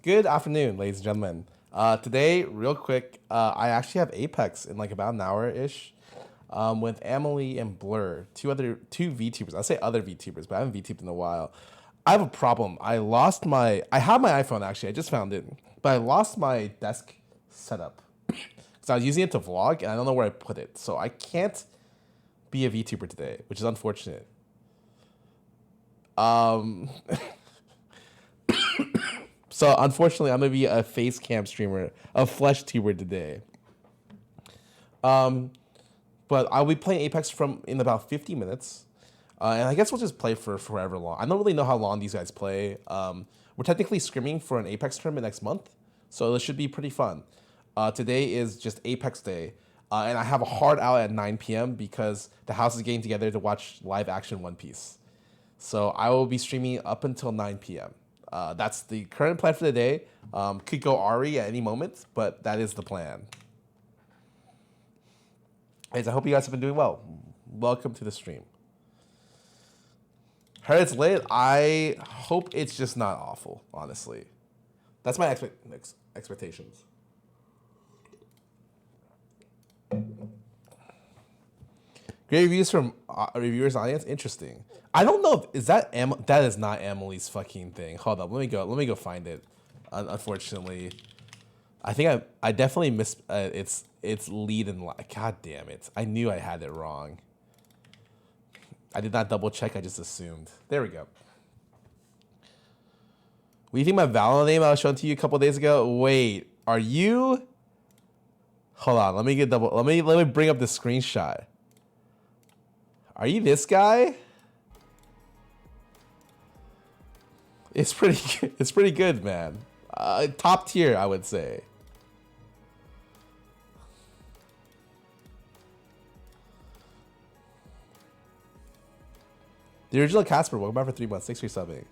Good afternoon, ladies and gentlemen. Today, real quick, I actually have Apex in like about an hour-ish with Emily and Blur, two VTubers. I say other VTubers, but I haven't VTubed in a while. I have a problem. I have my iPhone actually. I just found it, but I lost my desk setup because I was using it to vlog and I don't know where I put it. So I can't be a VTuber today, which is unfortunate. So unfortunately, I'm gonna be a face cam streamer, a flesh tuber today. But I'll be playing Apex in about 50 minutes, and I guess we'll just play for forever long. I don't really know how long these guys play. We're technically scrimming for an Apex tournament next month, so this should be pretty fun. Today is just Apex Day, and I have a hard out at 9 p.m. because the house is getting together to watch live action One Piece. So I will be streaming up until 9 p.m. That's the current plan for the day. Could go Ari at any moment, but that is the plan. Guys, I hope you guys have been doing well. Welcome to the stream. Heard it's lit. I hope it's just not awful, honestly. That's my expectations. Great reviews from reviewers audience. Interesting. I don't know. That is not Emily's fucking thing. Hold up. Let me go find it. Unfortunately, I think I definitely missed. It's lead and God damn it! I knew I had it wrong. I did not double check. I just assumed. There we go. What do you think my Valorant name I was showing to you a couple days ago? Wait, are you? Hold on. Let me bring up the screenshot. Are you this guy? It's pretty good, man. Top tier, I would say. The original Casper, welcome back for 3 months. Thanks for subbing.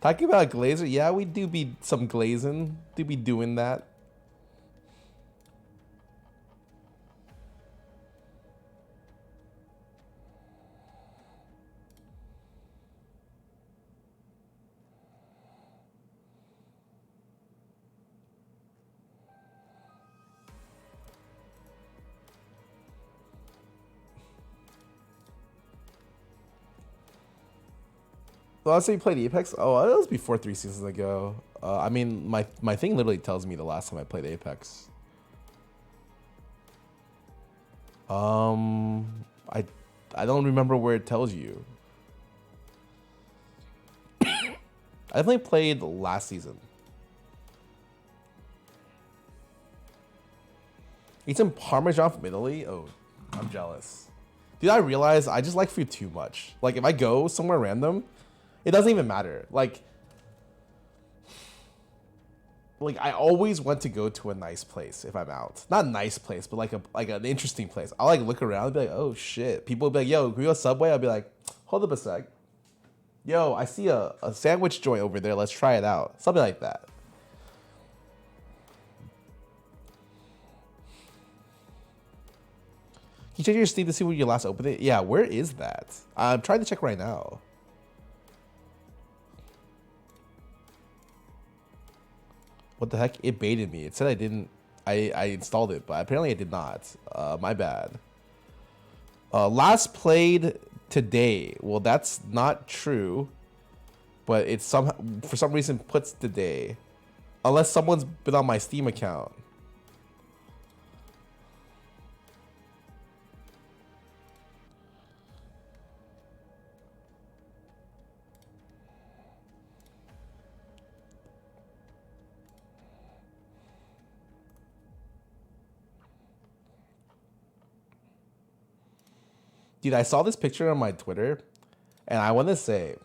Talking about glazer, yeah, we do be some glazing. Do be doing that. The last time you played Apex? Oh, that was before 3 seasons ago. I mean, my thing literally tells me the last time I played Apex. I don't remember where it tells you. I definitely played last season. Eat some Parmesan from Italy? Oh, I'm jealous. Dude, I realize I just like food too much. Like, if I go somewhere random, it doesn't even matter. Like I always want to go to a nice place if I'm out. Not a nice place, but like an interesting place. I'll like look around and be like, oh shit. People will be like, yo, can we go Subway? I'll be like, hold up a sec. Yo, I see a sandwich joint over there. Let's try it out. Something like that. Can you check your Steam to see when you last opened it? Yeah, where is that? I'm trying to check right now. What the heck? It baited me. It said I didn't. I installed it, but apparently I did not. My bad. Last played today. Well, that's not true. But it's for some reason puts today. Unless someone's been on my Steam account. Dude, I saw this picture on my Twitter, and I want to say,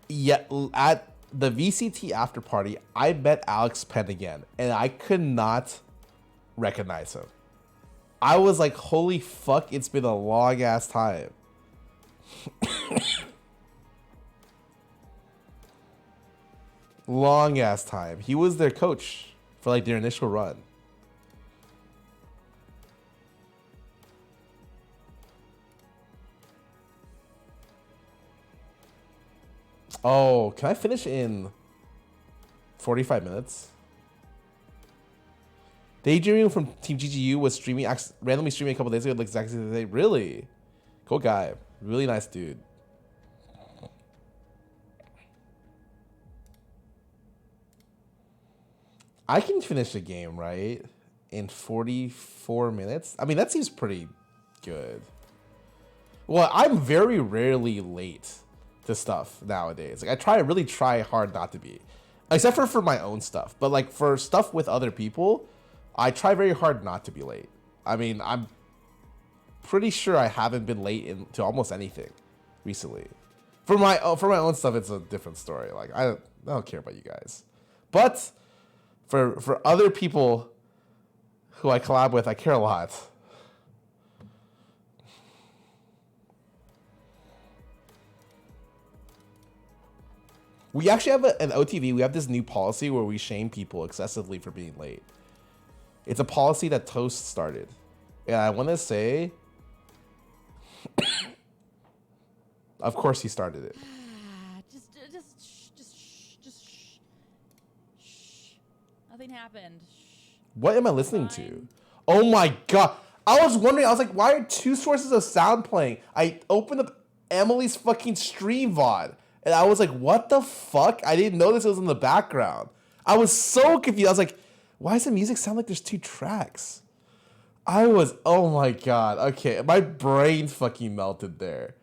yeah, at the VCT after party, I met Alex Penn again, and I could not recognize him. I was like, holy fuck, it's been a long ass time. Long ass time. He was their coach for like their initial run. Oh, can I finish in 45 minutes? Daydreaming from Team GGU was randomly streaming a couple days ago, like exactly the day. Really? Cool guy. Really nice dude. I can finish the game, right? In 44 minutes? I mean, that seems pretty good. Well, I'm very rarely late to stuff nowadays. Like, I really try hard not to be. Except for my own stuff. But, like, for stuff with other people, I try very hard not to be late. I mean, I'm pretty sure I haven't been late to almost anything recently. For my own stuff, it's a different story. Like, I don't care about you guys. But for other people who I collab with, I care a lot. We actually have an OTV. We have this new policy where we shame people excessively for being late. It's a policy that Toast started. And I want to say, of course he started it. Just shh. Nothing happened. What am I listening to? Oh my god. I was wondering, I was like, why are two sources of sound playing? I opened up Emily's fucking stream VOD. And I was like, what the fuck? I didn't notice it was in the background. I was so confused. I was like, why does the music sound like there's two tracks? Oh my god. Okay, my brain fucking melted there.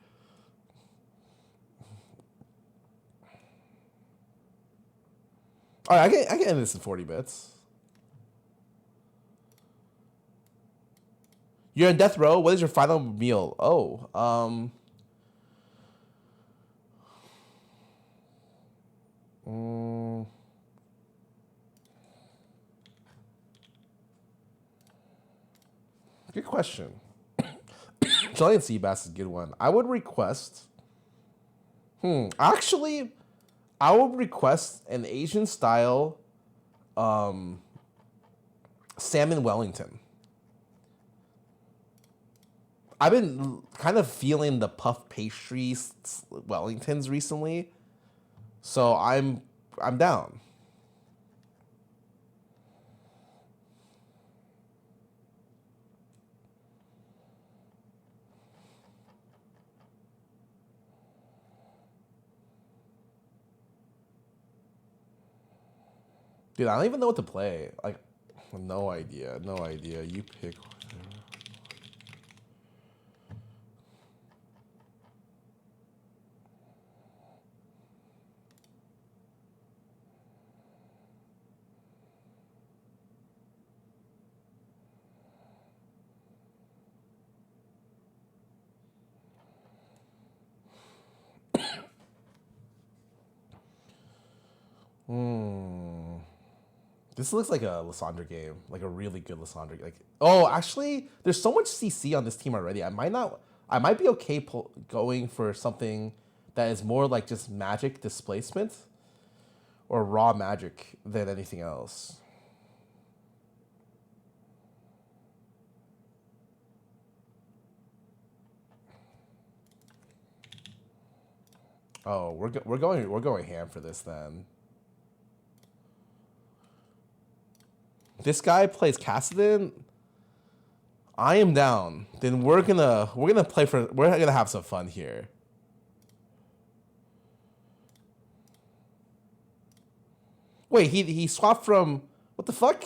All right, I can end this in 40 minutes. You're in death row. What is your final meal? Oh, good question. Giant sea bass is a good one. I would request. Actually, I would request an Asian style salmon Wellington. I've been kind of feeling the puff pastry Wellingtons recently, so I'm down. Dude, I don't even know what to play. Like, no idea. No idea. You pick. This looks like a Lysandra game, like a really good Lysandra. Like, oh, actually, there's so much CC on this team already. I might be okay going for something that is more like just magic displacement or raw magic than anything else. Oh, we're going ham for this then. This guy plays Cassidon. I am down. Then we're gonna have some fun here. Wait, he swapped from what the fuck?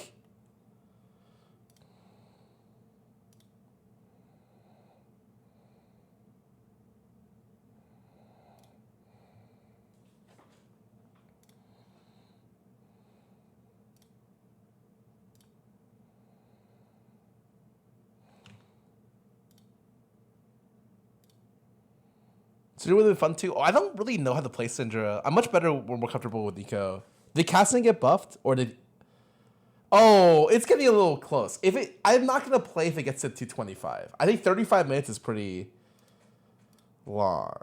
So it would have been fun too. Oh, I don't really know how to play Syndra. I'm much better or more comfortable with Nico. Did Cassidon get buffed or did? Oh, it's getting a little close. I'm not gonna play if it gets to 225. I think 35 minutes is pretty long.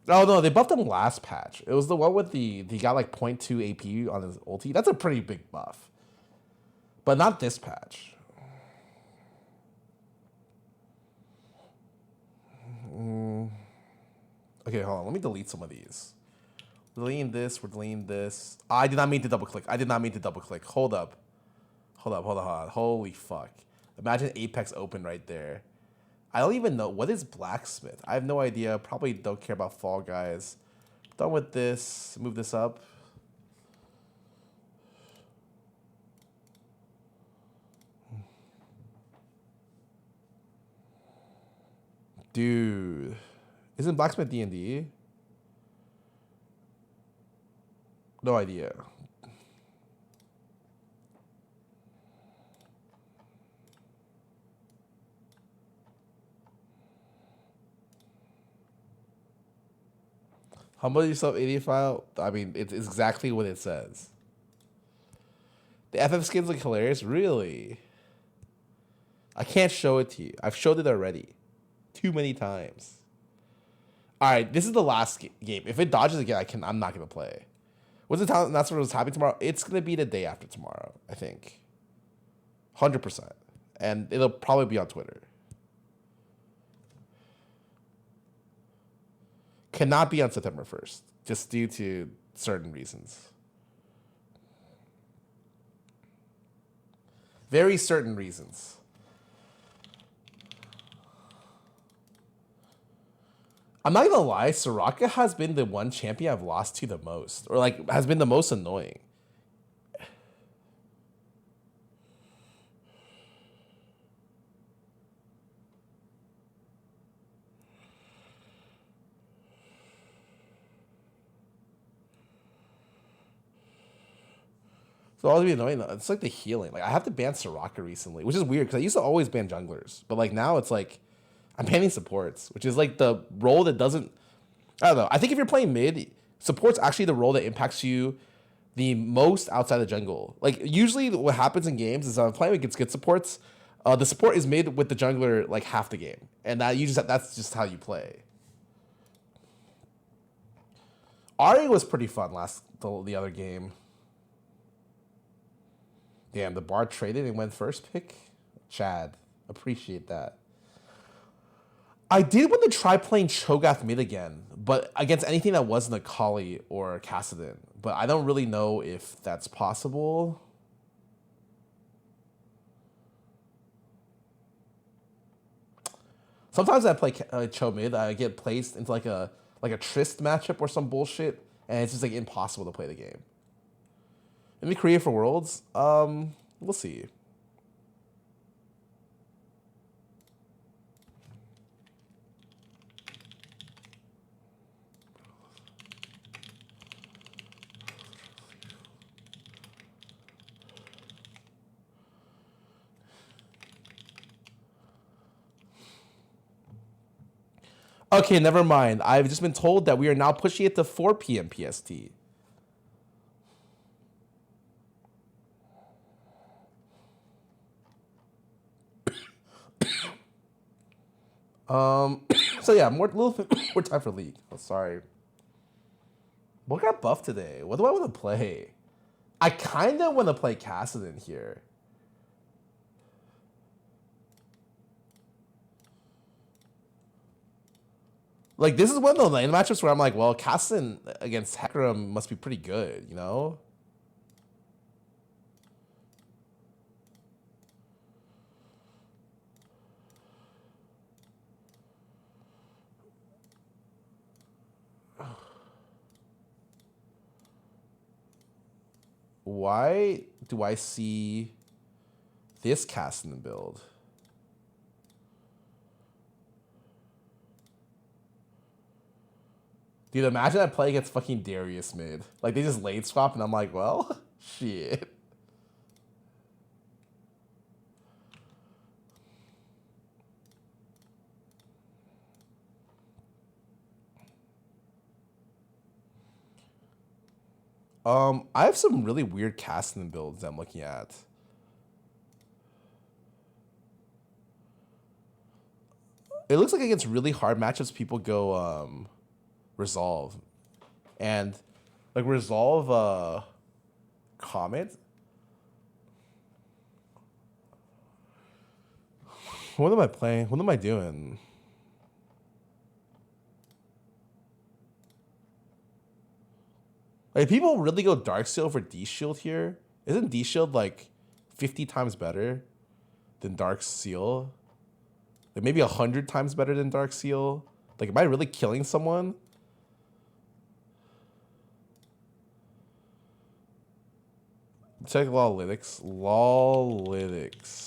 Oh no, they buffed him last patch. It was the one with he got like 0.2 AP on his ulti. That's a pretty big buff. But not this patch. Okay, hold on. Let me delete some of these. We're deleting this. We're deleting this. I did not mean to double click. I did not mean to double click. Hold up. Hold up. Hold on. Hold on. Holy fuck. Imagine Apex open right there. I don't even know. What is Blacksmith? I have no idea. Probably don't care about Fall Guys. Done with this. Move this up. Dude. Isn't Blacksmith D&D? No idea. Humble yourself, 80 file. I mean, it's exactly what it says. The FF skins look hilarious. Really? I can't show it to you. I've showed it already. Too many times. All right, this is the last game. If it dodges again, I'm not gonna play. What's the time? That's what's happening tomorrow. It's gonna be the day after tomorrow. I think. 100%, and it'll probably be on Twitter. Cannot be on September 1st, just due to certain reasons. Very certain reasons. I'm not gonna lie, Soraka has been the one champion I've lost to the most, or like has been the most annoying. So always be annoying. It's like the healing. Like I have to ban Soraka recently, which is weird because I used to always ban junglers, but like now it's like I'm banning supports, which is like the role that doesn't. I don't know. I think if you're playing mid, support's actually the role that impacts you the most outside the jungle. Like usually, what happens in games is I'm playing against good supports. The support is mid with the jungler like half the game, and that's just how you play. Ari was pretty fun the other game. Damn, the Bard traded and went first pick. Chad, appreciate that. I did want to try playing Cho'Gath mid again, but against anything that wasn't a Kali or Kassadin. But I don't really know if that's possible. Sometimes I play Cho mid. I get placed into like a Trist matchup or some bullshit, and it's just like impossible to play the game. Maybe Korea for Worlds. We'll see. Okay, never mind. I've just been told that we are now pushing it to 4 p.m. PST. So yeah, little bit more time for League. Oh, sorry. What got buffed today? What do I want to play? I kind of want to play Kassadin here. Like, this is one of the lane matchups where I'm like, well, Kassadin against Hecarim must be pretty good, you know? Why do I see this Kassadin build? Dude, imagine I play against fucking Darius mid. Like, they just lane swap, and I'm like, well, shit. I have some really weird Kassadin builds I'm looking at. It looks like against really hard matchups, people go, resolve. And like resolve comment. What am I playing? What am I doing? Like, people really go Dark Seal for D Shield here? Isn't D Shield like 50 times better than Dark Seal? Like maybe 100 times better than Dark Seal? Like, am I really killing someone? Check Lawlytics. Lawlytics.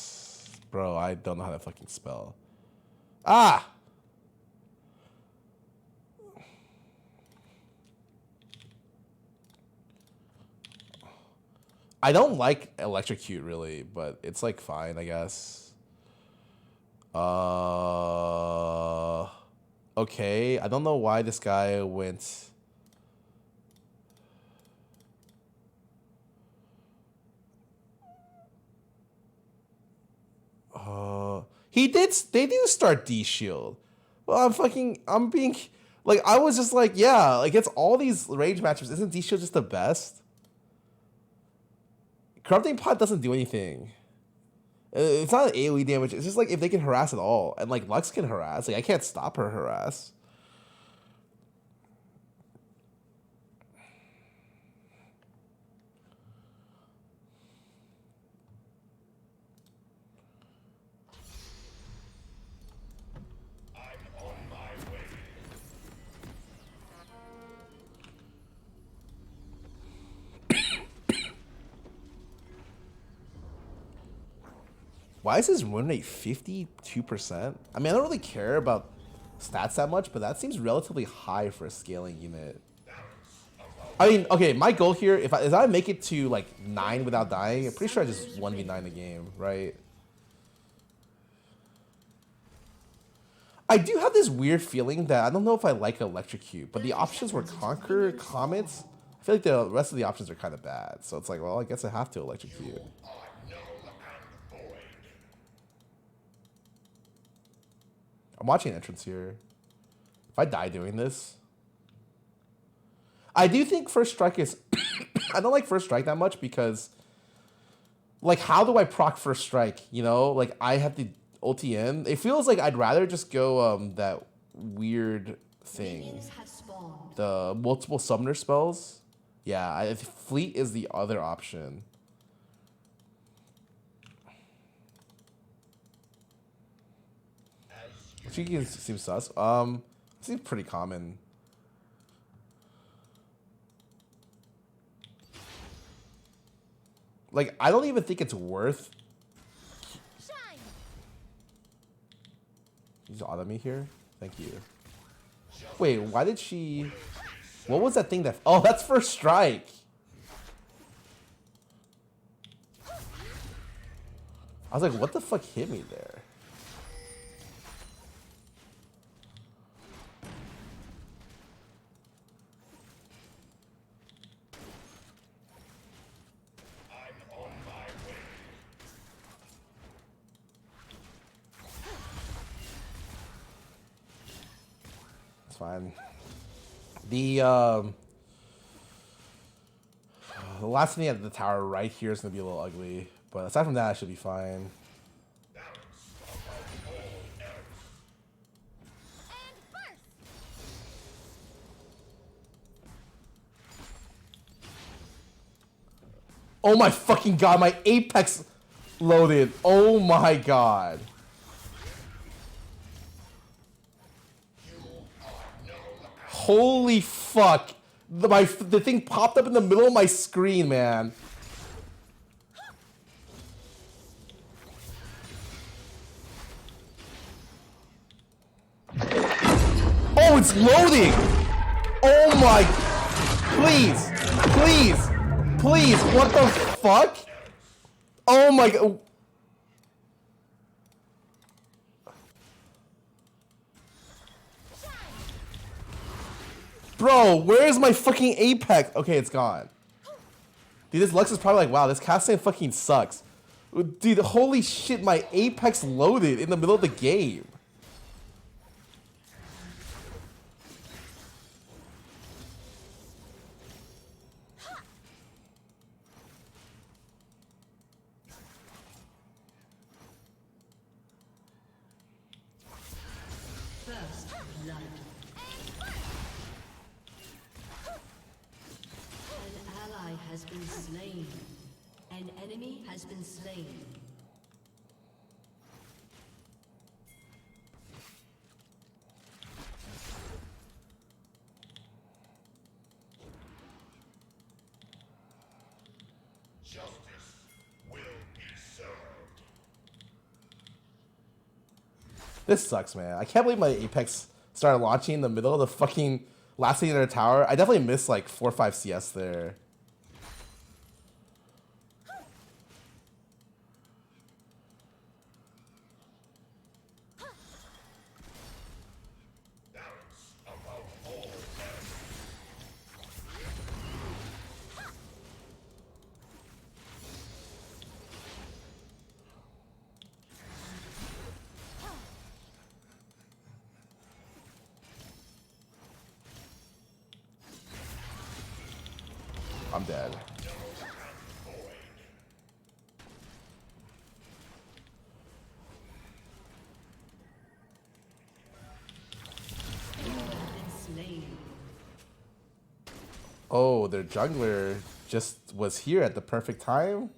Bro, I don't know how to fucking spell. Ah! I don't like Electrocute really, but it's like fine, I guess. Okay, I don't know why this guy went. They do start D Shield. Well, I'm being, like, I was just like, yeah, like, it's all these rage matchups. Isn't D Shield just the best? Corrupting Pot doesn't do anything. It's not an AoE damage. It's just like if they can harass at all. And like Lux can harass. Like I can't stop her harass. I'm on my way. Why is his win rate 52%? I mean, I don't really care about stats that much, but that seems relatively high for a scaling unit. I mean, okay, my goal here, if I make it to like 9 without dying, I'm pretty sure I just 1v9 the game, right? I do have this weird feeling that I don't know if I like Electrocute, but the options were Conquer, Comets. I feel like the rest of the options are kind of bad. So it's like, well, I guess I have to Electrocute. I'm watching entrance here. If I die doing this, I do think First Strike is. I don't like First Strike that much because, like, how do I proc First Strike? You know, like I have to ulti in. It feels like I'd rather just go that weird thing, the multiple summoner spells. Yeah, Fleet is the other option. Cheeky seems sus. Seems pretty common. Like, I don't even think it's worth. She's auto me here. Thank you. Wait, why did she? What was that thing that? Oh, that's First Strike. I was like, what the fuck hit me there? Fine. The last thing at the tower right here is gonna be a little ugly, but aside from that, I should be fine. Oh my fucking god, my Apex loaded. Oh my god. Holy fuck. The thing popped up in the middle of my screen, man. Oh, it's loading. Oh my. Please. Please. Please. What the fuck? Oh my god. Bro, where's my fucking Apex? Okay, it's gone. Dude, this Lux is probably like, wow, this casting fucking sucks. Dude, holy shit, my Apex loaded in the middle of the game. enemy has been slain. This sucks, man. I can't believe my Apex started launching in the middle of the fucking last thing in their tower. I definitely missed like 4 or 5 CS there. I'm dead. Oh, their jungler just was here at the perfect time.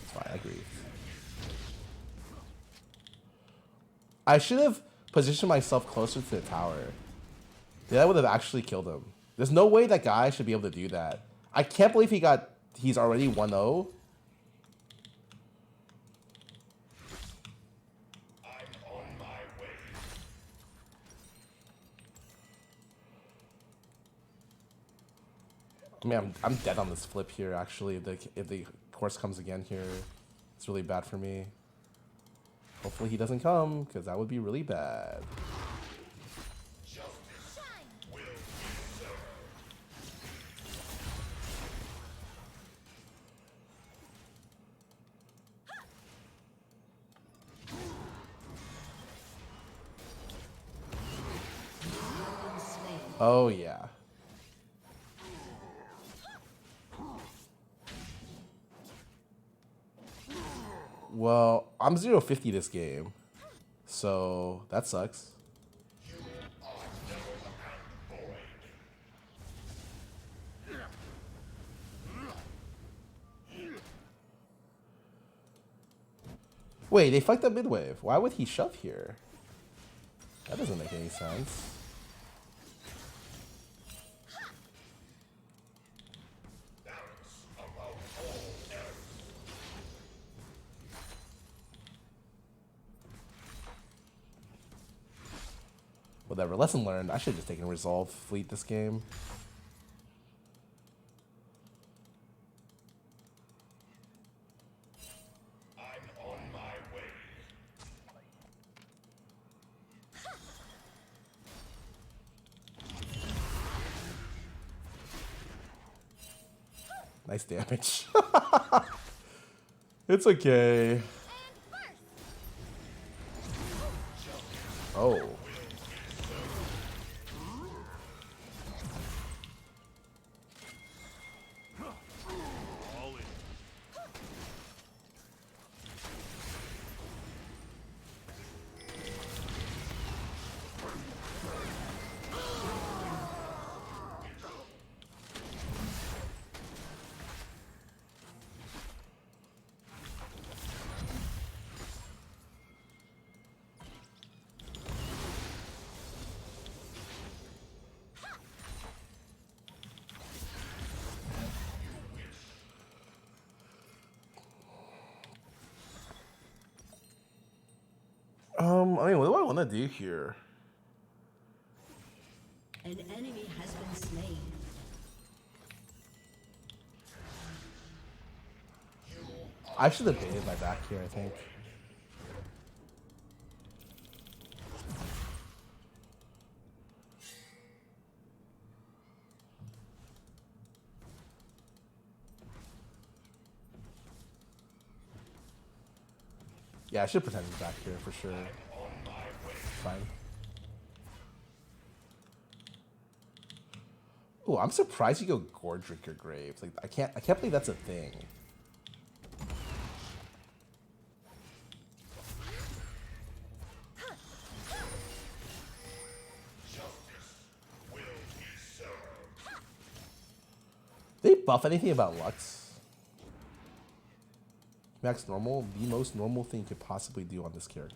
It's fine, I agree. I should have positioned myself closer to the tower. That would have actually killed him. There's no way that guy should be able to do that. I can't believe he's already 1-0. I mean, I'm dead on this flip here, actually. If the course comes again here, it's really bad for me. Hopefully he doesn't come, because that would be really bad. Oh, yeah. Well, I'm 0-50 this game, so that sucks. Wait, they fucked up mid wave. Why would he shove here? That doesn't make any sense. Whatever, lesson learned. I should have just taken Resolve Fleet this game. I'm on my way. Nice damage. It's okay. Oh. I mean, what do I want to do here? An enemy has been slain. I should have baited my back here, I think. Yeah, I should pretend he's back here for sure. Fine. Ooh, I'm surprised you go Gore Drinker Graves. Like I can't believe that's a thing. buff anything about Lux? Max normal, the most normal thing you could possibly do on this character.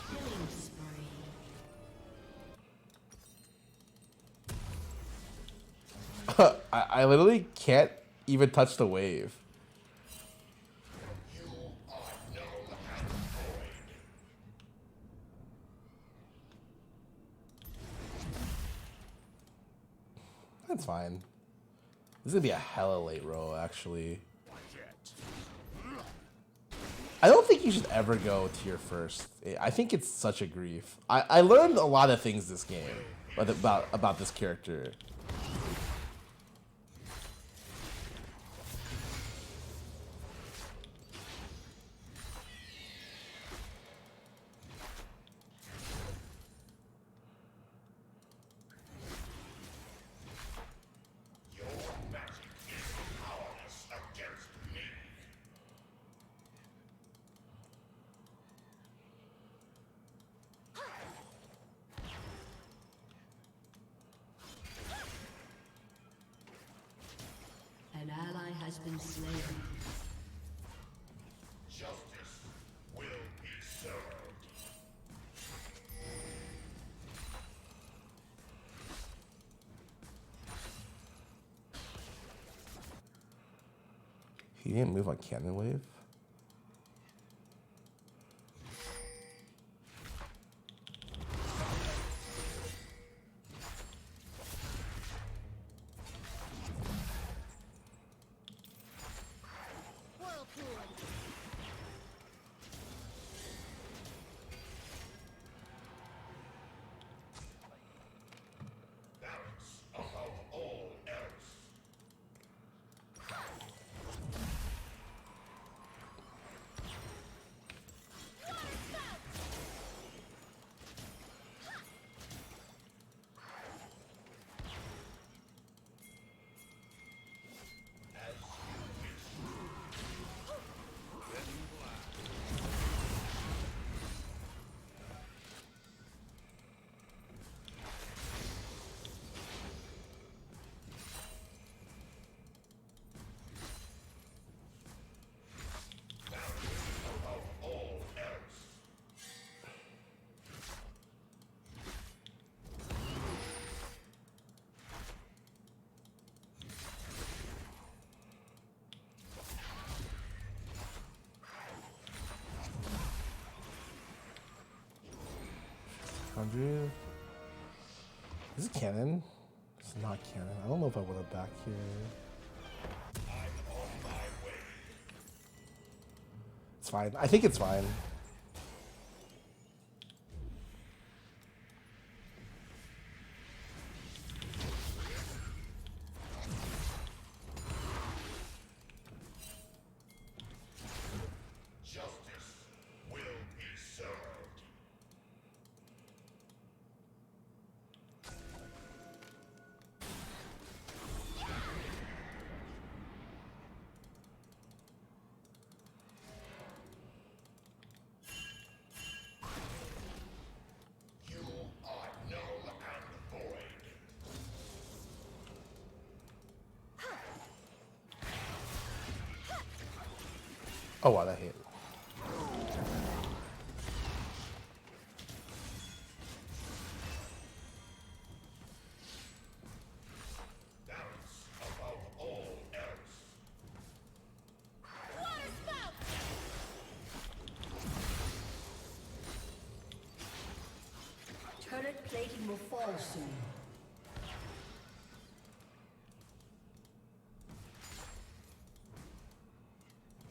Killing spree. I literally can't even touch the wave. That's fine. This is gonna be a hella late roll, actually. I don't think you should ever go tier first. I think it's such a grief. I learned a lot of things this game about this character. An ally has been slain. Justice will be served. He didn't move on Cannon Wave. Balance above all else. Is it Cannon? It's not Cannon. I don't know if I would have back here. I'm on my way. It's fine. I think it's fine. Justice will be served. You are null and void. Oh wow, that hit. Balance above all else. Turret plating will fall soon.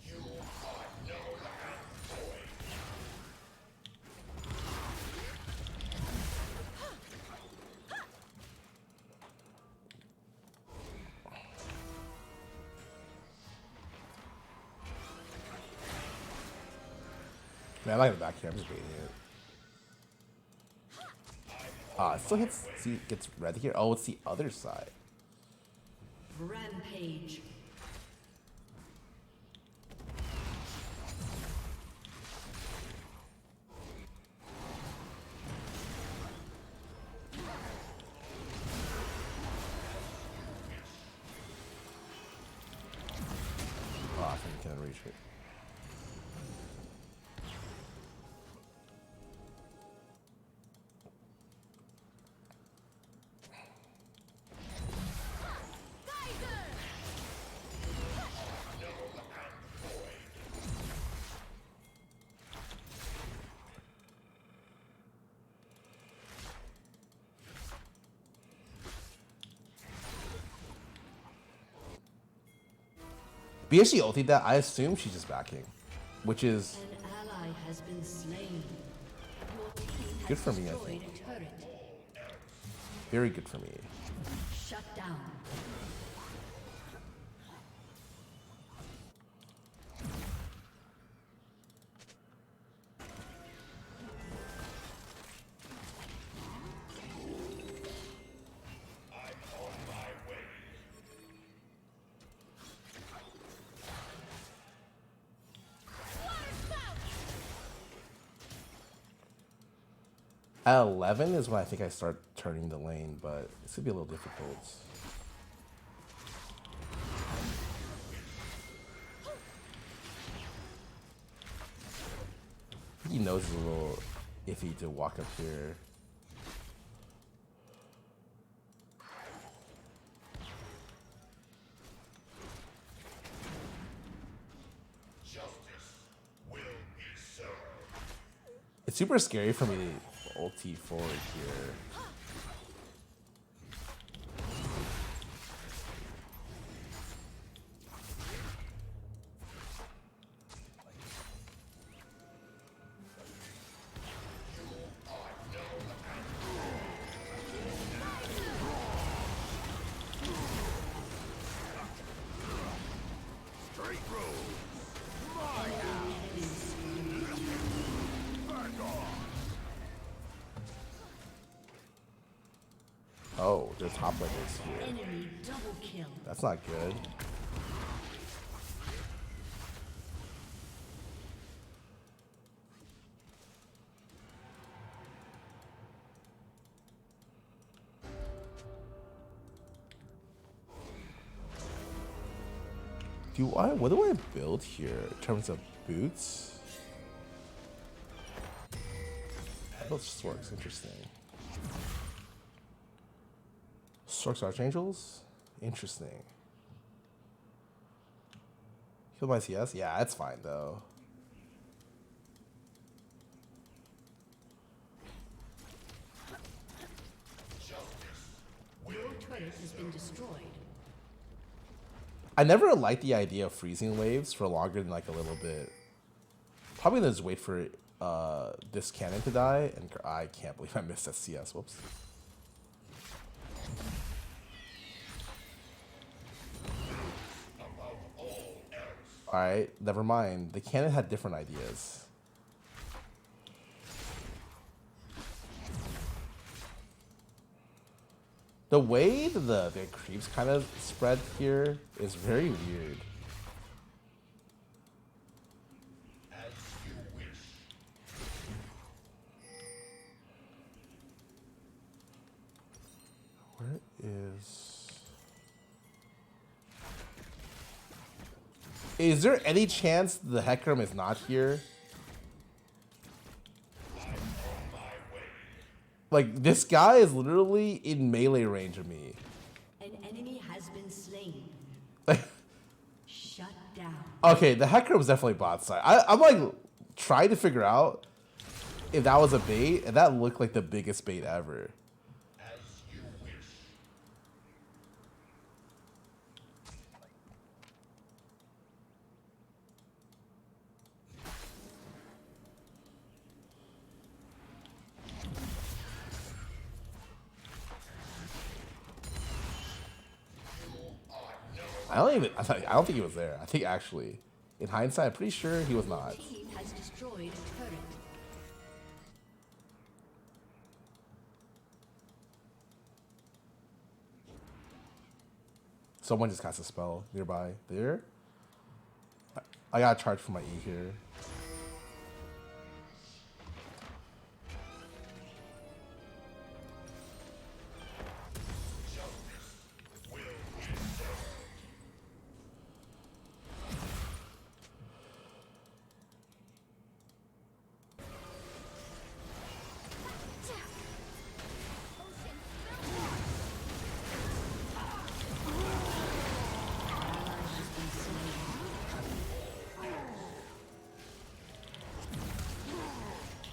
You are null and void. Man, I like the back here. I'm just baiting it. Ah, it still hits. See, gets red here. Oh, it's the other side. Rampage. Oh, I think I can't reach it. But she ulted that, I assume she's just backing, which is An ally has been slain. Your team has good for me, I destroyed think. a turret. Very good for me. Shut down. At 11 is when I think I start turning the lane, but it's gonna be a little difficult. He knows it's a little iffy to walk up here. Justice will be served. It's super scary for me to ulti forward here. Oh, their top lane is here. Enemy double kill. That's not good. What do I build here in terms of boots? I built Storks, interesting. Storks Archangels? Interesting. Kill my CS? Yeah, that's fine though. Your turret has been destroyed. I never liked the idea of freezing waves for longer than like a little bit. Probably gonna just wait for this cannon to die, and I can't believe I missed that CS. Whoops. Alright, never mind. The cannon had different ideas. The way that the creeps kind of spread here is very weird. As you wish. Where is... Is there any chance the Hecarim is not here? Like, this guy is literally in melee range of me. An enemy has been slain. Like, Shut down. okay, the Hecarim was definitely bot side. I'm like trying to figure out if that was a bait, and that looked like the biggest bait ever. As you wish. I don't think he was there. I think actually In hindsight, I'm pretty sure he was not. Team has destroyed a turret. Someone just cast a spell nearby. There. I gotta charge for my E here.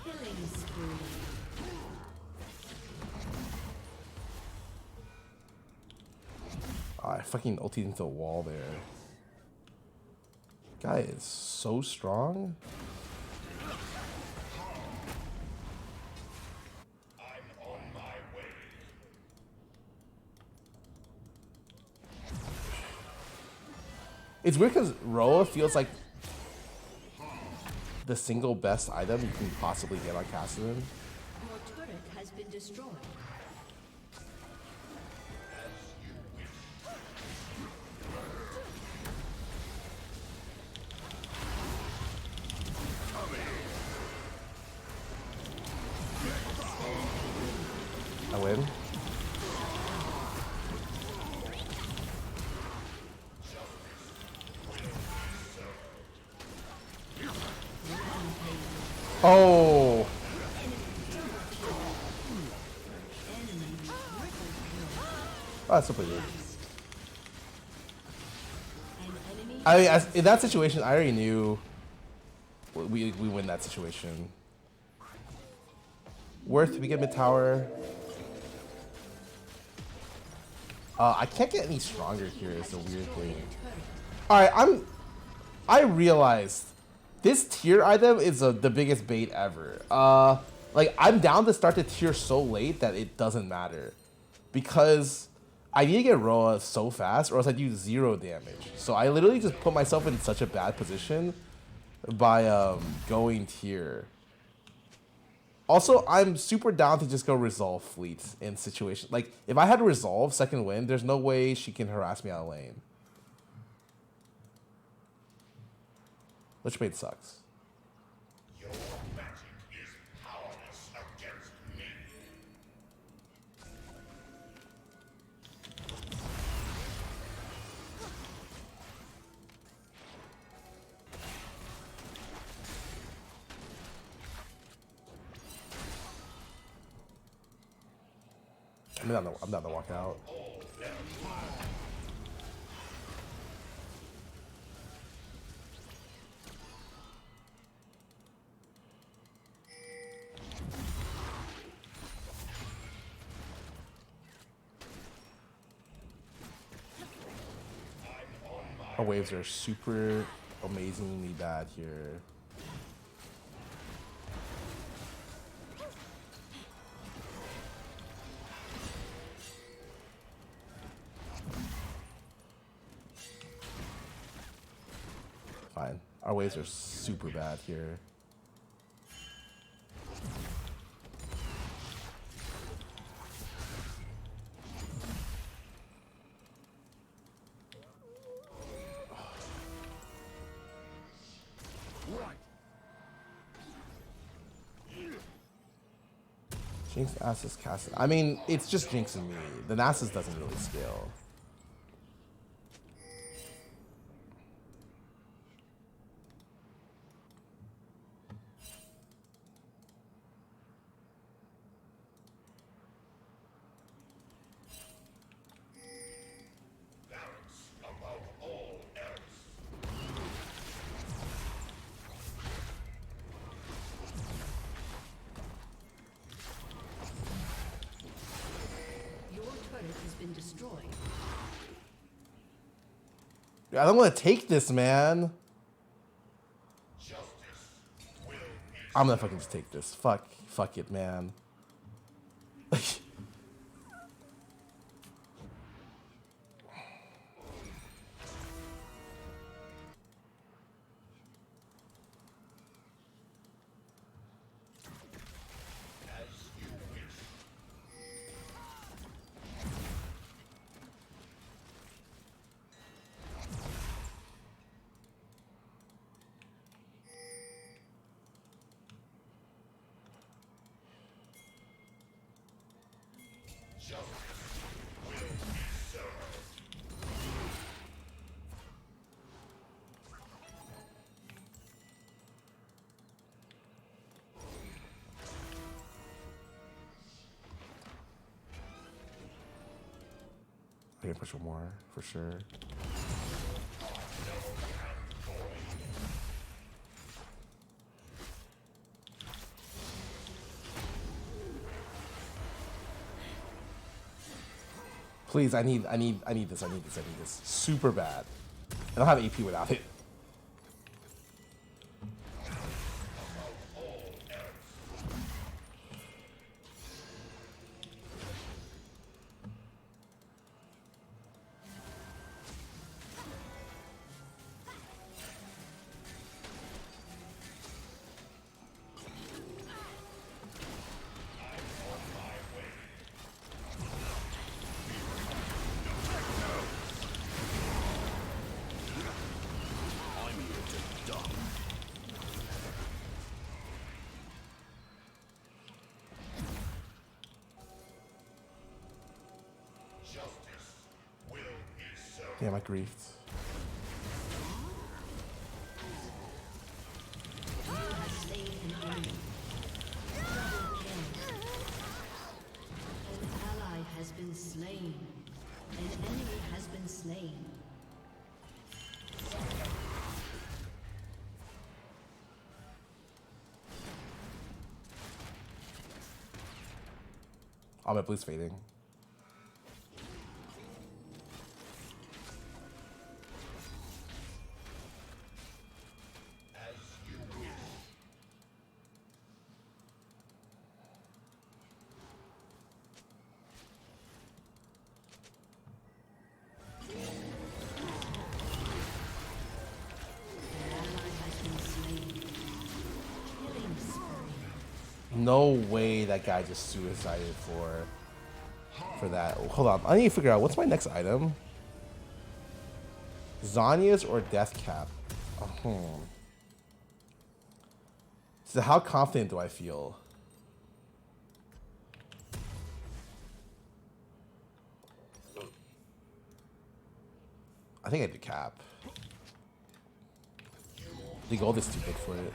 Killing spree. I fucking ulted into the wall there. Guy is so strong. I'm on my way. It's weird because Roa feels like the single best item you can possibly get on Cassidy. Your turret has been destroyed. I win. Oh, that's super good. I mean, in that situation, I already knew we win that situation. Worth, we get mid tower. I can't get any stronger here. Is the weird thing. All right, I realized this tier item is the biggest bait ever. Like I'm down to start the tier so late that it doesn't matter, because I need to get Roa so fast, or else I do 0 damage. So I literally just put myself in such a bad position by going tier. Also, I'm super down to just go resolve fleets in situations. Like, if I had to resolve second win, there's no way she can harass me out of lane. Lich Bait sucks. Your magic is powerless against me. I'm down to walk out. Our waves are super amazingly bad here. Fine. Our waves are super bad here. Jinx, Nasus, Cassidy. I mean, it's just Jinx and me. The Nasus doesn't really scale. Balance above all else. Your turret has been destroyed. I don't want to take this, man. Justice will be I'm gonna fucking just take this. Fuck it, man. can push one more for sure. Please, I need this. Super bad. I don't have AP without it. Damn, I griefed. Has been slain. An enemy has been slain. Oh, my blue's fading. No way that guy just suicided for that. Hold on, I need to figure out what's my next item. Zanya's or Death Cap. So how confident do I feel? I think I did Cap. The gold is too big for it.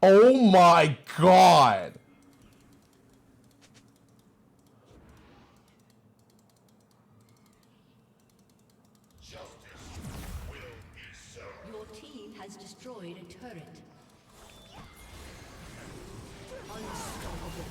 Oh my god! Your team has destroyed a turret. Unstoppable.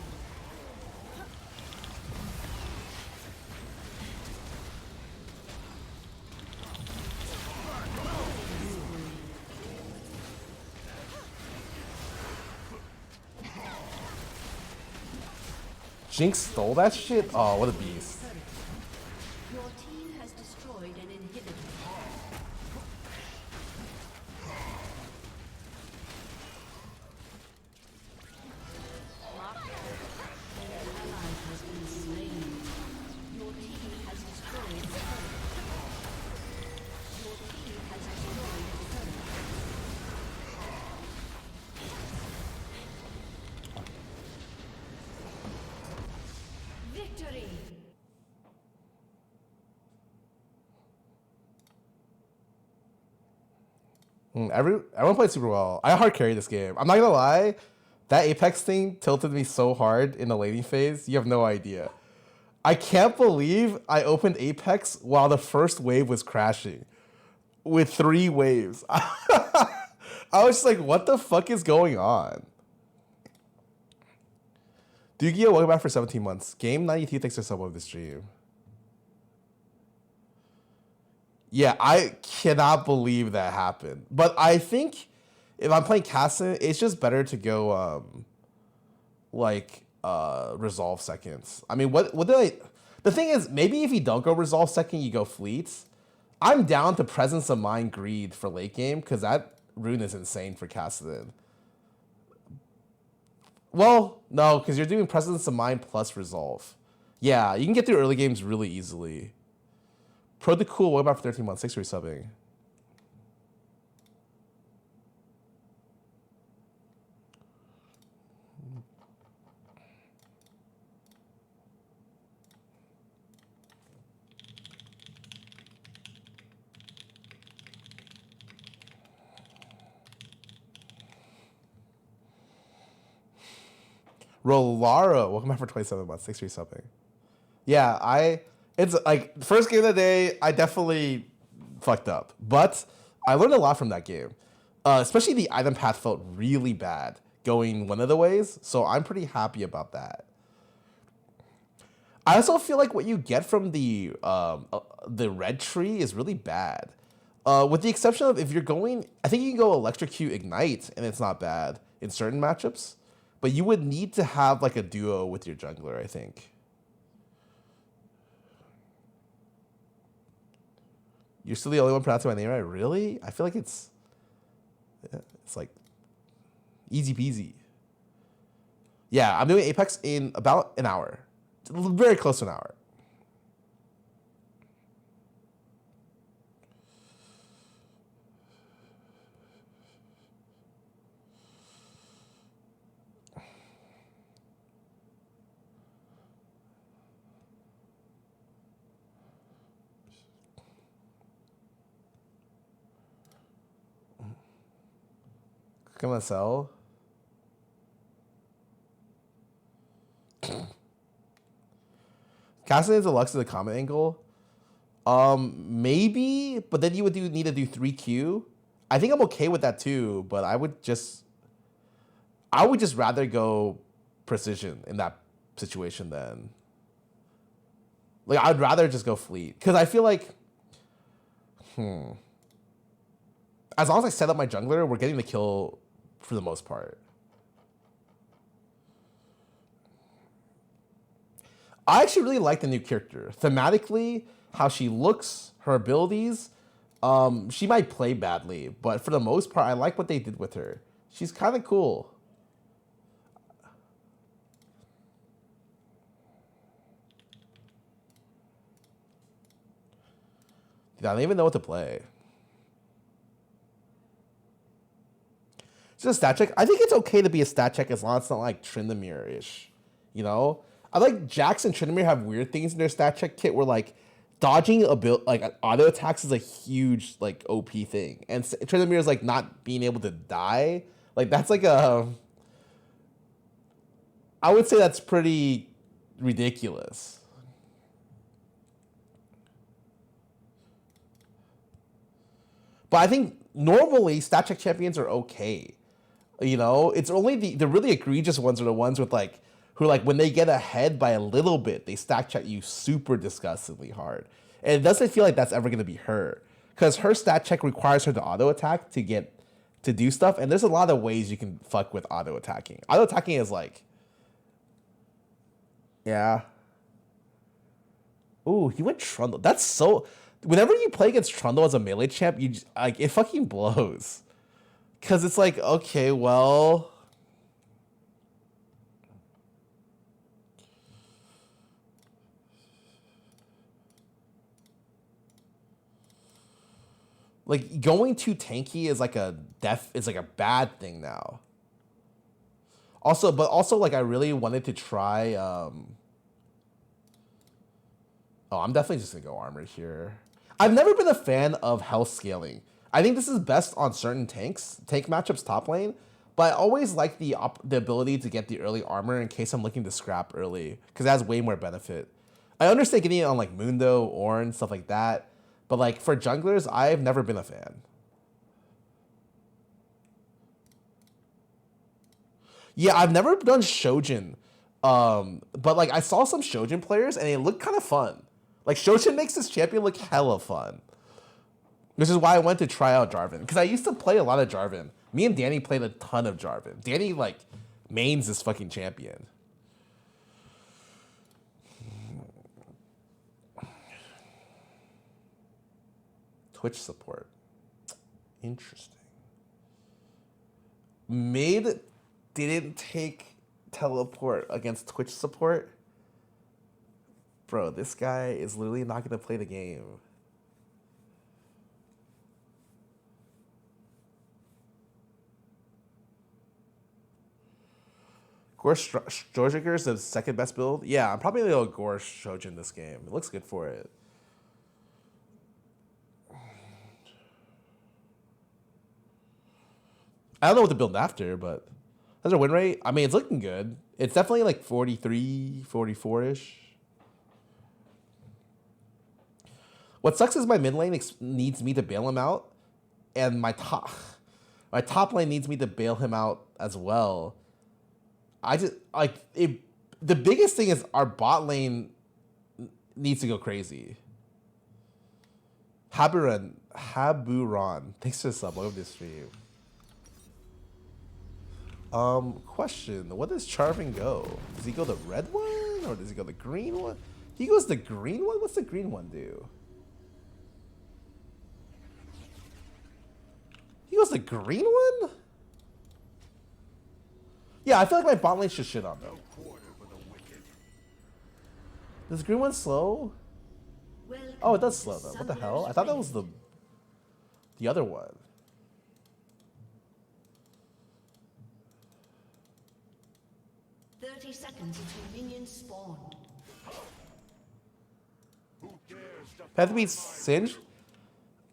Jinx stole that shit? Oh, what a beast. Your team has destroyed an inhibitor. An ally has been slain. Your team has destroyed a turret. Your team has destroyed a turret. Victory! Everyone played super well. I hard carried this game. I'm not gonna lie, that Apex thing tilted me so hard in the laning phase. You have no idea. I can't believe I opened Apex while the first wave was crashing with 3 waves. I was just like, what the fuck is going on? Dugio, welcome back for 17 months. Game 92 thanks for sub of the stream. Yeah, I cannot believe that happened. But I think if I'm playing Cassin, it's just better to go resolve seconds. I mean, what did I? The thing is, maybe if you don't go resolve second, you go fleets. I'm down to presence of mind greed for late game because that rune is insane for Cassin. Well, no, because you're doing presence of mind plus resolve. Yeah, you can get through early games really easily. Pro the cool, what about for 13 months? Thanks for subbing. Rolara, welcome back for 27 months. Thanks for subbing. Yeah, it's like first game of the day, I definitely fucked up, but I learned a lot from that game. Especially the item path felt really bad going one of the ways, so I'm pretty happy about that. I also feel like what you get from the red tree is really bad. With the exception of if you're going, I think you can go electrocute ignite and it's not bad in certain matchups, but you would need to have like a duo with your jungler, I think. You're still the only one pronouncing my name right? Really? I feel like it's like easy peasy. Yeah, I'm doing Apex in about an hour. Very close to an hour. Come on, sell. Casting Deluxe is a comment angle. Maybe, but then you would need to do 3Q. I think I'm okay with that too, but I would just rather go precision in that situation then. Like I'd rather just go fleet because I feel like, as long as I set up my jungler, we're getting the kill for the most part. I actually really like the new character. Thematically, how she looks, her abilities, she might play badly, but for the most part, I like what they did with her. She's kind of cool. Dude, I don't even know what to play. Just a stat check. I think it's okay to be a stat check as long as it's not like Tryndamere-ish, you know? I like Jax and Tryndamere have weird things in their stat check kit where like dodging auto attacks is a huge like OP thing, and Tryndamere is like not being able to die. Like that's like I would say that's pretty ridiculous. But I think normally stat check champions are okay. You know, it's only the really egregious ones are the ones with like who like when they get ahead by a little bit, they stack check you super disgustingly hard. And it doesn't feel like that's ever going to be her. Because her stat check requires her to auto attack to do stuff. And there's a lot of ways you can fuck with auto attacking. Auto attacking is like, yeah. Ooh, he went Trundle. That's so, whenever you play against Trundle as a melee champ, you just, like it fucking blows. Because it's like, okay, well, like going too tanky is like a bad thing now. Also, like I really wanted to try. Oh, I'm definitely just gonna go armor here. I've never been a fan of health scaling. I think this is best on certain tank matchups top lane, but I always like the ability to get the early armor in case I'm looking to scrap early because it has way more benefit. I understand getting it on like Mundo, Ornn, stuff like that, but like for junglers, I've never been a fan. Yeah, I've never done Shojin. But like I saw some Shojin players and it looked kind of fun. Like Shojin makes this champion look hella fun. Which is why I went to try out Jarvan. Because I used to play a lot of Jarvan. Me and Danny played a ton of Jarvan. Danny like mains this fucking champion. Twitch support. Interesting. Mid didn't take teleport against Twitch support. Bro, this guy is literally not going to play the game. Gorsh Strojiker is the second best build. Yeah, I'm probably going to go Gorsh Shojin this game. It looks good for it. I don't know what to build after, but that's our win rate. I mean, it's looking good. It's definitely like 43, 44-ish. What sucks is my mid lane needs me to bail him out, and my top lane needs me to bail him out as well. I just like it. The biggest thing is our bot lane needs to go crazy. Haburan, thanks for the sub. Welcome to the stream. Question: what does Charvin go? Does he go the red one or does he go the green one? He goes the green one. What's the green one do? He goes the green one? Yeah, I feel like my bot lane should shit on them. Does green one slow? Oh, it does slow though. What the hell? I thought that was the other one. Seconds until minions spawned. Pantheon beats Singed?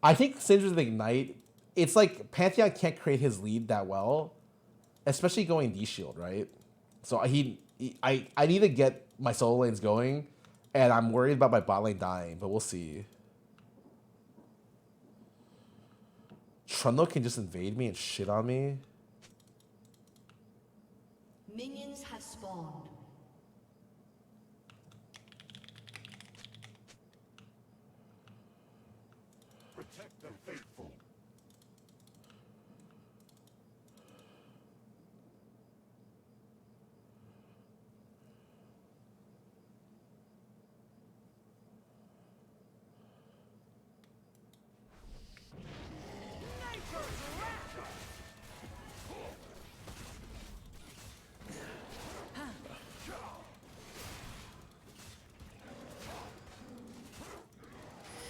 I think Singed with Ignite. It's like Pantheon can't create his lead that well, especially going D-Shield, right? So I need to get my solo lanes going, and I'm worried about my bot lane dying, but we'll see. Trundle can just invade me and shit on me. Minions have spawned. Protect the faithful.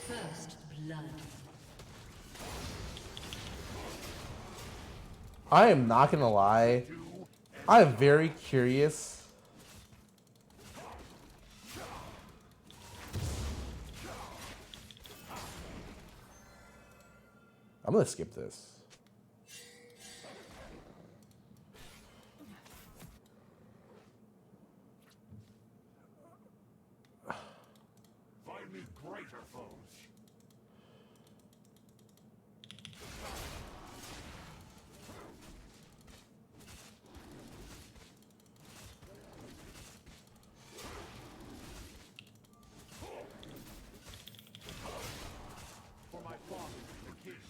First blood. I am not gonna lie. I am very curious. I'm gonna skip this. Find me greater foes. For my father, the king.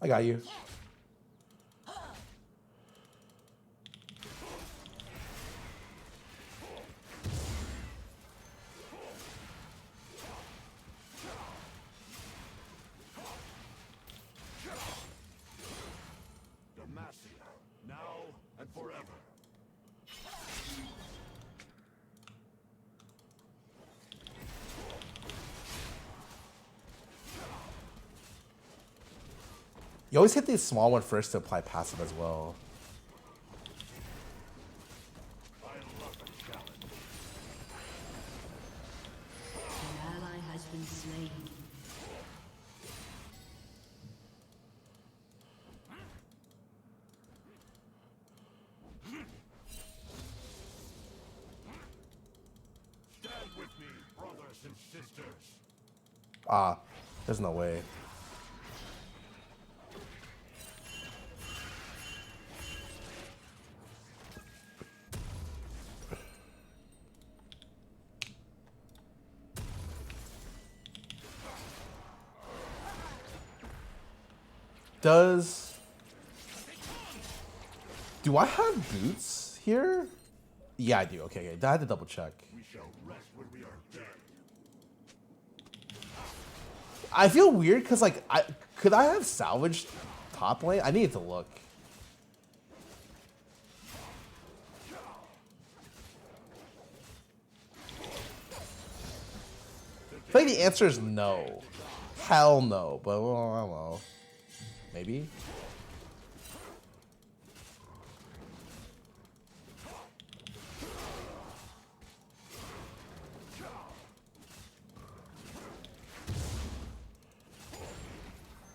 I got you. Demacia, now and forever. You always hit the small one first to apply passive as well. I love a challenge. An ally has been slain. sisters. Ah, there's no way. Do I have boots here? Yeah, I do. Okay, okay. I had to double check. We shall rest when we are dead. I feel weird because like could I have salvaged top lane? I needed to look. I think the answer is no. Hell no. But well, I don't know. Maybe.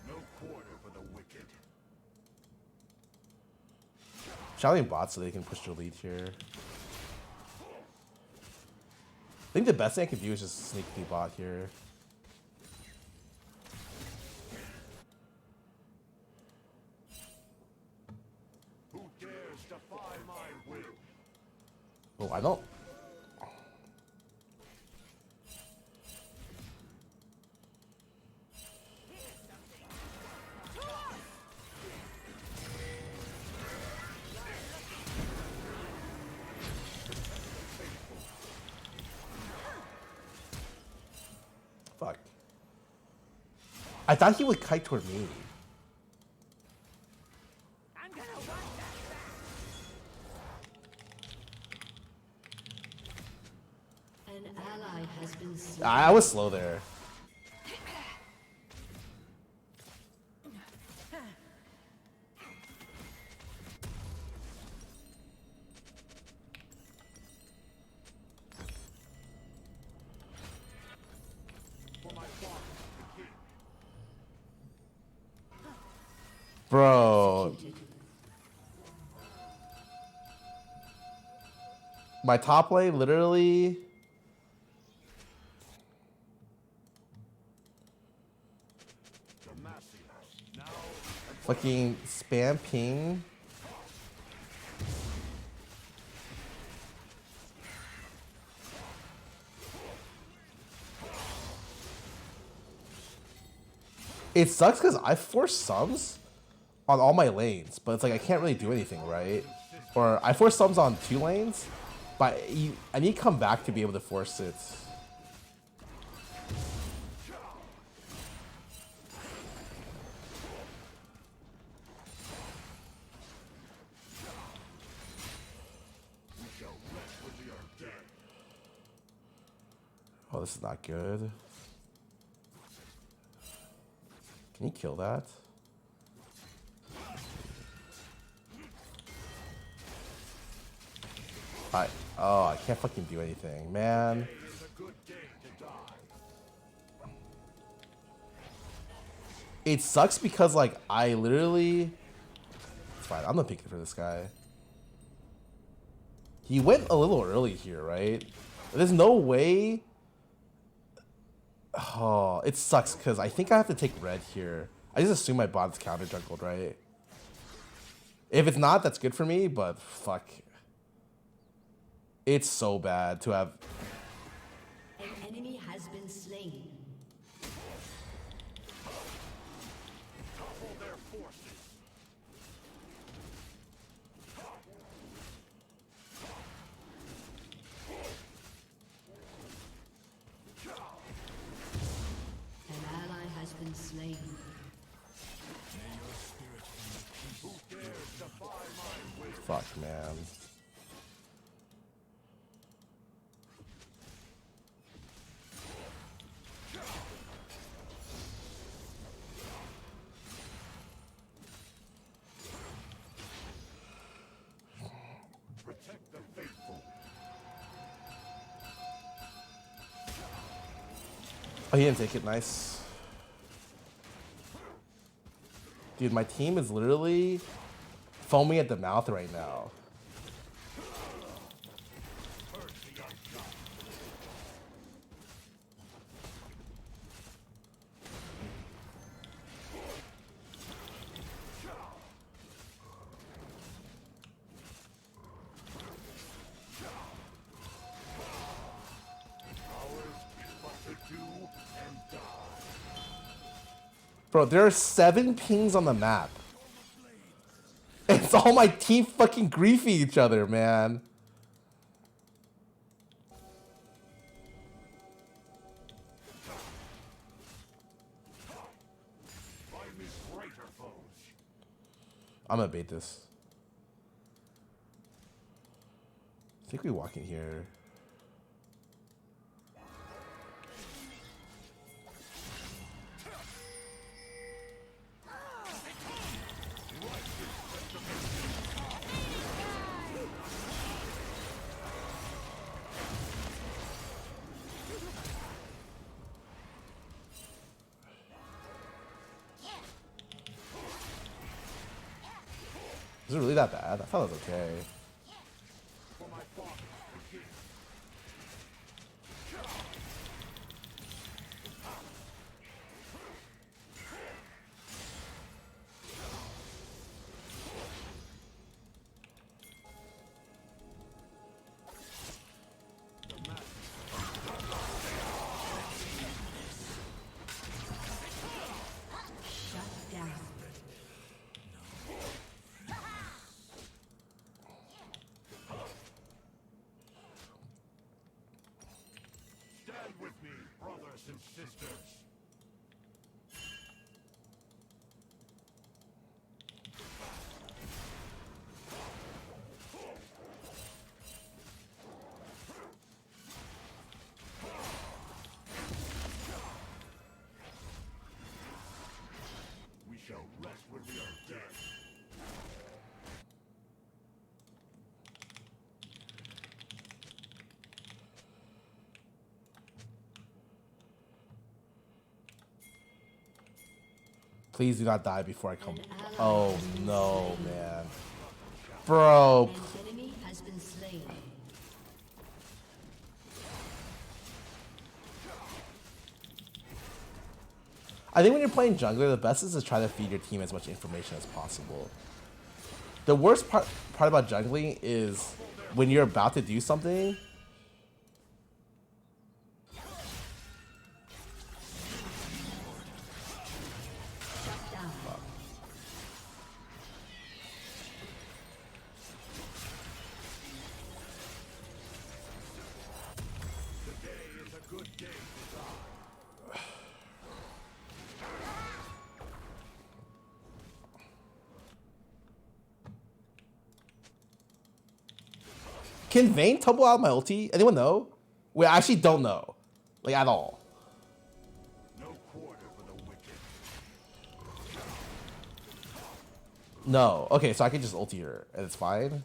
No quarter for the wicked. Shouting bot so they can push the lead here. I think the best thing I can do is just sneak the bot here. Who dares defy my will? Oh, I don't. Fuck. I thought he would kite toward me. An ally has been slain. I was slow there. For my father, the king. Bro. My top lane literally. Demacia. Now Fucking spam ping. It sucks because I force sums on all my lanes, but it's like I can't really do anything, right? Or I force sums on 2 lanes, but I need to come back to be able to force it. we shall rest when we are dead. Oh, this is not good. Can you kill that? Oh, I can't fucking do anything, man. It is a good day to die. It sucks because like I literally. It's fine. I'm not picking for this guy. He went a little early here, right? There's no way. Oh, it sucks because I think I have to take red here. I just assume my bot's counter jungled, right? If it's not, that's good for me, but fuck. It's so bad to have. An enemy has been slain. Topple their forces. An ally has been slain. Who dares defy my will? Fuck, man. Protect the faithful. Oh, he didn't take it. Nice. Dude, my team is literally foaming at the mouth right now. Bro, there are 7 pings on the map. It's all my team fucking griefing each other, man. Find me greater foes. I'm gonna bait this. I think we walk in here. Is it really that bad? I thought it was okay. For my father, begin. Shut down. Stand with me, brothers and sisters. We shall rest when we are dead. Please do not die before I come. Oh no, man. Bro. An enemy has been slain. I think when you're playing jungler, the best is to try to feed your team as much information as possible. The worst part about jungling is when you're about to do something. Shut down. Today is a good day to die. Can Vayne tumble out my ulti? Anyone know? Wait, I actually don't know. Like, at all. No quarter for the wicked. No. Okay, so I can just ulti her, and it's fine.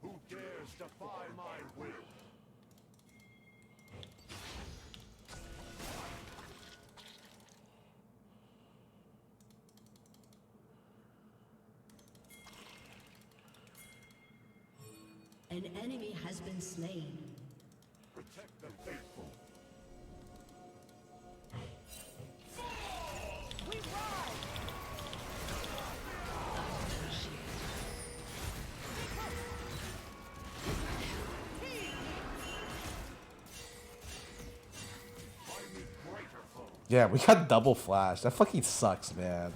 Who dares defy my will? An enemy has been slain. Protect the faithful. Find me greater foes. Yeah, we got double flash. That fucking sucks, man.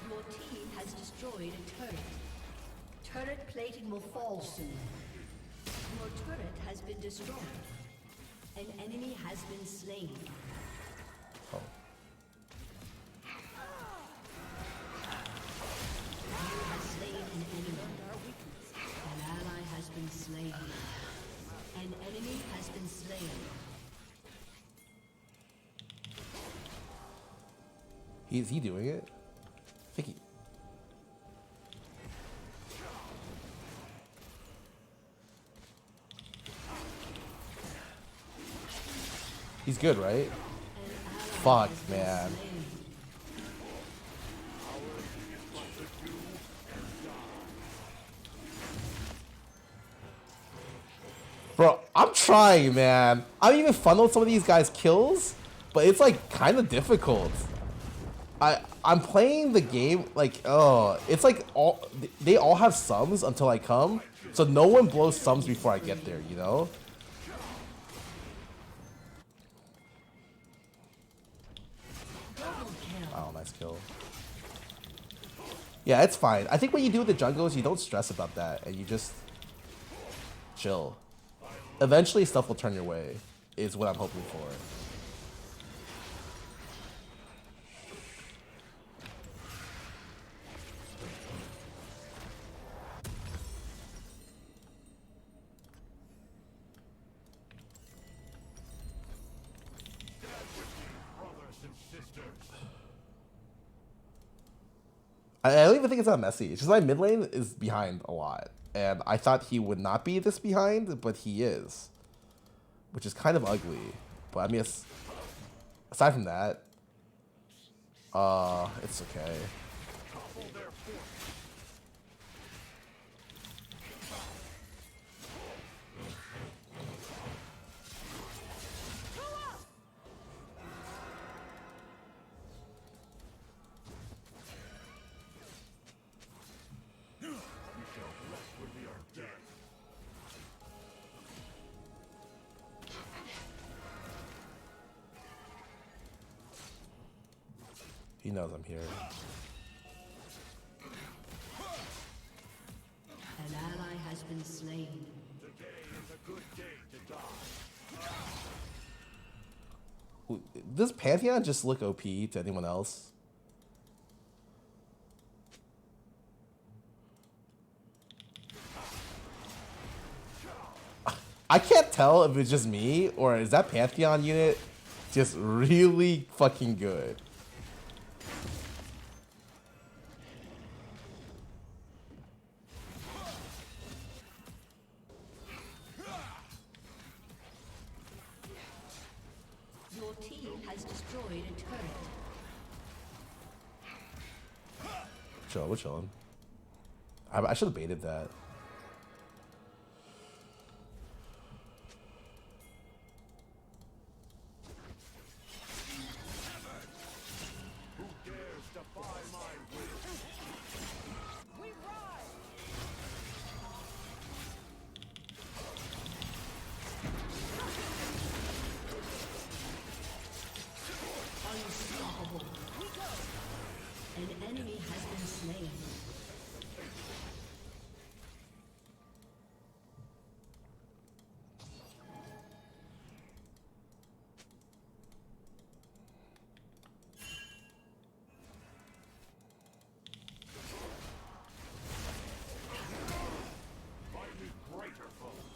Your team has destroyed a turret. Turret plating will fall soon. Your turret has been destroyed. An enemy has been slain. Oh. You have slain an enemy. An ally has been slain. An enemy has been slain. Is he doing it? I think he... He's good, right? Fuck, man. Bro, I'm trying, man. I even funneled some of these guys' kills, but it's like kind of difficult. I'm playing the game like, oh, it's like they all have sums until I come, so no one blows sums before I get there, you know? Oh, nice kill. Yeah, it's fine. I think what you do with the jungles, you don't stress about that, and you just chill. Eventually, stuff will turn your way, is what I'm hoping for. I don't even think it's that messy. It's just my mid lane is behind a lot. And I thought he would not be this behind, but he is. Which is kind of ugly. But I mean, aside from that, it's okay. He knows I'm here. An ally has been slain. Today is a good day to die. Does Pantheon just look OP to anyone else? I can't tell if it's just me or is that Pantheon unit just really fucking good. Your team has destroyed a turret. Chill, we're chilling. I should have baited that. Who dares defy my will? We rise! Unstoppable. An enemy has been slain. Find me greater foes.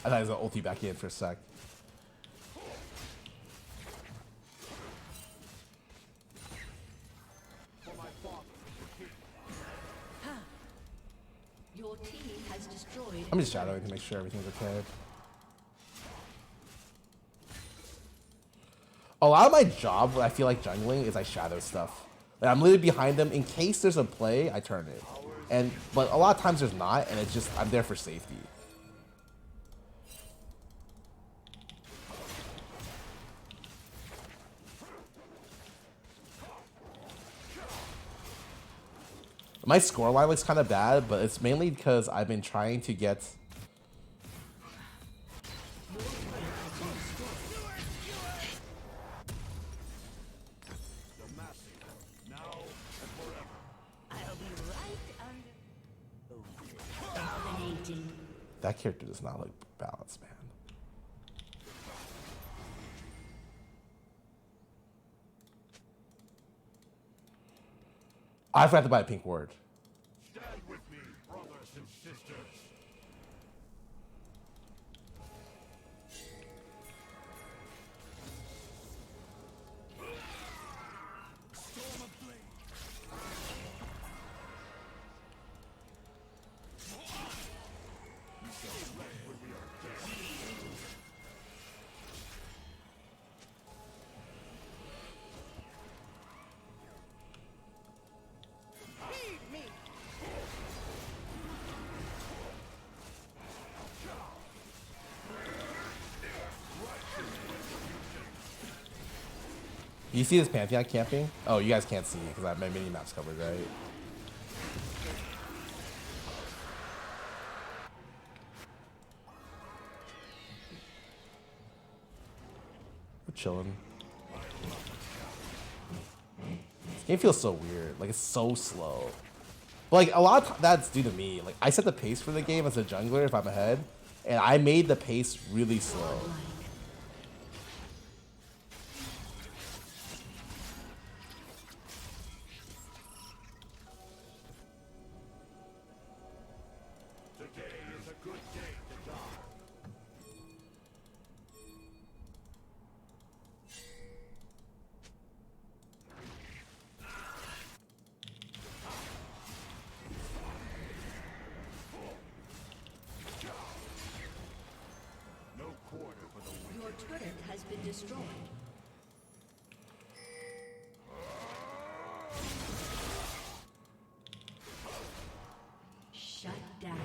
I thought he was gonna ulti back in for a sec. For my father. Your team has destroyed. I'm just shadowing to make sure everything's okay. A lot of my job, when I feel like jungling, is I shadow stuff. Like I'm literally behind them in case there's a play, I turn it. But a lot of times there's not, and it's just I'm there for safety. My scoreline looks kind of bad, but it's mainly because I've been trying to get. The massive. Now and forever. I'll be right under. Dominating. That character does not look balanced, man. I forgot to buy a pink ward. Stand with me, brothers and sisters. Storm of blade. You see this Pantheon camping? Oh, you guys can't see because I have my mini maps covered, right? We're chilling. This game feels so weird. Like, it's so slow. But, like, a lot of that's due to me. Like, I set the pace for the game as a jungler if I'm ahead, and I made the pace really slow. Today is a good day to die. No quarter for the wicked. Your turret has been destroyed. Shut down.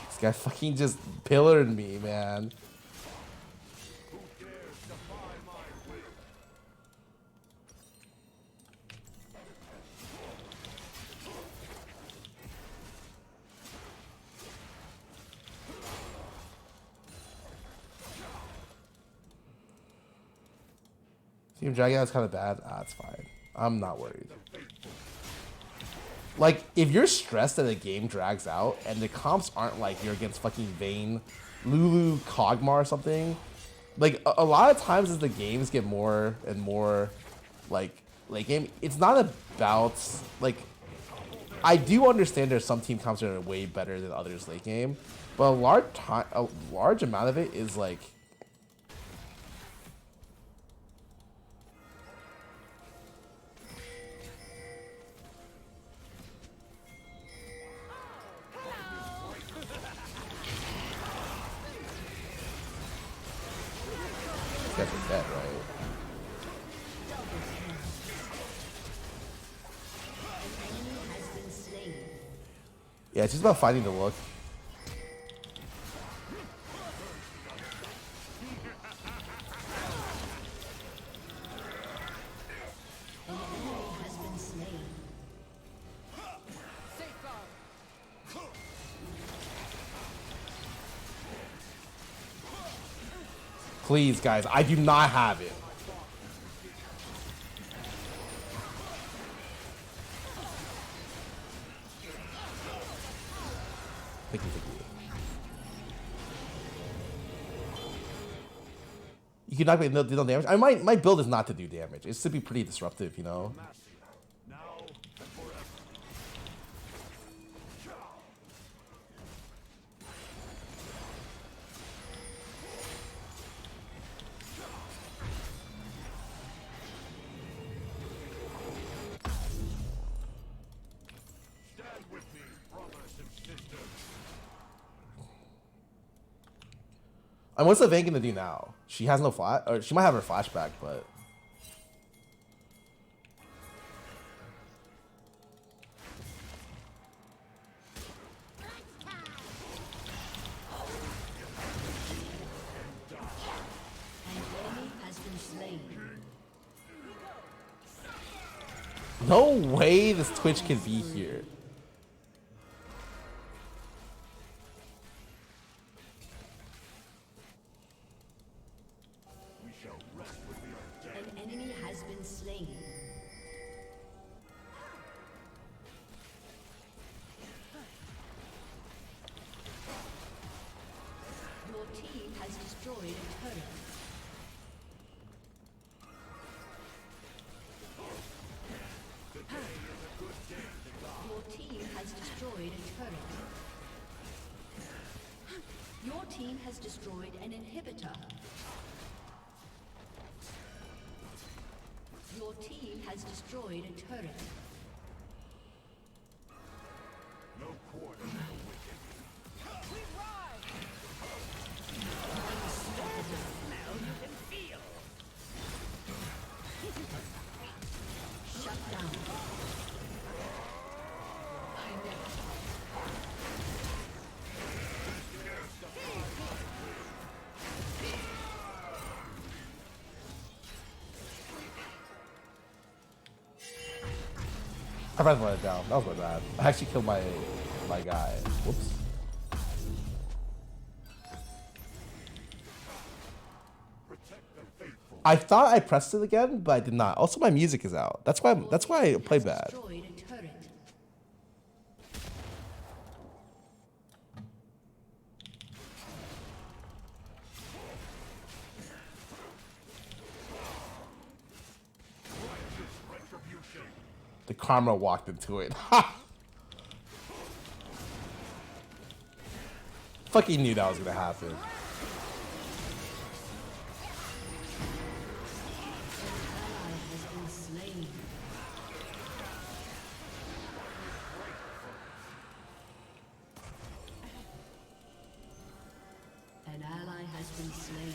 This guy fucking just pillared me, man. Who dares defy my will? Team Dragon is kind of bad. Ah, it's fine. I'm not worried. Like, if you're stressed that the game drags out and the comps aren't like you're against fucking Vayne, Lulu, Kog'Maw or something, like a lot of times as the games get more and more like late game, it's not about like. I do understand there's some team comps that are way better than others late game, but a large amount of it is like. Guys are dead, right? Has been slain. Yeah, it's just about finding the look. An enemy has been slain. Safeguard. Please, guys, I do not have it. Thank you, thank you. You can knock me, do no damage. My build is not to do damage. It's to be pretty disruptive, you know? Massive. Now and forever. Stand with me, brothers and sisters. And what's the Vayne gonna do now? She has no flash, or she might have her flashback, but. An enemy has been slain. No way this Twitch can be here. We shall rest when we are dead. An enemy has been slain. Your team has destroyed a turret. Your team has destroyed a turret. Your team has destroyed an inhibitor. Your team has destroyed a turret. No quarter for the wicked. We ride. Shut down. I tried to let it down. That was my bad. I actually killed my guy. Whoops. I thought I pressed it again, but I did not. Also, my music is out. That's why I play bad. Destroyed a turret. The karma walked into it. Ha! Fucking knew that was gonna happen. An ally has been slain.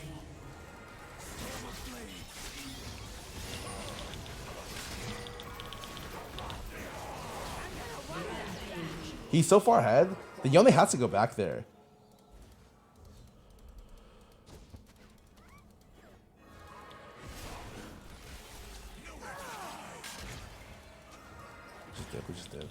He's so far ahead. The Yone has to go back there. We just did.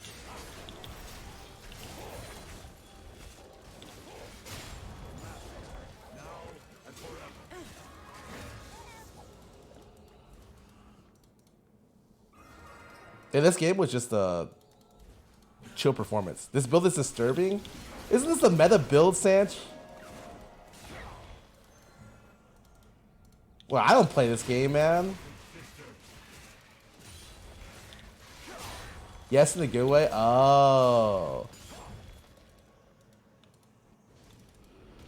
Yeah, this game was just a chill performance. This build is disturbing. Isn't this the meta build, Sanch? Well, I don't play this game, man. Yes, in a good way. Oh.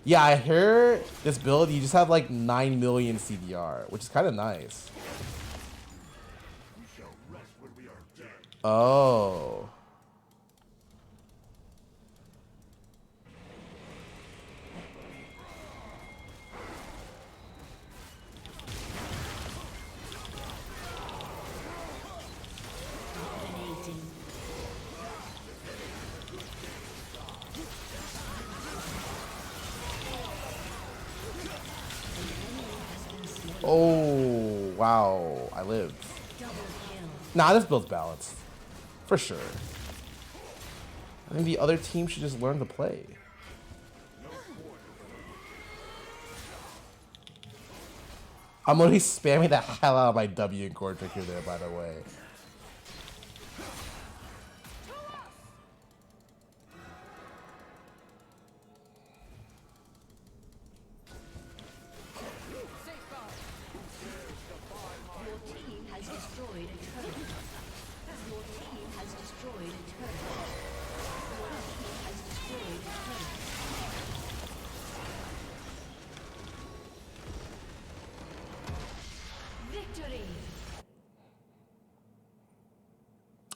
Yeah, I heard this build, you just have like 9 million CDR, which is kind of nice. Oh. Oh, wow. I lived. Nah, this build's balanced. For sure. I think the other team should just learn to play. I'm literally spamming the hell out of my W and core trigger there, by the way.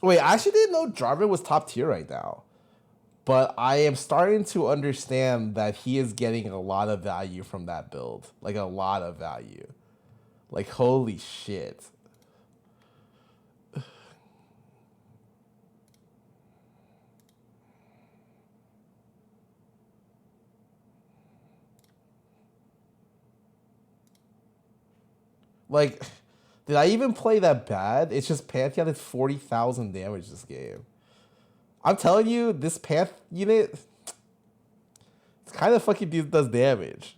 Wait, I actually didn't know Jarvan was top tier right now. But I am starting to understand that he is getting a lot of value from that build. Like, a lot of value. Like, holy shit. Like, did I even play that bad? It's just Pantheon did 40,000 damage this game. I'm telling you, this Panth unit, it's kind of fucking does damage.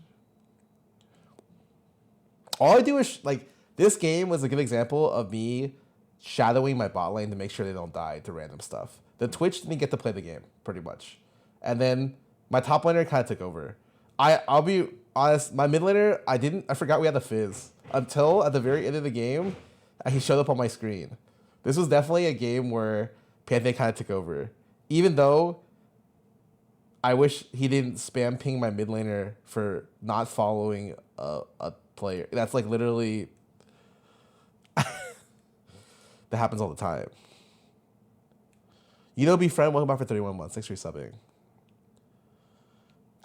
All I do is, like, this game was a good example of me shadowing my bot lane to make sure they don't die to random stuff. The Twitch didn't get to play the game, pretty much. And then my top laner kind of took over. I'll be honest, my mid laner, I forgot we had the Fizz. Until at the very end of the game, he showed up on my screen. This was definitely a game where Pantheon kind of took over. Even though I wish he didn't spam ping my mid laner for not following a player. That's like literally... that happens all the time. You know, be friend, welcome back for 31 months. Thanks for subbing.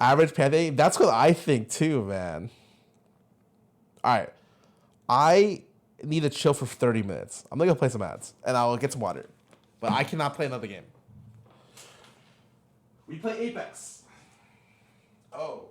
Average Pantheon, that's what I think too, man. All right. I need to chill for 30 minutes. I'm going to go play some ads, and I'll get some water. But I cannot play another game. We play Apex. Oh.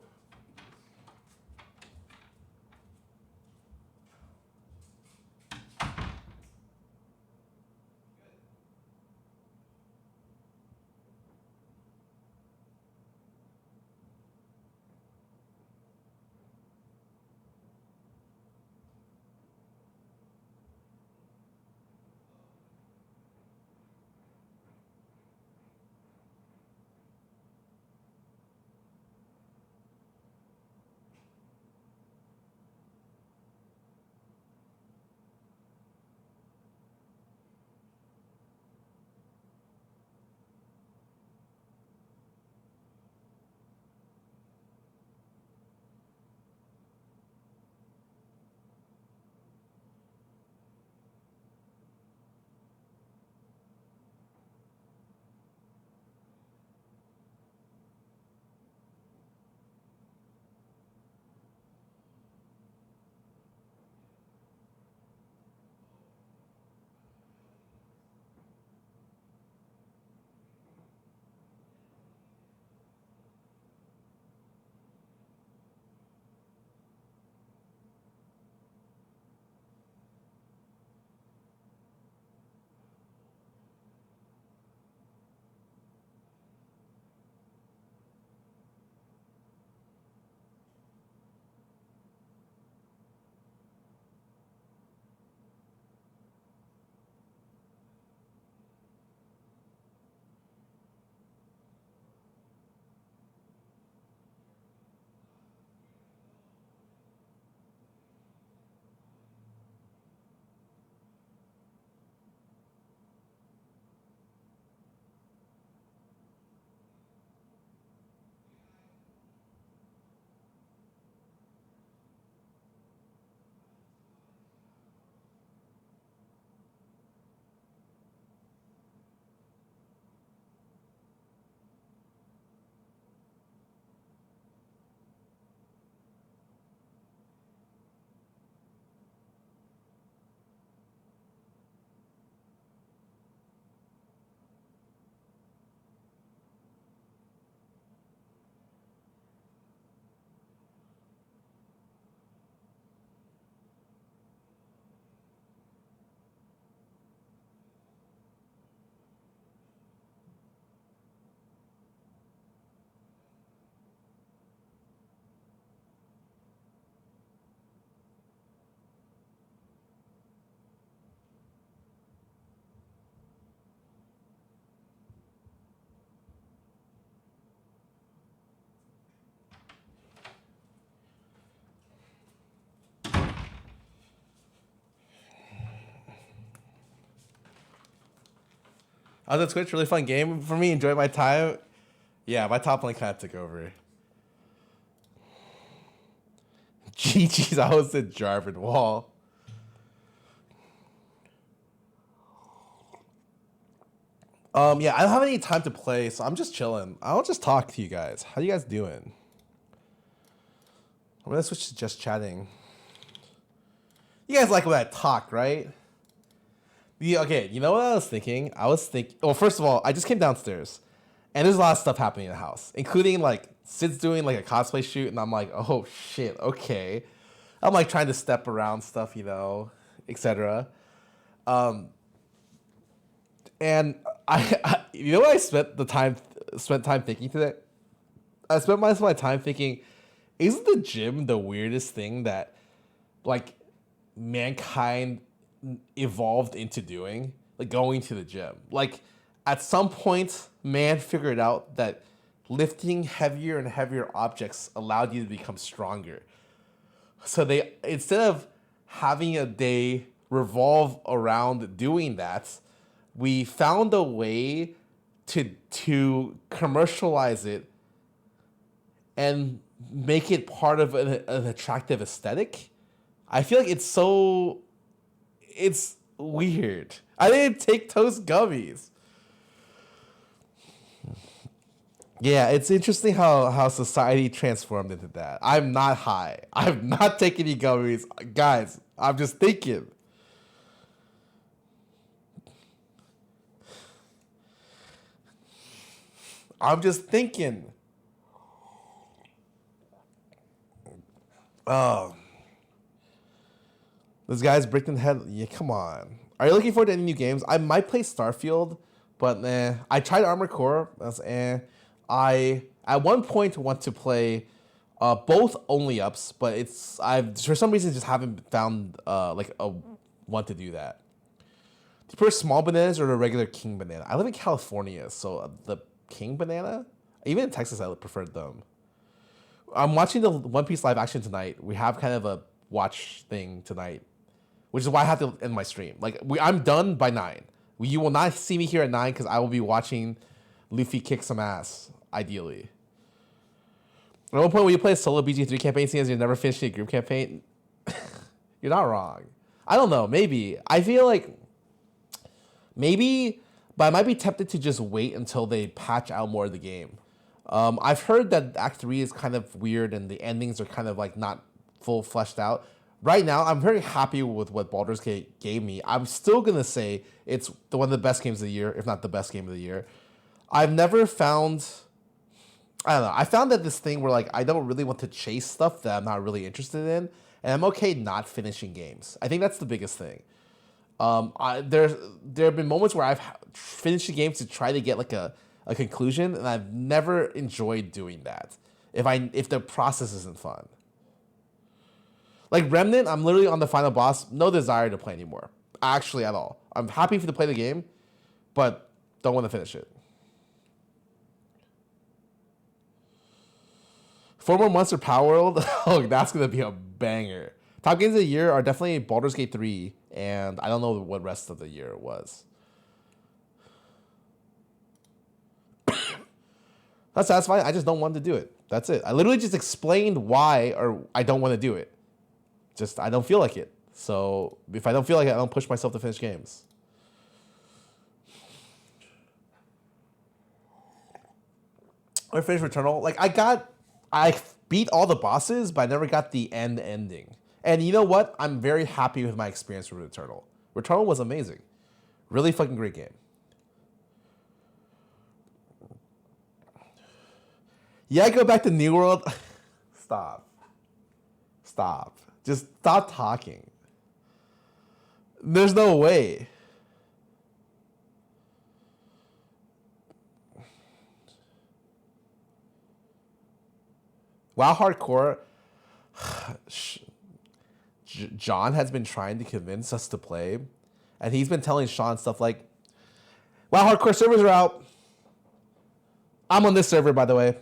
I was at Twitch, really fun game for me. Enjoyed my time. Yeah, my top lane kind of took over. GG's, I was at Jarvan Wall. Yeah, I don't have any time to play, so I'm just chilling. I'll just talk to you guys. How you guys doing? I'm gonna switch to just chatting. You guys like when I talk, right? Yeah, okay, you know what I was thinking? Well, first of all, I just came downstairs, and there's a lot of stuff happening in the house, including like Sid's doing like a cosplay shoot, and I'm like, oh shit, okay. I'm like trying to step around stuff, you know, etc. And you know what I spent time thinking today? I spent most of my time thinking, isn't the gym the weirdest thing that like mankind evolved into doing? Like going to the gym. Like at some point, man figured out that lifting heavier and heavier objects allowed you to become stronger. So they, instead of having a day revolve around doing that, we found a way to commercialize it and make it part of an attractive aesthetic. I feel like it's weird. I didn't take toast gummies. Yeah, it's interesting how society transformed into that. I'm not high. I'm not taking any gummies. Guys, I'm just thinking. I'm just thinking. Oh. This guy's breaking the head. Yeah, come on. Are you looking forward to any new games? I might play Starfield, but I tried Armored Core. That's I at one point want to play both only ups, but I've for some reason just haven't found like a one to do that. Do you prefer small bananas or the regular king banana? I live in California, so the king banana. Even in Texas, I preferred them. I'm watching the One Piece live action tonight. We have kind of a watch thing tonight, which is why I have to end my stream. Like I'm done by 9. You will not see me here at 9 because I will be watching Luffy kick some ass, ideally. At one point, when you play a solo BG3 campaign, seeing as you're never finishing a group campaign, you're not wrong. I don't know. Maybe. I feel like maybe, but I might be tempted to just wait until they patch out more of the game. I've heard that Act 3 is kind of weird and the endings are kind of like not full fleshed out. Right now, I'm very happy with what Baldur's Gate gave me. I'm still going to say it's one of the best games of the year, if not the best game of the year. I've never found, I don't know, I found that this thing where like I don't really want to chase stuff that I'm not really interested in, and I'm okay not finishing games. I think that's the biggest thing. There have been moments where I've finished the game to try to get like a conclusion, and I've never enjoyed doing that if the process isn't fun. Like Remnant, I'm literally on the final boss, no desire to play anymore, actually at all. I'm happy to play the game, but don't want to finish it. 4 more months of Power World. Oh, that's gonna be a banger. Top games of the year are definitely Baldur's Gate 3, and I don't know what rest of the year it was. That's satisfying. I just don't want to do it. That's it. I literally just explained why or I don't want to do it. Just I don't feel like it. So if I don't feel like it, I don't push myself to finish games. I finished Returnal. Like I beat all the bosses, but I never got the ending. And you know what? I'm very happy with my experience with Returnal. Returnal was amazing. Really fucking great game. Yeah, I go back to New World. Stop. Just stop talking. There's no way. WoW Hardcore. John has been trying to convince us to play, and he's been telling Sean stuff like, WoW Hardcore servers are out. I'm on this server, by the way.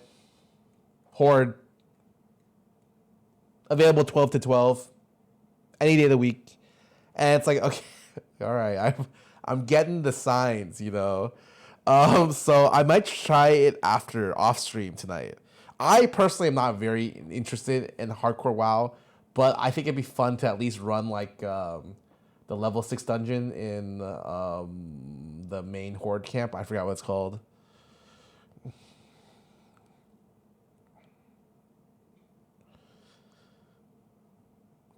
Horde. Available 12 to 12. Any day of the week. And it's like, okay, all right. I'm getting the signs, you know. So I might try it after off stream tonight. I personally am not very interested in hardcore WoW, but I think it'd be fun to at least run like the level 6 dungeon in the main horde camp. I forgot what it's called.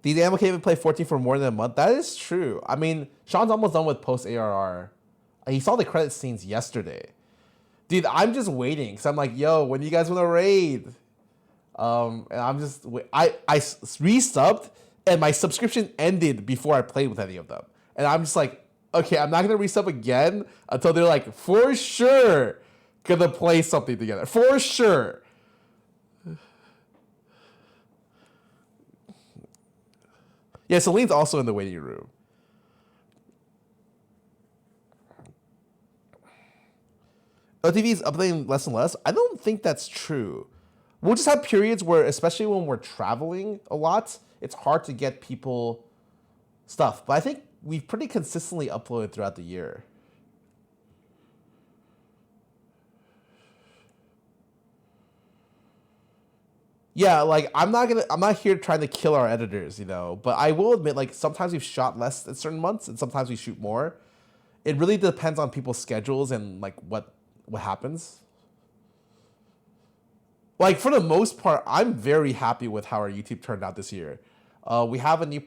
These animal can't even play 14 for more than a month. That is true. I mean, Sean's almost done with post ARR. He saw the credit scenes yesterday. Dude, I'm just waiting because I'm like, yo, when do you guys want to raid? And I'm just, I resubbed and my subscription ended before I played with any of them. And I'm just like, okay, I'm not going to resub again until they're like, for sure, going to play something together. For sure. Yeah, Celine's also in the waiting room. OTV is updating less and less. I don't think that's true. We'll just have periods where, especially when we're traveling a lot, it's hard to get people stuff. But I think we've pretty consistently uploaded throughout the year. Yeah, like I'm not here trying to kill our editors, you know, but I will admit, like, sometimes we've shot less in certain months and sometimes we shoot more. It really depends on people's schedules and like what happens. Like, for the most part, I'm very happy with how our YouTube turned out this year. We have a new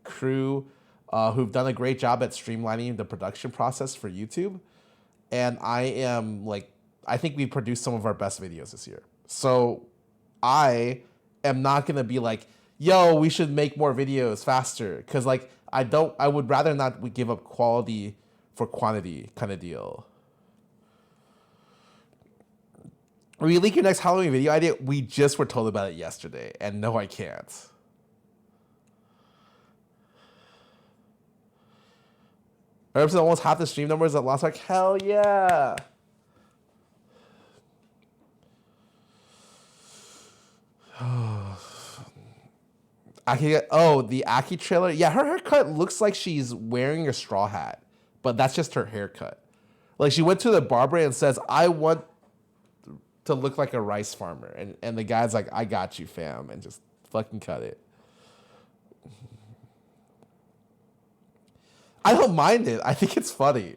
crew who've done a great job at streamlining the production process for YouTube, and I think we produced some of our best videos this year. So I am not gonna be like, yo, we should make more videos faster, because like I would rather not give up quality for quantity kind of deal. Will you leak your next Halloween video idea? We just were told about it yesterday, and no, I can't. Represent almost half the stream numbers at Lost Ark. Hell yeah! The Aki trailer. Yeah, her haircut looks like she's wearing a straw hat, but that's just her haircut. Like, she went to the barber and says, I want to look like a rice farmer. And the guy's like, I got you, fam. And just fucking cut it. I don't mind it. I think it's funny.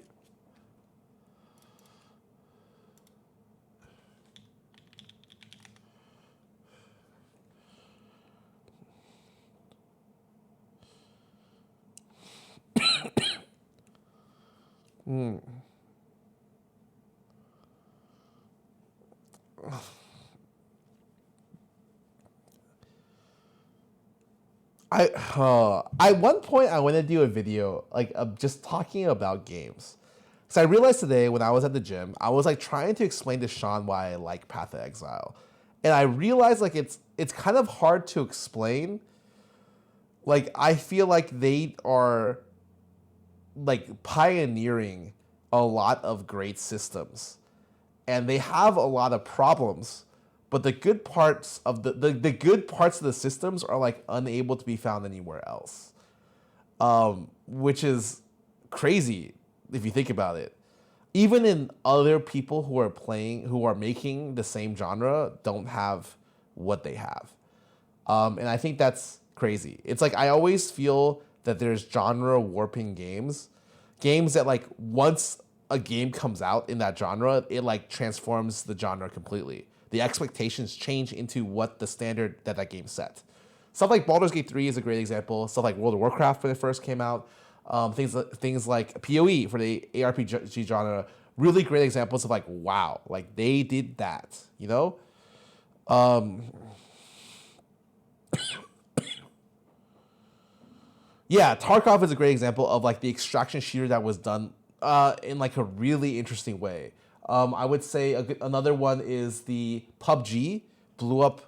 At one point I want to do a video like of just talking about games. So I realized today when I was at the gym, I was like trying to explain to Sean why I like Path of Exile. And I realized like it's kind of hard to explain. Like, I feel like they are like pioneering a lot of great systems. And they have a lot of problems. But the good parts of the good parts of the systems are like unable to be found anywhere else, which is crazy if you think about it. Even in other people who are making the same genre don't have what they have, and I think that's crazy. It's like I always feel that there's genre warping games that like once a game comes out in that genre, it like transforms the genre completely. The expectations change into what the standard that game set. Stuff like Baldur's Gate 3 is a great example. Stuff like World of Warcraft when it first came out. Things like PoE for the ARPG genre. Really great examples of like, wow, like they did that, you know? Yeah, Tarkov is a great example of like the extraction shooter that was done in like a really interesting way. I would say another one is the PUBG blew up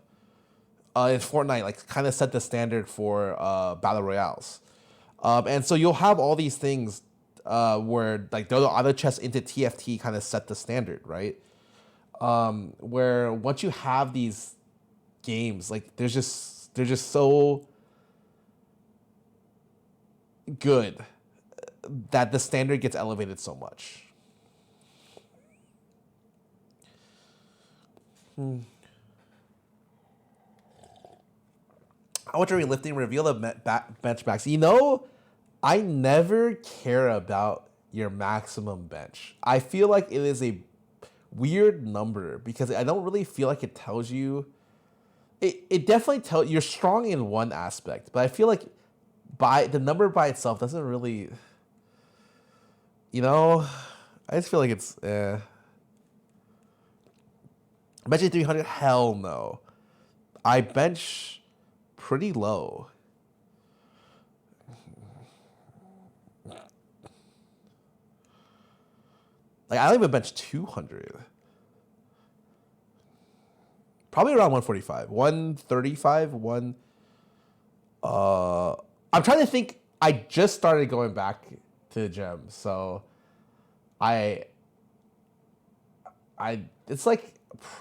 in Fortnite, like kind of set the standard for battle royales. And so you'll have all these things where like the auto chess into TFT kind of set the standard, right? Where once you have these games, like they're just so good that the standard gets elevated so much. How much are we lifting? Reveal the bench max. You know, I never care about your maximum bench. I feel like it is a weird number because I don't really feel like it tells you. It definitely tells you're strong in one aspect, but I feel like by the number by itself doesn't really. You know, I just feel like it's. Benching 300? Hell no. I bench pretty low. Like, I don't even bench 200. Probably around 145. 135, I'm trying to think. I just started going back to the gym, so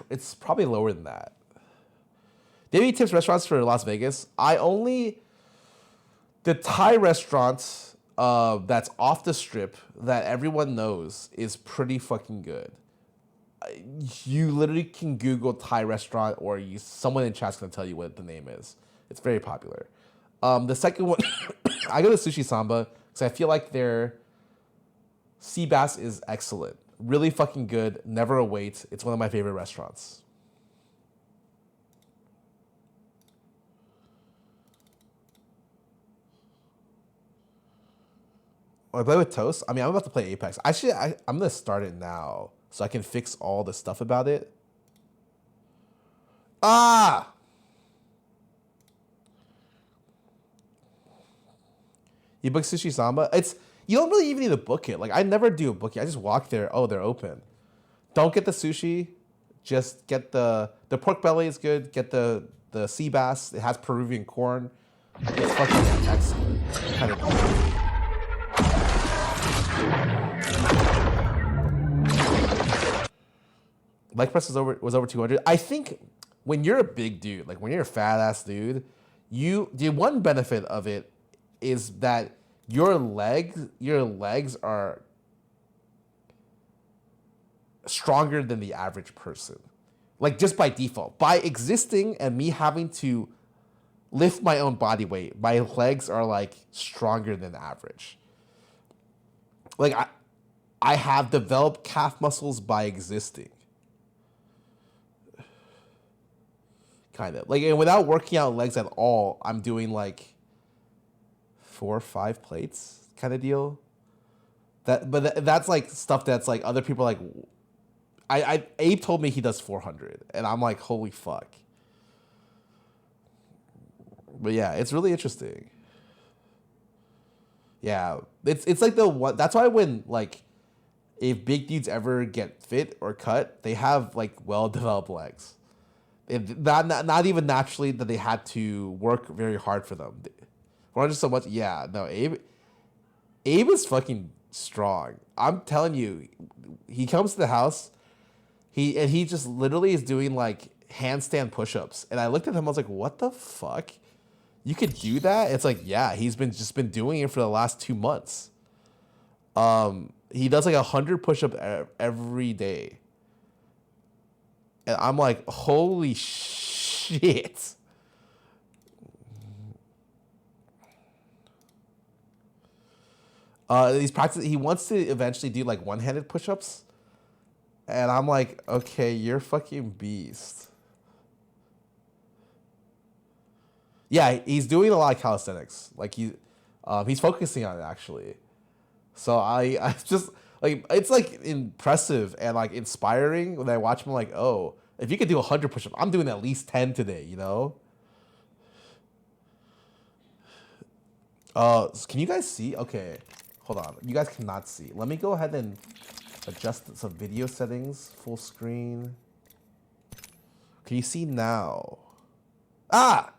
it's probably lower than that. Daily tips restaurants for Las Vegas. The Thai restaurant that's off the strip that everyone knows is pretty fucking good. You literally can Google Thai restaurant or someone in chat's gonna tell you what the name is. It's very popular. The second one, I go to Sushi Samba because I feel like their sea bass is excellent. Really fucking good. Never a wait. It's one of my favorite restaurants. Oh, I play with Toast? I mean, I'm about to play Apex. Actually, I'm going to start it now so I can fix all the stuff about it. Ah! You book Sushi Samba? You don't really even need to book it. Like, I never do a booking. I just walk there. Oh, they're open. Don't get the sushi. Just get the pork belly is good. Get the sea bass. It has Peruvian corn. It's fucking excellent. Kind of cool. Leg press was over 200. I think when you're a big dude, like when you're a fat ass dude, the one benefit of it is that your legs are stronger than the average person. Like just by default. By existing and me having to lift my own body weight, my legs are like stronger than average. Like I have developed calf muscles by existing. Kind of. Like, and without working out legs at all, I'm doing like 4 or 5 plates kind of deal. That's like stuff that's like other people are like. Abe told me he does 400, and I'm like, holy fuck. But yeah, it's really interesting. Yeah, it's like the one. That's why when like, if big dudes ever get fit or cut, they have like well developed legs. Not even naturally that they had to work very hard for them. Or just so much. Yeah, no, Abe is fucking strong. I'm telling you, he comes to the house, he just literally is doing like handstand push-ups, and I looked at him, I was like, what the fuck? You could do that? It's like, yeah, he's been doing it for the last 2 months. He does like 100 push-ups every day. And I'm like, holy shit. He wants to eventually do like one-handed push-ups. And I'm like, okay, you're fucking beast. Yeah, he's doing a lot of calisthenics. Like he's focusing on it actually. So I just like, it's like impressive and like inspiring when I watch him. I'm like, oh, if you could do 100 push-ups, I'm doing at least 10 today, you know? Can you guys see? Okay, hold on. You guys cannot see. Let me go ahead and adjust some video settings, full screen. Can you see now? Ah!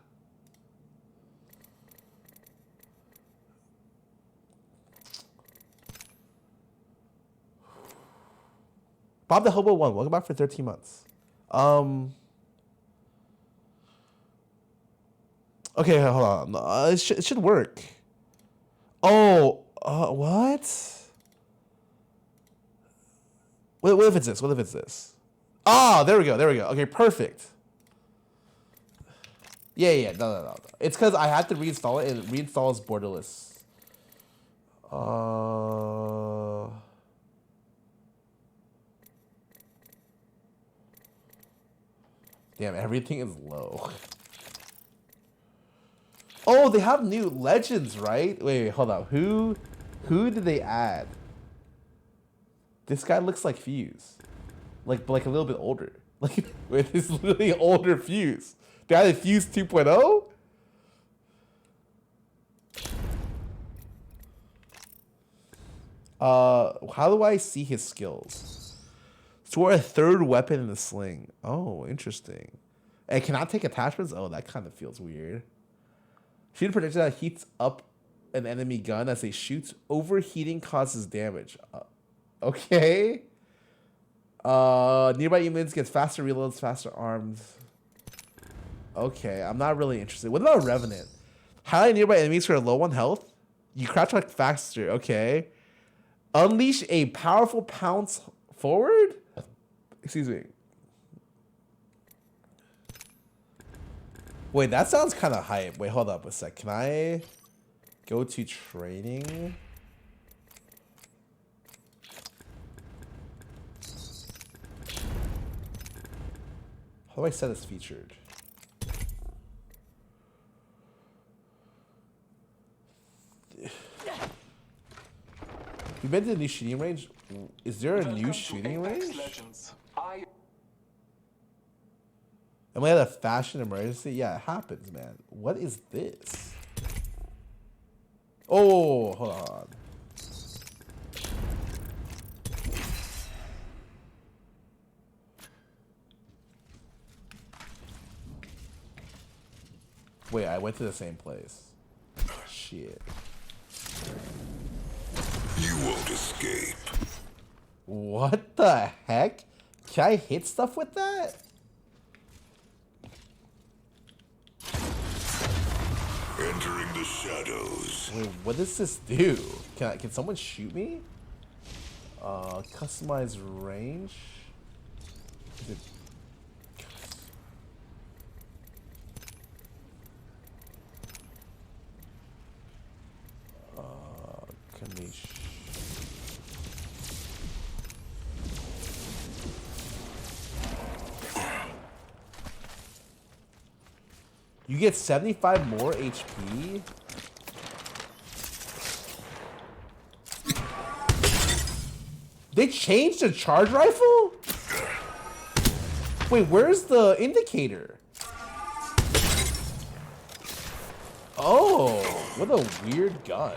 Bob the Hobo 1, welcome back for 13 months. Okay, hold on. It should work. Oh, what? What if it's this? What if it's this? Ah, there we go. There we go. Okay, perfect. Yeah. No. It's because I had to reinstall it, and reinstall is borderless. Damn, everything is low. Oh, they have new legends, right? Wait, hold up. Who did they add? This guy looks like Fuse. Like a little bit older. Like, wait, this is literally older Fuse. They added Fuse 2.0? How do I see his skills? Store a third weapon in the sling. Oh, interesting. And cannot take attachments? Oh, that kind of feels weird. Shoot a projectile that heats up an enemy gun as they shoot. Overheating causes damage. Okay. Nearby humans gets faster reloads, faster arms. Okay, I'm not really interested. What about Revenant? Highlight nearby enemies who are low on health. You crouch like faster. Okay. Unleash a powerful pounce forward? Excuse me. Wait, that sounds kind of hype. Wait, hold up a sec. Can I go to training? How do I set as featured? You been to the new shooting range? Is there a new shooting range? Am I at a fashion emergency? Yeah, it happens, man. What is this? Oh, hold on. Wait, I went to the same place. Shit. You won't escape. What the heck? Can I hit stuff with that? Entering the shadows. Wait, what does this do? Can someone shoot me? Customize range. Is it? Kanish. You get 75 more HP? They changed the charge rifle? Wait, where's the indicator? Oh, what a weird gun.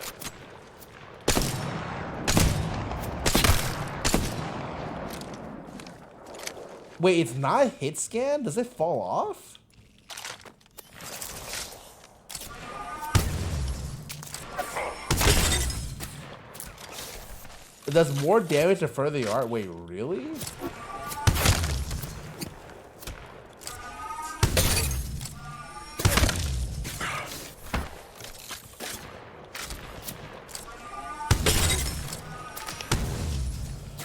Wait, it's not a hit scan? Does it fall off? It does more damage the further you are. Wait, really?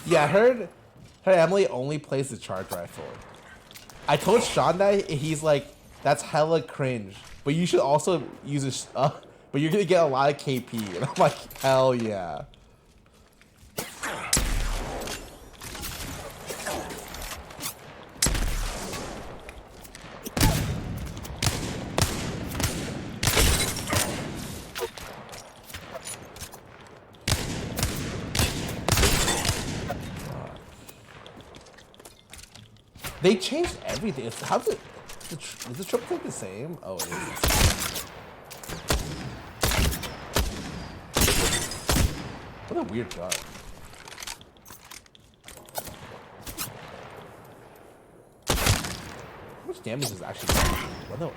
Yeah, I heard Emily only plays the charge rifle. I told Sean that, he's like, that's hella cringe. But you should also use it. But you're gonna get a lot of KP, and I'm like, hell yeah. They changed everything. How's it? Is the triple take the same? Oh, it is. What a weird gun. How much damage is actually 108?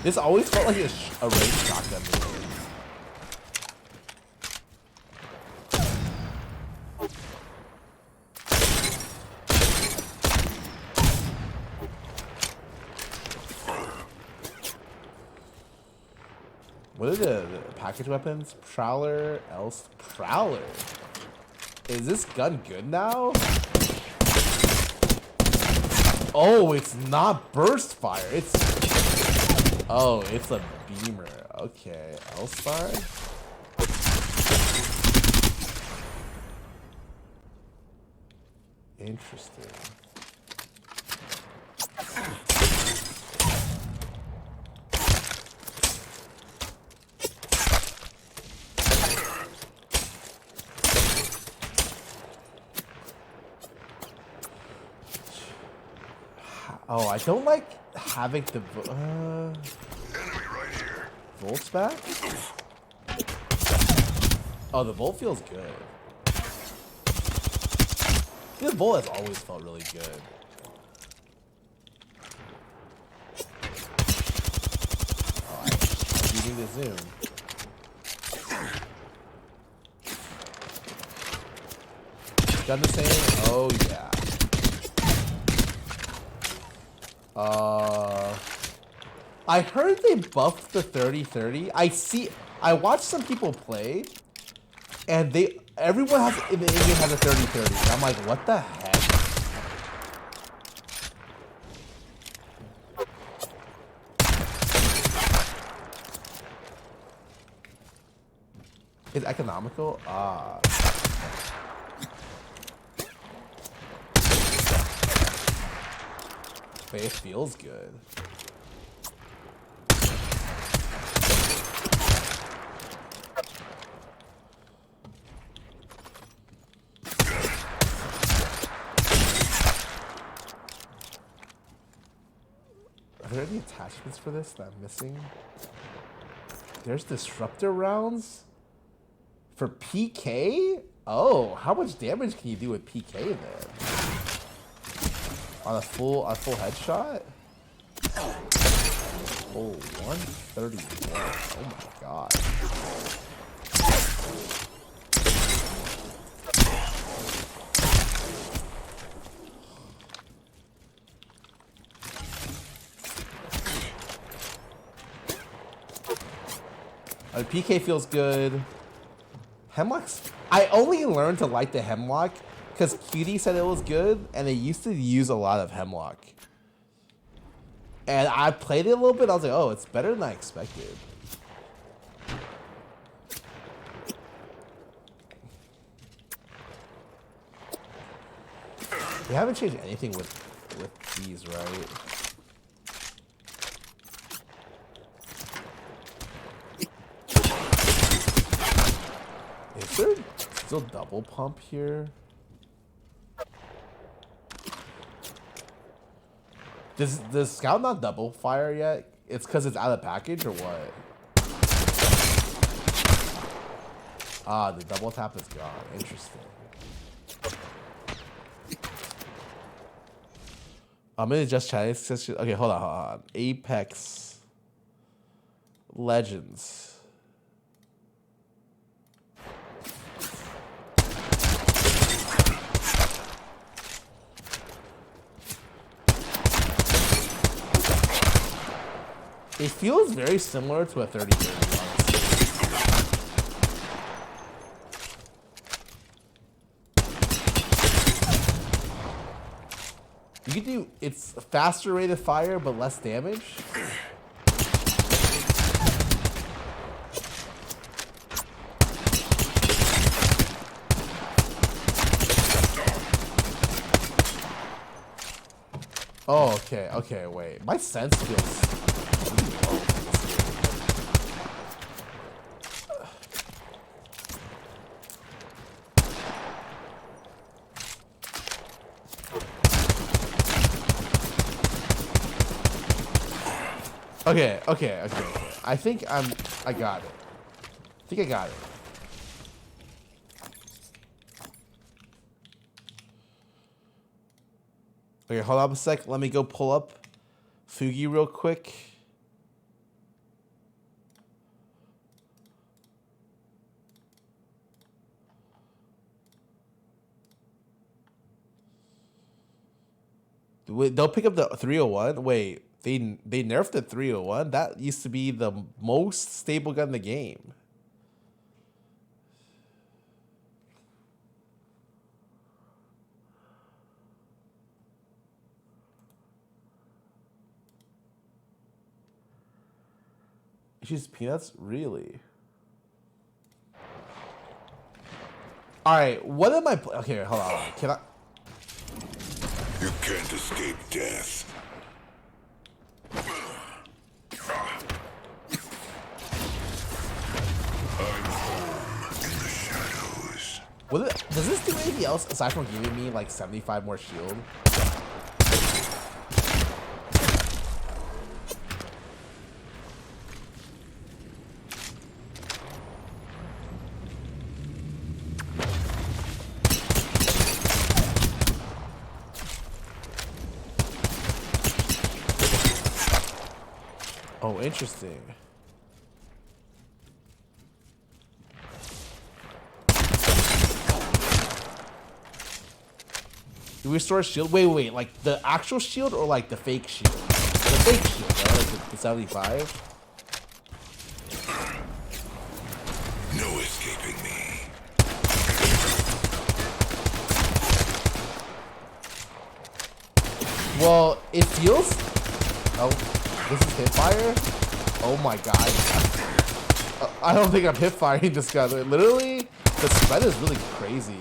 This always felt like a range shotgun to me. What are the package weapons. Prowler, else Prowler. Is this gun good now? Oh, it's not burst fire. It's a beamer. Okay, L-Star. Interesting. Oh, I don't like having the Enemy right here. volts back. Oh, the volt feels good. The volt has always felt really good. Oh, I do need to zoom. Done the same. Oh yeah. I heard they buffed the 30-30. I watched some people play, and everyone has in the in-game has a 30-30. I'm like, what the heck? It's economical? Ah. But it feels good. Are there any attachments for this that I'm missing? There's disruptor rounds for PK? Oh, how much damage can you do with PK then? On a full headshot? Oh, 131. Oh my god. PK feels good. Hemlock's... I only learned to like the Hemlock because QD said it was good, and they used to use a lot of Hemlock. And I played it a little bit, I was like, oh, it's better than I expected. They haven't changed anything with these, right? Is there still double pump here? Does Scout not double fire yet? It's because it's out of package or what? Ah, the double tap is gone. Interesting. I'm gonna just chat. Okay, hold on. Apex Legends. It feels very similar to a 30-30. You can do, it's faster rate of fire, but less damage. Oh, okay, wait. My sense feels... Okay. I think I got it. Okay, hold on a sec. Let me go pull up Fugi real quick. Wait, they'll pick up the 301? Wait, they nerfed the 301? That used to be the most stable gun in the game. She's peanuts? Really? Alright, what am I... Okay, hold on. Can I... You can't escape death. I'm home in the shadows. Does this do anything else aside from giving me like 75 more shield? Oh, interesting. Do we restore shield? Wait, like the actual shield or like the fake shield? The fake shield, right? Like the 75? No escaping me. Well, it feels... Oh, this is hip fire? Oh my god. I don't think I'm hip firing this guy. Literally, the spread is really crazy.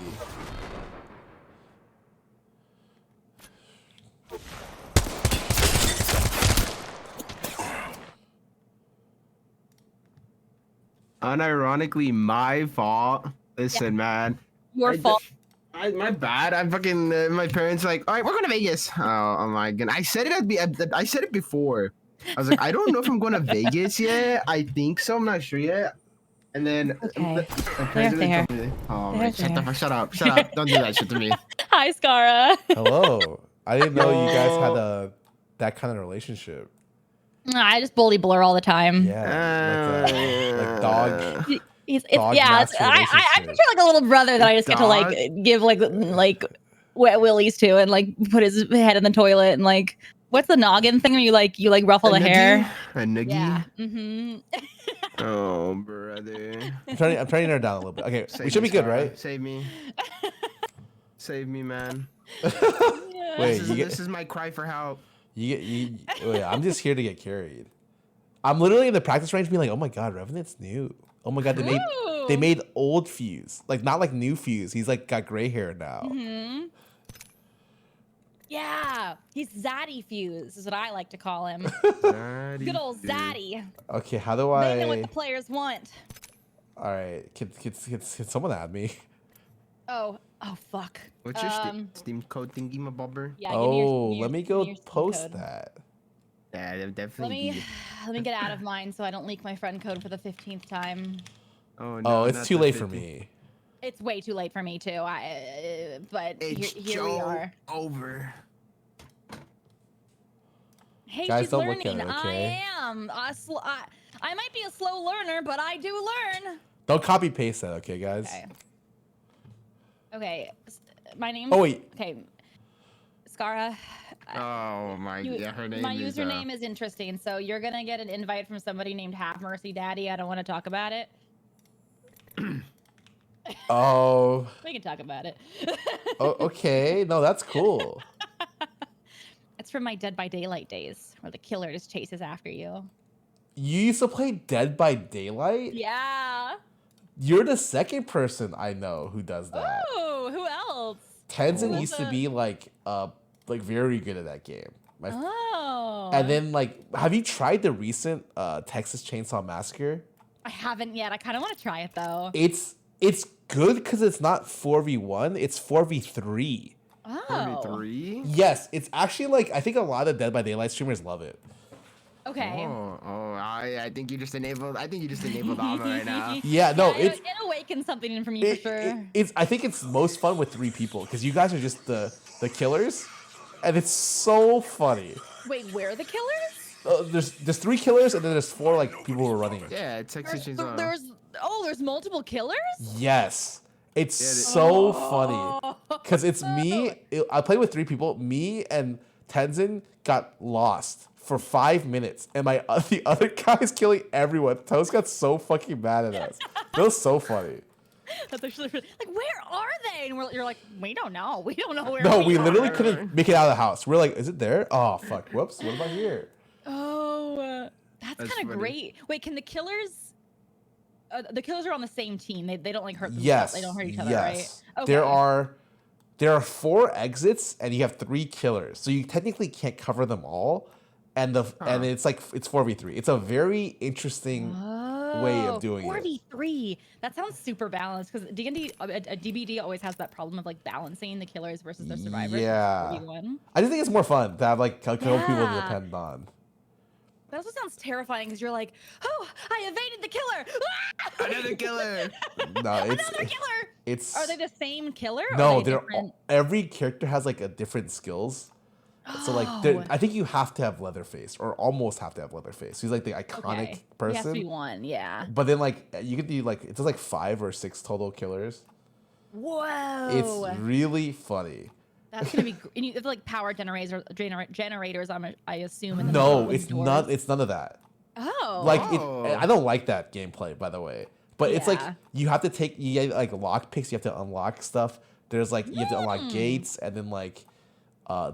Unironically, my fault. Listen, man. Your fault. My bad. I'm fucking. My parents like, all right, we're going to Vegas. Oh my god! I said it. I said it before. I was like, I don't know if I'm going to Vegas yet. I think so. I'm not sure yet. And then Okay. There. Oh my! Shut the fuck! Shut up! Shut up! Don't do that shit to me. Hi, Scarra. Hello. I didn't know you guys had that kind of relationship. I just bully Blur all the time. Yeah, like dog. Yeah, master I relationship. picture like a little brother that I just get to like Dog? give like wet willies to and like put his head in the toilet and like what's the noggin thing where you like ruffle the hair? A noogie? Yeah. Mm-hmm. Oh, brother. I'm trying to narrow it down a little bit. Okay, we should be good, right? Save me. Save me, man. Wait, This is my cry for help. wait, I'm just here to get carried. I'm literally in the practice range being like, oh my god, Revenant's new. Oh my god, they made old Fuse. Like not like new Fuse. He's like got gray hair now. Mm-hmm. Yeah, he's Zaddy Fuse is what I like to call him. Good old Zaddy. Okay, how do They know what I the players want. Alright, can someone add me? Oh fuck. What's your Steam code thingy, my bobber? Yeah, give me Oh, your, let me give go your Steam post code. that. Yeah, Let definitely. me get out of mine so I don't leak my friend code for the 15th time. Oh, no, Oh, it's not too the late for 50. me. It's way too late for me too. But It's here we are. over. Hey, Guys, she's don't look learning. at her, okay? I am. I might be a slow learner, but I do learn. Don't copy paste that, okay, guys? Okay. Okay. My name. Oh wait. Okay. Scarra. Oh my, yeah, her name My is. username is interesting, so you're gonna get an invite from somebody named Have Mercy Daddy. I don't want to talk about it. Oh. We can talk about it. Oh, okay. No, that's cool. It's from my Dead by Daylight days, where the killer just chases after you. You used to play Dead by Daylight? Yeah. You're the second person I know who does that. Oh, who else? Tenzin Who's used to the- be like very good at that game. Oh. And then like, have you tried the recent Texas Chainsaw Massacre? I haven't yet. I kind of want to try it though. It's good because it's not 4v1, it's 4v3. Oh. 43? Yes, it's actually like, I think a lot of Dead by Daylight streamers love it. Okay. Oh, I think you just enabled. I think you just enabled Alma right now. Yeah, no, it it's awakens something in from you for sure. it's. I think it's most fun with 3 people because you guys are just the killers, and it's so funny. Wait, where are the killers? There's 3 killers and then there's 4 like people who are running. Yeah, it's Texas Chainsaw. There's multiple killers? Yes, it's Yeah, so funny because it's me. I played with 3 people. Me and Tenzin got lost for 5 minutes, and the other guy's killing everyone. Toast got so fucking mad at us. It was so funny. That's actually like, where are they? And you're like, we don't know. We don't know where. No, we are. literally couldn't make it out of the house. We're like, is it there? Oh fuck! Whoops! What about here? Oh. That's That's kind of funny. great. Wait, can the killers? The killers are on the same team. They don't like hurt themselves. Yes. They don't hurt each other, Yes. right? Okay. There are 4 exits and you have 3 killers, so you technically can't cover them all. And it's like it's 4v3. It's a very interesting way of doing 4v3. That sounds super balanced because D&D, DBD always has that problem of like balancing the killers versus their survivors. Yeah. 4v1. I just think it's more fun to have like kill people to Yeah. depend on. That also sounds terrifying because you're like, oh, I evaded the killer. Another killer. No, it's Another killer. it's Are they the same killer? Or no, are they they're different? every character has like a different skills. So like Oh. I think you have to have Leatherface or almost have to have Leatherface. He's like the iconic Okay. He has to person. be one, yeah. But then like you could do like it's like 5 or 6 total killers. Whoa. It's really funny. That's gonna be. And you have like power generators. I assume. In the No, middle of it's the doors. not. It's none of that. Oh. Like Oh. I don't like that gameplay, by the way. But it's like Yeah. you have to take you get like lock picks. You have to unlock stuff. There's like you have to unlock gates, and then like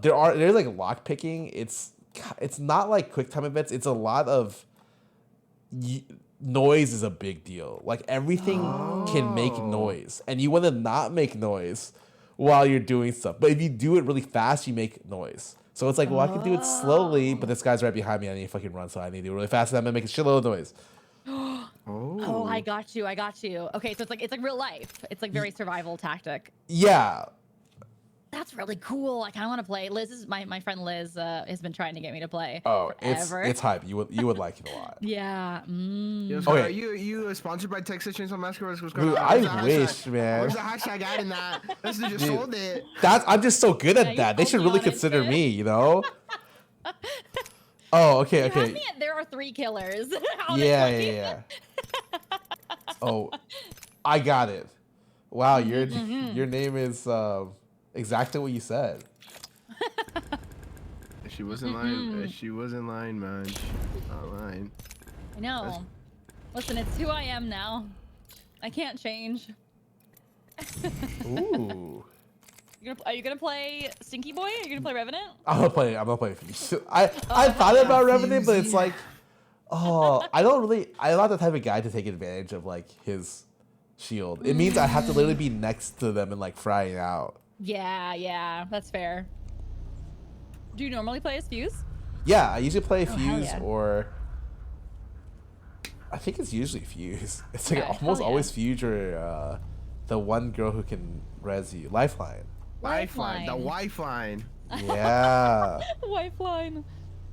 there's like lock picking. It's not like quick time events. It's a lot of noise is a big deal. Like everything can make noise, and you want to not make noise while you're doing stuff. But if you do it really fast, you make noise. So it's like, well, I can do it slowly, but this guy's right behind me. I need to fucking run, so I need to do it really fast, and I'm gonna make a shitload of noise. Oh, I got you. I got you. Okay, so it's like real life. It's like very survival tactic. Yeah. That's really cool. I kind of want to play. Liz is my friend Liz has been trying to get me to play. Oh, forever. it's hype. You would like it a lot. Yeah. Yo, Mm. Scarra, Okay. you sponsored by Texas Chainsaw Massacre? What's going Dude, on? I Where's the wish, hashtag? man. Where's the hashtag at in that? Let's just Dude. sold it. I'm just so good Yeah, at you that. They should sold me really on it, consider too. me, you know? Oh, okay, You had okay. me at there are 3 killers. How Yeah, they yeah, play. yeah. Oh, I got it. Wow, your Mm-hmm. your name is exactly what you said. She was in line. She was in line, man. She's not lying. I know. Listen, it's who I am now. I can't change. Ooh. Are you gonna play Stinky Boy? Are you gonna play Revenant? I'm gonna play Fuse. I thought about Revenant, but it's like, oh, I'm not the type of guy to take advantage of like his shield. It means I have to literally be next to them and like frying out. Yeah, that's fair. Do you normally play as Fuse? Yeah, I usually play hell Fuse yeah. or I think it's usually Fuse. It's like Okay, almost hell yeah. always Fuse or the one girl who can res you. Lifeline. Lifeline. The Lifeline. Wi-Fi. Yeah. Lifeline.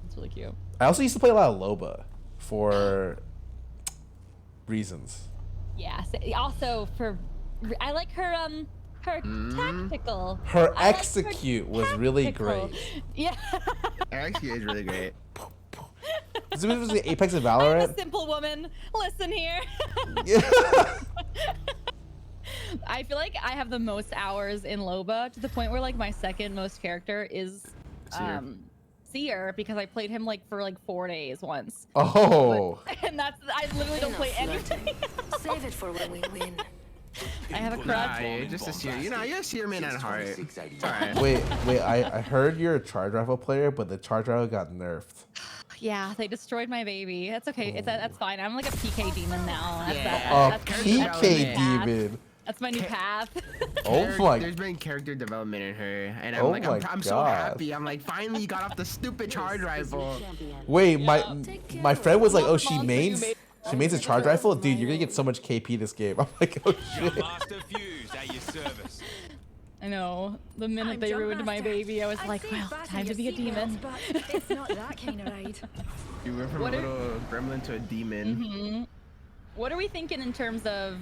That's really cute. I also used to play a lot of Loba for reasons. Yeah. Also I like her tactical. Her I like execute was really tactical. great. Yeah. Actually, is really great. Is it was the Apex and I'm a Valorant? simple woman. Listen here. Yeah. I feel like I have the most hours in Loba to the point where like my second most character is Seer. Seer because I played him like for like 4 days once. Oh. And that's I literally don't play anything. Save it for when we win. I have a Nah, crutch. you're just a seer. You know, you're a seer man at heart. It's alright. Wait, I heard you're a charge rifle player, but the charge rifle got nerfed. Yeah, they destroyed my baby. That's okay. That's fine. I'm like a PK demon now. That's, Yeah. that's A my new PK path. demon. That's my new path. Oh my. There's been character development in her, and I'm Oh like, my I'm so God. happy. I'm like, finally you got off the stupid charge rifle. Wait, my friend was like, oh, she Monster, mains you made- a charge rifle, dude. You're gonna get so much KP this game. I'm like, oh shit. Master Fuse at your service. I know. The minute they ruined my baby, I was like, well, time to be a demon. But it's not that kind of ride. You went from What a are- little gremlin to a demon. What are we thinking in terms of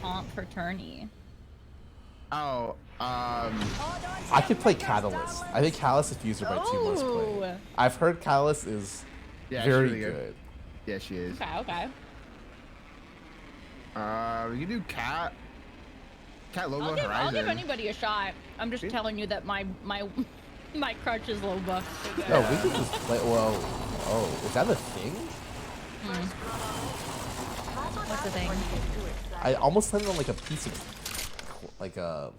comp for tourney? Oh, I could play Catalyst. I think Catalyst is Fuser by 2 most played. I've heard Catalyst is yeah, she's very really good. Yeah, she is. Okay. We can do Cat Lobo I'll Horizon. give anybody a shot. I'm just telling you that my crutch is Loba. No, we could just play. Well, oh, is that a thing? What's the thing? I almost landed on like a piece of, like a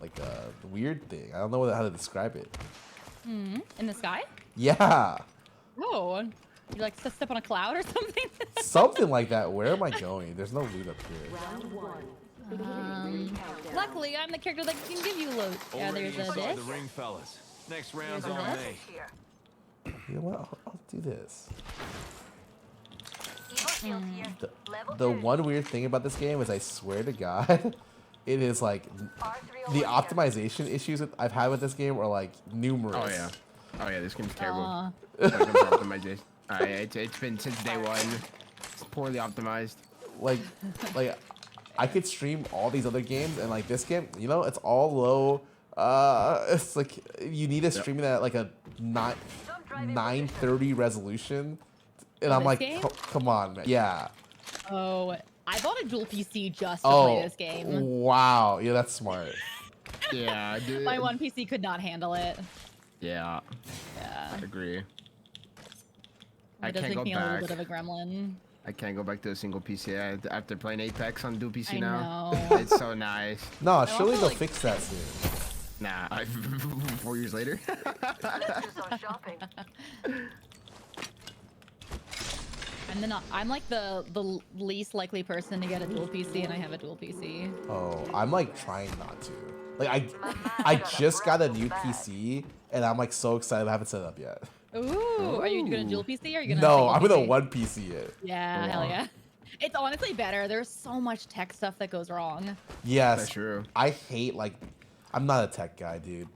weird thing. I don't know how to describe it. In the sky? Yeah. Oh. You like step on a cloud or something? Something like that. Where am I going? There's no loot up here. Luckily, I'm the character that can give you loot. Yeah, Already there's a inside this. the ring, fellas. Next round's There's a on this. me. You know what? I'll do this. The one weird thing about this game is I swear to God, it is like the optimization issues that I've had with this game are like numerous. Oh yeah. Oh yeah, this game's terrible. Aw. Optimization. It's been since day one. It's poorly optimized. Like I could stream all these other games and like this game, you know, it's all low. It's like you need to stream it at like a 930 resolution, and I'm this like, game? come on, man. Yeah. Oh, I bought a dual PC just to play this game. Wow. Yeah, that's smart. Yeah, dude. My one PC could not handle it. Yeah, Yeah. I agree. It I does can't make go me a little back. bit of a gremlin. I can't go back to a single PC after playing Apex on dual PC I now. know. It's so nice. No, surely also, they'll like- fix that soon. Nah, 4 years later. I'm like the least likely person to get a dual PC, and I have a dual PC. Oh, I'm like trying not to. Like I just got a new PC and I'm like so excited I haven't set it up yet. Ooh, are you gonna dual PC or are you gonna? No, single I'm gonna PC? one PC it. Yeah, hell yeah. It's honestly better. There's so much tech stuff that goes wrong. Yes. That's true. I hate like I'm not a tech guy, dude.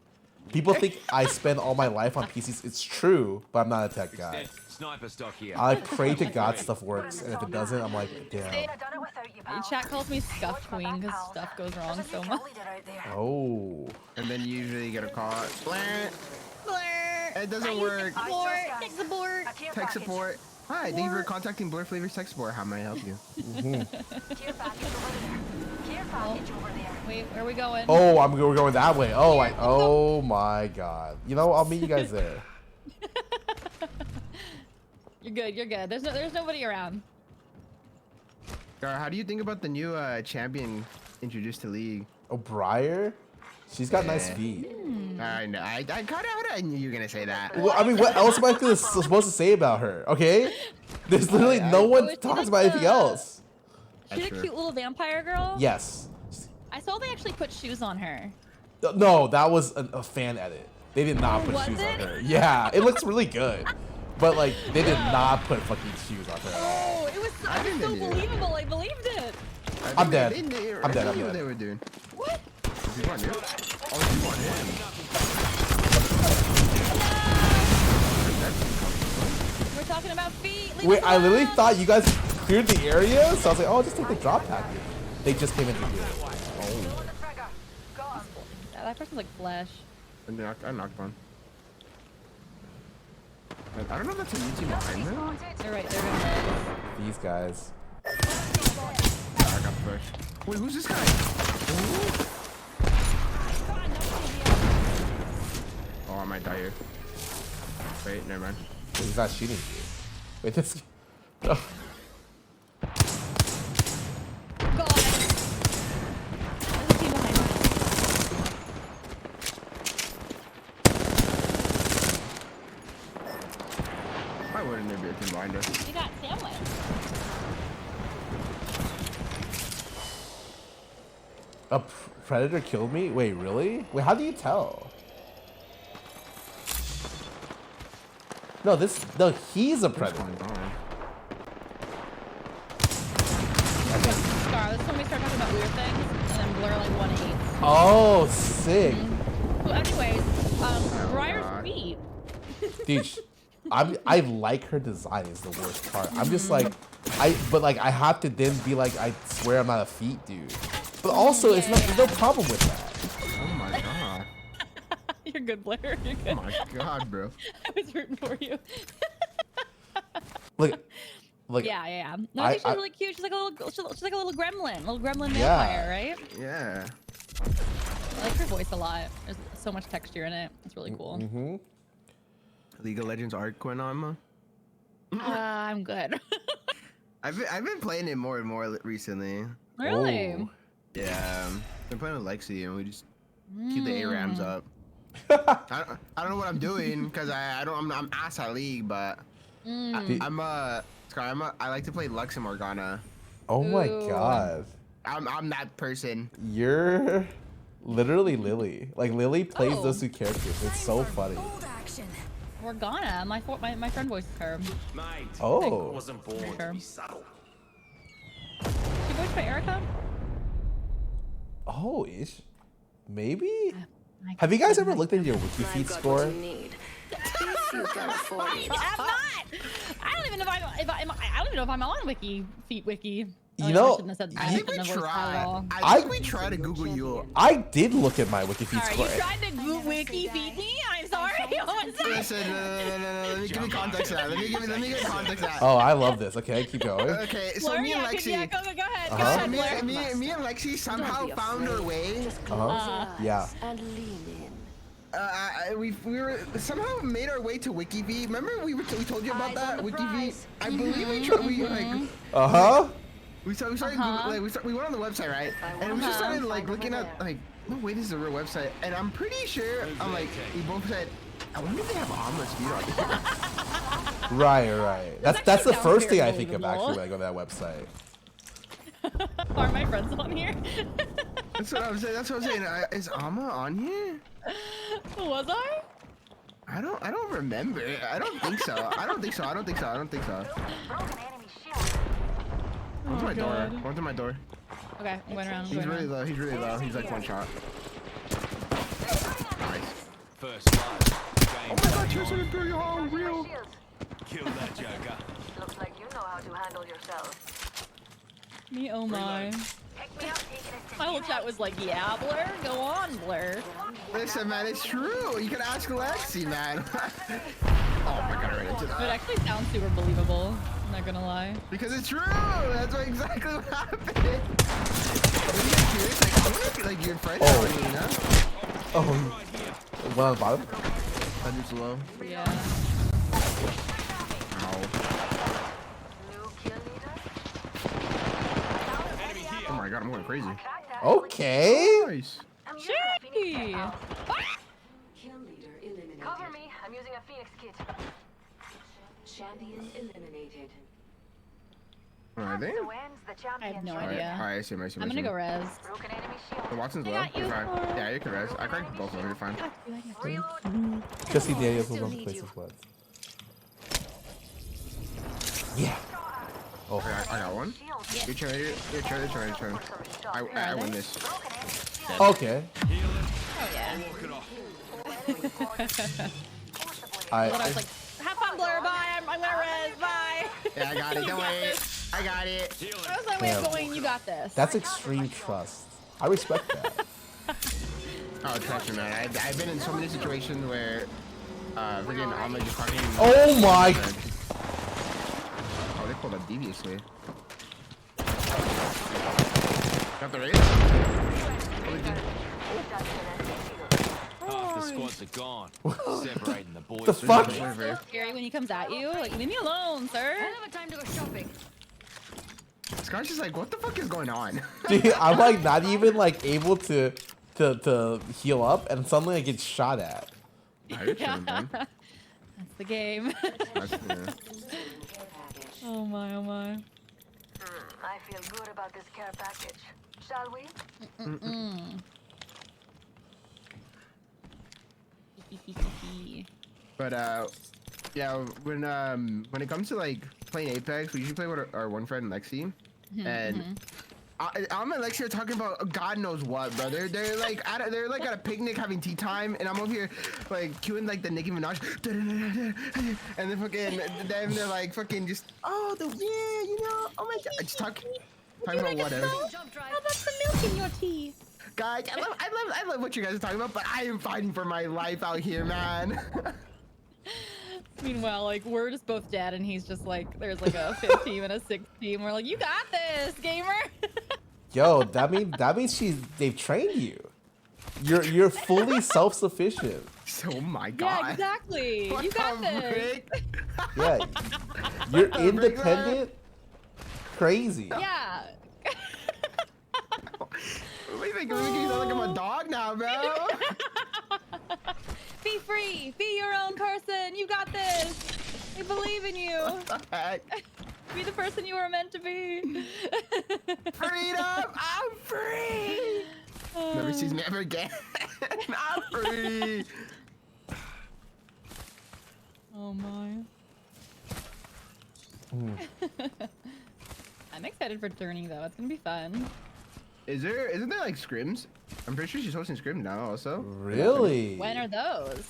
People think I spend all my life on PCs. It's true, but I'm not a tech guy. Extend sniper stock here. I pray to God stuff works, and if it doesn't, I'm like, damn. Chat calls me scuffed queen because stuff goes wrong so much. Oh. And then you usually get a call. Bleh. Blur. It doesn't work. Tech support. Tech support. Hi, thank you for contacting Blur Flavors Tech Support. How may I help you? Wait, where are we going? Oh, we're going that way. Oh my God. You know, I'll meet you guys there. You're good. You're good. There's nobody around. Gar, how do you think about the new champion introduced to League? Oh, Briar? She's got nice Yeah. feet. I know. I kind of knew you were gonna say that. Well, I mean, what else am I supposed to say about her? Okay? There's literally no one is she talks like about anything the- else. She's a That's true. cute little vampire girl. Yes. I saw they actually put shoes on her. No, that was a fan edit. They did not put Was shoes on it? her. Yeah, it looks really good. But like, they did not put fucking shoes on her at all. Oh, it was I think so they did. believable. I believed it. I'm dead. They knew I'm dead. what they were doing. What? You want him? Oh, you want him? We're talking about feet. Leave Wait, us I literally alone. thought you guys cleared the area, so I was like, oh, just take the drop package. They just came into here. Oh. Yeah, that person's like flesh. I knocked one. I don't know if that's a new team behind them. They're right. They're gonna. These guys. I got pushed. Wait, who's this guy? Oh, I might die here. Wait, never mind. He's not shooting you. Wait, this. Oh. God. There's a team behind us. Why wouldn't there be a team behind us? They got sandwich. A predator killed me? Wait, really? Wait, how do you tell? No, he's a predator. Scar, this is when we start talking about weird things, and then blur like 1/8. Oh, sick. So anyways, God. Briar's feet. Dude, I like her design is the worst part. I'm just like, I have to then be like, I swear I'm not a feet dude. But also, there's no problem with that. Oh my god. You're good, Blair. You're Oh good. my god, bro. I was rooting for you. Like, Yeah. No, I think she's really cute. She's like a little gremlin, vampire, Yeah. right? Yeah. I like her voice a lot. There's so much texture in it. It's really cool. Mm-hmm. League of Legends arc going on, ma? I'm good. I've been playing it more and more recently. Really? Oh. Yeah, been playing with Lexi and we just keep the ARAMs up. I don't know what I'm doing because I'm ass at League, but I like to play Lux and Morgana. Oh my Ooh. god. I'm that person. You're literally Lily. Like Lily plays Oh. those two characters. It's so funny. Bold action. Morgana. My friend voices her. Mate, Oh. I wasn't born Sure. to be subtle. She voiced by Erica? Oh, ish. Maybe? I Have you guys can't ever looked at your wiki feed score? Need. If you can afford it. I'm not. I don't even know I don't even know if I'm on Wiki. You I know, shouldn't have said that. I I think we shouldn't have voiced that at all. I think we try to Google you. I did look at my wiki feed Sorry, score. you tried to Wiki feed me? I'm sorry. What was that? Listen, no. Let me give you context to that. Let me give context to that. Oh, I love this. Okay, keep going. Okay, so Blur? me and Yeah, Lexi. go ahead. Go Uh-huh. ahead, So Blur. me and Lexi somehow found our way. Yeah. And lean in. We were somehow made our way to WikiV. Remember we told you about Eyes that on the WikiV? prize. I believe we tried. We like Uh-huh. we started we went on the website, right? And we just started like looking at like, no wait, this is a real website. And I'm pretty sure we both said, I wonder if they have omelet speed on. Right. That's the actually first sounds thing I very think of believable. actually when I go to that website. Are my friends on here? That's what I'm saying. Is Amma on here? Was I? I don't remember. I don't think so. One to my door. God. One to my door. Okay, I'm going around. He's really low. He's like one shot. Nice. First blood. Oh my god, Cheers and Imperial Hall, real. Kill that joker. Looks like you know how to handle yourself. Me, oh my. My whole chat was like, yeah, Blur, go on, Blur. Listen, man, it's true. You can ask Lexi, man. Oh my god, I ran into It that. actually sounds super believable. I'm not gonna lie. Because it's true. That's what exactly what happened. When you get curious, like, I wonder if like your friends Oh. are you know? Oh. One on the bottom? That dude's low. Yeah. Ow. New kill leader? Oh my god, I'm going crazy. Okay. Nice. Gee! Kill leader eliminated. Cover me. I'm using a Phoenix kit. Champion eliminated. Are they? The wins, the I champion. have no Alright, idea. I see him. I'm gonna go res. Broken enemy shield. The Watson's I low. got you, You're fine. Laura. Yeah, you can rest. I cracked both of them. You're fine. Reload. Jesse Daniels was Still on the need place you. as well. Yeah. Oh. Okay, I got one. Shield. Your turn. I win this. Broken enemy shield. Okay. Oh yeah. Walk it off. But I was like, have fun, Blur, bye. I'm gonna res, bye. Yeah, I got it. Don't worry. I got it. That was my way of going, you got this. That's extreme trust. I respect that. Oh, trust me, man. I've been in so many situations where, freaking Alma just fucking. Oh my. Oh, they pulled up deviously. Got the raid? Half the squads are gone. Separating the boys. The from fuck? the men. Scary when he comes at you. Like, leave me alone, sir. I don't have time to go shopping. Scar's just like, what the fuck is going on? Dude, I'm like not even like able to heal up, and suddenly I get shot at. Nah, you're chilling, man. That's the game. That's, yeah. Oh my, oh my. I feel good about this care package. Shall we? But yeah, when it comes to like playing Apex, we usually play with our one friend Lexi, and I'm and Lexi are talking about God knows what, bro. They're like at a picnic having tea time, and I'm over here like cueing like the Nicki Minaj, and then they're like fucking just you know, oh my god, just talking about whatever. Jump drive. How about some milk in your tea? Guys, I love what you guys are talking about, but I am fighting for my life out here, man. Meanwhile, like, we're just both dead, and he's just like, there's like a 5th team and a 6th team. We're like, you got this, gamer. Yo, that means they've trained you. You're fully self-sufficient. Oh my god. Yeah, exactly. What You got the this. frick? Yeah. You're independent. Crazy. Yeah. What do you think? We're making sound like I'm a dog now, bro. Be free. Be your own person. You got this. I believe in you. Heck? Be the person you were meant to be. Freedom! I'm free! Never sees me ever again. I'm free! Oh my. I'm excited for Journey though. It's gonna be fun. Isn't there like scrims? I'm pretty sure she's hosting scrims now also. Really? When are those?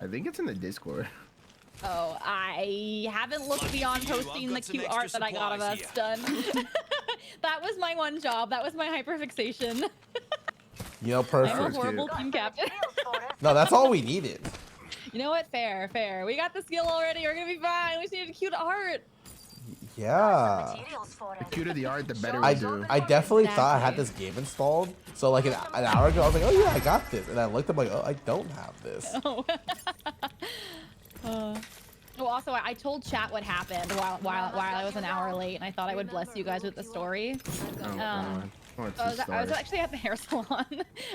I think it's in the Discord. Oh, I haven't looked beyond you, I've posting got the some cute art extra that I got of us supplies done. That was my one job. That was my hyperfixation. You know, I'm a perfect. horrible team captain. No, that's all we needed. You know what? Fair, fair. We got the skill already. We're gonna be fine. We just needed cute art. Yeah. Materials for The it. cuter the art, the better I we do. definitely thought I had Exactly. this game installed. So like an hour ago, I was like, oh yeah, I got this. And I looked up like, oh, I don't have this. Oh. Oh, also, I told chat what happened while I was an hour late, and I thought I would bless you guys with the story. Oh, God. What's I the was story? actually at the hair salon.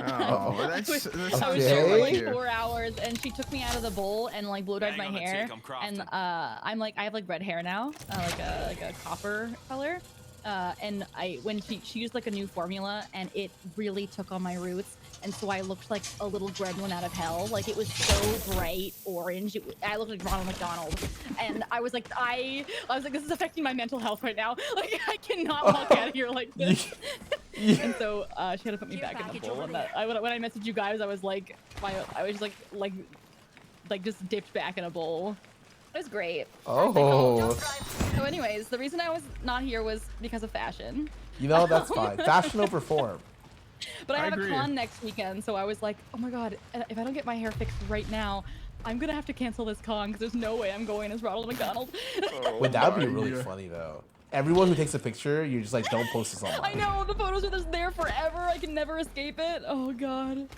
Oh, that's I was there for like Okay. 4 hours, and she took me out of the bowl and like blow dried my Hang on a hair. tick, I'm crafting. And I have like red hair now, like a copper color. And when she used like a new formula, and it really took on my roots, and so I looked like a little gremlin out of hell. Like it was so bright orange. I looked like Ronald McDonald, and I was like, this is affecting my mental health right now. Like I cannot walk out of here like this. And so she had to put me back in the bowl. And when I messaged you guys, I was like, I was just like just dipped back in a bowl. It was great. Oh. So anyways, the reason I was not here was because of fashion. You know, that's fine. Fashion over form. But I I have agree. a con next weekend, so I was like, oh my god, if I don't get my hair fixed right now, I'm gonna have to cancel this con because there's no way I'm going as Ronald McDonald. But that would be my really God. funny though. Everyone who takes a picture, you're just like, don't post this online. I know, the photos are just there forever. I can never escape it. Oh god.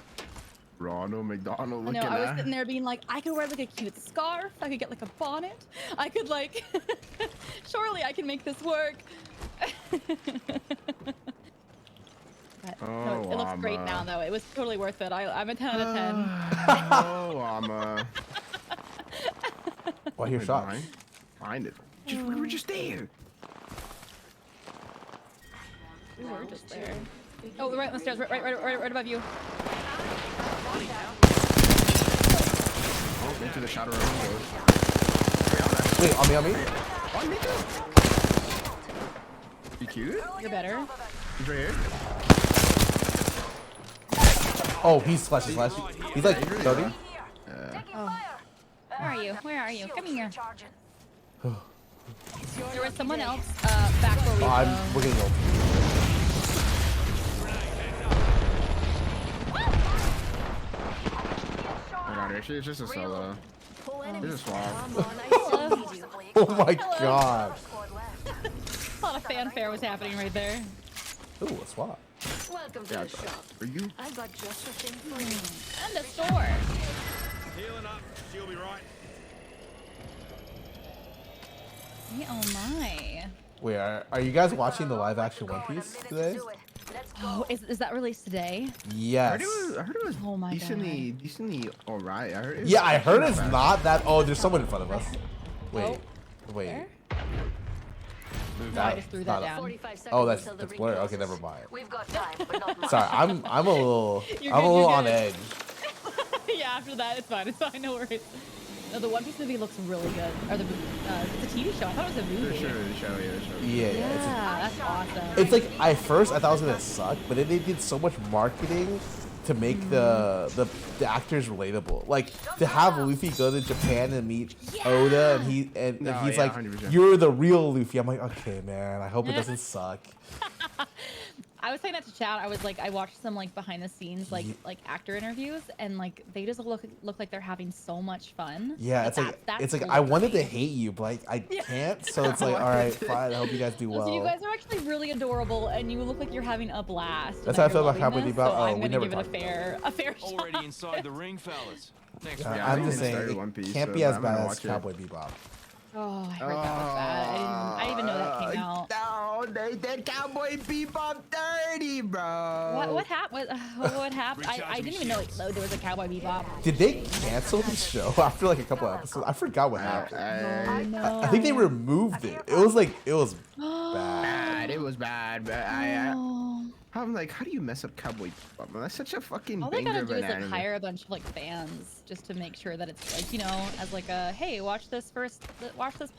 Ronald McDonald I looking know, I was at. sitting there being like, I could wear like a cute scarf. I could get like a bonnet. I could like, surely I can make this work. But, no, it looks great now though. It was totally worth it. I'm a 10 out of 10. Oh, Well, here's shots. Find it. We were just there. We were just there. Oh, right on the stairs, right above you. Oh, into the shadow room. Wait, on me? On me too. You cute? You're better. He's right here. Oh, he's flashing. He's like 30. Oh. Where are you? Where are you? Come here. There was someone else back where we Oh, we're gonna go. Oh god, actually, it's just a solo. This is swap. Oh my god. A lot of fanfare was happening right there. Ooh, a swap. Welcome to Yeah, the shop. are you? I got just the thing for you. And the store. Healing up. She'll be right. Oh my. Wait, are you guys watching the live action One Piece today? Oh, is that released today? Yes. I heard it was Oh my decently alright. I heard. It was Yeah, I heard not it's bad. not that. Oh, there's someone in front of us. Wait, wait. There? That- I just threw that not a- down. 45 seconds Oh, that's until the ring blurry. Okay, closes. never mind. We've got time, but not much. Sorry, I'm a little You're I'm a good, little you're on good. edge. Yeah, after that, it's fine. It's fine. No worries. No, the One Piece movie looks really good. Or the it's a TV show. I thought it was a movie. The show. Yeah, Yeah, that's awesome. it's like at first I thought it was gonna suck, but then they did so much marketing to make the actors relatable. Like to have Luffy go to Japan and meet Oda, and he's yeah, like, 100%. "You're the real Luffy." I'm like, okay, man. I hope it doesn't suck. I was saying that to chat. I was like, I watched some like behind the scenes like actor interviews, and like they just look like they're having so much fun. Yeah, it's like I wanted to hate you, but I can't. So it's like, all right, fine. I hope you guys do well. So you guys are actually really adorable, and you look like you're having a blast. That's and how I that feel you're about Cowboy loving this, Bebop. So Oh, I'm we gonna never give it talked a fair shot. Already inside the ring, fellas. Thanks for Yeah, I'm I just haven't saying, started it One Piece, can't so be as I'm gonna bad as watch it. Cowboy Bebop. Oh, I heard that was bad. I didn't know that came out. No, bro. They did Cowboy Bebop 30, bro. What happened? What happened? I didn't even know there was a Cowboy Bebop. Did they cancel the show after like a couple episodes? I forgot what happened. No. I think they removed it. It was bad. It was bad, but I'm like, how do you mess up Cowboy Bebop? Man, that's such a fucking All they banger gotta do of is an like anime. hire a bunch of like fans just to make sure that it's like, you know, as like a hey, watch this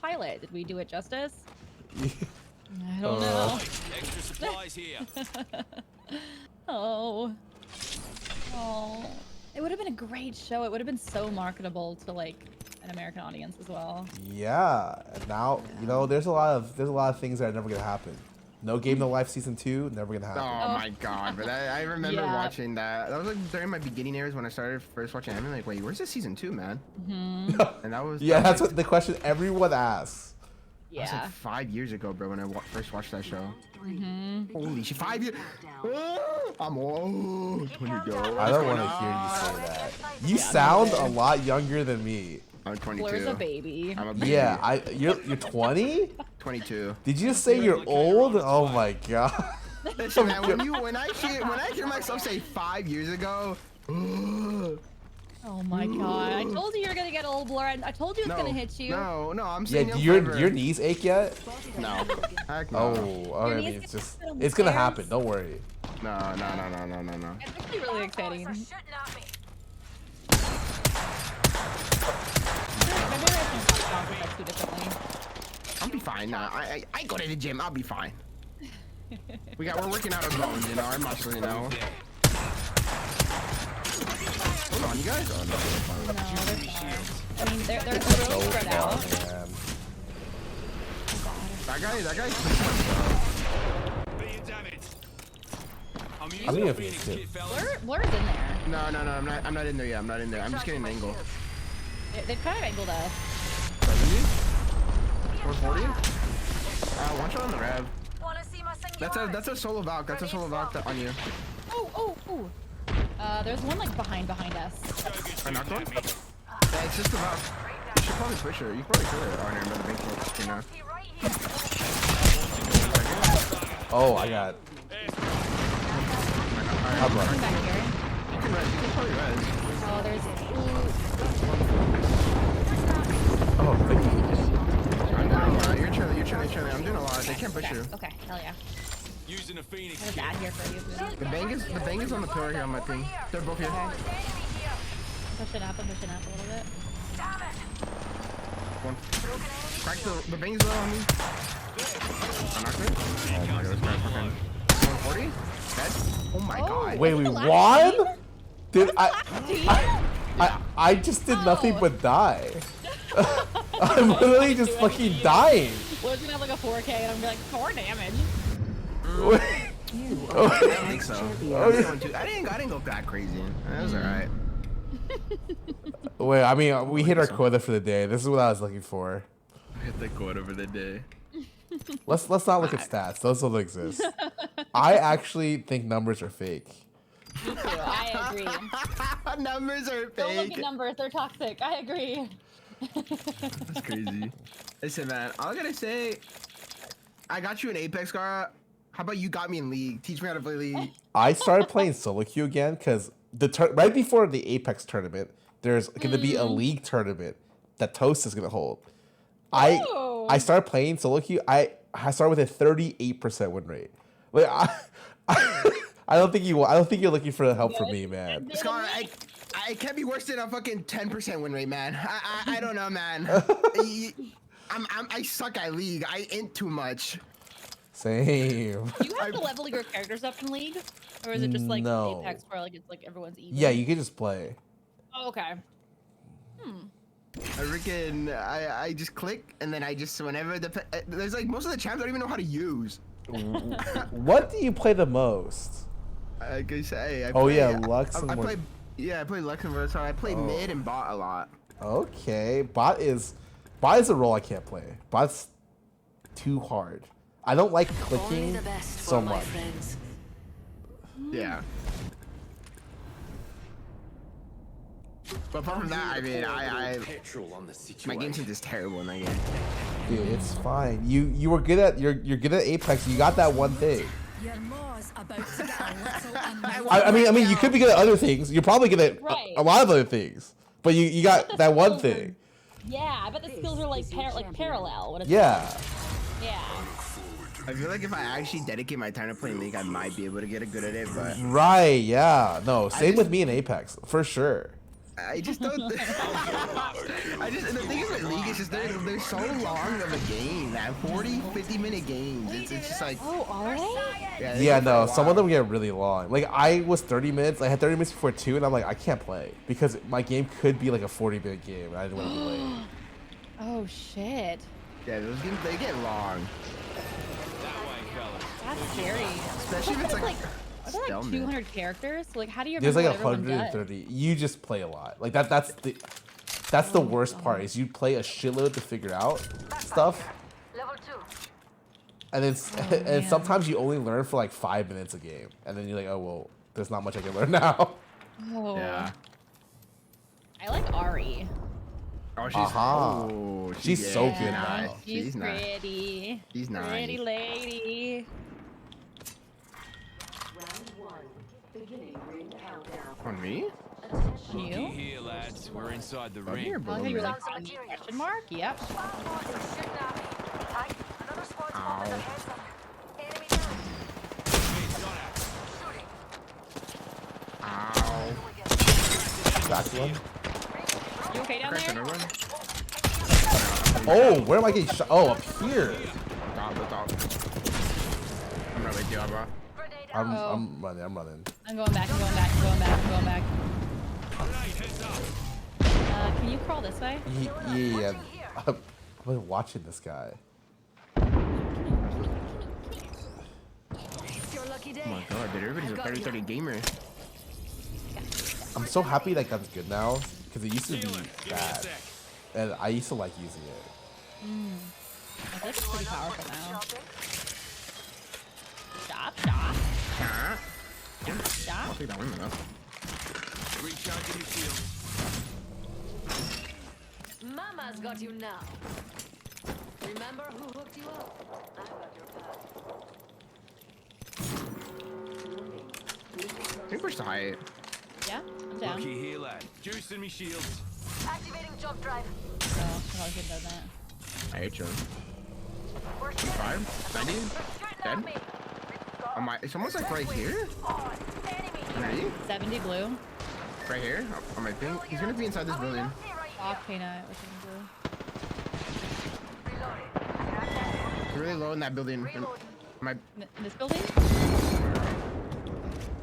pilot. Did we do it justice? I don't know. Extra supplies here. Oh. It would have been a great show. It would have been so marketable to like an American audience as well. Yeah. And now you know there's a lot of things that are never gonna happen. No Game No Life season 2, never gonna happen. Oh my god, but I remember Yeah. watching that. That was like during my beginning years when I started first watching anime. Like, wait, where's the season 2, man? And that was Yeah, that's like, what the question everyone asks. that was Yeah. like 5 years ago, bro, when I first watched that show. Holy shit, 5 years! I'm old. 20 go. I don't want to hear you say that. You sound a lot younger than me. I'm 22. Blur's a baby. I'm a baby. Yeah, you're 20? 22. Did you just say you're old? Oh my god. Listen, man, when I hear myself say 5 years ago, Oh my god. I told you you're gonna get old, Blur. I told you it's gonna hit you. No, I'm Yeah, saying do young forever. your knees ache yet? No. Heck no. Oh, I knees mean, get it's just put on it's gonna stairs? happen. Don't worry. No. It's actually really exciting. For shooting at me. Maybe I can talk about that too differently. I'll be fine. Nah, I go to the gym. I'll be fine. We're working out our bones, you know, our muscle, you know. Hold on, you guys. Oh, no, No, they're fine. I mean, they're really So spread out. fun, man. that guy's Being damaged. I'm I using think a if Phoenix it's kit, good. fellas. Blur's in there. No, I'm not in there yet. I'm not in there. I'm just getting an angle. They've kind of angled us. 440? One shot on the rev. Wanna see my seniority? That's a solo Valk. That's a solo Valk on you. Oh. There's one like behind us. I knocked one? Yeah, it's just a Valk. You should probably push her. You probably could. Oh, I remember the bank roll, you know. He right here. Oh, I got. I'm One running. back here. You can probably res. Oh, there's Oh, thank you. I'm doing a lot. You're chilling. I'm doing a lot. They can't push you. Okay, hell yeah. Using a Phoenix There's kit. ad here for you. The bang is on the pillar here on my thing. They're both here. I'm pushing up a little bit. One. Crack the bang's low on me. I knocked it. Oh my god, this guy's fucking 140? Dead? Oh my god. Wait, we Wasn't the last won? Dude, I just did nothing but die. I'm literally just fucking dying. We're gonna have like a 4K and I'm gonna be like 4 damage. I don't think so. I didn't go that crazy. That was alright. Wait, I mean, we hit our quota for the day. This is what I was looking for. Hit the quota for the day. Let's not look at stats. Those don't exist. I actually think numbers are fake. Me too, I agree. Numbers are Don't look fake. at numbers, they're toxic. I agree. That's crazy. Listen, man, all I gotta say, I got you in Apex, Scarra. How about you got me in League? Teach me how to play League. I started playing solo queue again because right before the Apex tournament, there's gonna be a league tournament that Toast is gonna hold. Oh. I started playing solo queue. I started with a 38% win rate. Like I don't think you're looking for help from me, man. Scarra, I can't be worse than a fucking 10% win rate, man. I don't know, man. I suck at League. I int too much. Same. Do you have to level your characters up in League? Or is it just like No. Apex where like it's like everyone's even? Yeah, you can just play. Oh, okay. I just click and then I just whenever there's like most of the champs I don't even know how to use. What do you play the most? I can say. Oh, yeah, Lux and I what- play. Yeah, I play Lux and Versatile. I play mid and bot a lot. Okay, bot is a role I can't play. Bot's too hard. I don't like Only clicking the best so for my much. friends. Yeah. But apart from that, I mean, my game sense is terrible in that game. Dude, it's fine. You were good at you're good at Apex. You got that one thing. Your maw's about to get a little I mean, you could be good at other things. You're probably good at Right. a lot of other things. But you got that one thing. Yeah, I bet the skills are like parallel. What it's Yeah. Yeah. I feel like if I actually dedicate my time to playing League, I might be able to get good at it, but Right. Yeah. No. Same with me in Apex for sure. I just don't. And the thing is with League is just they're so long of a game, man. 40, 50-minute games. It's just like. Oh, are they? Yeah. they go No. for a Some of while. them get really long. Like I was 30 minutes. I had 30 minutes before 2, and I'm like, I can't play because my game could be like a 40-minute game, and I didn't want to be late. Oh shit. Yeah, those games they get long, That way, fellas. That's scary. especially if it's like. Are there like Stalemate. 200 characters? So, like, how do you There's remember like what everyone does? 130. You just play a lot. Like that's the worst part is you play a shitload to figure out stuff, Level 2. and then and man. sometimes you only learn for like 5 minutes a game, and then you're like, oh well, there's not much I can learn now. Oh. Yeah. I like Ari. Oh, she's. Aha. Oh, She's so yeah, good nice. now. She's nice. pretty. She's nice. Pretty lady. On me? Looky You? here, lads. We're inside the Oh, here, ring. I like how you were below me. like on the question mark. Yep. Squad is shooting at me. Aye, another squad's moving their heads up. Enemy down. Ow. Shooting. Back one. You okay down Cracked there? another one. Oh, where am I getting shot? Oh, up here. Top. I'm right with you, bro. Grenade out. I'm running. I'm running. I'm going back. I'm going back. I'm going back. I'm going back. Can you crawl this way? Yeah. I'm like watching this guy. It's your lucky day. Oh my god, dude, everybody's a 30-30 gamer. I'm so happy that gun's good now because it used to be Give me a bad, sec. and I used to like using it. I think it's pretty powerful now. Shopping? Stop. Huh? Stop. I'll take that one though. Recharging your shield. Mama's got you now. Remember who hooked you up? I've got your back. I think we're still high. Yeah, I'm down. Looky here, lad. Juicing me shields. Activating jump drive. So, I probably could have done that. I hate you. We're shooting. 5? 90? Shooting Dead? at me. Am I? Someone's like right here? On. Enemy. Ready? 70 blue. Right here? On my thing? He's gonna be inside this building. Volcano, which is blue. Reloading. He's really low in that building. My. In this building?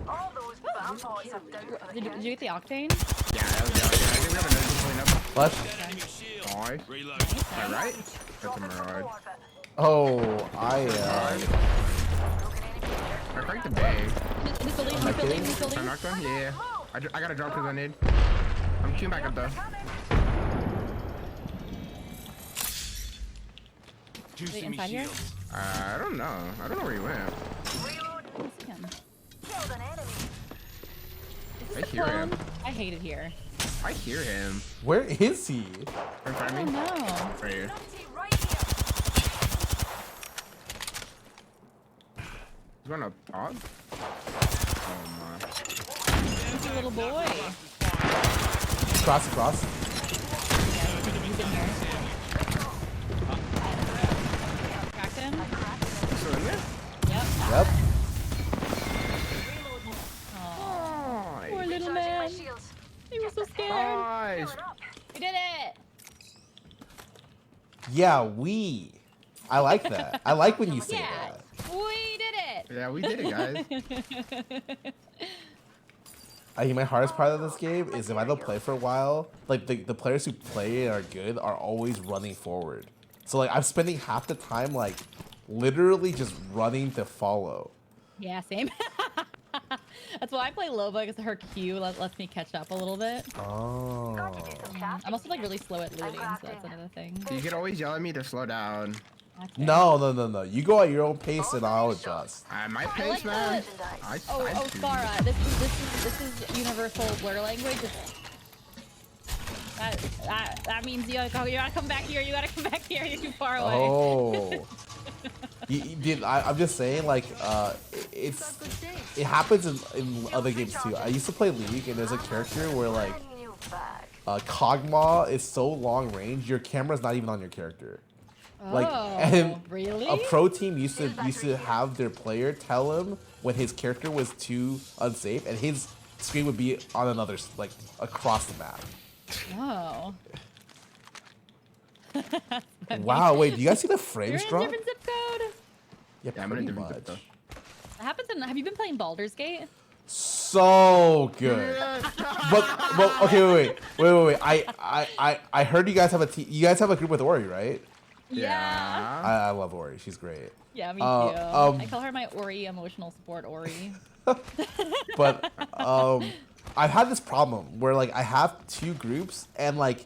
All those bomb boys have done for the Did you get the octane? Yeah, that was the other. I think we have another one pulling up. Flash. Enemy shield. Nice. Reload. Am I right? That's a mirage. Oh, I I cracked the bag. In this building, in this building, in this I building. knocked one? Yeah. I gotta drop because I need. I'm queuing back up though. Juicing me inside here? shields. I don't know. I don't know where he went. I don't see him. Killed an enemy. Is I this a hear him. clone? I hate it here. I hear him. where is he? Right in front Oh of me. no. Right here. Numpty right here. He's going up top. Oh my. Empty little boy. Cross. Yeah, he's in here. Cracked him? Still in there? Yep. Yep. Aw, Oh. poor little Charging my man. shields. He was so scared. Nice. Healing up. We did it. Yeah, we. I like that. I like when you say Yeah. that. We did it. Yeah, we did it, guys. I think my hardest part of this game is if I don't play for a while, like the players who play and are good are always running forward. So like I'm spending half the time like literally just running to follow. Yeah, same. That's why I play Loba, because her Q lets me catch up a little bit. Oh. I'm also like really slow at looting, so that's another thing. You can always yell at me to slow down. That's fair. No. You go at your own pace and I'll adjust. My like pace, man. Merchandise. Oh, Scarra, this is universal blur language. That means you gotta come back here. You gotta come back here. You're too far away. Oh. Dude, I'm just saying, like, it happens in other games too. I used to play League, and there's a character where, like, Kog'Maw is so long range, your camera's not even on your character. Like, and really? a pro team used to have their player tell him when his character was too unsafe, and his screen would be on another, like, across the map. Oh. Wow, wait, do you guys see the frames You're in a drop? different zip code. Yeah, Yeah, I'm in a pretty different much. zip code. That happens in. Have you been playing Baldur's Gate? So good. but okay, wait. I heard you guys have you guys have a group with Ori, right? Yeah. I love Ori. She's great. Yeah, me too. I call her my Ori emotional support Ori. But I've had this problem where, like, I have two groups and, like,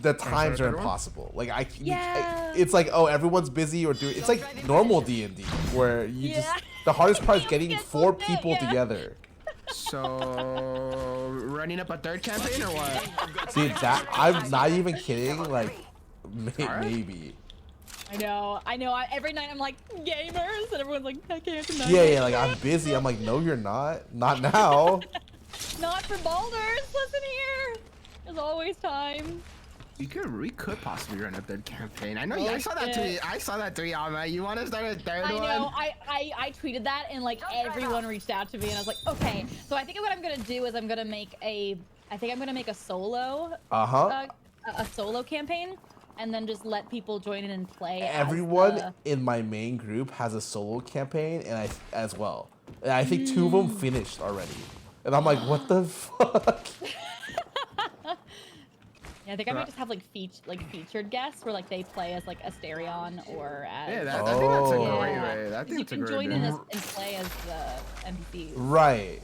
the times are impossible. Like, it's like, oh, everyone's busy or doing. It's like normal D&D where you just the hardest part is getting 4 people together. So running up a third campaign or what? See that? I'm not even kidding. Like, maybe. I know. Every night I'm like, gamers, and everyone's like, I can't tonight. Yeah. Like, I'm busy. I'm like, no, you're not. Not now. Not for Baldur's. Listen here. There's always time. We could possibly run a third campaign. I know. I saw that tweet. I saw that tweet, Alma. You want to start a third one? I know. I tweeted that, and like everyone reached out to me, and I was like, okay. So I think what I'm gonna do is I'm gonna make a solo. A solo campaign, and then just let people join in and play. Everyone in my main group has a solo campaign, and as well. And I think 2 of them finished already. And I'm like, what the fuck? Yeah, I think I might just have like featured guests where like they play as like Asterion or as. Yeah, I think that's a great way. I think You it's a can great join way. in and play as the NPCs. Right.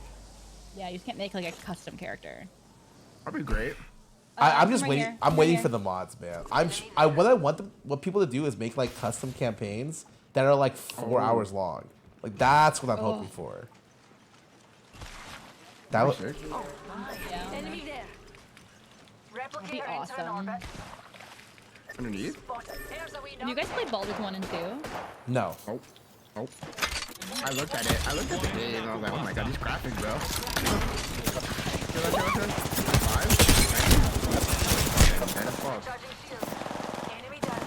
Yeah, you just can't make like a custom character. That'd be great. I'm just right waiting. here. I'm Right waiting here. for the mods, man. What people to do is make like custom campaigns that are like 4 hours long. Like, that's what I'm hoping for. That would. Yeah. Enemy there. That'd be Replicator entering awesome. orbit. Underneath? Here's a wee Have you guys played Baldur's 1 and 2? No. Oh. I looked at it. I looked at the game and I was like, oh my god, these graphics, bro. Kill. 5. 10 as fuck. charging shield. Enemy down.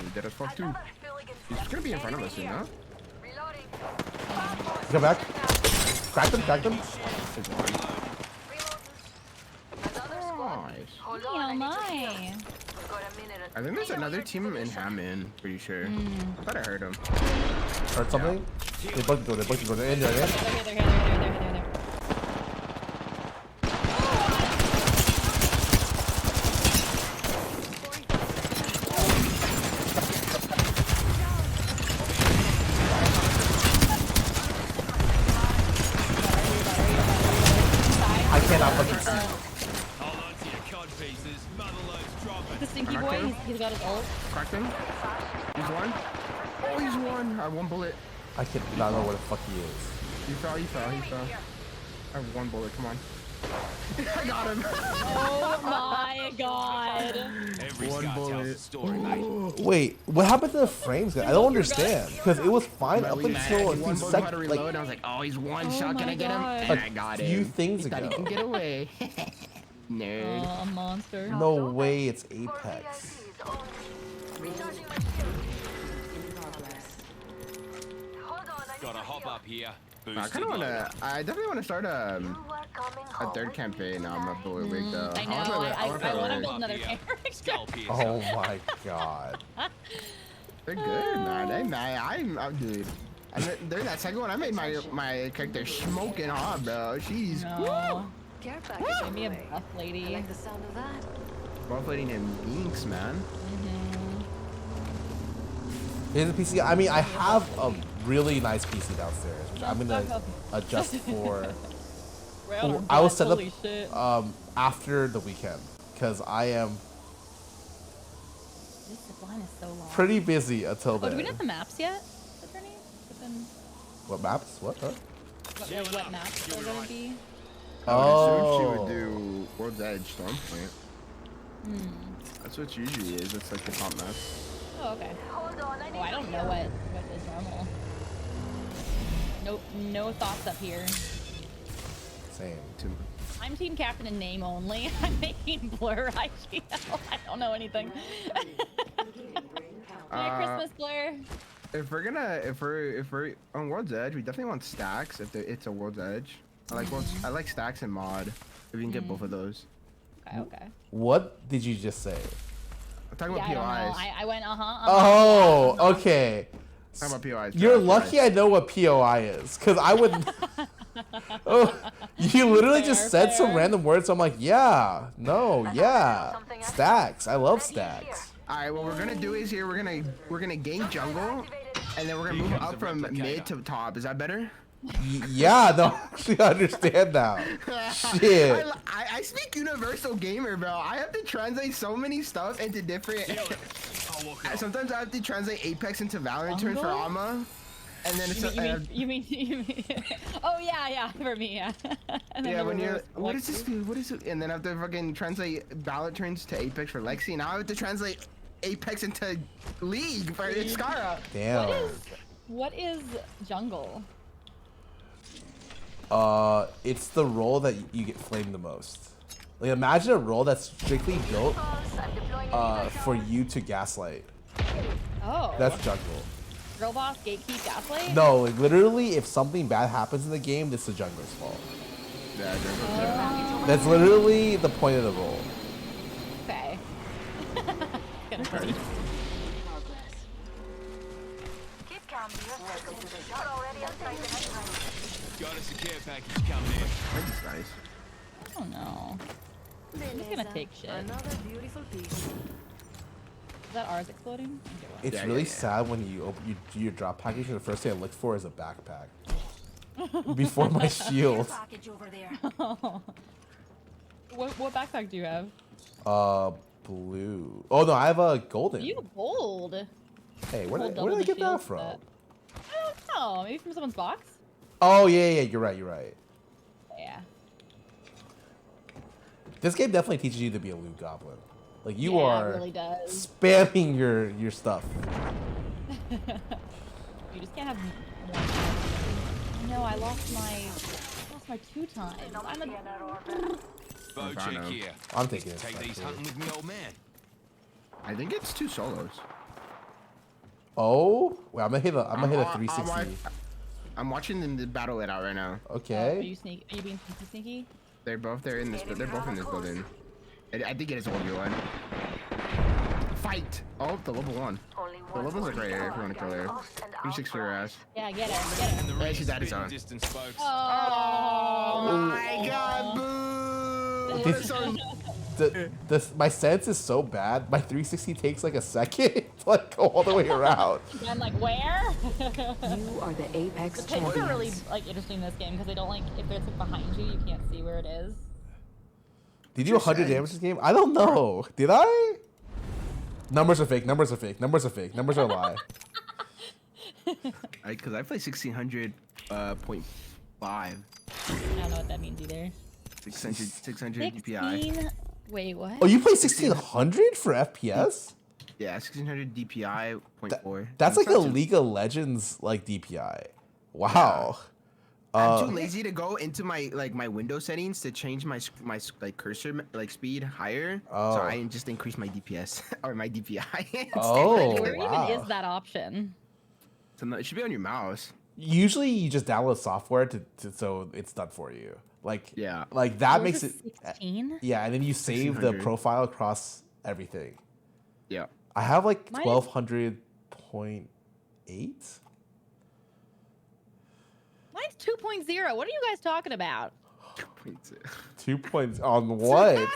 He's dead as fuck too. Another hooligan He's step. gonna be in front of us soon, Enemy huh? here. Reloading. Go back. Crack them. There's one. Another squad. Nice. Hold Oh on, I need to my. heal. We've got a minute. I think there's another team in Hammond, pretty sure. I thought I heard him. Heard something? They both go. They're in there. They're here. I cannot fucking see. Hold on to your cod pieces. Motherload's dropping. The stinky boy, he's got his ult. Cracked him. He's one. Oh, he's one. I have 1 bullet. I cannot know where the fuck he is. He fell. I have 1 bullet. Come on. I got him. Oh my god. Every One scar tells a bullet. story, mate. Wait, what happened to the frames? Guys? I don't understand because it was fine up until a few One bullet had to seconds, reload. like I was like, oh, he's one Oh shot. Can my I get him? God. And I got him. few things He thought he ago. can get away. Nerd. Oh, a monster. No way, it's Apex. Recharging my shield. Hold on, I Gotta hop up here. I Boosted kind of want loader. to. I definitely want to start a coming third campaign on my bullet wig though. I know. I want to build another character. Scalp here. Oh my god. They're good, man. I'm dude. During that second one, I made my character smoking hot, bro. She's No. Care package Give me a buff I lady. like the sound of that. buff lady named Binks, man. Here's a PC. I mean, I have a really nice PC downstairs, which I'm gonna adjust for. I will set up Holy shit. after the weekend because I am This zip line is so long. pretty busy until Oh, do we then. know the maps yet, Attorney? What maps? What? Huh? What maps are gonna be? I would assume she Oh. would do World's Edge, Stormpoint. That's what it usually is. It's like the top map. Oh, okay. Oh, I don't know what is normal. No thoughts up here. Same. I'm team captain in name only. I'm making Blur IGL. I don't know anything. Merry Christmas, Blur. If we're on World's Edge, we definitely want stacks. If it's a World's Edge, I like stacks and mod. If we can get both of those. Okay. What did you just say? I'm talking Yeah, about POIs. I went Oh, okay. I'm talking about POIs. You're lucky I know what POI is, because I would. Oh, you literally just said some random words. So I'm like, yeah, no, yeah, stacks. I love stacks. All right, what we're gonna do is here we're gonna gank jungle, and then we're gonna move up from mid to top. Is that better? Yeah, no, actually understand now. Shit. I speak universal gamer, bro. I have to translate so many stuff into different. Sometimes I have to translate Apex into Valorant terms for Alma. And then it's you mean oh yeah, for me, yeah. Yeah, when you're what is this dude? What is it? And then I have to fucking translate Valorant turns to Apex for Lexi. Now I have to translate Apex into League for Scarra. Damn. What is jungle? It's the role that you get flamed the most. Like, imagine a role that's strictly built for you to gaslight. Oh. That's jungle. Girl boss, gatekeep, gaslight? No, like literally, if something bad happens in the game, it's the jungler's fault. Yeah, That's literally the point of the role. Okay. Got a secure package coming in. That's nice. I don't know. I'm just gonna take shit. Another beautiful piece. Is that ours exploding? Okay, well. It's really sad when you do your drop package and the first thing I look for is a backpack. Before my shield. Oh. What backpack do you have? Blue. Oh no, I have a golden. You gold. Hey, where Gold did I double get the that shield from? set. I don't know. Maybe from someone's box? Oh yeah, you're right. Yeah. This game definitely teaches you to be a loot goblin. Like you Yeah, are it really does. spamming your stuff. You just can't have more. No, I lost my 2 times. I'm a Bow check here. I'm taking it. Take these hunting with me, old man. I think it's 2 solos. Oh, wait, I'm gonna hit a 360. I'm watching them battle it out right now. Are Okay. you being sneaky? They're both in this building. I think it is 1v1. Fight! Oh, the level 1. The levels are right here if you want to kill her. 3-6 for her ass. Yeah, get her. And the Yeah, she's at his spitting own. distance, folks. Oh. My god, boo! What a song. My sense is so bad. My 360 takes like a second to like go all the way around. I'm like, where? You are the Apex The pits are really champions. like interesting in this game because they don't like if it's like, behind you, you can't see where it is. Did you do 100 damage this game? I don't know. Did I? Numbers are fake. Numbers are fake. Numbers are fake. Numbers are a lie. Because I play 1600.5. I don't know what that means either. 600 DPI. 16? Wait, what? Oh, you play 1600 for FPS? Yeah, 1600 DPI, 0.4. That's like not a too- League of Legends like DPI. Wow. I'm too lazy to go into my window settings to change my like cursor speed higher. Oh. So I just increase my DPS or my DPI. Oh, Where wow. even is that option? So no, it should be on your mouse. Usually you just download software to so it's done for you. Like Yeah. like that Oh, makes is it 16? yeah, and then you save the 1600. profile across everything. Yeah. I have like Mine is- 1200.8. Mine's 2.0. What are you guys talking about? 2 points on what?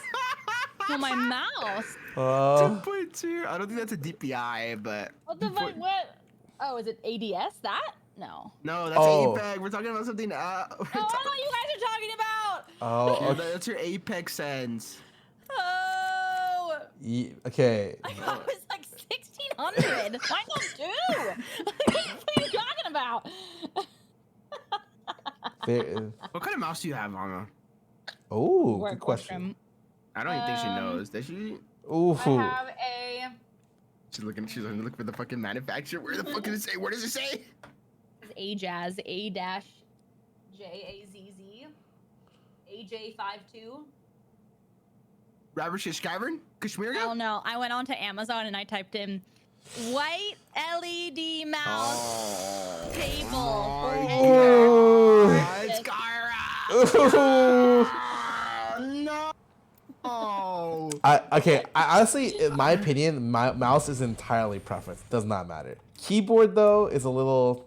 On my mouse. 2.2. I don't think that's a DPI, but What the fuck? What? Oh, is it ADS? That? No. no, that's Oh. Apex. We're talking about something. Oh, I don't know what you guys are talking about. Oh, Yeah, okay. that's your Apex sense. Oh. Okay. I thought it was like 1600. Mine was 2. What are you talking about? There- What kind of mouse do you have, Mama? Oh, Work good question. I don't even think she knows. Does she? Ooh. I have a She's looking for the fucking manufacturer. Where the fuck does it say? Where does it say? Ajazz, A-J-A-Z-Z, AJ52. Robert Shishkavern? Kashmir? Oh no, I went onto Amazon and I typed in white LED mouse cable. Ooh. It's Scarra! Ooh. No! Oh! I honestly, in my opinion, my mouse is entirely preference. Does not matter. Keyboard though is a little.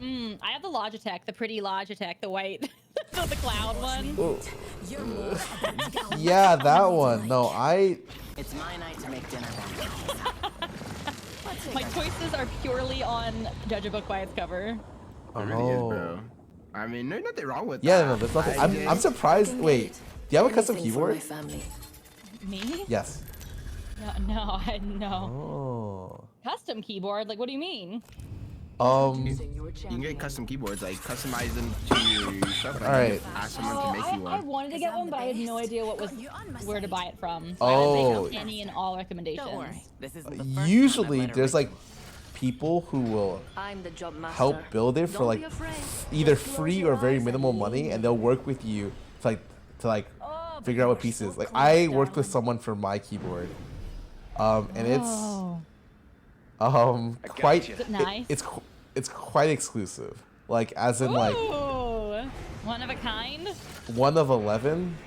I have the Logitech, the pretty Logitech, the white, the cloud one. Ooh. Yeah, that one. No, It's my night to make dinner back. My choices are purely on Judge a Book by its cover. It really is, bro. I mean, there's nothing wrong with Yeah, that. no, there's nothing. I'm surprised. Wait, do you have a custom keyboard? Me? Yes. No. Oh. Custom keyboard? Like, what do you mean? You can get custom keyboards, like customize them to your stuff. And Alright. ask someone to make you I one. wanted to get one, but I had no idea where to buy it from. So Oh. I would take any and all recommendations. This isn't the first Usually, time I've let there's her like people who will I'm the job master. help build it for Don't like be afraid. either Just close free your or very eyes minimal and money, lean. and they'll work with you to like Oh, figure out what you're so pieces. Like close, I worked with darling. someone for my keyboard, and it's Oh. quite Is it nice? it's quite exclusive. Like as in like Ooh. One of a kind? 1 of 11.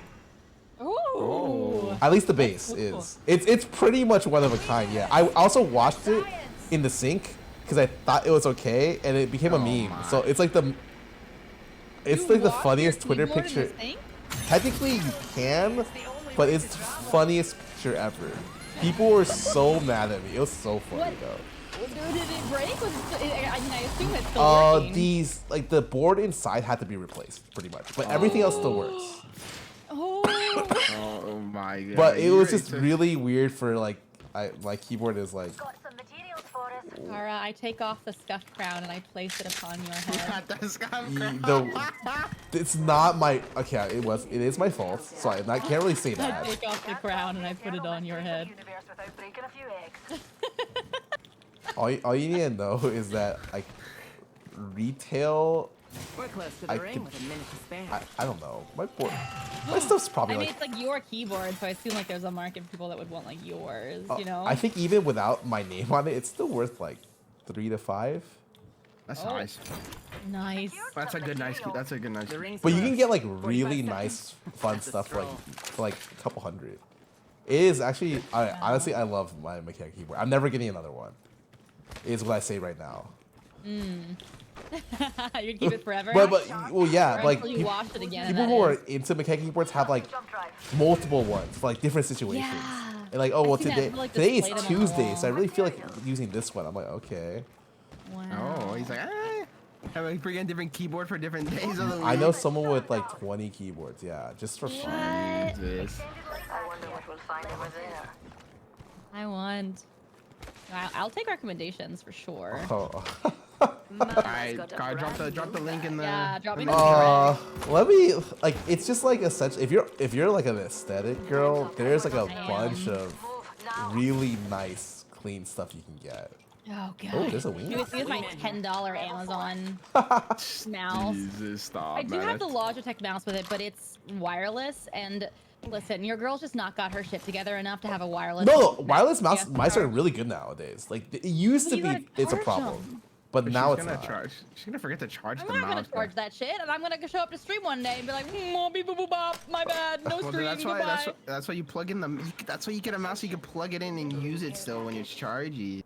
Ooh. At least the base is. It's pretty much 1 of a kind. Yeah. I also watched it in the sync because I thought it was okay, and it became a meme. So it's like the You the watch funniest your Twitter keyboard in the picture. sync? Technically, you can, but it's the funniest picture ever. People were so mad at me. It was so funny What? though. Did it break? Was it still, I mean, I assume it's still working. These like the board inside had to be replaced pretty much, but everything else still works. Oh. Oh my god. But it You're was ready just to- really weird for like my keyboard is like Scarra, I take off the scuffed crown and I place it upon your head. Got that scum it's not my okay. It is my fault, so I can't really say I that. take off the crown and I put it on your head. All you need to know is that like retail. We're close to I the ring could- with a minute to spare. I don't know. My stuff's probably I mean, like. it's like your keyboard, so I assume like there's a market for people that would want like yours, you know? I think even without my name on it, it's still worth like 3 to 5. That's Oh. nice. Nice. That's a good nice. That's a good nice. The ring's But you close. can get like 45 really seconds. nice, fun That's a stuff stroll. for like a couple hundred. It is actually. Honestly, I love my mechanic keyboard. I'm never getting another one. Is what I say right now. You'd keep it forever? But well, yeah, Or like until you peop- wash it again, people that who are is. into mechanic keyboards have like multiple ones for like different situations. Yeah. And like, oh well, see that. today People, like, today is display them on the Tuesday, so I wall. really feel like using this one. I'm like, okay. Wow. Oh, he's like, have a freaking different keyboard for different days of the week. I know someone with like 20 keyboards. Yeah, just for fun. Jesus. I wonder what we'll find over there. I want. I'll take recommendations for sure. Oh. Alright, God, drop the link in the. Yeah, drop me in the the- Let me like. It's just like essentially, if you're like an aesthetic girl, there's like a bunch of really nice, clean stuff you can get. Oh god. Oh, there's a wing. You can see my $10 Amazon mouse. Jesus, stop, I do man. have the Logitech mouse with it, but it's wireless. And listen, your girl's just not got her shit together enough to have a wireless. No, wireless mouse Yeah. mice are really good nowadays. Like it used But to you gotta be, it's a charge problem, them. but But now she's it's gonna not. charge. She's gonna forget to charge I'm the not gonna mouse. charge that shit, and I'm gonna show up to stream one day and be like, oh, beep, boop, boop, bop, my bad, no Well, stream, that's why. goodbye. That's why you plug in the. That's why you get a mouse. So you can plug it in and use it still when it's chargy.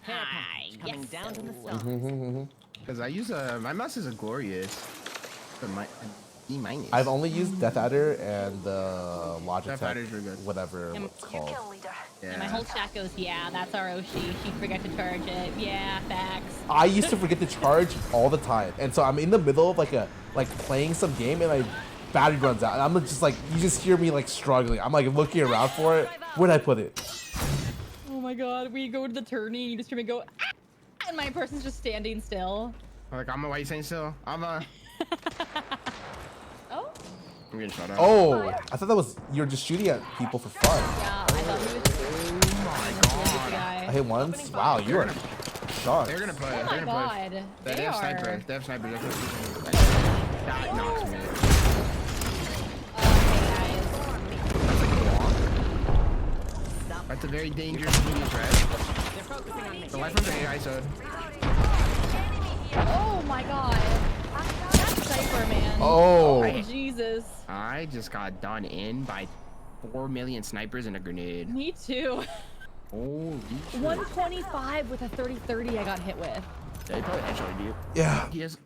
Hi, Coming yes, down to the so- sun. Because I use my mouse is a glorious. But my E minus. I've only used Death Adder and Logitech, Death Adders are good. whatever Yeah, it's called. And my whole chat goes, yeah, that's our Oshi. She forgot to charge it. Yeah, facts. I used to forget to charge all the time, and so I'm in the middle of like playing some game, and my battery runs out, and I'm just like, you just hear me like struggling. I'm like looking around for it. Where'd I put it? Oh my god, we go to the tourney and you just hear me go, ah! And my person's just standing still. Like, why are you saying so? Oh? I'm getting shot at. Oh, I thought that was you're just shooting at people for fun. Yeah, I thought he was just Oh my the guy. I hit once. Wow, you are shocked. They're gonna play. Oh They're my gonna play. god. They have are. snipers. They have snipers. That knocks me. That's a very dangerous piece, right? They're focusing on me. The life from the AI side. Oh my god. That's Cypher, man. Oh. Oh, Jesus. I just got done in by 4 million snipers and a grenade. Me too. Holy shit. 125 with a 30-30 I got hit with. They probably headshotted you. Yeah. He has.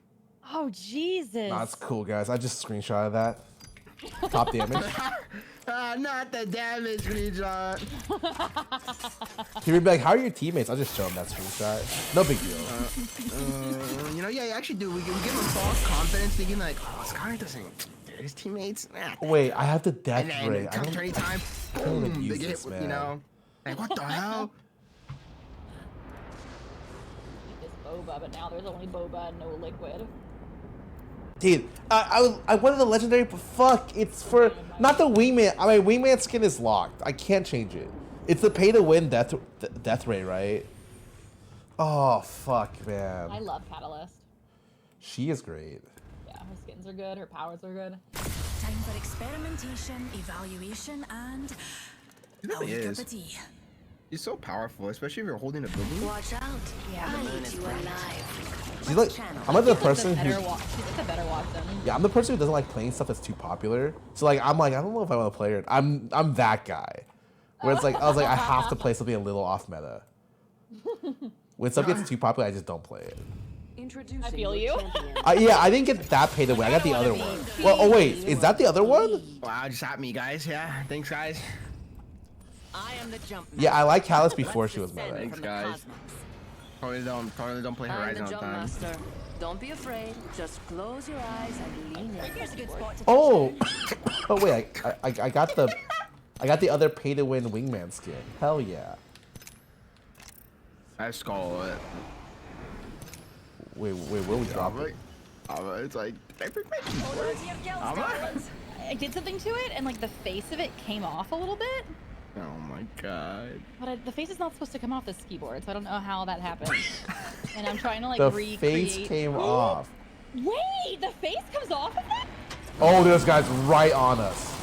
Oh, Jesus. Nah, that's cool, guys. I just screenshotted that. Top damage. Not the damage screenshot. He would be like, "How are your teammates?" I'll just show him that screenshot. No big deal. You know, yeah, you actually do. We give him false confidence, thinking like, oh, Scarra doesn't. His teammates. Wait, I have the death And then ray. I come don't. turning time, don't even boom, use they get this, hit, man. you know. Like, what the hell? It's boba, but now there's only boba and no liquid. Dude, I wanted the legendary, but fuck, it's for not the wingman. I mean, wingman skin is locked. I can't change it. It's the pay to win death ray, right? Oh fuck, man. I love Catalyst. She is great. Yeah, her skins are good, her powers are good. Time for experimentation, evaluation, and It really a is. cup of tea. He's so powerful, especially if you're holding a building. Watch out. Yeah. I need you alive. She's like, I'm like the person She's who. like the better Watson. Yeah, I'm the person who doesn't like playing stuff that's too popular. So like, I'm like, I don't know if I want to play it. I'm that guy. Where it's like, I was like, I have to play something a little off meta. When stuff gets too popular, I just don't play it. Introducing I feel your you. champion. Yeah, I didn't get that paid away. I got the other one. Well, oh wait, is that the other one? Wow, just at me, guys. Yeah, thanks, guys. I am the jump Yeah, I like Callus Let's before she was descend meta. Thanks, from the guys. cosmos. Probably don't play I'm Horizon the all the jump time. master. Don't be afraid. Just close your eyes and lean in. Here's a good spot to Oh, oh wait, I got the other pay to win wingman skin. Hell yeah. I skull it. Wait, where we drop it? It's like, I picked my hold on to your gills, I'm darlings. I did something to it, and like the face of it came off a little bit. Oh my god. But the face is not supposed to come off this keyboard, so I don't know how that happened. And I'm trying to like The recreate. face came off. Wait, the face comes off of that? Oh, there's guys right on us.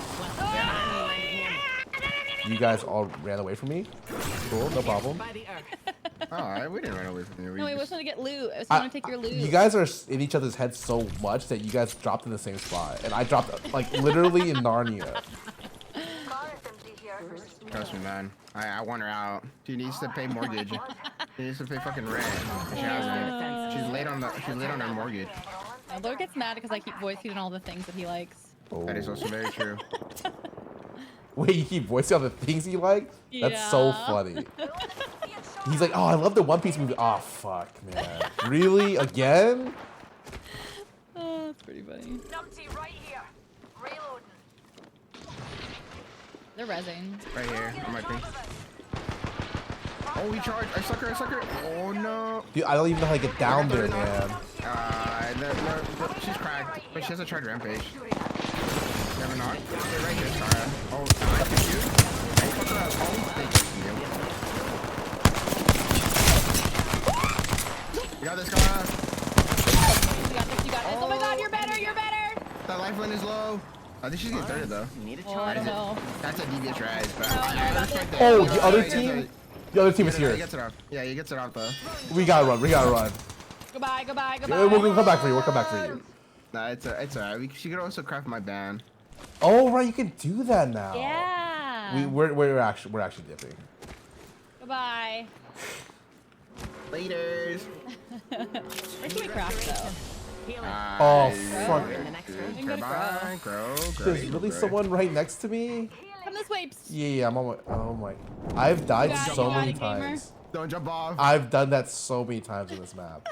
You guys all ran away from me? Cool, no problem. By the earth. Alright, we didn't run away from you. No, I was just... trying to get loot. I was trying to take your loot. You guys are in each other's heads so much that you guys dropped in the same spot. And I dropped, like, literally in Narnia. Trust me, man. I want her out. She needs to pay mortgage. She needs to pay fucking rent. She hasn't. She's late on her mortgage. Lord gets mad because I keep voice feeding all the things that he likes. Oh. That is also very true. Wait, you keep voicing all the things you like? That's so Yeah. funny. He's like, oh, I love the One Piece movie. Oh, fuck, man. Really? Again? Oh, that's pretty funny. Numpty right here. Reloading. They're rezzing. Right here, on my thing. Oh, we charged. I suck her. Oh, no. Dude, I don't even know how to get down there, man. No, she's cracked. But she has a charged rampage. You have a knock? Stay right here, Scarra. Oh, I can shoot. Hey, fuck her up. Oh, thank you. You got this, Scarra. You got this, you got this. Oh my god, you're better, you're better! That lifeline is low. I think she's getting thirded, though. Need a Oh, I charge. don't know. That's a devious rise, but I don't know about that's right this. there. Oh, No, the no, other he gets team? it. The other team is He here. gets it off. Yeah, he gets it off, though. We gotta run, we gotta run. Goodbye, goodbye, goodbye. We'll come back for you, we'll come back for you. Nah, it's alright. She could also craft my ban. Oh, right, you can do that now. Yeah. We're actually dipping. Goodbye. Laters. Where can we craft though? Healing. Oh, Bro. fuck. In the next room. I'm gonna Goodbye, grow. There's really someone right next to me? Come this way. Psst. Yeah, I'm on my, oh my. I've died You got it, so you got many it, gamer. times. Don't jump off. I've done that so many times in this map.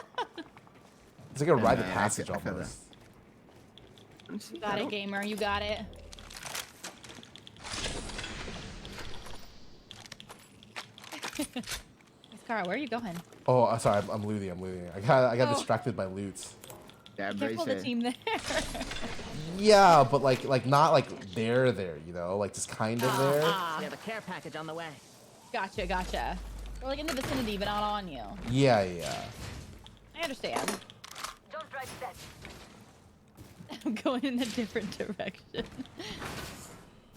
It's like a rite of man, passage I feel almost. You got it, gamer. You got it. Scarra, where are you going? Oh, sorry, I'm looting. I got Oh. distracted by loots. Yeah, Careful the brace it. team there. Yeah, but like not like there, you know, like just kind of there. We have a care package on the way. Gotcha, gotcha. We're like in the vicinity, but not on you. Yeah, yeah. I understand. Don't drive that. I'm going in a different direction.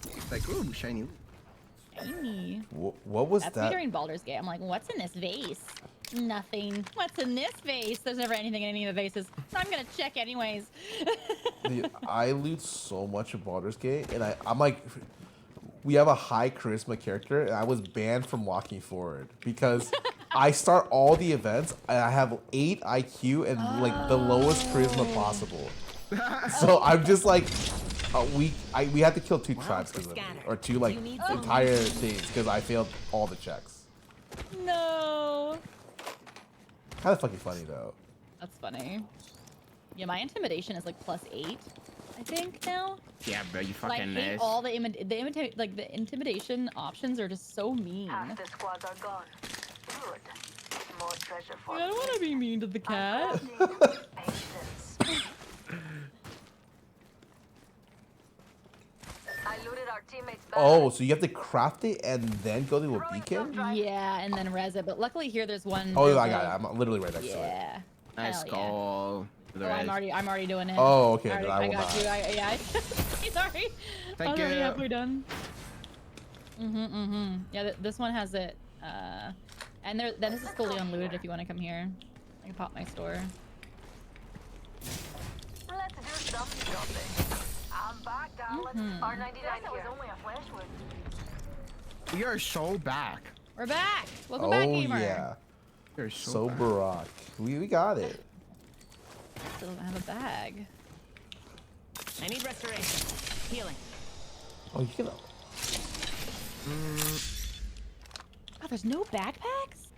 It's like, ooh, shiny. Shiny. What was That's me that? during Baldur's Gate. I'm like, what's in this vase? Nothing. What's in this vase? There's never anything in any of the vases. So I'm gonna check anyways. Dude, I loot so much in Baldur's Gate, and I'm like, we have a high charisma character, and I was banned from walking forward because I start all the events, and I have 8 IQ and like the lowest charisma possible. So I'm just like, we had to kill 2 tribes because of me, or 2 like entire things because I failed all the checks. No. Kind of fucking funny though. That's funny. Yeah, my intimidation is like +8, I think now. Yeah, bro, you But I fucking hate all the the intimidation options are just so mean. Half the squads are gone. Good. More treasure for I don't want to be mean to the cat. Patience. I looted our teammates' Oh, so you have to craft it and then go to a beacon? Yeah, and then res it. But luckily here there's one. Oh, there's I got it. I'm literally right next to it. Yeah. Nice Hell yeah. call. Oh, I'm already doing it. Oh, okay, I, then already, I will got not. you. Yeah. Sorry. Thank I was already you. halfway done. Yeah, this one has it. And then this is fully unlooted if you want to come here. I can pop my store. Let's do some shopping. I'm back, darling. R99 here. Was only a flash wound. We are so back. We're back. Welcome back, Oh gamer. yeah. We're So back. Barack. We got it. Still don't have a bag. I need restoration. Healing. Oh, you can. Oh, there's no backpacks?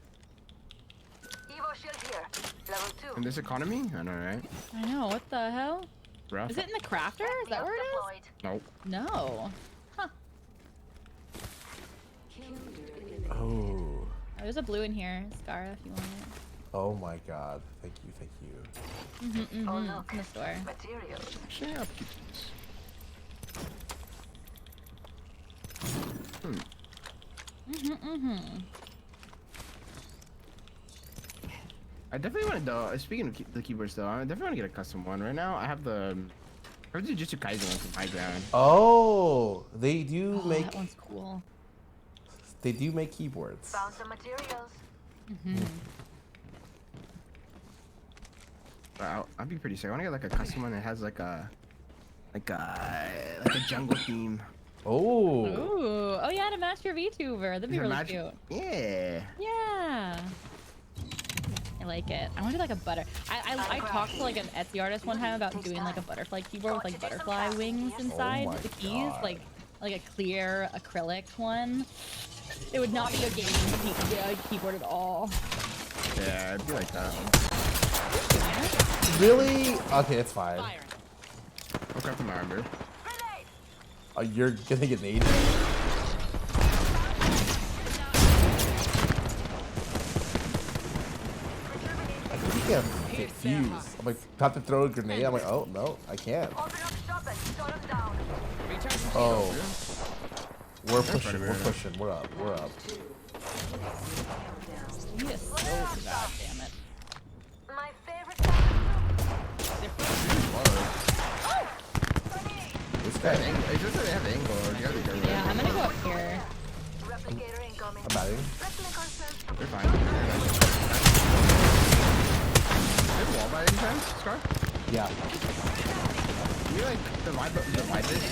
Evo shield here. Level 2. In this economy? I know, right? I know. What the hell? Rough. Is it in the crafter? Is that where it is? Nope. No. Huh. Oh. Oh, there's a blue in here. Scarra, if you want it. Oh my God. Thank you. Thank you. Oh, It's look. in the store. Materials. Actually, I'll keep this. I definitely want to, speaking of the keyboards though, I definitely want to get a custom one. Right now, I have the, I have the Jujutsu Kaisen one from High Ground. Oh, they do Oh, make. that one's cool. They do make keyboards. Found some materials. I'd be pretty sick. I want to get like a custom one that has like a jungle theme. Oh. Ooh. Oh yeah, to match your VTuber. That'd be Is it really match- cute. Yeah. Yeah. I like it. I want to do like a butter. I talked to like an Etsy artist one time about doing like a butterfly keyboard with like butterfly wings inside my the keys, God. like a clear acrylic one. It would not be a gaming keyboard at all. Yeah, I'd be like that. Really? Okay, it's fine. Firing. I'll craft my armor. Oh, you're gonna get naded? I think you can't get fused. I'm like, have to throw a grenade. I'm like, oh no, I can't. Open up shop and shut them down. Recharging Oh, we're funny, pushing. We're man. pushing. We're up. We're up. Yes. Oh god damn it. My favorite time. This They guy. have angle. It's just that they have angle. You gotta be careful. Yeah, I'm gonna go up here. Replicator incoming. I'm batting. Replica ourselves. They're fine. There's wall by any chance, Scar? Yeah. Can you like divide this?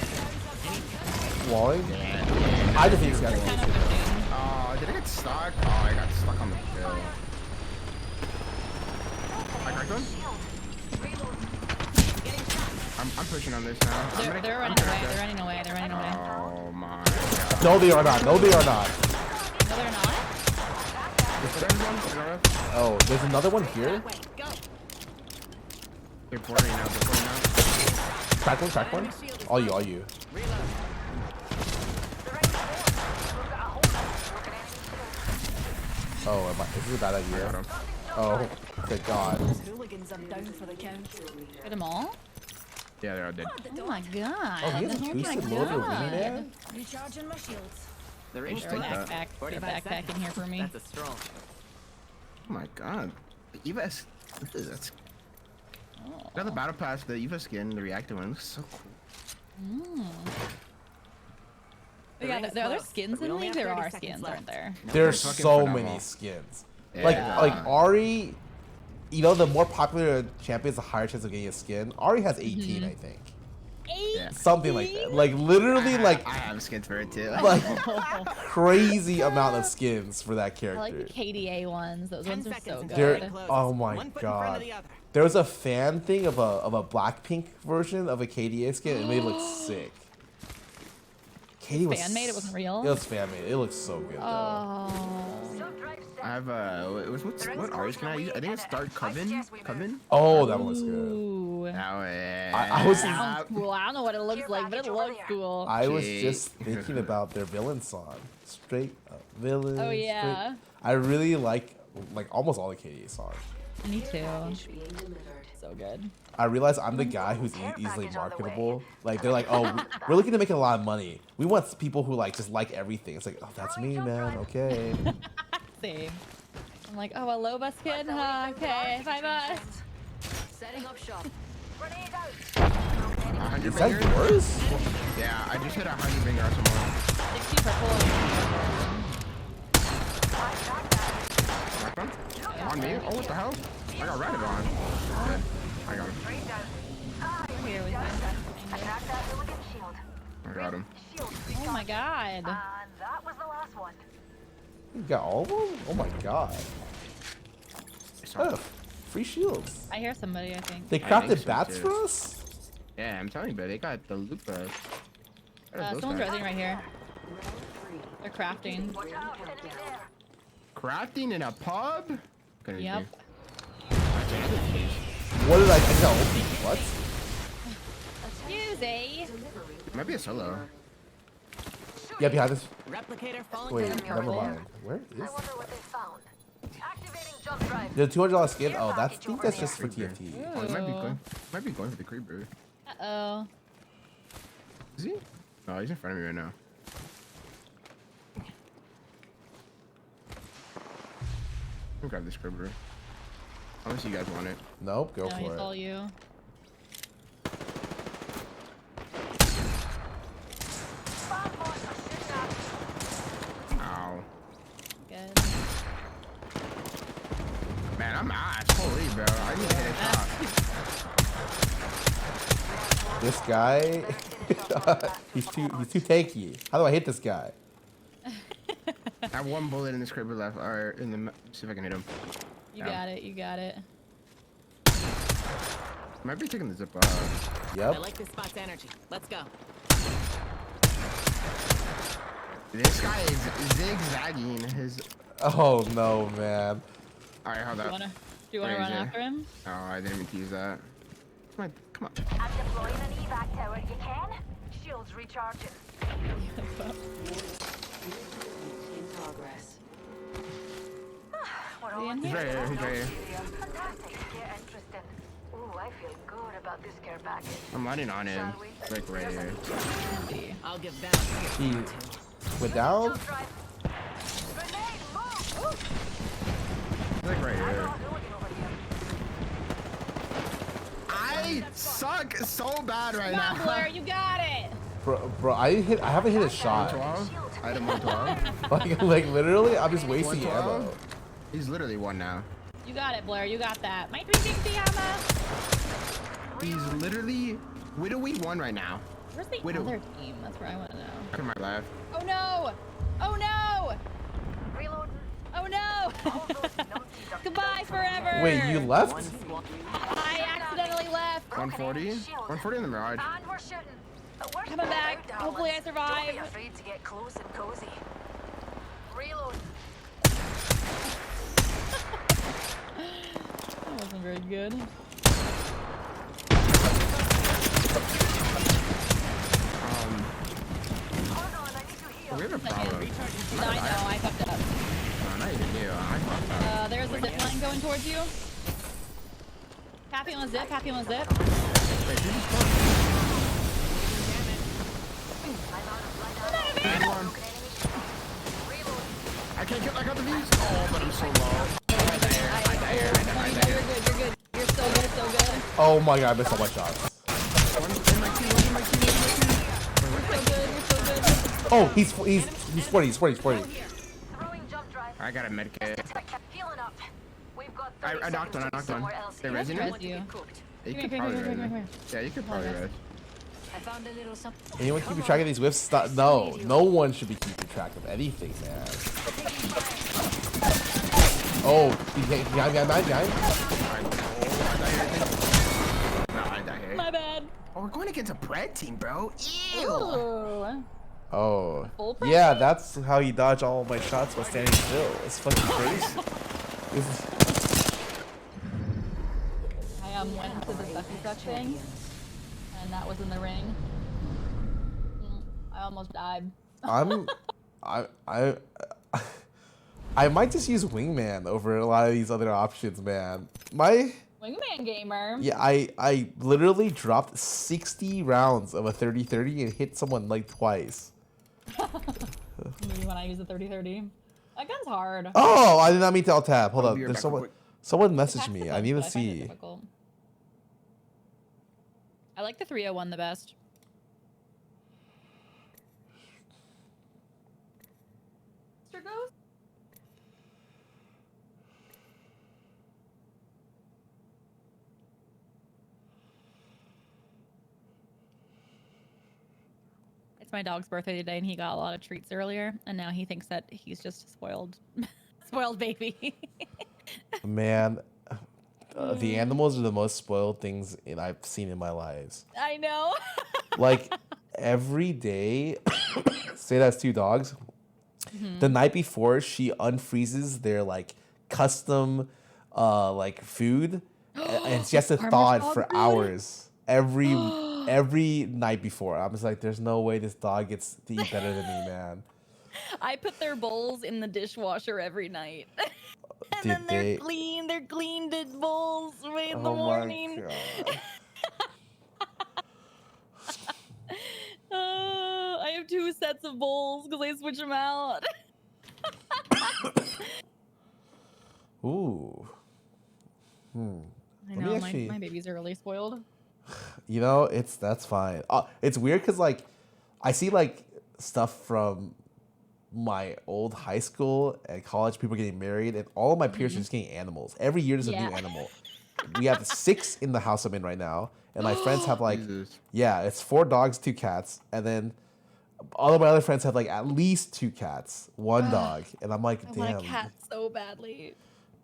Walling. Yeah. I just think this guy's Kind going of pushing. Oh, did I get stuck? Oh, I got stuck on the hill. I cracked one? I'm pushing on this now. They're running away. They're running away. They're running away. Oh my god. No, they are not. No, they are not. No, they're not. There's one. Oh, there's another one here. Wait, go. They're pouring out. They're pouring out. Crack one. Crack one. All you. All you. Reload. Oh, this is a bad idea. Oh, good God. Hooligans are down for the count. Get them all? Yeah, they're all dead. Oh my god. Oh, he has a Oh my boosted loader God. wingman? Recharging my shields. The ring's Throw a take that. backpack. Throw a backpack in here for me. That's a stroll. Oh my god. The Eva that's Oh. got the battle pass, the Eva skin, the reactive one looks so cool. Yeah, ring's there are close, skins but we in only League. have There 30 are seconds skins, left. aren't there? There's fucking so phenomenal. many skins. Yeah. Like Ari, you know, the more popular champions, the higher chance of getting a skin. Ari has 18, I think. 18? Something like that. Like literally, like I have skins for it too. like crazy amount of skins for that I character. like the KDA ones. Those 10 ones are seconds so until good. the ring There- closes. oh my One foot in front of god. the other. There was a fan thing of a Blackpink version of a KDA skin. It made it look sick. Katie was Fan made, it wasn't real? It was fan made. It looks so good though. Oh. I have what R's can I use? I think it's Dark Coven. Coven? Oh, that one looks good. Ooh. That way. I was Sounds cool. I don't know what it looks like, but it looks cool. I was Jake. just thinking about their villain song. Straight up villain. Oh, yeah. I really like almost all the KDA songs. Me too. So good. I realize I'm the guy who's easily marketable. Like they're like, oh, we're looking to make a lot of money. We want people who like just like everything. It's like, oh, that's me, man. Okay. Same. I'm like, oh, a Loba skin? Huh? Okay, $5. Setting up shop. Grenade out. 100 Is that fingers? yours? Yeah, I just hit 100 finger or somewhere. 60 purple. Weapon? On me? Oh, what the hell? I got ratted on. Good. I got him. Straight down. Ah, Here with you. attack that hooligan shield. I got him. Shield Oh my god. And that was the last one. You got all of them? Oh my god. Oh, free shields. I hear somebody, I think. They I think crafted so, bats too. for us? Yeah, I'm telling you, bro. They got the loot bus. Someone's resing right here. They're crafting. Watch out, enemy there. Crafting in a pub? Couldn't Yep. be. What did I know? What? Excuse me. Might be a solo. Yeah, behind this. Replicator falling Wait, down. never mind. Where is I wonder what they found. Activating jump drive. the $200 skin? Oh, I think that's just for TFT. Oh, he might be going for the creeper. Uh-oh. Is he? No, he's in front of me right now. I'll grab this creeper. Unless you guys want it. Nope, go No, he's for all it. you. Bomb monster shooting up. Ow. Good. Man, I'm ass. Holy, bro. I need to hit a shot. This guy, he's too tanky. How do I hit this guy? I have one bullet in this creeper left. Or in the. See if I can hit him. You Yeah. got it, you got it. Might be taking the zip off. I Yep. like this spot's energy. Let's go. This guy is zigzagging his. Oh no, man. Alright, hold Do up. do you wanna Where run is it? after him? Oh, I didn't mean to use that. Come on. I'm deploying an evac tower. You can? Shields recharging. In progress. We're Is he all in He's here? right here. He's right here. Fantastic. Get interesting. Ooh, I feel good about this care package. I'm landing on him. Like right here. I'll give that. He went down. Jump drive. Grenade, move! He's like right I here. got hooligan over here. I suck so bad right Come on, now. Blair, you got it! Bro, I haven't hit a shot. 112? I had him 112. like literally, I'm just wasting ammo. 112? He's literally one now. You got it, Blair, you got that. My 360 ammo! He's literally Widowy one right now. Where's the Widow. other team? That's where I wanna know. To my left. Oh no! Oh no! Reloading. Oh no! All those numpties are Goodbye forever! Wait, you left? One squad. I accidentally left! 140? 140 in the mirage. And we're shooting. We're Coming back. spread out, Hopefully I darlings. survive. Don't be afraid to get close and cozy. Reload. That wasn't very good. Hold on, I need to heal. We have a problem. No, I know, I fucked up. No, not even you. I fucked up. There's a zip line going towards you. Happy on a zip, happy on a zip. Wait, who's this from? these? Oh, but I'm so low. You're good. You're so good. Oh my god, I missed all my shots. Oh, he's 40. Throwing jump drive. I got a medkit. Healing up. We've got I knocked one. somewhere else. They're resing it? Res you. You Come could here, probably come here, res. come here. Yeah, you could probably res. I found a little something. Anyone keeping track of these whiffs? No, no one should be keeping track of anything, man. Oh, behind. No, I died here. My bad. Oh, we're going against a bread team, bro. Ew. Ooh. Oh, Full yeah, that's how you dodge all of my shots while standing still. It's fucking crazy. I went into the sucky thing, and that was in the ring. I almost died. I might just use Wingman over a lot of these other options, man. Wingman gamer. Yeah, I literally dropped 60 rounds of a 30-30 and hit someone like twice. Maybe when I use the 30-30. That gun's hard. Oh, I did not mean to alt tab. Hold I'll up, be right there's back someone. real quick. Someone messaged Attack's me. the I fun, need to but I find it see. difficult. I like the 301 the best. Mr. Ghost? It's my dog's birthday today, and he got a lot of treats earlier, and now he thinks that he's just a spoiled, spoiled baby. Man, the animals are the most spoiled things I've seen in my lives. I know. Like every day, say that's 2 dogs. The night before, she unfreezes their like custom like food, and she has to thaw it for hours every night before. I'm just like, there's no way this dog gets to eat better than me, man. I put their bowls in the dishwasher every night. And Did then they're clean. They're cleaned bowls in the morning. God. I have 2 sets of bowls because I switch them out. Ooh. I Let me know, actually- my babies are really spoiled. You know, that's fine. It's weird because like I see like stuff from my old high school and college, people getting married, and all of my peers are just getting animals. Every year there's a new animal. We have 6 in the house I'm in right now, and my friends have like, Jesus. yeah, it's 4 dogs, 2 cats, and then all of my other friends have like at least 2 cats, 1 dog, and I'm like, I damn, want a cat so badly.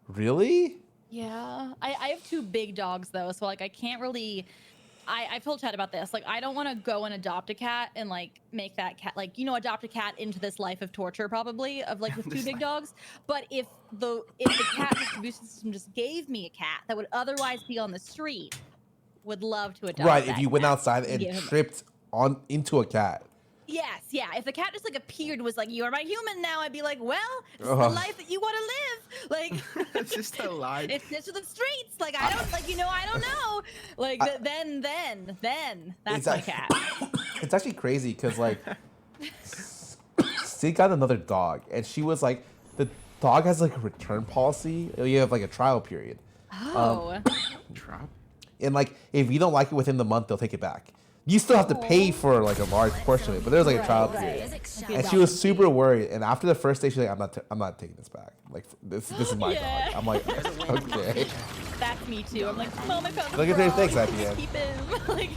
really? Yeah. I have 2 big dogs though, so like I can't really. I've told Chad about this. Like, I don't want to go and adopt a cat and like make that cat like, you know, adopt a cat into this life of torture probably of like with 2 big dogs. But if the cat distribution system just gave me a cat that would otherwise be on the street, would love to adopt. Right, that if you went cat outside and give him- tripped into a cat. Yes, yeah. If the cat just like appeared and was like, "You are my human now," I'd be like, "Well, it's the Ugh. life that you want to live." Like, It's just a lie. it's just the streets. Like, I don't like, you know, I don't know. Like, then that's It's my act- cat. It's actually crazy because like Sid got another dog, and she was like, the dog has like a return policy. You have like a trial period, Oh, Drop. and like if you don't like it within the month, they'll take it back. You still have to pay for like a large portion of it, but there's like a trial period. And she was super worried. And after the first day, she's like, I'm not taking this back. Like this is my Yeah. dog. I'm like, okay. that's me too. I'm like, "Mom, I found a Look at their frog. things at Please the end. keep him." Like,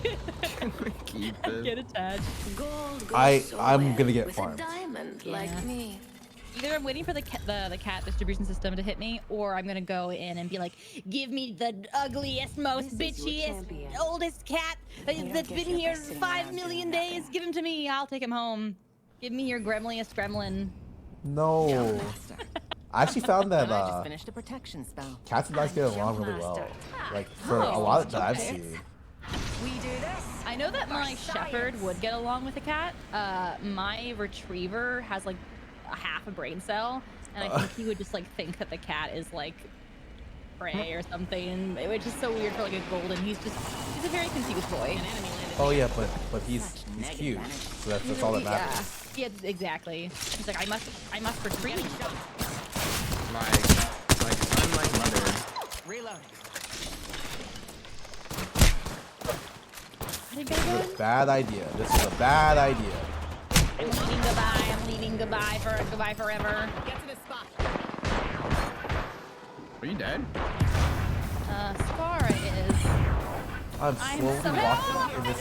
Keep it. get attached. Gold goes I'm well gonna get with farmed. a diamond Yeah. like me. Either I'm waiting for the cat distribution system to hit me, or I'm gonna go in and be like, "Give me the ugliest, most This is your bitchiest, champion. oldest cat that's get been your here destiny 5 around million doing days. nothing. Give him to me. I'll take him home. Give me your gremliest gremlin." No. I actually found that I just finished a protection spell. cats and dogs get along really well. Like for a lot that I've seen. We do this. I know that my shepherd would get along with a cat. My retriever has like a half a brain cell, and I think he would just like think that the cat is like prey or something, which is so weird for like a golden. He's a very confused boy. Oh yeah, but he's cute. So that's all that matters. Yeah, exactly. He's like, I must retrieve. Like son, like mother. Reloading. How did you go? Bad idea. This is a bad idea. I'm leaving goodbye. I'm leaving goodbye forever. Get to this spot. Are you dead? Scarra is. I'm slowly walking through this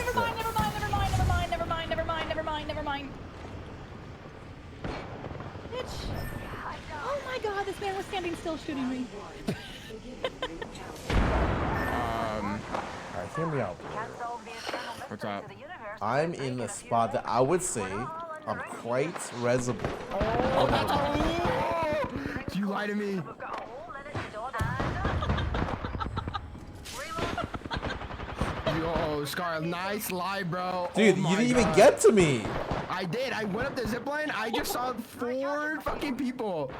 Never mind. Bitch. Oh my god, this man was standing still shooting me. Alright, hear me out. What's up? I'm in a spot that I would say I'm quite reasonable. Do you lie to me? Yo, Scarra, nice lie, bro. Dude, Oh you my didn't even God. get to me. I did. I went up the zipline. I just saw 4 fucking people.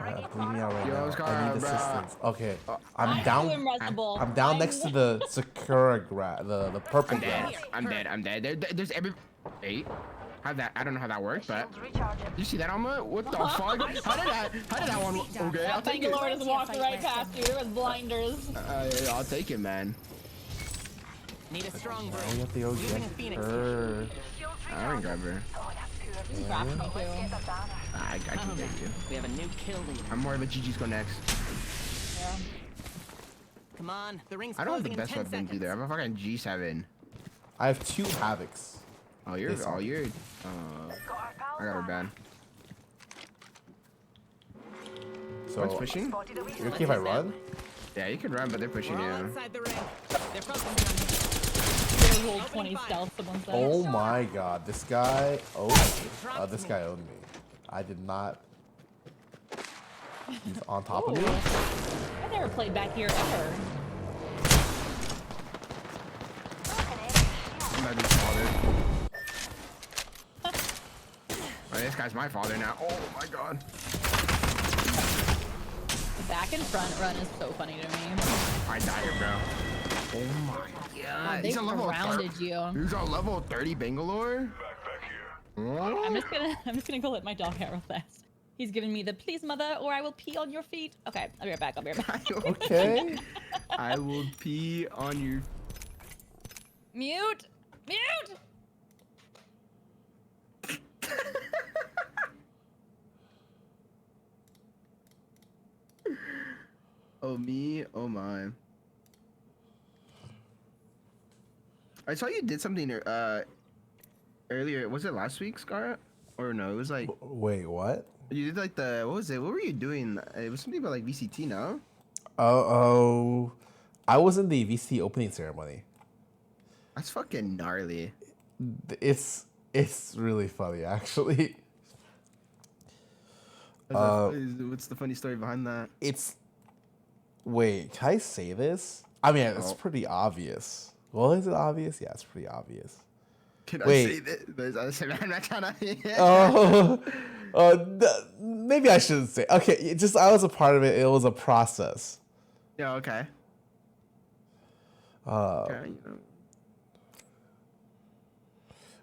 I'm bleeding out right Yo, now. I Scarra, need bro. assistance. Okay, I'm I'm down. reasonable. I'm down next to the Sakura the purple I'm dead. grass. I'm dead. There's every. Wait. How that? I don't know how that worked, but. Did you see that, Alma? What the fuck? How did that one? Okay, I'll take it. Bangalore just walked right past you with blinders. Yeah, I'll take it, man. Need a strong Oh, break. you have to go Using a get phoenix. her. I don't grab her. Grab me too. I can get you. We have a new kill leader. I'm more of a GG's go next. Yeah. Come on, the ring's I don't have closing the in best 10 weapons seconds. either. I'm a fucking G7. I have 2 Havocs. Oh, you're. This Oh, one. you're. I got her banned. So, What's pushing? you okay if I run? Yeah, you can run, but they're pushing We're all you. inside the ring. They're focusing on me. Roll 20 stealth, someone said. Oh my god, this guy owed me. This guy owed me. I did not. He's on top of me. I never played back here ever. I'm not his father. Oh, this guy's my father now. Oh my god. The back and front run is so funny to me. I died here, bro. Oh my god. They He's on level surrounded 30. you. He's on level 30 Bangalore? Oh. I'm just gonna go let my dog out real fast. He's giving me the please mother or I will pee on your feet. Okay, I'll be right back. Okay. I will pee on your. Mute! Oh me, oh my. I saw you did something earlier. Was it last week, Scarra? Or no, it was like Wait, what? you did like the what was it? What were you doing? It was something about like VCT, no? Oh, I was in the VC opening ceremony. That's fucking gnarly. It's really funny actually. What's the funny story behind that? Wait, can I say this? I mean, it's Oh. pretty obvious. Well, is it obvious? Yeah, it's pretty obvious. Can Wait. I say that? I'm not trying to. Maybe I shouldn't say. Okay, I was a part of it. It was a process. Yeah. Okay. Okay, you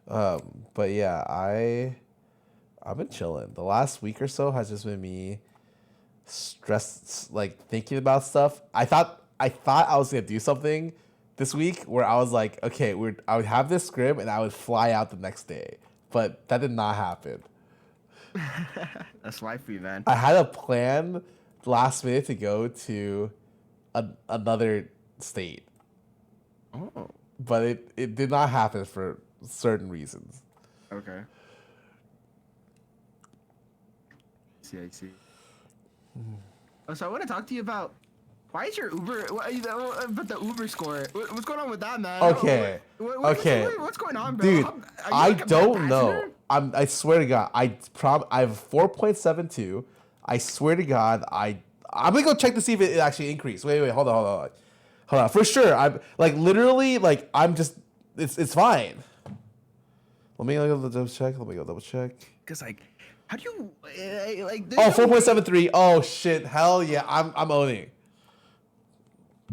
know. But yeah, I've been chilling. The last week or so has just been me stressed, like thinking about stuff. I thought I was gonna do something this week where I was like, okay, I would have this script and I would fly out the next day, but that did not happen. That's life for you, man. I had a plan last minute to go to another state, Oh. but it did not happen for certain reasons. Okay. I see. Oh, so I want to talk to you about why is your Uber? But the Uber score. What's going on with that, man? Okay. Okay. What's going on, bro? Dude, Are you I like a bad don't know. passenger? I swear to God, I have 4.72. I swear to God, I'm gonna go check to see if it actually increased. Wait, hold on. For sure, I'm like literally like I'm just it's fine. Let me go double check. Cause like, how do you like? Oh, there's no way- 4.73. Oh shit, hell yeah, I'm owning.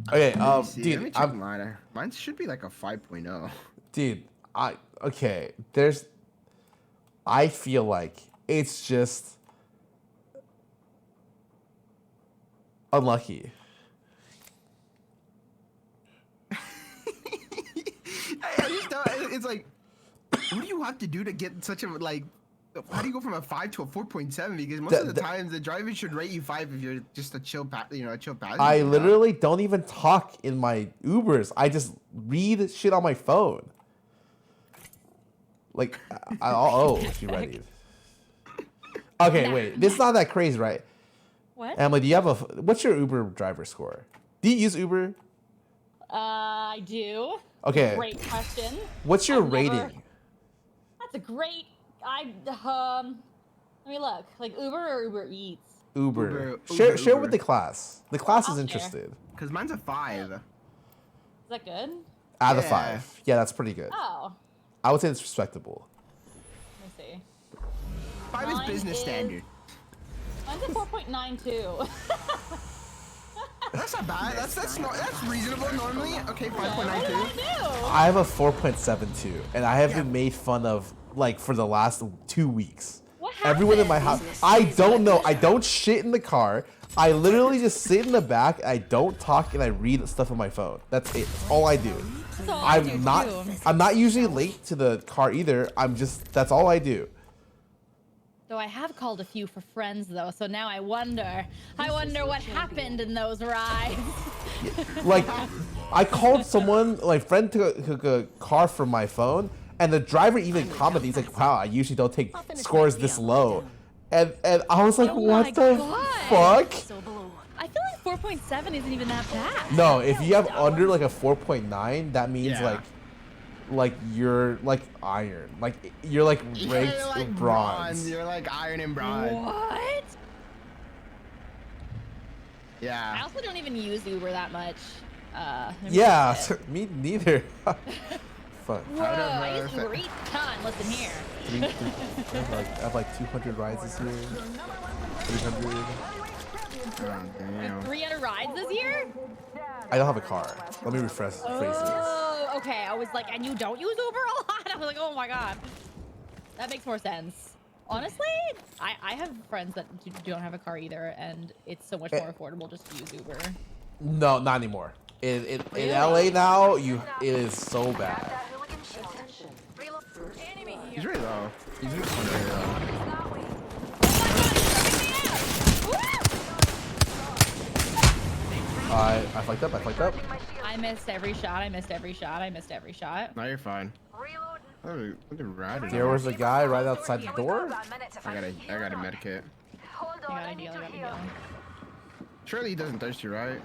Okay, Let me see. Let me dude, check mine. Mine should be like a 5.0. dude, I feel like it's just Unlucky. I just don't, it's like, what do you have to do to get such a like? How do you go from a 5 to a 4.7? Because most of the times the driver should rate you 5 if you're just a chill, a chill passenger. I literally don't even talk in my Ubers. I just read shit on my phone. Like, she readied. Okay, wait. This is not that crazy, right? What? Emily, do you have what's your Uber driver score? Do you use Uber? I do. Okay. Great question. What's your rating? That's a great. Let me look. Like Uber or Uber Eats? Uber. Share with the class. The class is share. interested. Because mine's a 5. Is that good? Out of 5. Yeah, that's pretty good. Oh. I would say it's respectable. Let me see. 5 is business standard. Mine's a 4.92. That's not bad. That's reasonable normally. Okay, 5.92. I have a 4.72, and I have been made fun of like for the last 2 weeks. What happened? Everyone in my house. I don't know. I don't shit in the car. I literally just sit in the back. I don't talk, and I read stuff on my phone. That's it. That's all I do. That's all I do too. I'm not usually late to the car either. That's all I do. Though I have called a few for friends though, so now I wonder what happened in those rides. Like, I called someone, like, friend took a car from my phone, and the driver even commented. He's like, "Wow, I usually don't take scores this low," and I was like, "What the fuck?" I feel like 4.7 isn't even that bad. No, if you have under like a 4.9, that means like you're like iron, like you're like ranked like bronze. You're like iron and bronze. What? Yeah. I also don't even use Uber that much. Yeah, me neither. Fuck. Whoa, I use Uber Eats a ton. Listen here. I have like 200 rides this year. 300. Oh, damn. 300 rides this year? I don't have a car. Let me refresh phrases. Oh, okay. I was like, and you don't use Uber a lot? I was like, oh my god. That makes more sense. Honestly, I have friends that don't have a car either, and it's so much more affordable just to use Uber. No, not anymore. In LA now, it is so bad. He's really low. He's really low. I fucked up. I missed every shot. No, you're fine. Oh, look at riding. There was a guy right outside the door. I got a medkit. I got a deal. Surely he doesn't thirst you, right?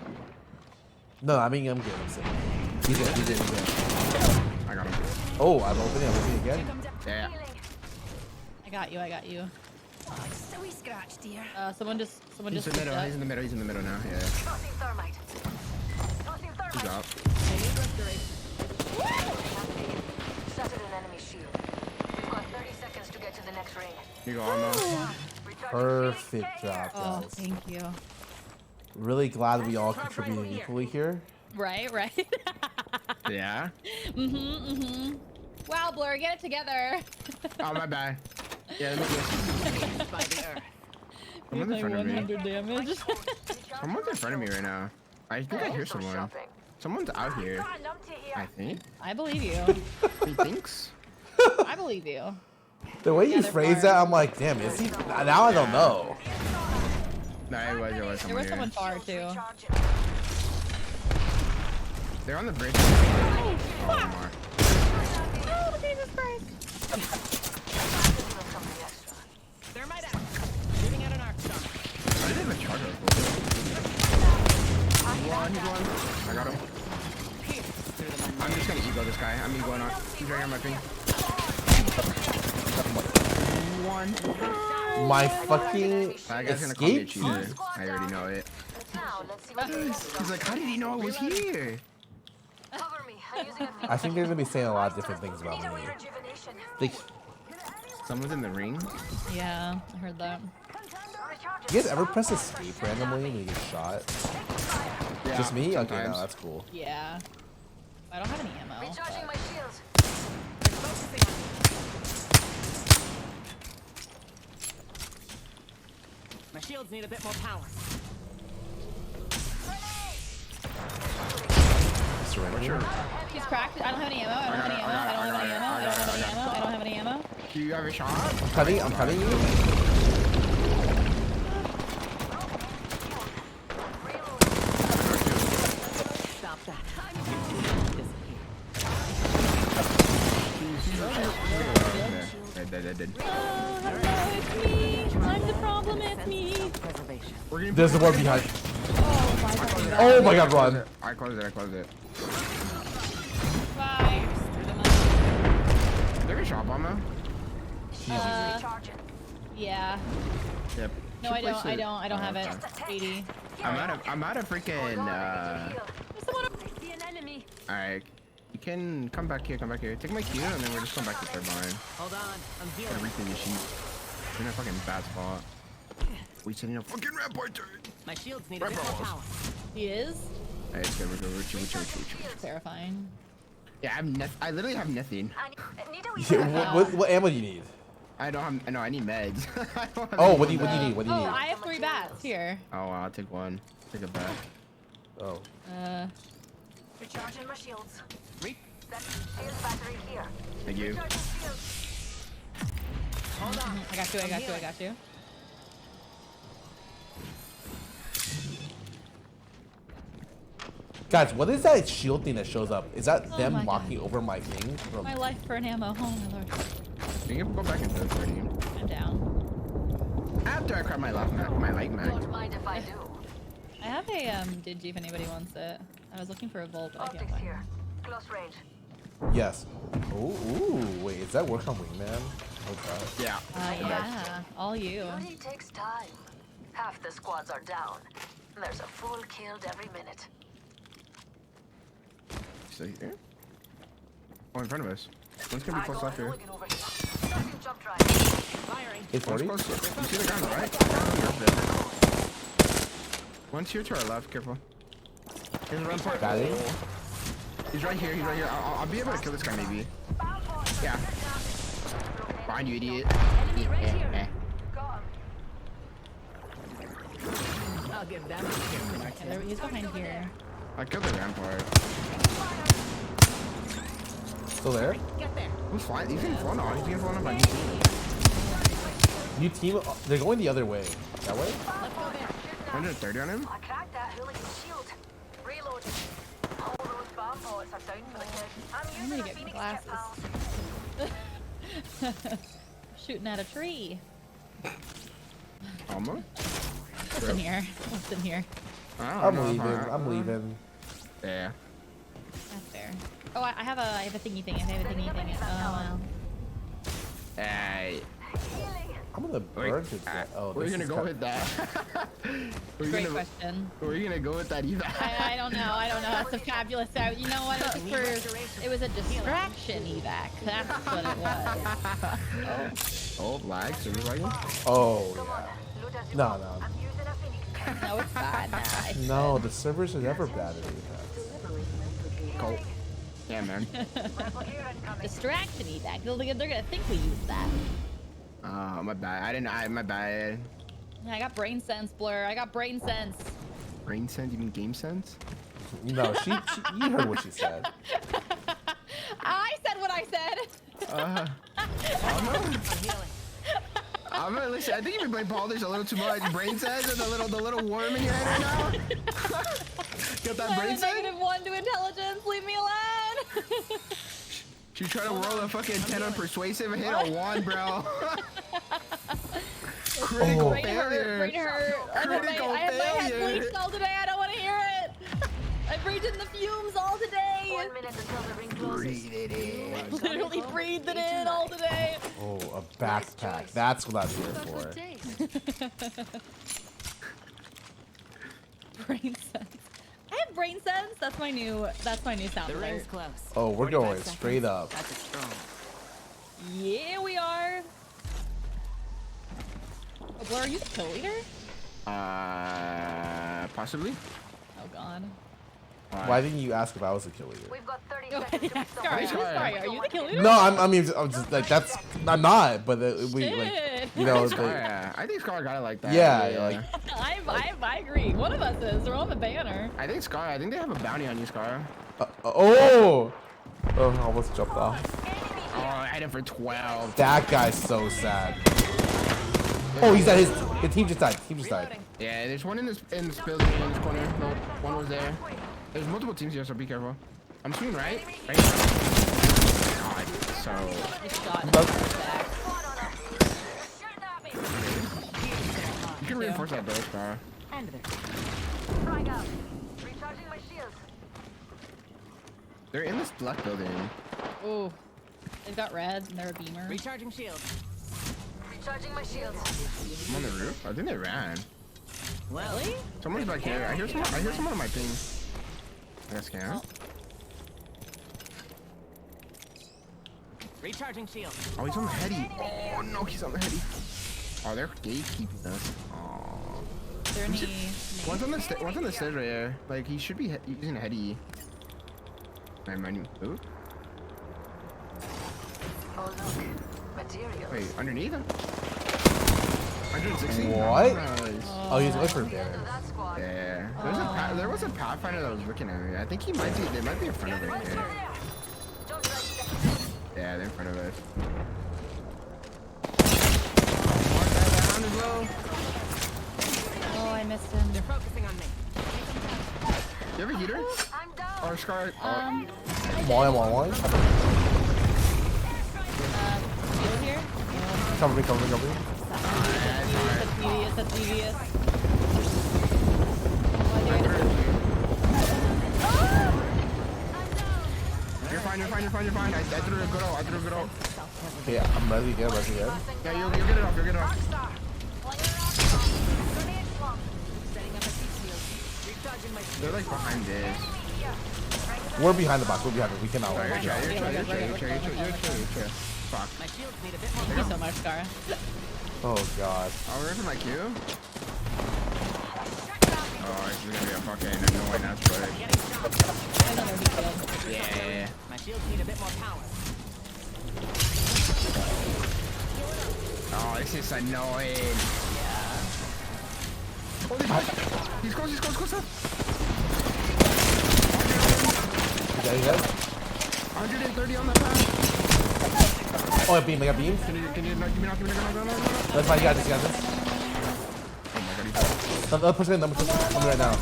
No, I mean I'm good. He's good. I got him. Oh, I'm opening again. Yeah. I got you. So we scratched, dear. Someone just. He's in the middle now. Yeah. He's up. Shattered an enemy shield. We've got 30 seconds to get to the next ring. You go almost. Perfect job, Oh, guys. thank you. Really glad we all contributed equally here. Right. Yeah. Wow, Blur, get it together. Oh, my bad. Yeah, let me guess. By the earth. Someone's in front of me. 100 damage. Someone's in front of me right now. I think I hear someone. Someone's out here. I think. I believe you. He thinks. I believe you. The way you phrase that, I'm like, damn, is he? Now I don't know. No, it was There someone was here. someone far too. They're on the bridge. Oh, Omar. Oh, Jesus Christ. Thermite out. Shooting out an arc star. I didn't have a charger. He's one. I got him. I'm just gonna ego this guy. I'm egoing on. He's right on my thing. One. My fucking That guy's gonna call me a escape cheater. key. I already know it. Now, let's see what He's like, how did he know I was here? cover me. I'm using a I think they're gonna be saying a lot of different things about me. rejuvenation. Like, Someone's in the ring. Yeah, I heard that. you guys ever press escape randomly when you get shot? Yeah, Just me? Okay, sometimes. no, that's cool. Yeah. I don't have any ammo. Recharging my shields. My shields need a bit more power. surrendering. He's cracked. I don't have any ammo. I don't have any ammo. I don't have any ammo. I don't have any ammo. I don't have any ammo. Do you have a shot? I'm cutting you. Stop that. Dead. Oh, hello, it's me. I'm the problem. It's me. Preservation. There's the one behind. Oh my god. Oh my god, run. I closed it. Bye. Is there a shop ammo? Recharging. Yeah. Yep. No, I don't have it. 80. I'm out of freaking. I see an enemy. Alright. You can come back here. Take my Q, and then we're just going back to third line. Hold on. I'm healing. Everything the sheep. We're in a fucking bad spot. We sitting a fucking rampart turret. My shields need a bit more power. He is? Alright, it's good. We're chill. Terrifying. Yeah, I literally have nothing. I need a wee Yeah, what ammo do you need? I don't have. No, I need meds. I don't have Oh, any what do you meds. need? What do you Oh, need? I have 3 bats here. Oh, I'll take one. Take a bat. Oh. recharging my shields. Reap. That shield battery here. Thank you. Recharging shields. Hold on. I got you. Guys, what is that shield thing that shows up? Is that Oh them my walking over my thing? From... My life for an ammo. Oh my lord. You can go back into the party. I'm down. After I grab my light mag. Don't mind if I do. I have a digi if anybody wants it. I was looking for a volt, but I can't Optics find here. it. Close range. Yes. Ooh, wait, is that work on Wingman? Oh god. Yeah. Yeah, all you. Duty takes time. Half the squads are down. There's a fool killed every minute. Stay here. Oh, in front of us. One's gonna be close left here. Looking over here. Starting jump drive. Firing. One's 840? close. You see the guy on the right? One's here to our left. Careful. Here's the rampart. Got it. He's right here. I'll be able to kill this guy maybe. Yeah. Behind you, idiot. Enemy right here. Got him. I'll give that a Yeah, he's behind here. I killed the rampart. Still there? Get there. Who's flying? He's getting flown on. He's getting flown on by me. New team, they're going the other way. That way? Let's go there. 130 on him? I cracked that hooligan shield. Reloading. All those bomb bullets are down for the kid. I'm I'm using gonna a get Phoenix kit, glasses. pals. Shooting at a tree. Almost? What's in here? What's in here? I'm leaving. Yeah. That's fair. Oh, I have a thingy thing. Oh, wow. Hey. I'm gonna burn to death. Oh, Where are you this gonna is go kind- with that? Great question. Where are you gonna go with that evac? I don't know. That's a fabulous. You know what? It was a distraction evac. That's what it was. Oh, lag, service lagging? Oh, Come yeah. on. Loot as you No, want. no. I'm using a Phoenix kit. No, it's bad. Nah, No, the servers are never bad at Apex. Cool. Yeah, man. Rifle here incoming. distraction evac. They're gonna think we used that. My bad. My bad. Yeah, I got brain sense, Blur. I got brain sense. Brain sense? You mean game sense? No, she you heard what she said. I said what I said. I'm gonna listen. I think you've been playing politics a little too much. Brain sense and the little worm in your head right now. Got that brain I'm sense? -1 to intelligence. Leave me alone. She tried to roll a fucking 10 on persuasive and hit a 1, bro. Critical Brain failure. hurt. Critical I had my head failure. bleached all today. I don't want to hear it. I breathed in the fumes all today. 1 minute until the ring closes. Breathe it in. Literally breathed it in all today. Oh, a backpack. That's what I'm here for. Brain sense. I have brain sense. That's my new sound The alert. ring's close. Oh, we're 45 going seconds. straight up. That's a strong. Yeah, we are. Oh, Blur, are you the kill leader? Possibly. Oh god. Why didn't you ask if I was the kill leader? We've got 30 seconds to Scarra, resolve. Scarra, are you the kill leader? No, I'm just like that's. I'm not, but we like Shit. you know. Scarra. I think Scarra got it like that. Yeah, like I agree. One of us is. We're on the banner. I think Scarra. I think they have a bounty on you, Scarra. oh, I almost jumped off. Oh, I had it for 12. That guy's so sad. Oh, he's at his team just died. Team just died. Yeah, there's one in this building in this corner. No, one was there. There's multiple teams here, so be careful. I'm shooting right. Right. God, so. Good shot. You can reinforce that door, Scarra. Frag out. Recharging my shields. They're in this black building. Ooh. They've got reds and they're a beamer. Recharging shield. Recharging my shields. I'm on the roof. I think they ran. Really? Someone's back here. I hear someone on my ping. I got scanned. Recharging shield. Oh, he's on the heady. Oh no, he's on the heady. Oh, they're gatekeeping us. Oh. Is there any... One's on the stairs right here. Like he should be using a heady. Never mind. Ooh. Oh look, materials. Wait, underneath him? 160? What? Nice. Oh, he's looking for End banner. of that squad. Yeah. There was a Pathfinder that was looking at me. I think they might be in front of us. Yeah, yeah, they're in front of us. Mark that down as well. Oh, I missed him. They're focusing on me. You have a heater? I'm down. Or Scar? One. Shield here? Cover me. That's devious. You're fine. I threw a good ult. Yeah, I'm ready to go. Yeah, you'll get it off. Grenade swamp. Setting up a heat shield. Recharging my shield. They're like behind this. We're behind the box. We cannot win. You're chill. Fuck. My shields need a bit more. Thank you so much, Scarra. Oh god. Oh, we're in for my Q? Oh, this is gonna be a fucking annoying ass play. I know they're being killed. Yeah. My shields need a bit more power. Oh, this is annoying. Yeah. Holy fuck. He's close up. You guys? 130 on that path. Oh, I got beam. Can you knock me? That's fine. You got this. Oh my god, he's dead. Another person in. I'm right now.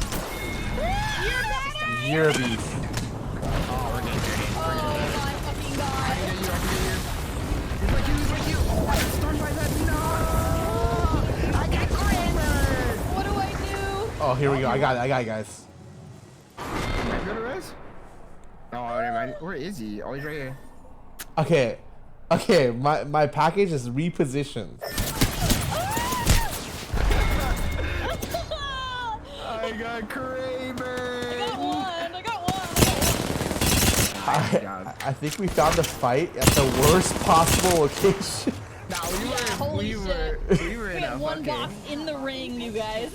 You're a beast. Oh, we're getting dirty. Oh my fucking god. He's like you. Oh, I got stunned by that. No! I got Kramer! What do I do? Oh, here we go. I got it, guys. Am I good at res? Oh, never mind. Where is he? Oh, he's right here. Okay. My package is repositioned. I got Kramer! I got one. I think we found the fight at the worst possible location. Nah, Holy we shit. were We in got a one fucking... box in the ring, you guys.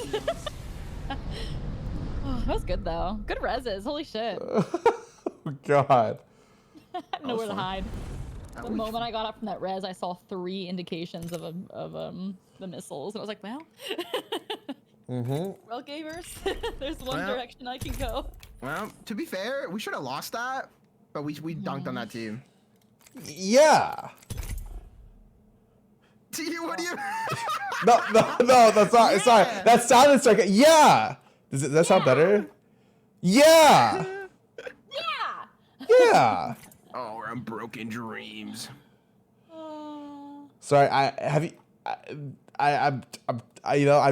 Oh, that was good though. Good reses. Holy shit. Oh, god. I had nowhere to hide. That The was- moment I got up from that res, I saw 3 indications of the missiles, and I was like, well, well, gamers, there's one Well. direction I can go. Well, to be fair, we should have lost that, but we dunked on that team. Yeah. What do you... No, that's not. It's not. That sounded like yeah. Does that sound better? Yeah. Yeah. Oh, we're on broken dreams. Sorry, I'm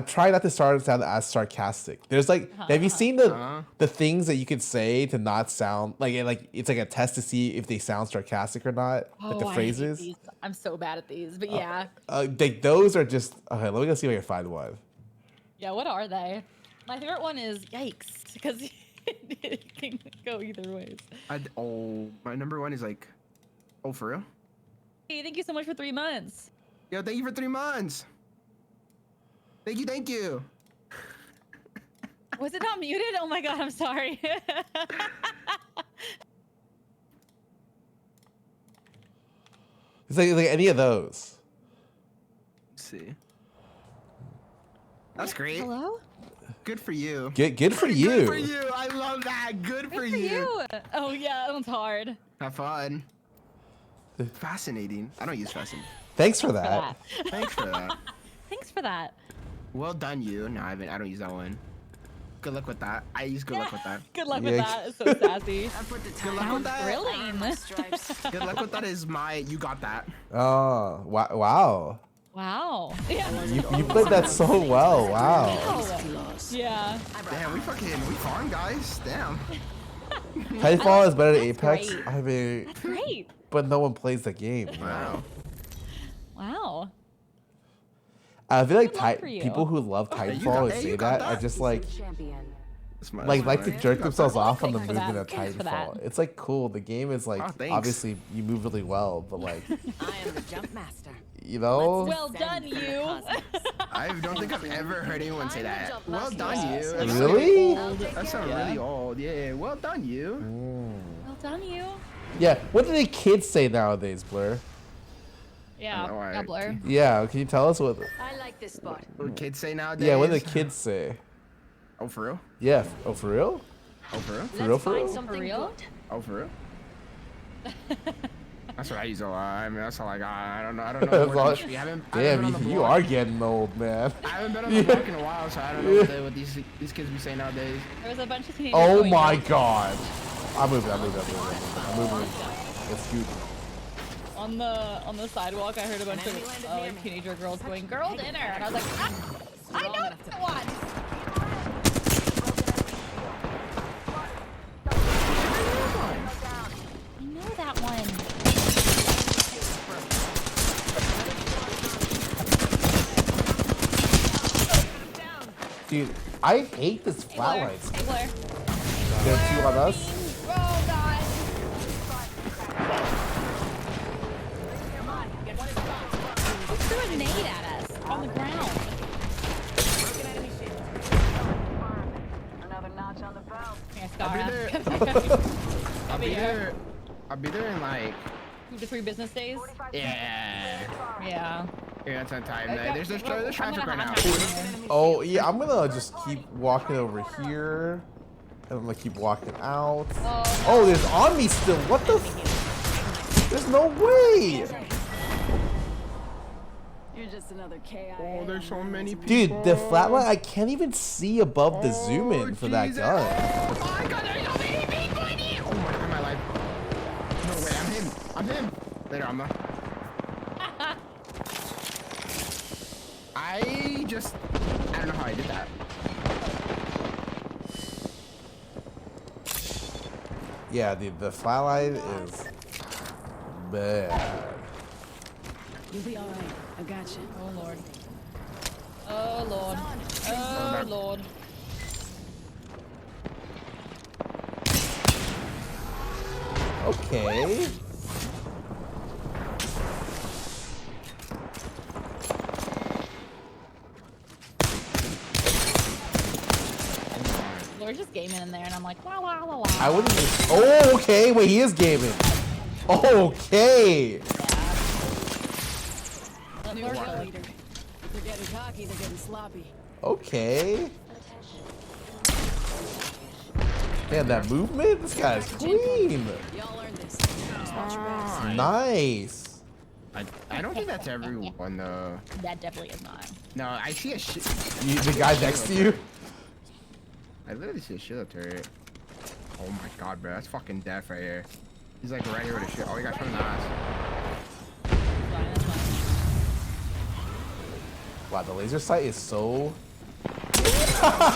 trying not to sound as sarcastic. There's like, have you seen the things that you could say to not sound like it's like a test to see if they sound sarcastic or not, like the I hate phrases. these. I'm so bad at these, but yeah. Those are just okay. Let me go see if I can find one. Yeah, what are they? My favorite one is yikes, because it can go either ways. My number one is like, oh, for real? Hey, thank you so much for 3 months. Yo, thank you for 3 months. Thank you. Was it not muted? Oh my god, I'm sorry. It's like any of those. Let's see. That's great. Hello? Good for you. Good for you. Good for you. I love that. Good for you. Oh yeah, that one's hard. Have fun. Fascinating. I don't use fascinating. Thanks for that. Thanks for that. Thanks for that. Well done, you. No, I don't use that one. Good luck with that. I use good luck with that. Good luck with that. It's so sassy. I put the Good time luck with Sounds that. thrilling. stripes. Good luck with that is my. You got that. Oh, wow. Wow. Yeah. You played that so well. Wow. Yeah. Damn, we farm, guys. Damn. Titanfall is better than That's Apex. great. I mean, That's great. but no one plays the game. Wow. Wow. I feel like Good luck for you. people who love Titanfall and say you got that are that. just like That's my- like that's to my- jerk themselves off on the Thanks for movement of that. Thanks for Titanfall. that. It's like cool. The game is like Oh, thanks. obviously you move really well, but like I am the jump master. you know. Well done, you. I don't think I've ever heard anyone say that. jump Well master. done, you. Like, That's Really? so old. That sounds really old. Yeah. Well done, you. Well done, you. Yeah. What do the kids say nowadays, Blur? Yeah. Oh, alright. Doubler. Yeah. Can you tell us what? I like this spot. What kids say nowadays? Yeah. What do the kids say? Oh, for real? Yeah. Oh, for real? Oh, for real? For real? For Find real? something For real? good. Oh, for real? That's what I use a lot. I mean, that's all I got. I don't know. I don't know. That's more all- than- I haven't Damn, been on the you block. are getting old, man. I haven't been on the block in a while, so I don't know what these kids be saying nowadays. There was a bunch of teenagers. Oh going my nuts god. I'm moving. I'm moving. It's good. On the sidewalk, I heard a bunch of like, teenager girls going, "Girl dinner," and I was like, I know that one. I know that one. Dude, I hate this flatlight. Hey, Blair. There's two on us. Oh god. He threw a nade at us on the ground. Another notch on the belt. Yeah, I'll be there. I'll be there in like 2 to 3 business days. yeah. Yeah. Yeah, that's on time. There's traffic right now. Oh yeah, I'm gonna just keep walking over here. And I'm gonna keep walking out. Oh, there's on me still. What the? There's no way. You're just another KI. Oh, there's so many people. Dude, the flatlight, I can't even see above the zoom in for that Jesus. gun. Oh my god, there's so many people in here. Oh my god, my life. No way, I'm him. I'm him. Later, I'm not. I don't know how I did that. Yeah, dude, the flatlight is bad. You'll be alright. I got you. Oh lord. Oh lord. Oh lord. Okay. Lord's just gaming in there, and I'm like, wow, wow, wow, wow. I wouldn't even. Oh, okay. Wait, he is gaming. Okay. New kill leader. If they're getting cocky, they're getting sloppy. Okay. Man, that movement? This guy's clean. Y'all earned this. Just watch your backs. Nice. I don't think that's everyone though. That definitely is not. No, I see a shit. The guy next to you? I literally see a shield turret. Oh my god, bro, that's fucking death right here. He's like right here with a shit. Oh, he got shot in the ass. Fine, that's fine. Wow, the laser sight is so. I'm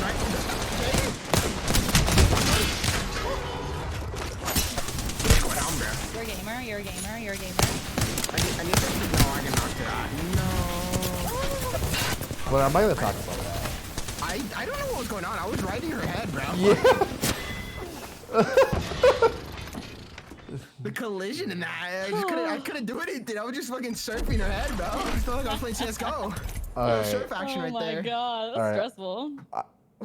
right. Go down, bro. You're a gamer, you're a gamer, you're a gamer. I need to know I can knock it out. No. But I'm not gonna talk about that. I don't know what was going on. I was right in her head, bro. Yeah. The collision in that. I couldn't do anything. I was just fucking surfing her head, bro. I just felt like I was playing CSGO. All right. Surf action Oh right my there. god, that's All right. stressful.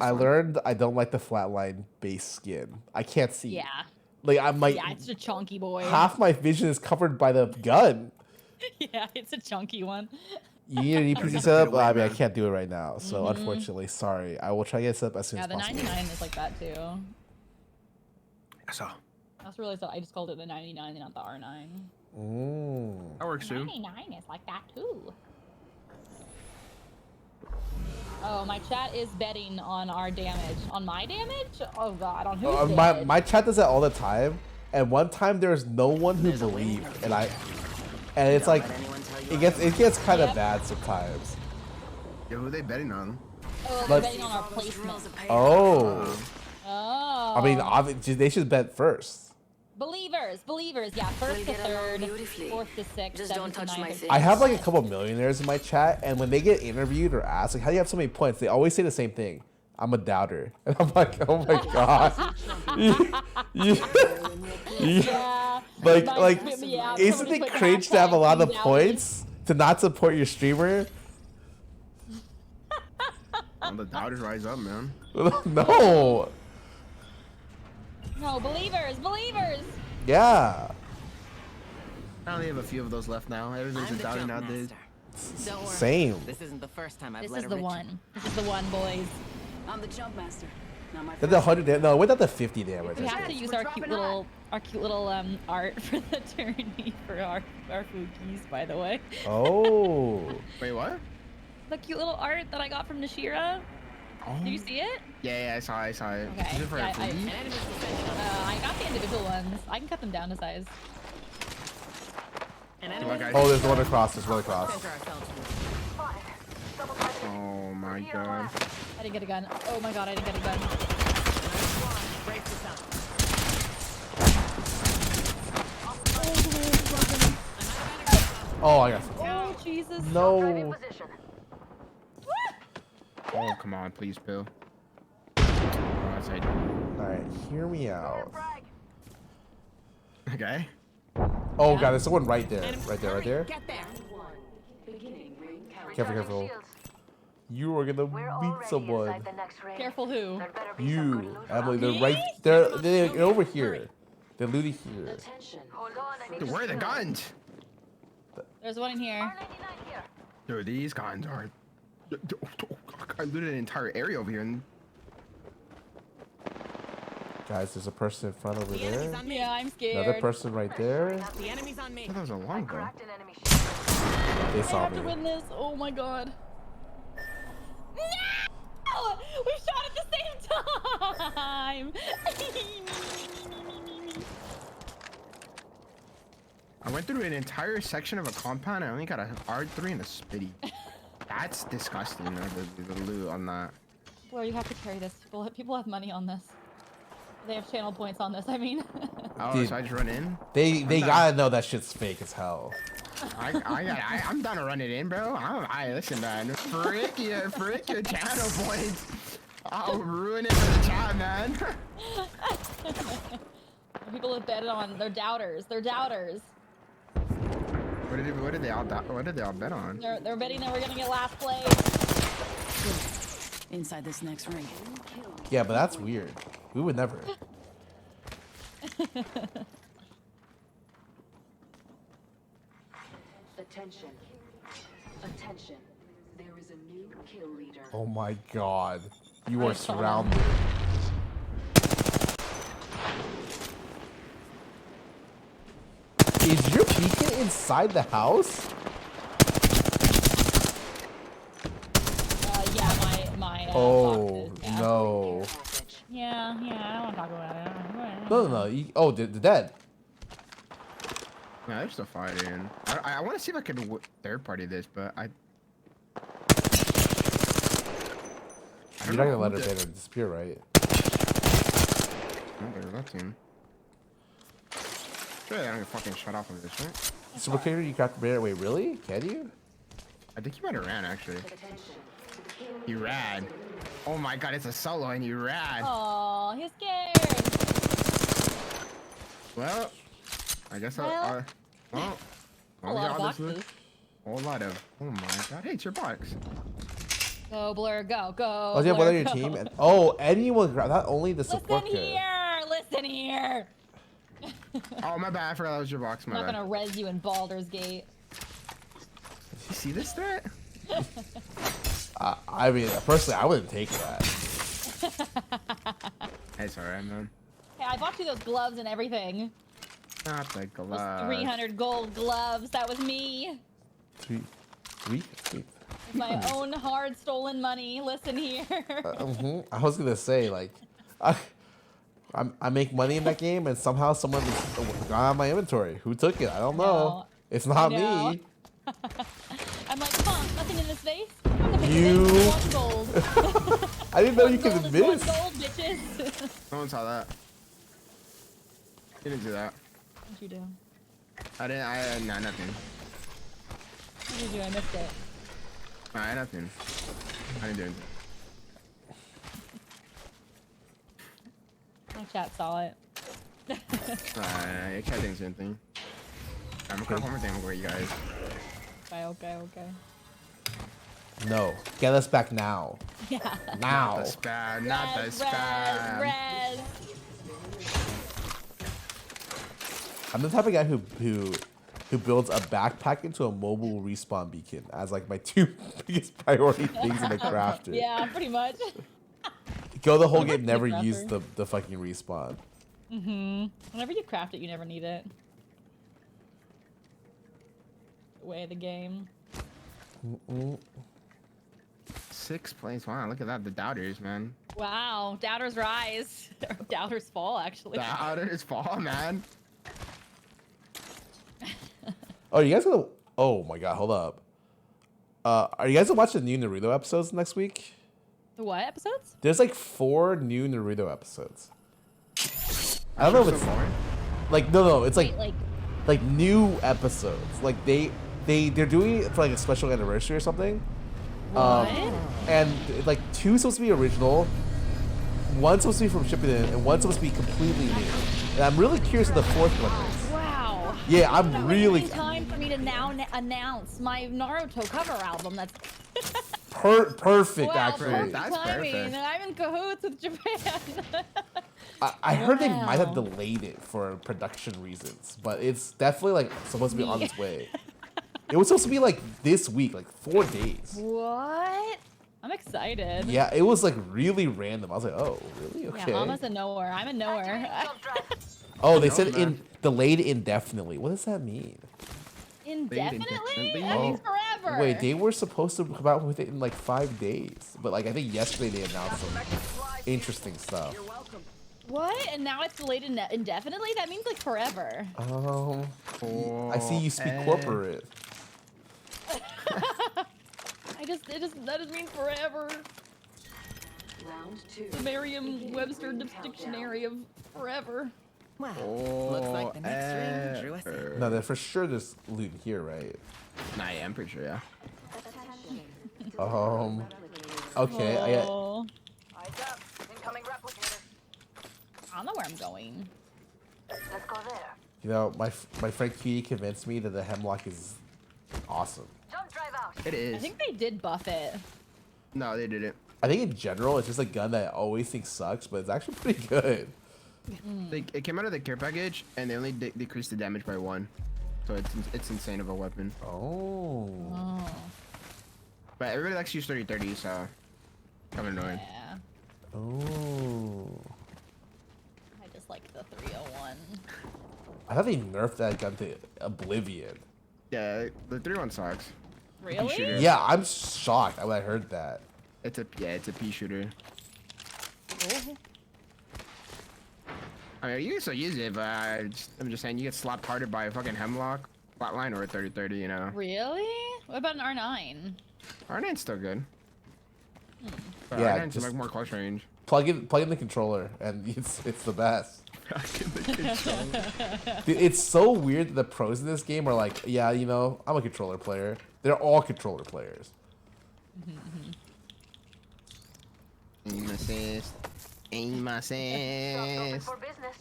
I learned I don't like the flatline base skin. I can't see. Yeah. Like I'm like Yeah, it's a chunky boy. half my vision is covered by the gun. Yeah, it's a chunky one. You need an EPC Get setup? away, I mean, I man. can't do it right now. So unfortunately, sorry. I will try to get it set up as soon Yeah, as the possible. 99 is like that too. So That's really so. I just called it the 99 and not the R9. that works too. 99 is like that too. Oh, my chat is betting on our damage. On my damage? Oh god, on who's damage? My chat does that all the time. And one time there's no one who believed, and it's like it gets kind of bad sometimes. Yeah, who are they betting on? Oh, But- they're betting on our placement. Oh, Oh. I mean, obviously they should bet first. Believers. Yeah, first to get along third, beautifully. fourth to sixth, Just seventh don't to touch ninth. my or face. I have like a couple millionaires in my chat, and when they get interviewed or asked, like, how do you have so many points? They always say the same thing. I'm a doubter. And I'm like, oh my god. Yeah. Like, yeah, isn't somebody it put the cringe to have a hashtag lot of doubters. points to not support your streamer? All the doubters rise up, man. No. No, believers. Yeah. I only have a few of those left now. Everything's a doubter nowadays. Don't worry. Same. This isn't the first time I've This let is a the rich- one. This is the one, boys. I'm the jump master. Now my That's the 100 damage. No, without the 50 damage. We I have to think. use our cute little art for the tourney for our Fugis, by the way. Oh. Wait, what? The cute little art that I got from Nashira. Oh. Did you see it? Yeah, I saw it. Okay. Is it for Yeah, a freebie? I got the individual ones. I can cut them down to size. Come on, guys. Oh, there's one across. There's one across. Oh my god. I didn't get a gun. Oh my god, I didn't get a gun. Oh, I got. Oh, Jesus. No. Oh, come on, please, Bill. Oh, that's right. All right, hear me out. Okay. Oh god, there's someone right there. Right there. Get there. Careful. You are gonna beat someone. Careful who? You, Emily. They're right. They're over here. They're looting here. Dude, where are the guns? There's one in here. Dude, these guns are. I looted an entire area over here, and Guys, there's a person in front over The enemy's there. on me. Yeah, I'm scared. Another person right there. The enemy's on me. I thought that was a long bow. They I saw have to me. win this. Oh my god. No! We shot at the same time! I went through an entire section of a compound. I only got a R3 and a Spitty. That's disgusting. The loot on that. Well, you have to carry this. People have money on this. They have channel points on this, I mean. Oh, Dude. so I just run in? They done. gotta know that shit's fake as hell. I'm down to run it in, bro. Listen, man. Frick your channel points. I'll ruin it for the chat, man. People have betted on. They're doubters. They're doubters. What did they all bet on? They're betting that we're gonna get last place. Inside this next ring. Yeah, but that's weird. We would never. Attention. There is a new kill leader. Oh my god. You I are saw surrounded. Is your beacon inside the house? Yeah, my Oh, boxes, yeah. no. Yeah, I don't want to talk about it. No. Oh, they're dead. No, they're still fighting. I want to see if I could third party this, but I You're not gonna let her better disappear, right? Okay, that team. Sure, I don't get fucking shut off of this, right? Super Cater, you got the bear. Wait, really? Can you? I think he might have ran, actually. He ran. Oh my god, it's a solo and he ran. Oh, he's scared. Well, I guess Well. well, A lot of all this boxes. whole lot of. Oh my god! Hey, it's your box. Go Blur, go, go. Oh, do you have one Blur, on your go. team? And, oh, anyone grab, not only the support Listen kit. here, listen here. Oh my bad! I forgot that was your box. I'm My not bad. gonna res you in Baldur's Gate. Did you see this threat? I mean, personally, I wouldn't take that. It's alright, man. Hey, I bought you those gloves and everything. Not the Those glove. 300 gold gloves. That was me. Three. With my own hard stolen money. Listen here. I was gonna say like, I make money in that game, and somehow someone got out of my inventory. Who took it? I don't know. know. It's not I know. me. I'm like, huh? Nothing in this vase. I'm gonna pick You- it up for 1 gold. I didn't know you 1 could gold is miss. 1 gold, bitches. No one saw that. You didn't do that. What'd you do? Nah, nothing. What did you do? I missed it. Nah, nothing. I didn't do anything. My chat saw it. I can't do anything. I'm gonna one more thing for you guys. Okay. No, get us back now. Yeah. Now. Not the spam. Not the Res, spam. res. I'm the type of guy who builds a backpack into a mobile respawn beacon as like my 2 biggest priority things in the crafter. Yeah, pretty much. Go the whole game, Crafter. never use the fucking respawn. Whenever you craft it, you never need it. Way of the game. 6th place. Wow, look at that. The doubters, man. Wow, doubters rise. Doubters fall, actually. Doubters fall, man. Oh, you guys gonna? Oh my god, hold up. Are you guys gonna watch the new Naruto episodes next week? The what episodes? There's like 4 new Naruto episodes. I don't know if it's like no, it's Wait, like new episodes. Like they're doing it for like a special anniversary or something. what? And like 2 supposed to be original, 1 supposed to be from Shippuden, and 1 supposed to be completely new. And I'm really curious what the 4th one is. Wow. Yeah, I'm Not really in time for me to now announce my Naruto cover album. That's perfect wow, actually. perfect That's timing. perfect. I'm in cahoots with Japan. I heard they might have Wow. delayed it for production reasons, but it's definitely like supposed to be on its way. It was supposed to be like this week, like 4 days. What? I'm excited. Yeah, it was like really random. I was like, oh, really? Yeah, Okay. Mama's a nowhere. I'm a nowhere. Oh, they said man. delayed indefinitely. What does that mean? Indefinitely? indefinitely? That means forever. Wait, they were supposed to come out with it in like 5 days, but like I think yesterday they announced some interesting stuff. What? And now it's delayed indefinitely? That means like forever. I see you speak corporate. That just means forever. Round 2. The Merriam-Webster dictionary of forever. Looks like the next ring drew us in. No, for sure there's loot here, right? Nah, yeah, I'm pretty sure, yeah. Okay, I get. Oh, Eyes up. Incoming replicator. I don't know where I'm going. Let's go there. You know, my friend Cutie convinced me that the hemlock is awesome. Jump drive out. It is. I think they did buff it. No, they didn't. I think in general it's just a gun that I always think sucks, but it's actually pretty good. It came out of the care package, and they only decreased the damage by 1. So it's insane of a weapon. Oh. Oh, But everybody likes to use 30-30, so kind of annoying. yeah. Oh. I just like the 301. I thought they nerfed that gun to Oblivion. Yeah, the 3-1 sucks. Really? shooter. Yeah, I'm shocked when I heard that. It's a pea shooter. Oh. I mean, you can still use it, but I'm just saying you get slapped harder by a fucking hemlock, flatline, or a 30-30, you know. Really? What about an R9? R9's still good. But Yeah, R9's just- like more close range. Plug in the controller, and it's the best. Dude, it's so weird that the pros in this game are like, yeah, you know, I'm a controller player. They're all controller players. Aim assist. Aim Open assist. for business.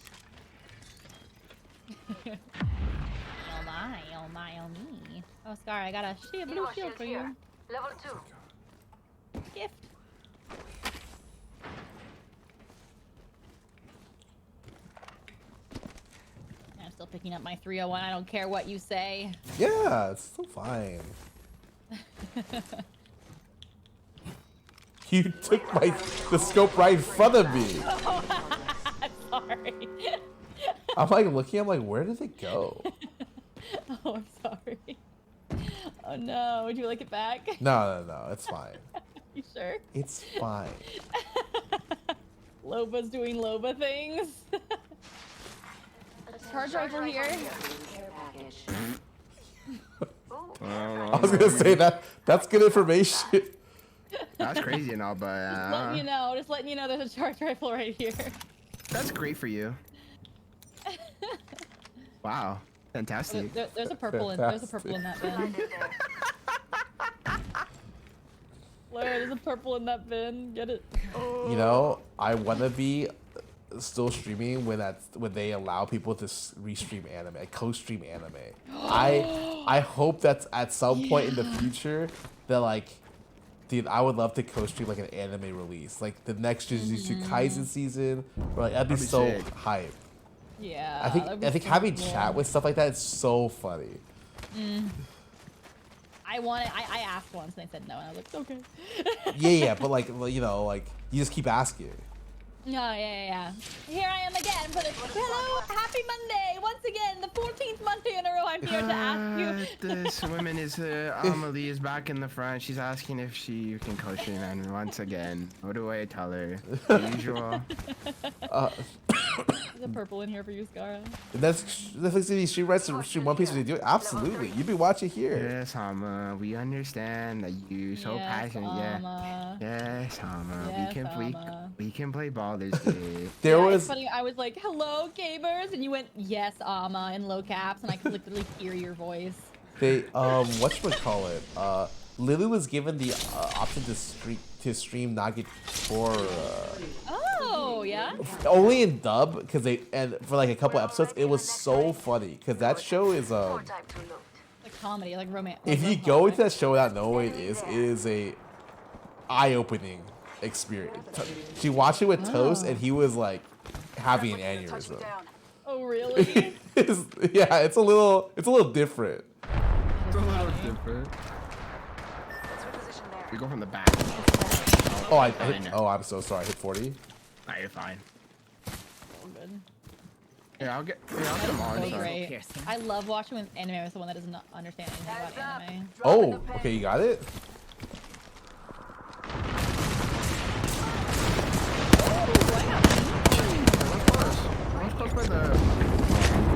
Well, my, oh my, oh me. Oh, Scar, I got a blue Anyway, shield for here. you. Level 2. Gift. I'm still picking up my 301. I don't care what you say. Yeah, it's still fine. You took the scope right in front of me. I'm sorry. I'm like looking, I'm like, where did it go? Oh, I'm sorry. Oh no, would you like it back? No, it's fine. You sure? It's fine. Loba's doing Loba things. Charge rifle here. I was gonna say that's good information. That's crazy and all, but Just letting you know there's a charge rifle right here. that's great for you. Wow, fantastic. There's a purple in there's a purple in that bin. Blair, there's a purple in that bin. Get it. You know, I wanna be still streaming when they allow people to restream anime, co-stream anime. I hope that's at some point in the future that like, dude, I would love to co-stream like an anime release, like the next Jujutsu Kaisen season, or like that'd be so sick. hype. Yeah. I think so having cool. chat with stuff like that is so funny. I asked once and they said no, and I was like, okay. Yeah, but like, you know, like you just keep asking. No, yeah. Here I am again for the hello, happy Monday. Once again, the 14th Monday in a row I'm here to ask you. This woman is Amelie is back in the front. She's asking if she can co-stream, and once again, what do I tell her? The usual. There's a purple in here for you, Scarra. That's the stream rights to stream One Piece. They do it. Absolutely, you'd be watching here. Yes, Hama. We understand that you're so passionate. Ama. Yes, Hama. Yes, We can play Baldur's Gate. There Yeah, was it's funny. I was like, "Hello, gamers," and you went, "Yes, Ama," in low caps, and I could literally hear your voice. they whatchamacallit, Lily was given the option to stream Nagi for Oh, yeah. only in dub because and for like a couple episodes it was so funny because that show is Time to loot. Like comedy, like romance. if you go into that show without knowing what it is a eye-opening experience. She watched it with Toast and he was like having an aneurysm. Oh, really? Yeah, it's a little different. It's a little different. Let's reposition there. We go from the back. Oh, I'm so sorry. I hit 40. Nah, you're fine. Oh, good. Yeah, I'll get them on. So So. great. I love watching with anime with someone that doesn't understand anything about anime. Oh, okay, you got it. Let's go for the.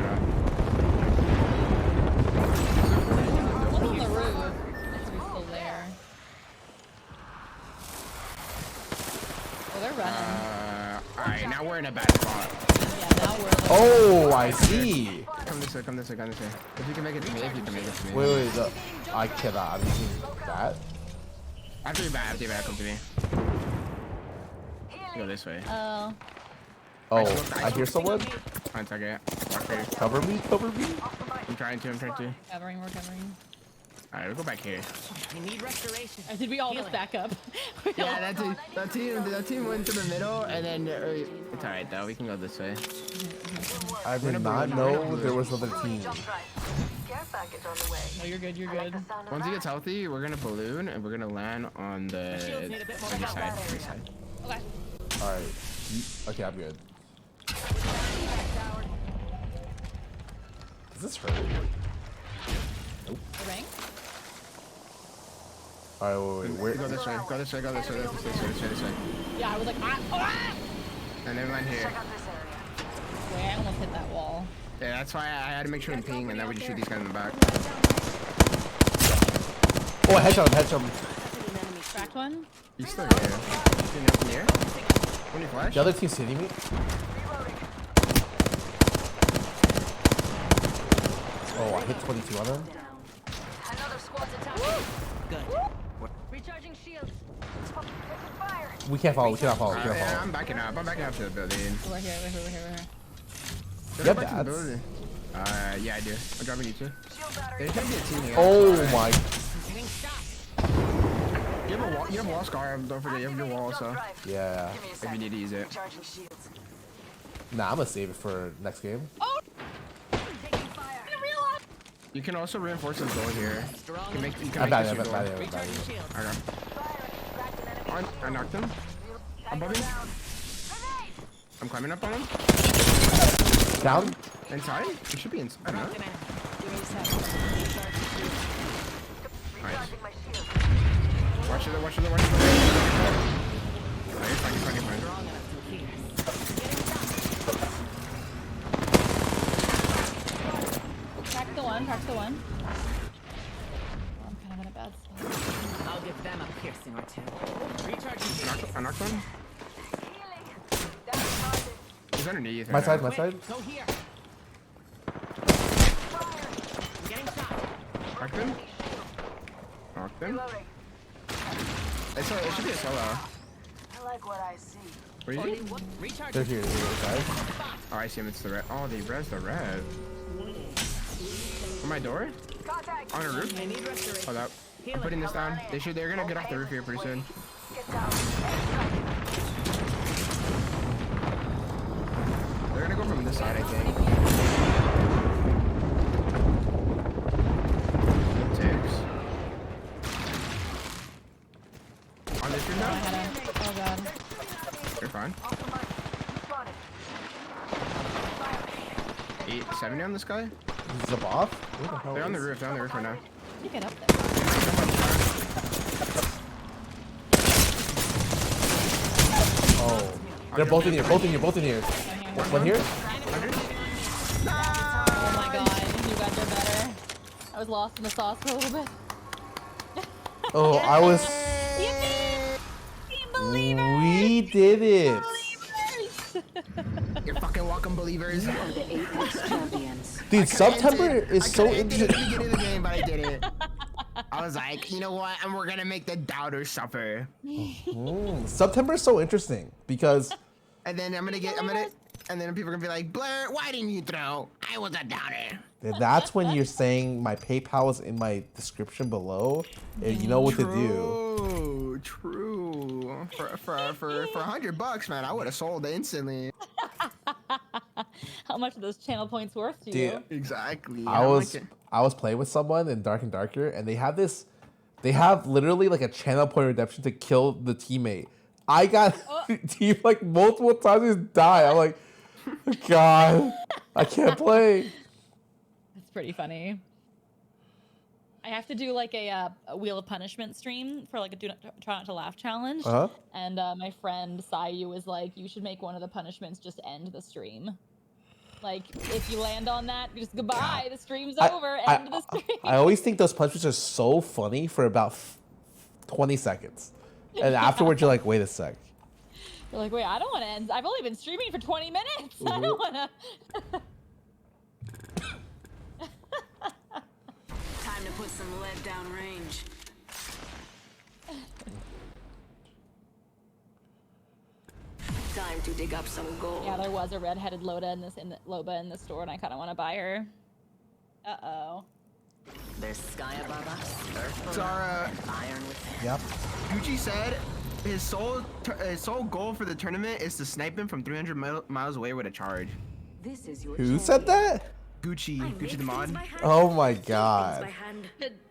What's on the roof? It's still there. Oh, they're running. Alright, now we're in a bad spot. Yeah, now we're like, Oh, I see. Come this way, come this way, come this way. If you can make it to me, if you can make it to me. Wait, I cannot. Have you seen that? After you're back, come to me. Go this way. oh. Oh, I hear someone. 1 second. Okay. Cover me. I'm trying to. Covering, we're covering. Alright, we'll go back here. We need restoration. Did we all just back up? Yeah, that team went to the middle, and then it's alright though. We can go this way. I did not know there was another team. Jump drive. Care package on the way. No, you're good, you're I like good. the sound of Once he that. gets healthy, we're gonna balloon, and we're gonna land on the Shields need a bit more other help. side. Other side. Okay. All right. Okay, I'm good. Does this hurt? Nope. The rank? All right, wait. Where? Go this way. Go this way. This way. Yeah, I was like, And then land here. Check out this area. Wait, I almost hit that wall. Yeah, that's why I had to make sure and ping, and then we just shoot these guys in the back. Oh, headshot him. Cracked one? He's still here. He's up in the air. When you flash? The other team's hitting me. Oh, I hit 22 on him. Another squad's attacking. Good. Recharging shields. Fire. We can't follow. We cannot follow. We cannot Yeah, follow. I'm backing up to the building. We're here. Yeah, Back to the that's- building. Yeah, I do. I'm dropping you too. There's gonna be a team here. Oh my. You have a wall. You have a wall, Scar. Don't forget, you have your wall. So Yeah. if you need to use it. Nah, I'm gonna save it for next game. Oh! You can also reinforce the door here. You can make, you can I'm make bad. this your door. Recharging shields. I knocked him. Above him. I'm climbing up on him. Down. Inside? It should be inside. I don't know. Give me a second. Recharging shields. Nice. Watch it, watch it, watch it. Oh, you're fine, you're fine, you're fine. Strong enough to keep. Crack the one, crack the one. Oh, I'm kind of in a bad spot. I'll give them a piercing or two. Recharging shields. I knocked one. He's underneath. My right side, now. my side. Go here. I'm getting shot. Knocked him. Knocked him. It should be a solo. I like what I see. Where is he? Recharging. They're here. Guys. Oh, I see him. It's the red. Oh, they res the red. On my door? On a roof? I need restoration. Hold up. I'm putting this down. They're gonna get off the roof here pretty soon. They're gonna go from this side, I think. Ticks. On this room I now? had a, oh god. You're fine. 870 on this guy? Is the off? Where the hell They're on the is- roof. They're on the roof right now. You get up there. Oh. They're both in here. Both in here. Both in here. One here. Oh my god, you guys are better. I was lost in the sauce for a little bit. Oh, I was. Yippee! Team believers! We did it. You're fucking welcome, believers. Dude, September is so I did it at the interesting. beginning of the game, but I did it. I was like, you know what? And we're gonna make the doubters suffer. September is so interesting because And then and then people are gonna be like, Blair, why didn't you throw? I was a doubter. that's when you're saying my PayPal is in my description below. And you know what to do. True. For $100, man, I would have sold it instantly. How much are those channel points worth to Dude, you? Exactly. I was playing with someone in Dark and Darker, and they have literally like a channel point redemption to kill the teammate. I got team like multiple times, just die. I'm like, God, I can't play. It's pretty funny. I have to do like a Wheel of Punishment stream for like a try not to laugh challenge. Uh-huh. And my friend Sayu was like, you should make one of the punishments just end the stream. Like, if you land on that, just goodbye. The stream's over. End the stream. I always think those punches are so funny for about 20 seconds. And afterwards, you're like, wait a sec. You're like, wait, I don't want to end. I've only been streaming for 20 minutes. I don't want to. Time to put some lead down range. Time to dig up some gold. Yeah, there was a red-headed Loba in the store, and I kind of want to buy her. Uh-oh. There's sky above us, earth Scarra, iron within. Yep. Gucci said his sole goal for the tournament is to snipe him from 300 miles away with a charge. This is your Who said that? Gucci the mod. Oh my God.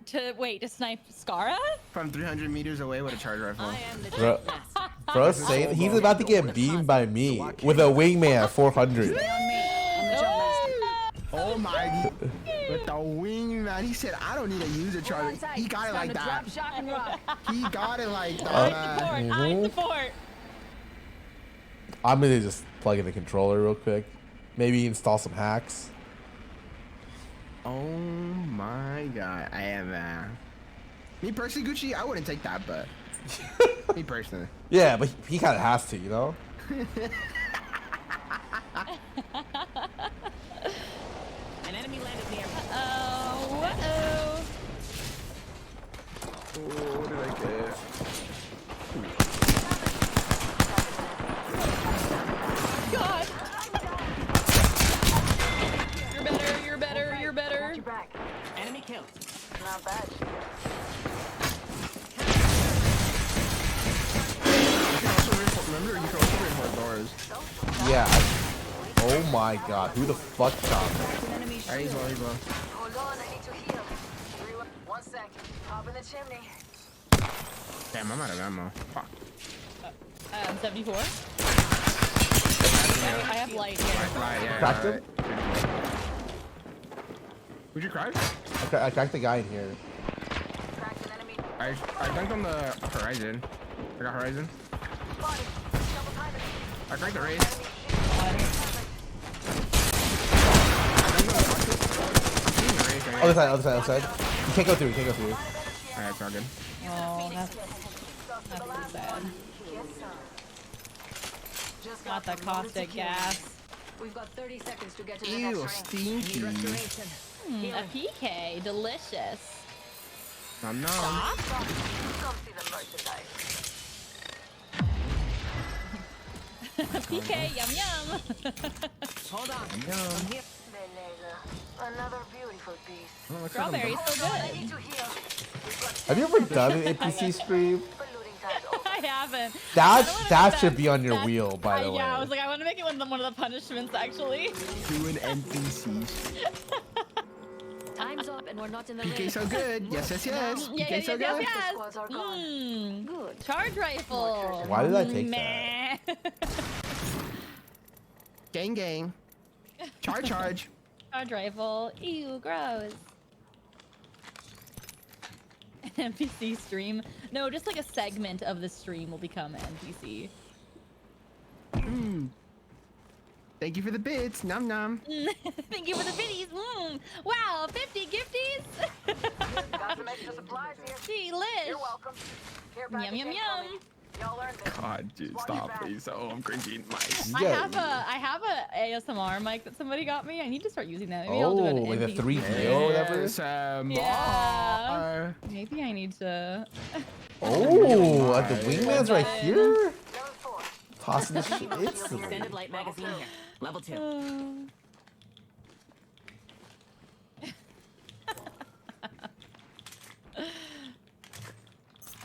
To snipe Scarra? From 300 meters away with a charge rifle. I am the Bro, champion. bro's saying he's about to get beamed by me with a wingman at 400. Stay on me. I'm the jump master. Oh my, with the wing, man. He said, I don't need to use a charge. He got it like that. Drop, shock, and rock. He got it like I that, man. support. I support. I'm gonna just plug in the controller real quick. Maybe install some hacks. Oh my god. I am, me personally, Gucci, I wouldn't take that, but me personally. Yeah, but he kind of has to, you know? An enemy landed near me. Oh, uh-oh. Oh, what did I get? God. You're better. You're killed. Not bad. Remember, you can also reinforce doors. Yeah. Oh my god, who the fuck shot me? Alright, he's low, he's low. Hold on, I need to heal. 1 sec. Hop in the chimney. Damn, I'm out of ammo. Fuck. 74. I have light here. Right, yeah. Cracked him? Would you cry? I cracked the guy in here. Cracked an enemy. I dunked on the horizon. I got horizon. Body. Jump behind us. I cracked the race. Other side, other side, other side. You can't go through, you can't go through. Alright, it's all good. Oh, that's really sad. Just Not the caustic gas. We've got 30 seconds to get to the Ew, next ring. stinky. Restoration. A PK, delicious. Nom nom. Come see the merchandise. PK, yum yum. Hold on. Yum. I'm here. Beleza. Another beautiful piece. Oh, looks like I'm Strawberry's done. so I good. need to heal. Have you ever done an NPC stream? Looting time's over. I haven't. That should be on your wheel, by the way. Yeah, I was like, I want to make it one of the punishments, actually. Doing NPCs. Time's up and we're not in the PK ring. so good. Yes, yes, yes. Yeah, PK so good. Squads are gone. Good. Charge rifle. Why did I take Meh. Gang, gang. Charge, charge. Charge rifle. Ew, gross. NPC stream. No, just like a segment of the stream will become NPC. Thank you for the bits. Nom nom. Thank you for the biddies. Wow, 50 gifties. Got some extra supplies here. Delish. You're welcome. Care Yum, package yum, incoming. yum. Y'all earned it. God, dude, Watch stop, back. please. Oh, I'm cringing. Nice. I have a ASMR mic that somebody got me. I need to start using that. Maybe I'll do an Oh, with a NPC. 3D or whatever. Yeah. Maybe I need to. Oh, the wingman's right here? Level 4. Tossing the shit instantly. Extended light magazine here. Level 2.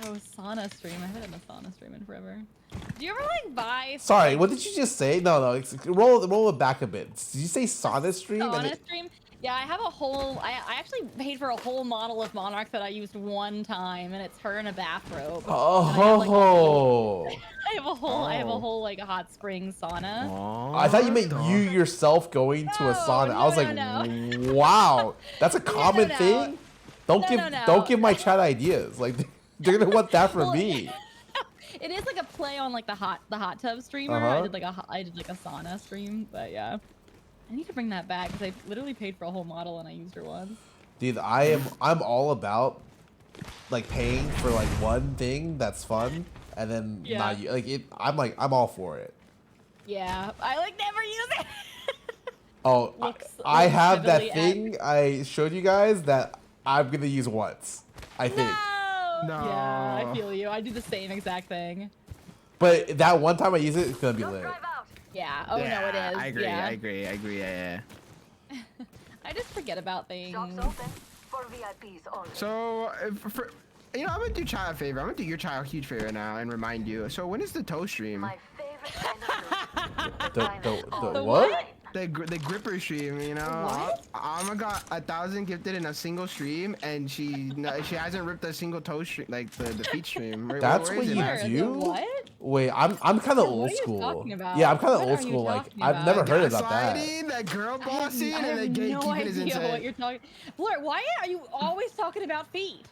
Oh, sauna stream. I haven't done a sauna stream in forever. Do you ever like buy Sorry, what did you just say? No, roll it back a bit. Did you say sauna stream? sauna stream? Yeah, I have a whole. I actually paid for a whole model of Monarch that I used one time, and it's her in a bathrobe. Oh. I have a whole like hot spring sauna. I thought you meant you yourself going to a sauna. I was like, wow, that's a common thing. Don't give my chat ideas. Like they're gonna want that from me. It is like a play on like the hot tub streamer. I did like a sauna stream, but yeah. I need to bring that back because I literally paid for a whole model and I used her once. Dude, I'm all about like paying for like one thing that's fun and then not like it. I'm all for it. Yeah, I like never use it. Oh, I have that thing I showed you guys that I'm gonna use once. I think. No. Yeah, I feel you. I do the same exact thing. But that one time I use it, it's gonna be lit. Yeah. Oh no, it is. I agree. Yeah. I agree. Yeah. I just forget about things. Shops open for VIPs only. So, I'm gonna do child a favor. I'm gonna do your child a huge favor now and remind you. So, when is the toe stream? My favorite kind of The what? The gripper stream, you know. Alma got 1,000 gifted in a single stream, and she hasn't ripped a single toe stream, like the feet stream. That's where what is you it? do? What? Wait, I'm kind of What old are you school. talking about? Yeah, I'm kind of What old are you school. Like talking I've about? never heard about that. Gaslighting, that girl bossing, I and have the gatekeeping no is idea insane. what you're talking. Blur, why are you always talking about feet?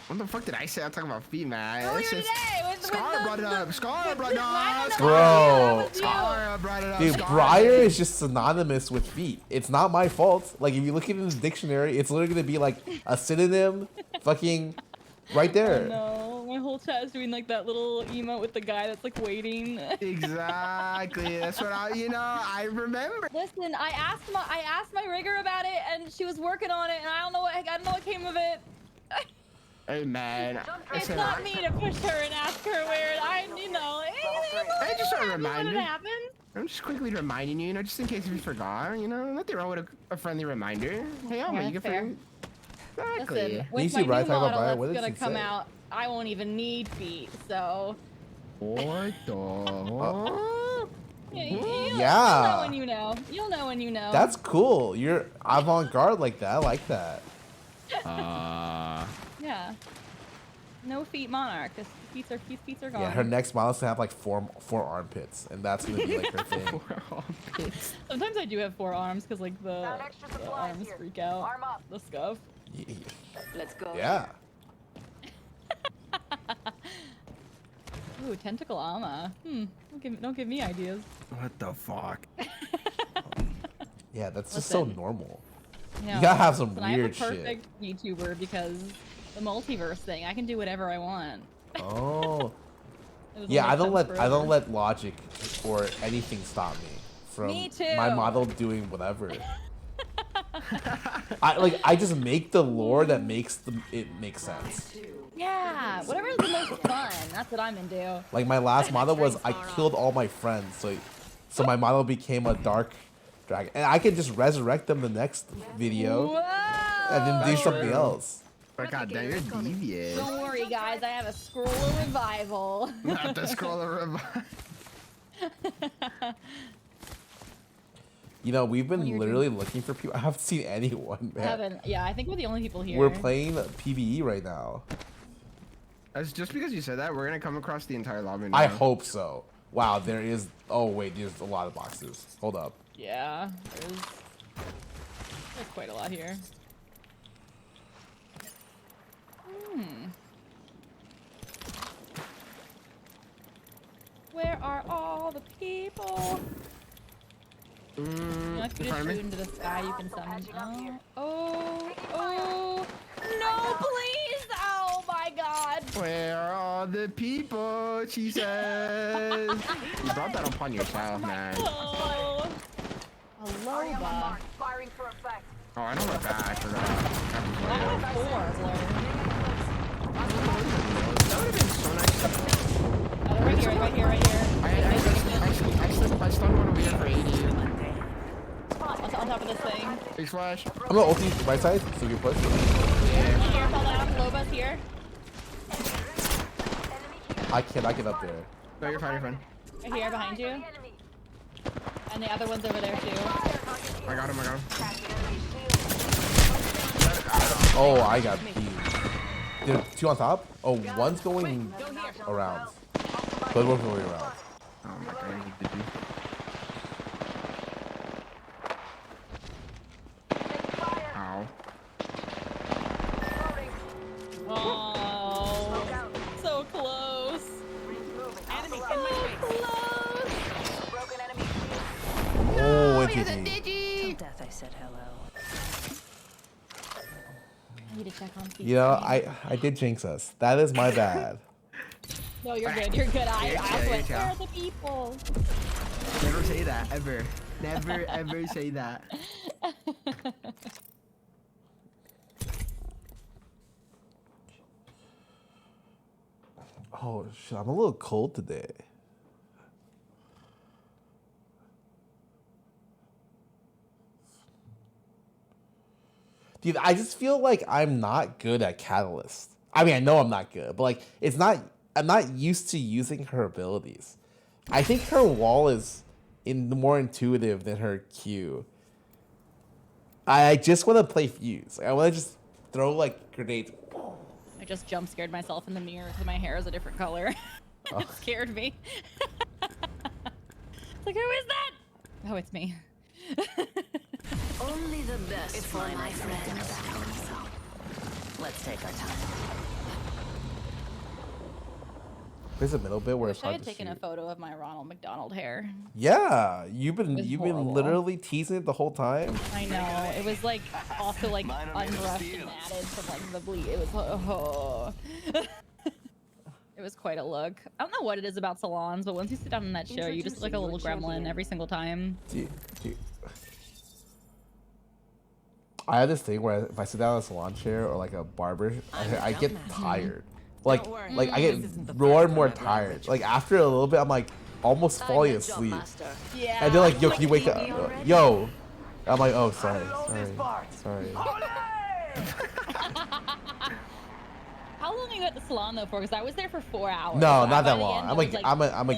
What the fuck did I say? I'm talking about feet, man. Earlier It's just- today, Scarra brought it up. Scarra brought it up. Bro. Scarra brought it up. Dude, Scarra Briar did. is just synonymous with feet. It's not my fault. Like, if you look at it in the dictionary, it's literally gonna be like a synonym, fucking, right there. No, my whole chat is doing like that little emote with the guy that's like waiting. Exactly. That's what I remember. Listen, I asked my rigger about it, and she was working on it, and I don't know what came of it. Hey, man. It's not me to push her and ask her where I just want to remind you. happened. I'm just quickly reminding you, just in case if you forgot, nothing wrong with a friendly reminder. Hey, Alma, Yeah, you can fair. free. Exactly. Listen, You with see my Riot new talk about model Riot? What that's did gonna she come say? out, I won't even need feet. So What the? you'll know Yeah. when you know. You'll know when you know. That's cool. You're avant-garde like that. I like that. Yeah. No feet monarch. His feet are gone. Yeah, her next model is to have like four armpits, and that's gonna be like her thing. Sometimes I do have 4 arms because like the extra the supplies arms here. freak out. Arm up. The scuff. Let's go. Yeah. Ooh, tentacle armor. Don't give me ideas. What the fuck? Yeah, that's just so Listen. normal. You You gotta have some listen, weird I'm a shit. perfect VTuber because the multiverse thing. I can do whatever I want. Oh. It doesn't Yeah, make I don't sense let forever. logic or anything stop me from Me too. my model doing whatever. I just make the lore that makes it make sense. Yeah, whatever's the most fun. That's what I'm into. Like my last model was I killed all my friends, so my model became a dark dragon, and I can just resurrect them the next video Whoa! and then do That's something true. else. But goddamn, you're devious. Don't worry, guys. I have a scroll of revival. Not the scroll of revive. You know, we've been you're literally looking for people. I haven't seen anyone, I man. haven't. Yeah, I think we're the only people here. We're playing PvE right now. That's just because you said that, we're gonna come across the entire lobby now. I hope so. Wow, there is. Oh wait, there's a lot of boxes. Hold up. Yeah, there's quite a lot here. Where are all the people? You know, if you just pardon me? shoot into the sky, you can summon. Oh, no, please! Oh my God! Where are all the people? She says. You brought that upon yourself, man. Oh, Already on my Aloba. mark. Firing for effect. Oh, I know about that. I forgot. I have 4, Blair. That would have been so nice. Oh, they're right here, right here, right here. I stunned one over here for 80. On top of this thing. Big flash. I'm gonna ulti right side, so you push. Here, fall down. Loba's here. I cannot get up there. No, you're fine, you're fine. Right here, behind you. And the other one's over there too. I got him, I got him. Oh, I got beat. There 2 on top. Oh, one's going around. But both going around. Oh my god, I need to do. Ow. Oh, so close. Enemy in my face. Close. Broken enemy. Oh, it's easy. Death, I said hello. I need to check on feet. You know, I did jinx us. That is my bad. No, you're good. You're good. I Yeah, went, yeah. where are the people? Never say that, ever. Never, ever say that. Oh shit, I'm a little cold today. Dude, I just feel like I'm not good at Catalyst. I mean, I know I'm not good, but like, I'm not used to using her abilities. I think her wall is more intuitive than her Q. I just want to play Fuse. I want to just throw like grenades. I just jump scared myself in the mirror because my hair is a different color. It scared me. It's like, who is that? Oh, it's me. Only the best for my friends. Let's take our time. There's a middle bit where I it's wish I hard had to taken shoot. a photo of my Ronald McDonald hair. Yeah, It you've was been horrible. literally teasing it the whole time. I know. It was like also like unbrushed and added from like the bleed. It was it was quite a look. I don't know what it is about salons, but once you sit down in that show, you just look like a little gremlin every single time. Dude. I have this thing where if I sit down in a salon chair or like a barber, I get tired. Like I get more and more tired. Like after a little bit, I'm like almost falling asleep. Yeah. And they're like, "Yo, can you wake up?" Yo, I'm like, "Oh, sorry." How long are you at the salon though for? Because I was there for 4 hours. No, So not by that the long. end, I'm it was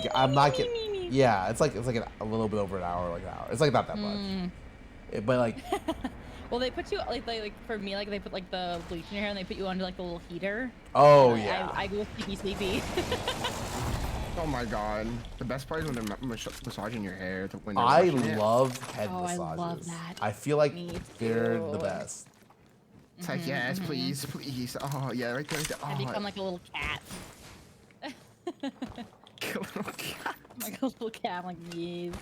like, I'm not getting. Yeah, it's like a little bit over an hour, like an hour. It's like not that much. But like, well, they put you like for me, like they put like the bleach in your hair and they put you under like the little heater. oh And yeah. I go sleepy. Oh my god. The best part is when they're massaging your hair. When they're I washing it. love head Oh, I massages. love that. I feel like Me they're too. the best. It's like, yes, please, please. Oh, yeah, right there. Right there. I Oh, become like a little cat. Like a little cat. I'm like, yes.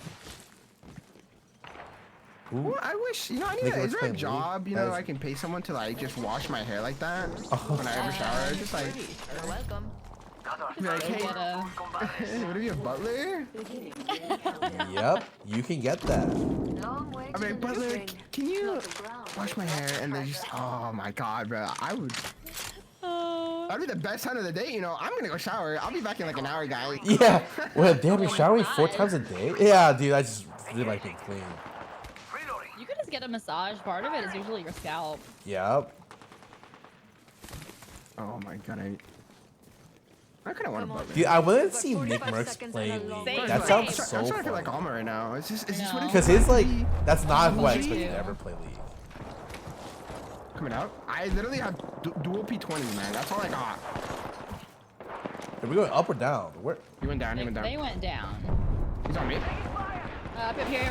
Ooh. Well, I wish, you know, I need Make a, it is there a explain, Lee. job, you know, That's- I can pay someone to like just wash my hair like that when I ever shower? Just like, You're welcome. be like, hey, Get a- would it be a butler? Yep, you can get that. Long way I to mean, the butler, ring. can you Not the ground. wash my hair? And then just, oh my god, bro, Oh. that'd be the best time of the day, you know. I'm gonna go shower. I'll be back in like an hour, guys. Yeah. Well, damn, you're my showering 4 God. times a day? Yeah, dude, I just really like being clean. You can just get a massage. Part of it is usually your scalp. Yep. Oh my god, I kind of want a butler. Dude, I want to see 45 Nick Mercs seconds play and a League. long way. That Same. sounds I'm so starting to feel like fun. Alma right now. Is this I what know. it's Because his like, that's not who I Me expected too. to ever play League. coming out? I literally have dual P20s, man. That's all I got. Are we going up or down? Where? He went down. He They, went down. they went down. He's on me. Up here.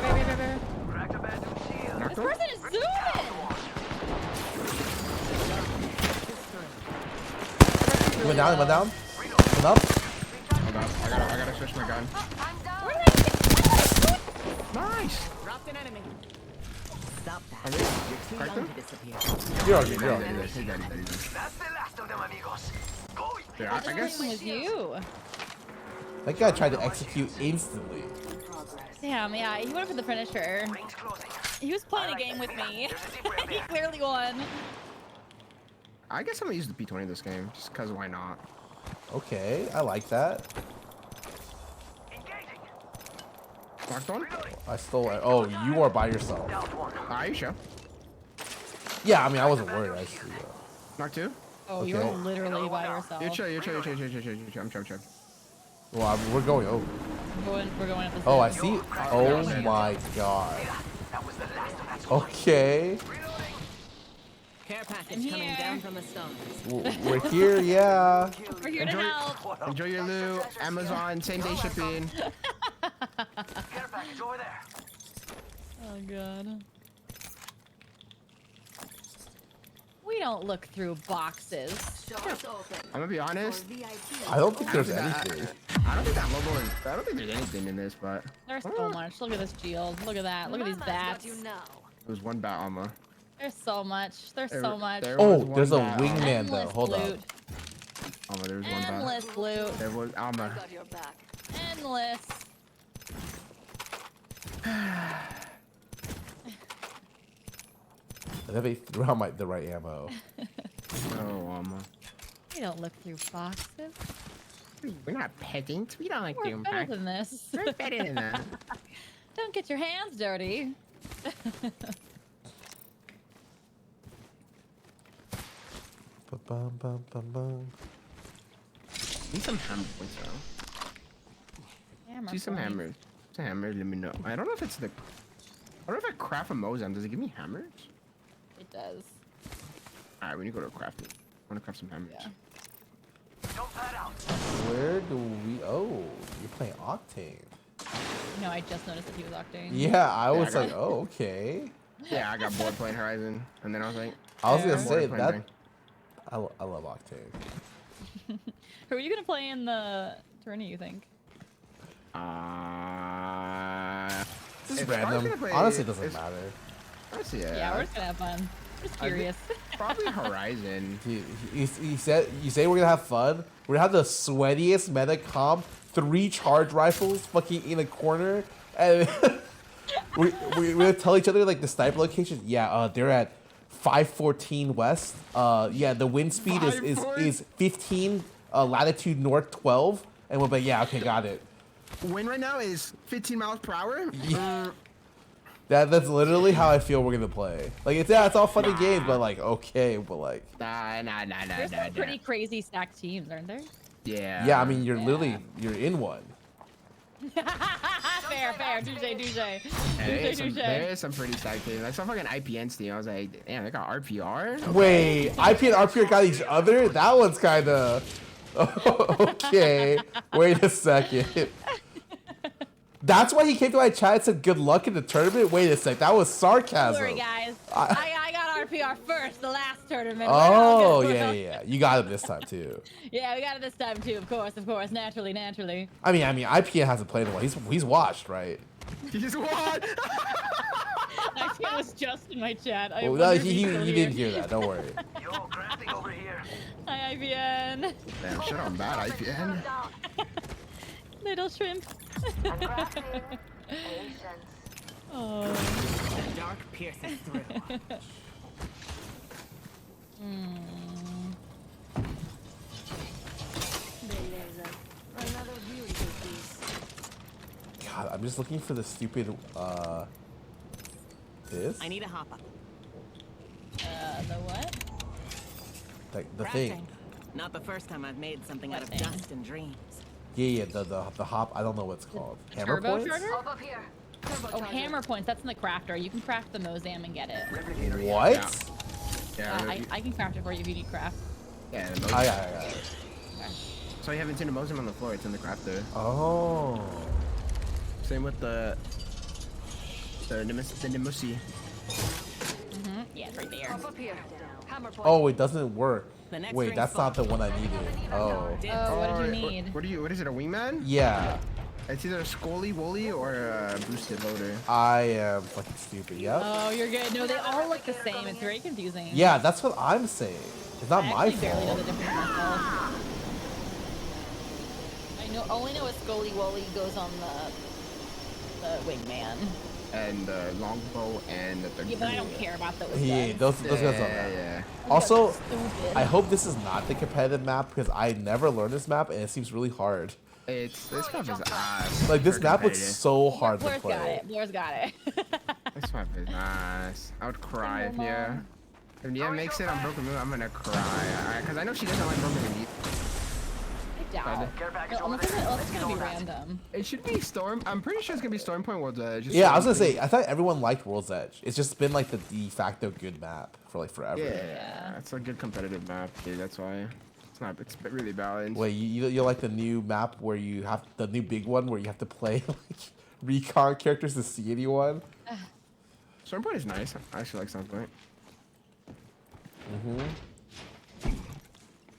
Knocked This him. person is zooming. He went down, he went down. Went up. Hold on. I gotta switch my gun. Where did I get? Nice. Dropped an enemy. Stop that. Are they? You're too Cracked young him? to disappear. You're on me, you're on He's me. dead, he's dead, he's dead, he's dead. That's the last of them, amigos. Go. Yeah, I This guess. person was you. That guy tried to execute instantly. Damn, yeah, he went for the finisher. Rings closing. He was playing a game with me. He clearly won. I guess I'm gonna use the P20 this game, just cause why not? Okay, I like that. Engaging. Knocked one? I stole it. Oh, you are by yourself. Down one. Are you sure? Yeah, I mean, I wasn't worried. I just, Knocked two? Oh, you're Okay. literally by yourself. You're chill, you're chill, you're chill, you're chill, you're chill. I'm chill. well, we're going over. We're going up the Oh, I stairs. see. Oh my god. That was the last of that. Okay. Care package coming here. down from the stones. We're here, yeah. We're here to Enjoy- help. Enjoy your loot. Amazon, same day shipping. Care package over there. Oh god. We don't look through boxes. Shops open. I'm gonna be honest. For VIP. I don't think there's I don't think anything. I don't think that logo is. I don't think there's anything in this, but There's so much. Look at this shield. Look at that. Look at these Mama's got bats. you now. there's one bat armor. There's so much. There's so much. There Oh, was one there's a bat armor. wingman though. Endless Hold up. loot. Armor, there's one bat. Endless loot. There was armor. Got your back. Endless. I think they threw out the right ammo. Oh, armor. We don't look through boxes. We're not pedants. We don't like We're doing better back. than this. We're better than that. Don't get your hands dirty. Ba-bum-bum-bum-bum. Need some hammer points though. Hammer See some points. hammers. Some hammers. Let me know. I don't know if it's the. I don't know if I craft a Mozam. Does it give me hammers? It does. All right, we need to go to crafting. I want to craft some hammers. Yeah. Jump that out. Where do we? Oh, you're playing Octane. No, I just noticed that he was octane. Yeah, I was got like, it. oh, okay. Yeah, I got bored playing Horizon, and then I was like, I was Yeah. gonna say Bored playing that. thing. I love Octane. Who are you gonna play in the tourney? You think? This is If I was random. gonna play- Honestly, it doesn't if- matter. Let's see. Yeah, we're just gonna have fun. Just I think- curious. Probably Horizon. Dude, you said you say we're gonna have fun. We're gonna have the sweatiest meta comp, 3 charge rifles, fucking in a corner, and we're gonna tell each other like the sniper location. Yeah, they're at 514 west. Yeah, the wind speed is 15, latitude north 12, and we'll be like, yeah, okay, got it. Wind right now is 15 miles per hour. Yeah. That's literally how I feel we're gonna play. Like it's all fun and games, but like okay, but like Nah. There's some pretty crazy stacked teams, aren't there? Yeah. yeah, I mean you're in one. fair, touche. There is some pretty stacked teams. I saw fucking IPN's team. I was like, damn, they got RPR. Wait, IP and RPR got each other? That one's kind of okay. Wait a second. That's why he came to my chat and said good luck in the tournament? Wait a sec, that was sarcasm. Sorry, guys. I got RPR first, the last tournament. Oh, yeah. You got him this time, too. Yeah, we got it this time, too, of course. Naturally. I mean, IPN hasn't played in a while. He's watched, right? He's what? IPN was just in my chat. Well, no, he didn't hear that, don't worry. Yo, crafting over here. Hi, IPN. Damn, shit on bad, IPN. Little shrimp. I'm crafting. Patience. Oh. The dark pierces through. Another beautiful piece. God, I'm just looking for the stupid, this? I need a hop up. The what? Like, the Crafting. thing. Not the first time I've made something out of thing? dust and dreams. Yeah, the hop, I don't know what it's called. Hammer Turbo points? charger? Up here. Oh, hammer points. That's in the crafter. You can craft the Mozam and get it. What? Yeah. I can craft it for you if you need craft. Yeah. I got it. So you haven't seen the Mosem on the floor. It's in the crafter. Oh. Same with the Nimusi. Yeah, it's right there. Up here. Hammer point. Oh, it doesn't work. The next Wait, ring's that's not the full. one I needed. Oh. Oh, what did you need? What is it? A wingman? Yeah. It's either a Scully Wooly or a boosted loader. I am fucking stupid, yep. Oh, you're good. No, they all look the same. It's very confusing. Yeah, that's what I'm saying. It's not I my actually barely know fault. the difference myself. I only know a Scully Wooly goes on the wingman. And the longbow and the Yeah, but I don't care about those Yeah, guys. those guys don't matter. Yeah. Also, Stupid. I hope this is not the competitive map because I never learned this map and it seems really hard. This map is ass. Like this for map looks competitive. so hard to Blair's got play. it. Blair's got it. This map is ass. I would cry if Nia makes it on Broken Moon. I'm gonna cry because I know she doesn't like Broken Moon. I doubt. Care package No, over unless there. it's gonna be random. It should be Storm. I'm pretty sure it's gonna be Storm Point World's Edge. Yeah, I was gonna say I thought everyone liked World's Edge. It's just been like the de facto good map for like forever. Yeah, it's a good competitive map, dude. That's why. It's really balanced. Wait, you like the new map where you have the new big one where you have to play like recon characters to see anyone? Storm Point is nice. I actually like Storm Point.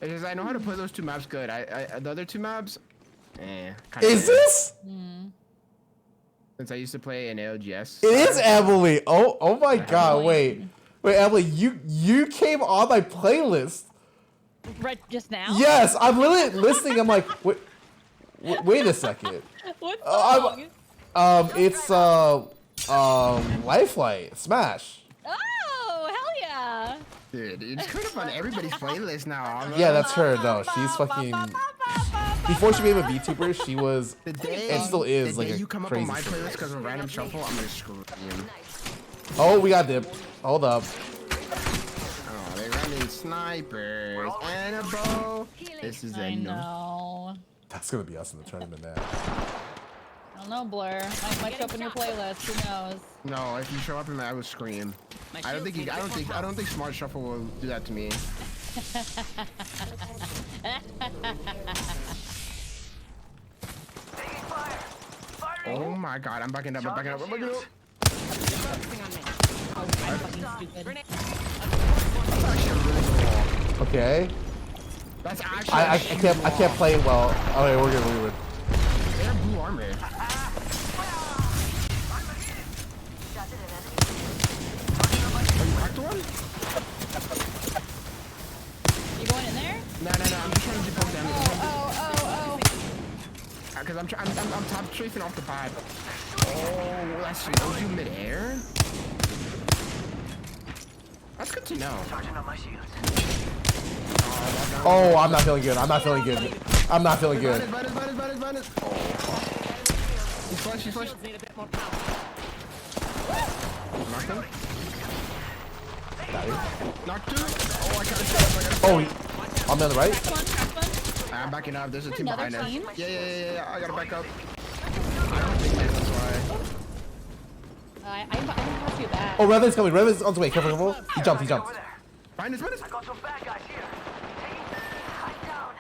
It's just I know how to play those two maps good. The other two maps, Is this? Since I used to play in ALGS. It is Emily. Oh my God! Wait, Emily, you came on my playlist. Right just now? Yes, I'm literally listening. I'm like, wait a second. What song? It's Lifelight Smash. Oh, hell yeah. Dude, it's coming up on everybody's playlist now. Yeah, that's her. No, she's fucking. Before she became a VTuber, she was. The day and still is the like day a you come up crazy on my singer. playlist because of random shuffle, I'm gonna scream. Oh, we got dip. Hold up. Oh, they running snipers and a bow. This is I a no. know. That's gonna be us in the tournament now. I don't know, Blur. I might show up in your playlist. Who knows? No, if you show up in there, I will scream. I don't think Smart Shuffle will do that to me. Taking fire. Firing. Oh my God, I'm backing up. I'm backing up. I'm backing up. Focusing on me. Oh, I'm fucking stupid. That's actually a really good wall. Okay. That's actually. I can't play it well. Okay, we're good. They have blue armor. Oh, you cracked one? You going in there? No. I'm just trying to do poke damage. Oh. Because I'm top strafing off the pipe. Oh, that slows you midair? That's good to know. Charging up my shields. Oh, I'm not feeling good. I'm not feeling good. I'm not feeling good. Bonus. He's flush. Shields need a bit more power. Knocked him. Got him. Knocked two. Oh, I gotta shut up. Oh, I'm on the right. Cracked one, cracked one. I'm backing up. There's a team Another behind us. team? Yeah. I gotta back up. I don't think that's why. I didn't have to back. Oh, Revan's coming. Revan's on the way. Careful, careful. He jumped. Behind us. I got some bad guys here. Hide down.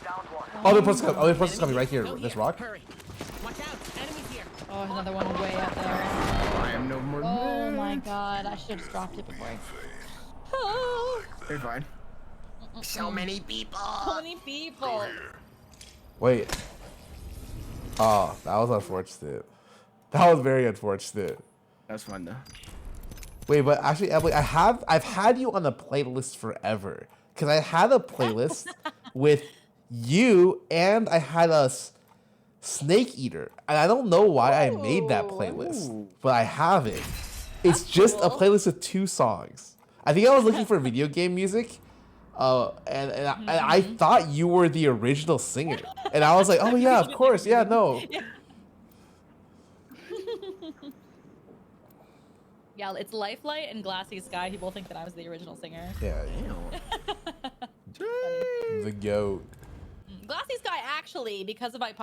Down one. Other person's coming right here. This rock. Hurry. Watch out. Enemies here. Oh, another one way up there. I am no more. Oh my god, I should have dropped it before. Oh, You're fine. So many people. so many people. Wait. Oh, that was unfortunate. That was very unfortunate. That's fun though. Wait, but actually, Emily, I've had you on the playlist forever because I had a playlist with you and I had a Snake Eater, and I don't know why I made that playlist, but I have it. It's just a playlist with 2 songs. I think I was looking for video game music, and I thought you were the original singer, and I was like, oh yeah, of course, yeah, no. Yeah, it's Lifelight and Glassy Sky. People think that I was the original singer. Yeah, the goat. Glassy Sky actually, because of my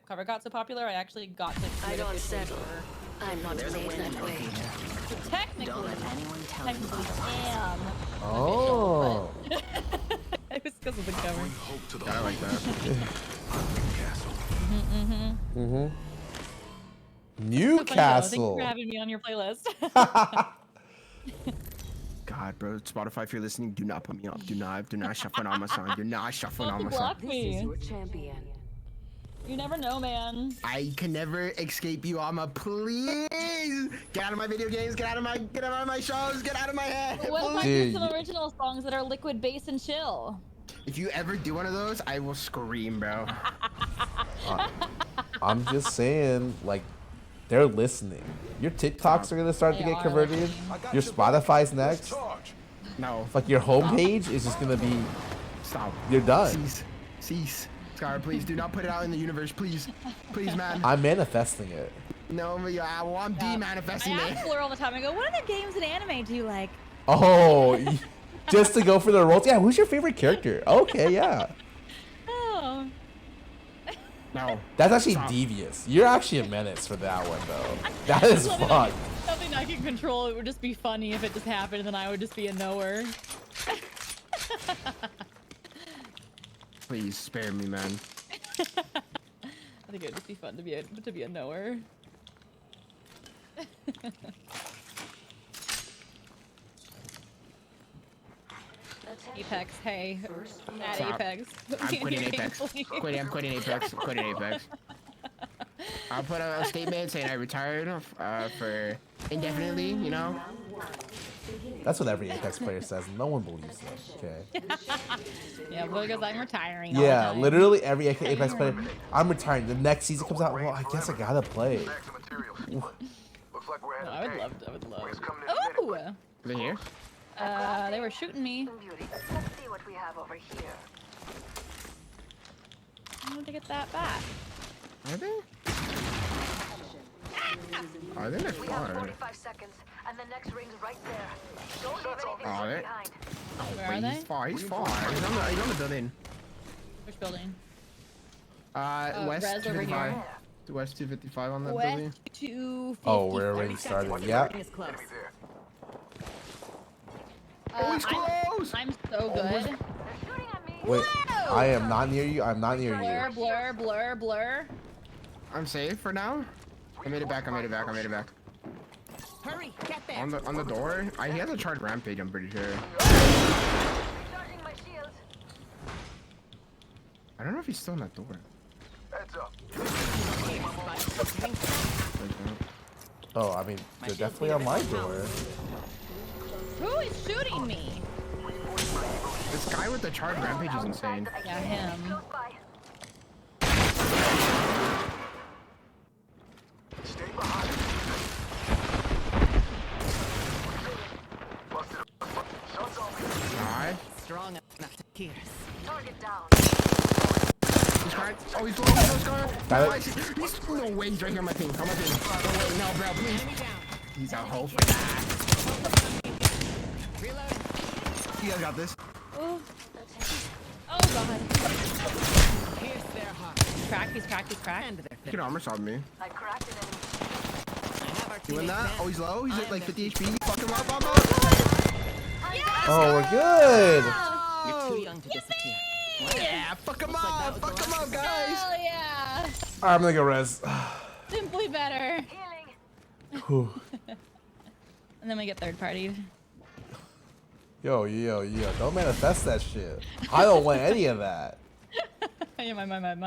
cover got so popular, I actually got to. I don't settle. I'm not made that way. So technically, am. Oh. It was because of the cover. Hope to the I like that. Mm-hmm. Thank Newcastle. you for having me on your playlist. God, bro, Spotify, if you're listening, do not put me up. Do not shuffle on my song. Do not shuffle on my song. Block This is me. your champion. You never know, man. I can never escape you, Alma. Please get out of my video games. Get out of my shows. Get out of my head. What if I Dude. do some original songs that are liquid bass and chill? If you ever do one of those, I will scream, bro. I'm just saying, like, they're listening. Your TikToks are gonna start to They get are converted. listening. Your Spotify's next. No, Like your homepage is just gonna be. stop. You're done. Cease. Scarra, please do not put it out in the universe, please, man. I'm manifesting it. No, I'm de-manifesting I it. ask Fleur all the time. I go, what other games and anime do you like? Oh, just to go for the roles. Yeah, who's your favorite character? Okay, yeah. Oh. No. That's actually Stop. devious. You're actually a menace for that one, though. That is fun. Something I can control. It would just be funny if it just happened, and then I would just be a knower. Please spare me, man. I think it'd just be fun to be a knower. Apex, hey. At Stop. Apex. I'm quitting Apex. I'm quitting Apex. I'll put a statement saying I retired for indefinitely, you know? That's what every Apex player says. No one believes them. Okay. Yeah, because I'm retiring. all Yeah, the time. literally every Apex player. I'm retiring. The next season comes out. Well, I guess I gotta play. Back to materials. Looks like we're ahead No, of I the would game. love. Wings coming in a minute. Oh! Are they here? They were shooting me. Beauty. Let's see what we have over here. I want to get that back. Are they? Are they We have far? 45 seconds, and the next ring's right there. Don't leave anything Oh, left they- behind. Where are Wait, they? he's far. He's on the building. Which building? West res over 255. here. West 255 on that building. West 250. Oh, we're already started. Yeah. Is close. Enemy there. Oh, he's close! I'm so good. They're shooting at me. Wait, I am not near you. I'm not near Blur, you. blur, blur, blur. I'm safe for now. I made it back. Hurry, get there. On the door. He has a charged rampage, I'm pretty sure. Recharging my shields. I don't know if he's still in that door. Heads up. Oh, I mean, they're definitely on my door. Who is shooting me? This guy with the charged rampage is insane. Yeah, him. Close by. Stay behind. Busted. Shots on me. Alright. Strong enough to pierce. Target down. He's cracked. Oh, he's low, Scarra. Got No, it. I see. No way, he's right here on my ping. On my ping. No way, no, bro, please. He's a hoe for that. Reload. You guys got this. Oh god. Pierce their heart. He's cracked, he's cracked, he's cracked. And their You can armor solve me. I cracked an enemy. I have our You win teammates that? down. Oh, he's low. He's I at am like their 50 future. HP. Fuck him up, Mama. Oh, we're good. You're too young to disappear. Yeah, fuck him Looks like that up. was the Fuck him last up, guys. Hell yeah. All right, I'm gonna go res. Simply better. Healing. Whew. And then we get third party. Yo, don't manifest that shit. I don't want any of that. Yeah, my bad.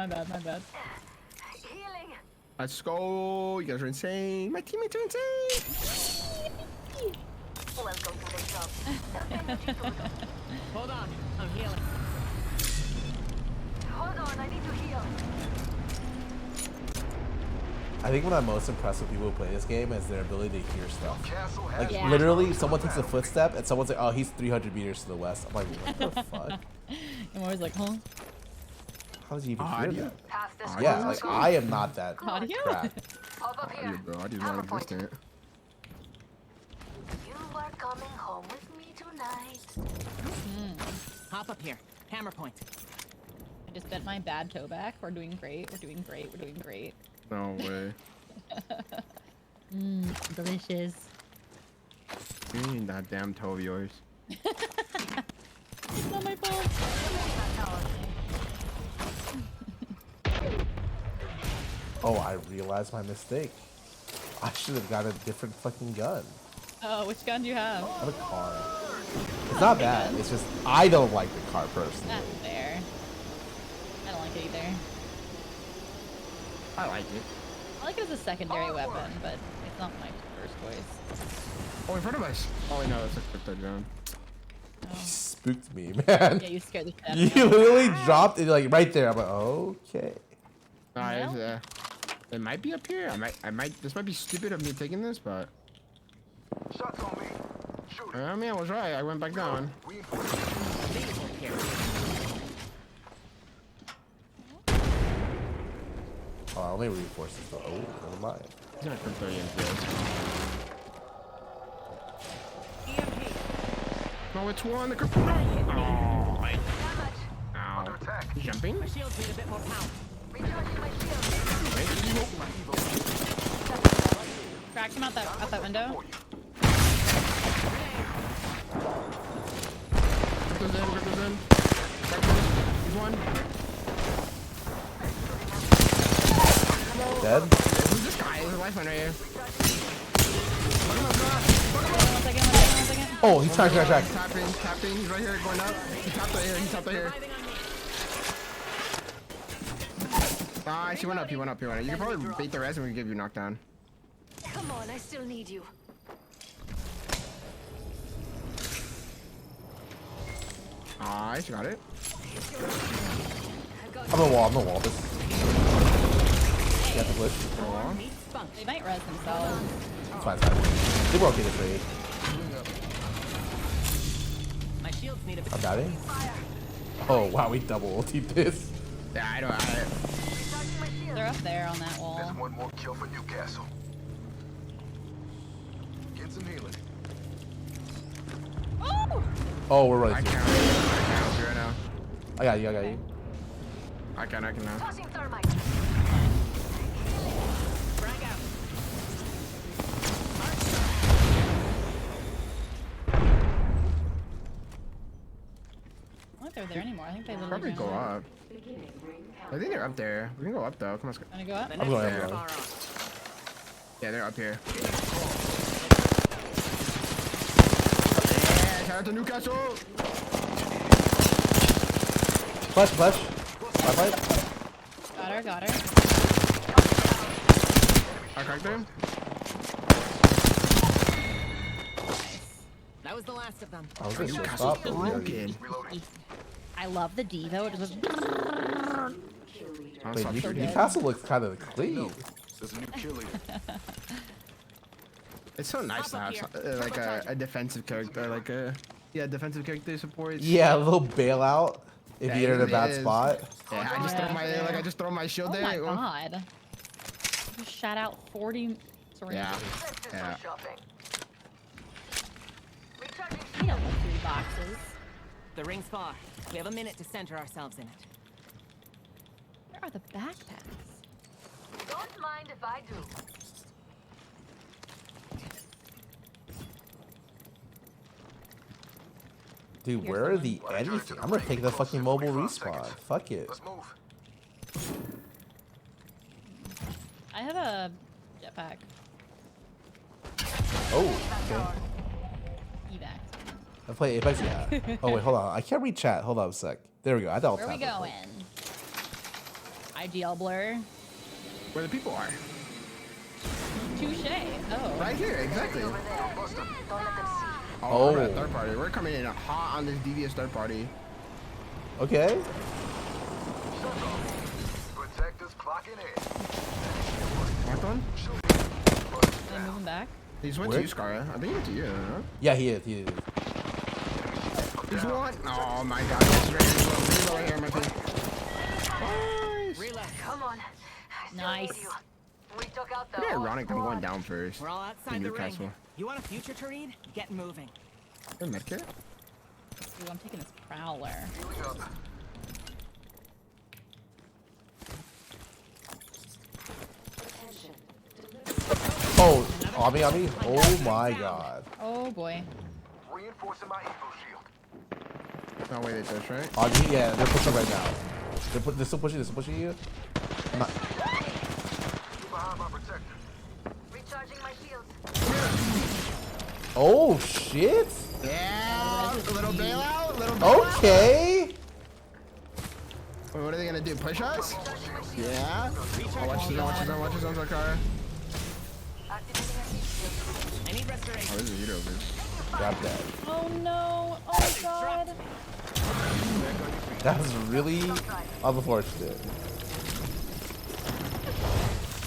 Healing. Let's go. You guys are insane. My teammates are insane. Welcome to the club. Energy to the- Hold on. I'm healing. Hold on, I need to heal. I think what I'm most impressed with people who play this game is their ability to hear stuff. Castle has Like Yeah. literally, someone takes a footstep and someone's like, "Oh, he's 300 meters to the west." I'm like, "What the fuck? I'm always like, huh? How did you even hear Audio. that?" Pass this Yeah, one. like I am not that Audio? crap. Hop up Yeah, here. bro, I just Hammer not point. existent. You are coming home with me tonight. Hop up here. Hammer point. I just bent my bad toe back. We're doing great. No way. Delicious. You need that damn toe of yours. It's not my fault. Oh, I realized my mistake. I should have got a different fucking gun. Oh, which gun do you have? I have a car. It's not bad. It's just I don't like the car personally. That's fair. I don't like it either. I like it. I like it as a secondary weapon, but it's not my first choice. Oh, in front of us. Oh, wait, no, that's a crypto drone. You spooked me, man. Yeah, you scared the shit out You of me. literally dropped it like right there. I'm like, okay. Nah, it might be up here. This might be stupid of me taking this, but. Shots on me. Shoot. I mean, I was right. I went back down. These will carry. Oh, let me reinforce this though. Oh, never mind. He's not crypto against this. EMP. No, it's one. The crypto. Oh, Damage. ow. Attack. He's jumping? My shields need a bit more power. Recharging my shield. Cracked him out that window. Crypto's in. He's one. Dead? Who's this guy? There's a lifeline right here. One second. Oh, he's trying to track. Tapping. He's right here going up. He's tapped right here. Reviving on me. Nice. He went up. You can probably bait the res and we can give you a knockdown. Come on, I still need you. Nice. You got it. I'm a wall. This. You have to push. Meet spunk. They might res themselves. It's fine. They were okay to trade. My shields need a bit. I'm dying. Oh wow, we double ultied this. Yeah, I don't. Recharging my shield. They're up there on that That's wall. one more kill for Newcastle. Get some healing. Oh, we're running. I through. can't right now. I got you. I can now. Tossing thermite. Frag out. I don't think they're there anymore. I think they literally Probably go ran out. up. I think they're up there. We can go up though. Come on. Wanna go up? The I'm next going, ring I'm is going. far off. Yeah, they're up here. Yeah, shout out to Newcastle. Flash. Fight. Got her. I cracked him. That was the last of them. I was gonna Newcastle stop. broken. Reloading. I love the D though. It just Wait, Newcastle looks kind of clean. There's a new kill leader. It's so nice to have like a defensive character, like a defensive character support. Yeah, a little bailout. If Yeah, you're in a it bad is. spot. Yeah, I just throw my shield Oh there. my god. You just shot out 40 syringes. Yeah. Let's do Yeah. some shopping. Recharging You don't look through boxes. The ring's far. We have a minute to center ourselves in it. Where are the backpacks? Don't mind if I do. Dude, where are the anything? I'm gonna take the fucking mobile respawn. Fuck it. Let's move. I have a jetpack. Oh, okay. Evac. I play Apex. Yeah. Oh wait, hold on. I can't read chat. Hold on a sec. There we go. I thought. Where are we going? IGL blur. Where the people are. Touche. Oh. Right here, exactly. Over there. Don't let them see. Oh, we're at third party. We're coming in hot on this devious third party. Okay. Protectors clocking in. Marked one? I'm moving back. He just went Where? to you, Scarra. I think he went to you, huh? Yeah, he is. He is. He's one. Oh my god, this is ready to go. Really low right here, my friend. Nice. Relax. Come on. I still Nice. need you. We took out the Pretty whole ironic that I'm squad. going down first. We're all outside the ring. Newcastle. You want a future to read? Get moving. Hey, medkit? Ooh, I'm taking this prowler. Healing up. Oh, Ami. Oh my god. Oh boy. Reinforcing my info shield. No way they touch, right? Ami, yeah, they're pushing right now. They're still pushing. They're still pushing you. Not, Behind my protector. Recharging my shields. oh shit. Yeah, a little bailout, little bailout. Okay. Wait, what are they gonna do? Push us? Yeah. Oh, watch his own, Scarra. Activating a heat shield. I need restoration. Oh, this is Vito, bitch. Grab that. Oh no. Oh my god. That was really unfortunate.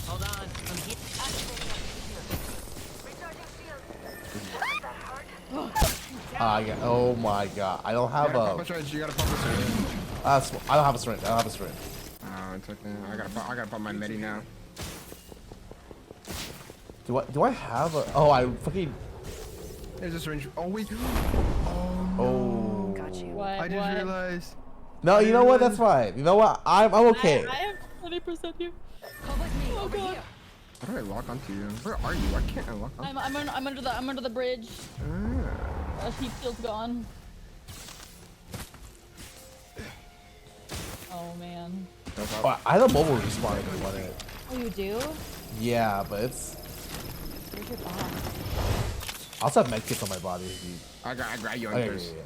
Hold on. I'm here. Activating a heat shield. Recharging shield. That hurt. Oh my god. I don't have You gotta a. pump a syringe. You gotta pump a syringe. I don't have a syringe. I don't have a syringe. Oh, it's okay. I gotta pump my medi now. Do I have a? Oh, I fucking. There's a syringe. Oh wait. Oh. Got you. What? I just what? realized. No, you know what? That's fine. You know what? I'm okay. I have 20% here. Come with me over here. How do I lock onto you? Where are you? Why can't I lock on? I'm under the bridge. Heat shield's gone. Oh man. Oh, I had a mobile respawn if you want it. Oh, you do? Yeah, but it's. Where's your bomb? I also have medkits on my body. Dude. I grab you on Okay, first. yeah.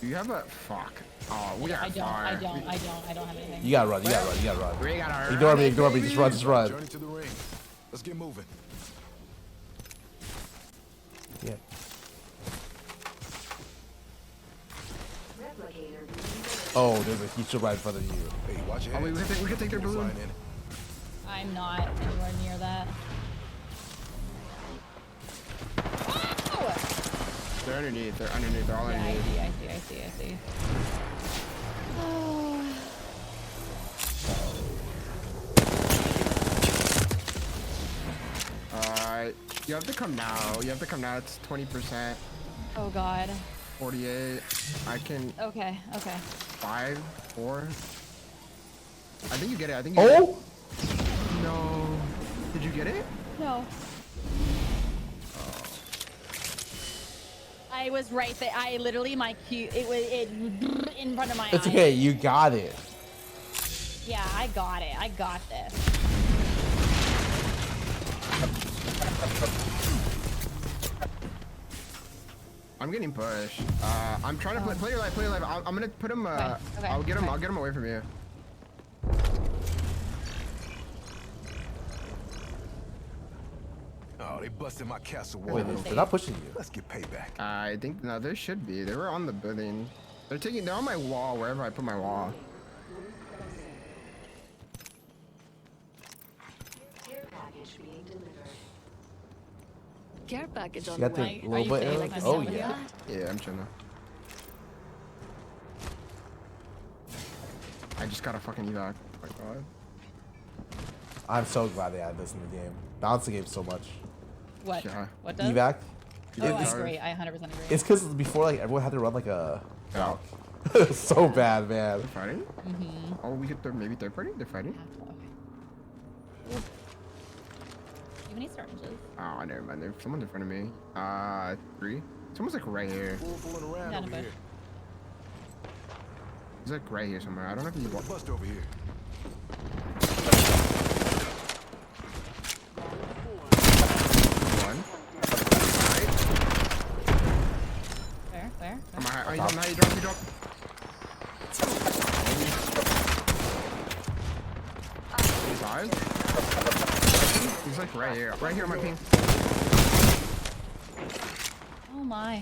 Do you have a fuck? Oh, we are I don't far. have anything. You gotta run. You gotta run. You gotta run. We gotta Ignore run me. it, Ignore me. Just run. Just run. Journey to the ring. Let's get moving. Yeah. Oh, there's a heat shield right in front of you. Hey, watch your Oh, head. we can take their balloon. Flying in. I'm not anywhere near that. Oh! They're underneath. They're underneath. They're all Yeah, underneath. I see. Oh. You have to come now. You have to come now. It's 20%. Oh god. 48. I can. Okay. 5, 4. I think you get it. I think you get it. Oh! No. Did you get it? No. I was right there. I literally my cue. It was in front of my It's eyes. okay. You got it. Yeah, I got it. I got this. I'm getting pushed. I'm trying to play your life. I'm gonna put him. Okay, I'll get him. okay. I'll get him away from you. Oh, they busted my castle wall. Wait, they're not pushing you. Let's get payback. I think no, there should be. They were on the building. They're on my wall wherever I put my wall. Care package being delivered. Care package on You the got the way. little bit. feeling like Oh myself? yeah. Yeah, I'm chilling. just got a fucking evac. Oh my god. I'm so glad they added this in the game. Balance the game so much. What? Yeah. What does? Evac. Oh, I It's- agree. I 100% agree. It's because before, like, everyone had to run like a. Yeah. So bad, man. They're fighting? Mm-hmm. Oh, we hit maybe third party? They're fighting? Okay. Ooh. Do you have any syringes? Oh, never mind. There's someone in front of me. 3. Someone's like right here. Fooling around Down a over bush. here. He's like right here somewhere. I don't know if he's There's a bust over here. one. Where? Come on, oh, you drop. He's alive. He's like right here on my ping. Oh my.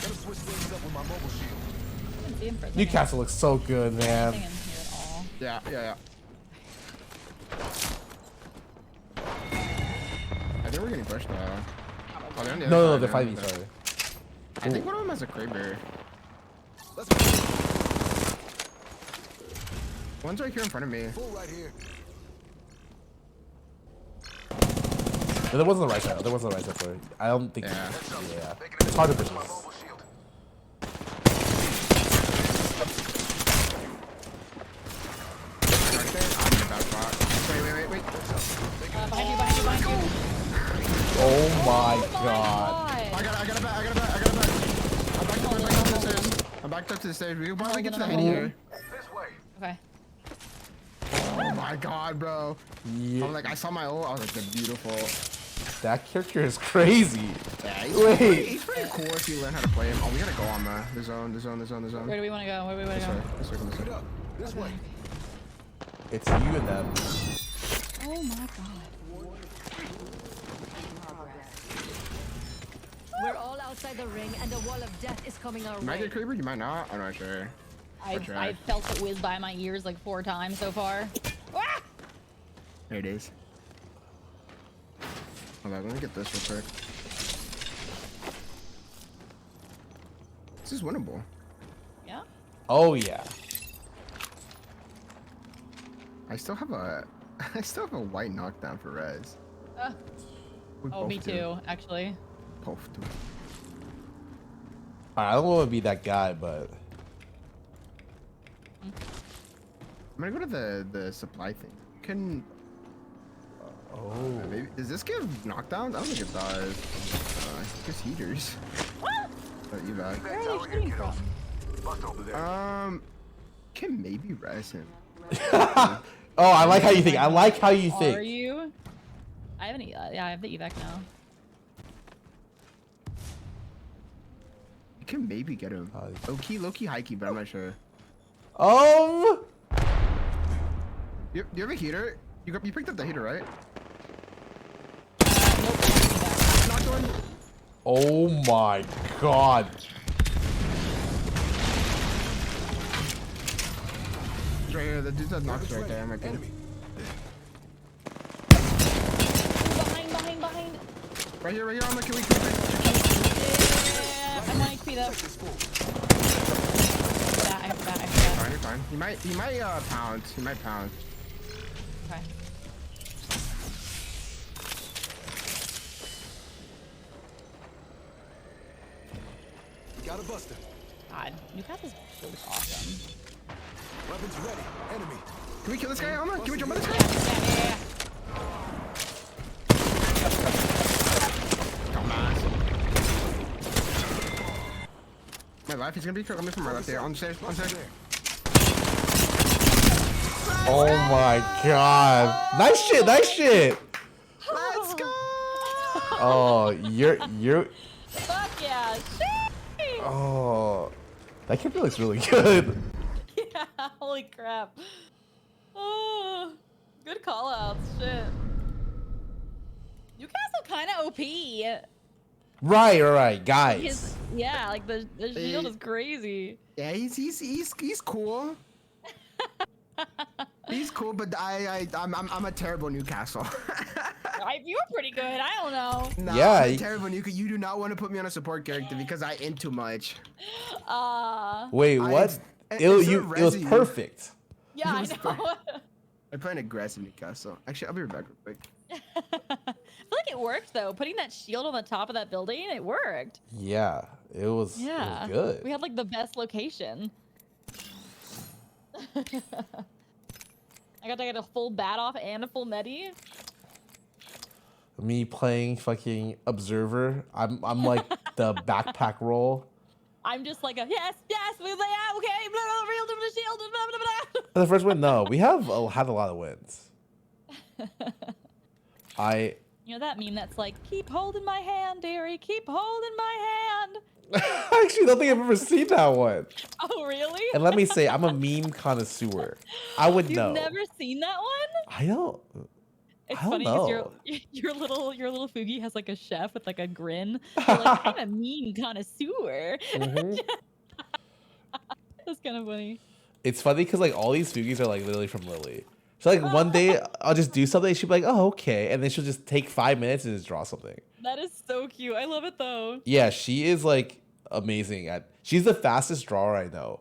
Gotta switch things up with my mobile shield. I didn't see him for a second. Newcastle looks so good, man. Nothing in here at all. Yeah. I think we're getting pushed though. Oh, they're on the other No, side, they're on fighting the each other other. side. I think one of them has a Kraber. Let's go. One's right here in front of me. Full right here. No, there wasn't the right side. There wasn't the right side for it. I don't think. Yeah. Yeah. It's hard to push this. Mobile shield. Right there. I'm in a bad spot. Wait. Behind you. Oh my Oh god. I got a bat. I'm backed up to the stairs. We can probably get to the head here. This way. Okay. Oh my god, bro. Yeah. I'm like, I saw my ult. I was like, they're beautiful. That character is crazy. Yeah, Wait. he's pretty cool if you learn how to play him. Oh, we gotta go on the zone. Where do we want to go? This way. Get up. This way. It's you and them. Oh my god. We're all outside the ring, and the wall of death is coming our You might way. get Kraber, you might not. I'm not sure. I've felt it whiz by my ears like 4 times so far. Ah! There it is. Hold on, let me get this real quick. This is winnable. Yeah? Oh yeah. I still have a white knockdown for Rez. We Oh, both me do. too, actually. Both do. I don't want to be that guy, but I'm gonna go to the supply thing. Can maybe does this give knockdowns? I don't think it does. It gives heaters. What? Evac. Where are you shooting from? Bust over there. Can maybe res him. oh, I like how you think. I like how you Are think. you? I have an yeah, I have the evac now. You can maybe get him. Low key, high key, but I'm not sure. Do you have a heater? You picked up the heater, right? Nope. Knocked one. Oh my god. He's right here. The dude that knocks right there. My Enemy. Behind. Right here. I'm like, can we Yeah, I'm on HP though. This full. I forgot. Fine, you're fine. He might pound. He might pound. Okay. Got a buster. God, Newcastle's so awesome. Weapons ready. Enemy. Can we kill this guy, Alma? Can we jump on this guy? Yeah. Dumbass. My life, he's gonna be coming from right up there. On the stairs. Oh my god. Nice shit. Let's go! Oh, you're. Fuck yeah. Shit. Oh, that character looks really good. Yeah, holy crap. Oh, good call outs. Shit. Newcastle kind of OP. Right, guys. Yeah, like the shield is crazy. Yeah, he's cool. He's cool, but I'm a terrible Newcastle. You were pretty good. I don't know. No, Yeah, I'm a terrible Newcastle. You do not want to put me on a support character because I int too much. Wait, what? It was perfect. Yeah, I know. I'm playing aggressive Newcastle. Actually, I'll be right back real quick. I feel like it worked though. Putting that shield on the top of that building, it worked. Yeah, it was. Yeah, it was good. We had like the best location. I got to get a full bat off and a full medi. Me playing fucking observer. I'm like the backpack role. I'm just like a yes, we okay, blah, blah, real the shield, blah, blah, blah. For the first win, no, we had a lot of wins. You know that meme that's like, keep holding my hand, dearie, keep holding my hand. I actually don't think I've ever seen that one. Oh, really? And let me say, I'm a meme connoisseur. I would know. You've never seen that one? I don't. It's I don't funny know. because your little Fugi has like a chef with like a grin. You're like, I'm a meme connoisseur. Mhm. That's kind of funny. It's funny because like all these Fugis are like literally from Lily. So like one day I'll just do something, she'll be like, oh, okay. And then she'll just take 5 minutes and just draw something. That is so cute. I love it though. Yeah, she is like amazing she's the fastest drawer I know.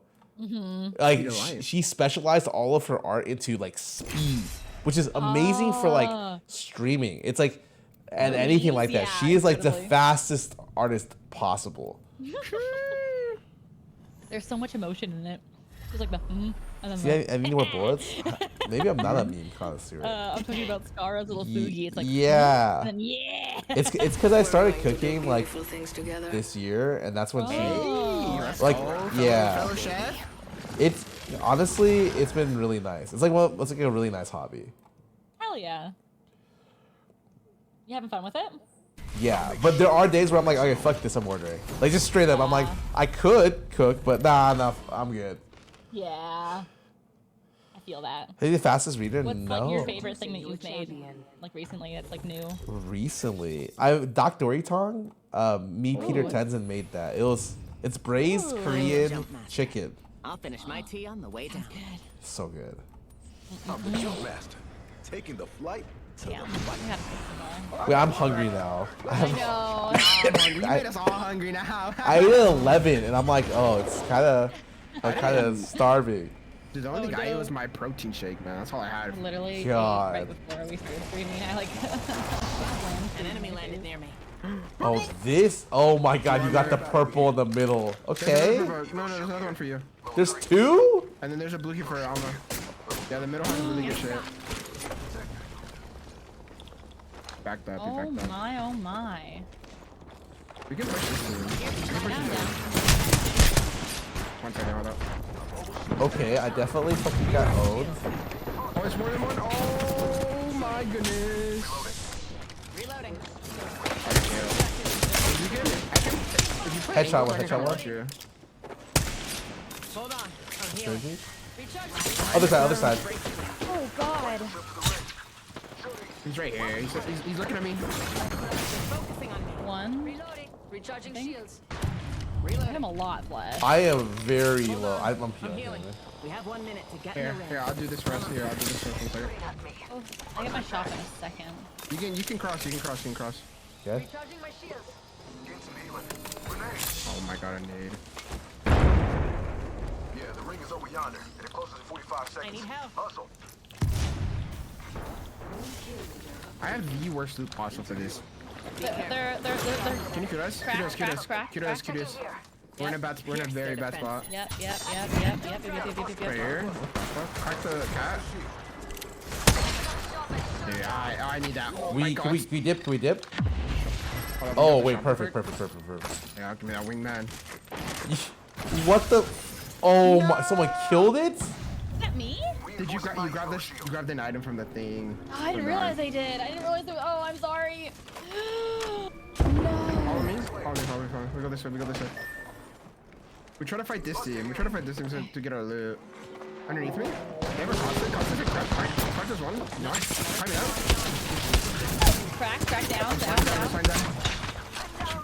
Like she specialized all of her art into like speed, which is amazing for like streaming. It's like and anything like that. Yeah, she is like the totally. fastest artist possible. There's so much emotion in it. Just like the and then See, I need more bullets. Maybe I'm not a meme connoisseur. I'm talking about Scarra's little Fugi. It's like yeah. and then, yeah. It's because I started cooking like this year, and that's when like yeah. It's honestly it's been really nice. It's like it's like a really nice hobby. Hell yeah. You having fun with it? Yeah, but there are days where I'm like, okay, fuck this, I'm ordering. Like just straight up, I'm like, I could cook, but nah, I'm good. Yeah. I feel that. Are you the fastest reader? What's No. like your favorite thing that you've made like recently that's like new? Recently, Doc Dorytong, me, Peter Tenzin made that. It's braised Korean chicken. I'll finish my tea on the way down. So good. I'm the jump master. Taking the flight to Yeah. the fight. We gotta fix them all. Wait, I'm hungry now. I know. You made us all hungry now. I ate at 11, and I'm like, oh, it's I'm kind of starving. Dude, the only thing I ate was my protein shake, man. That's all I had. Literally ate God. right before we started streaming. I like An enemy landed near me. Oh, this? Oh my God, you got the purple in the middle. Okay. No, there's another one for you. There's 2? And then there's a blue here for Alma. Yeah, the middle has really good shit. Back that, oh back that. my, oh my. We can push this through. Down, down. 1 second, hold up. Okay, I definitely fucking got owned. Oh, it's more than one. Oh my goodness. Reloading. Headshot one, headshot one. Hold on. I'm healing. Other side. Oh god. He's right here. He's looking at me. Focusing on me. One. Reloading. Recharging shields. I hit him a lot, Flash. I am very low. I'm I'm healing. healing. We have 1 minute to get in the ring. Here, I'll do this first. Here, I'll do this first. 1 second. Oh, I get my shot in a second. You can cross. Okay. Recharging my shields. Oh my god, I need. Yeah, the ring is over yonder, and it closes in 45 seconds. I need help. Hustle. I have the worst loot possible for this. They're Can you kudos? Crack, Kudos. crack, Kudos. crack. We're in a very bad spot. Yep. Right here. What? Crack the cat. Yeah, I need that. Oh my Can god. we dip? Can we dip? Hold on, Oh we got wait, the perfect. shot. Yeah, give me that wingman. What the? Oh my! Someone killed it? Is that me? Did you grab this? You grabbed an item from the thing. Oh, I didn't realize I did. I didn't realize. Oh, I'm sorry. Follow me. We go this way. We try to fight this team. To get our loot. Underneath me? They have a constant crack. Crack this one. Nice. Time it out. Crack down.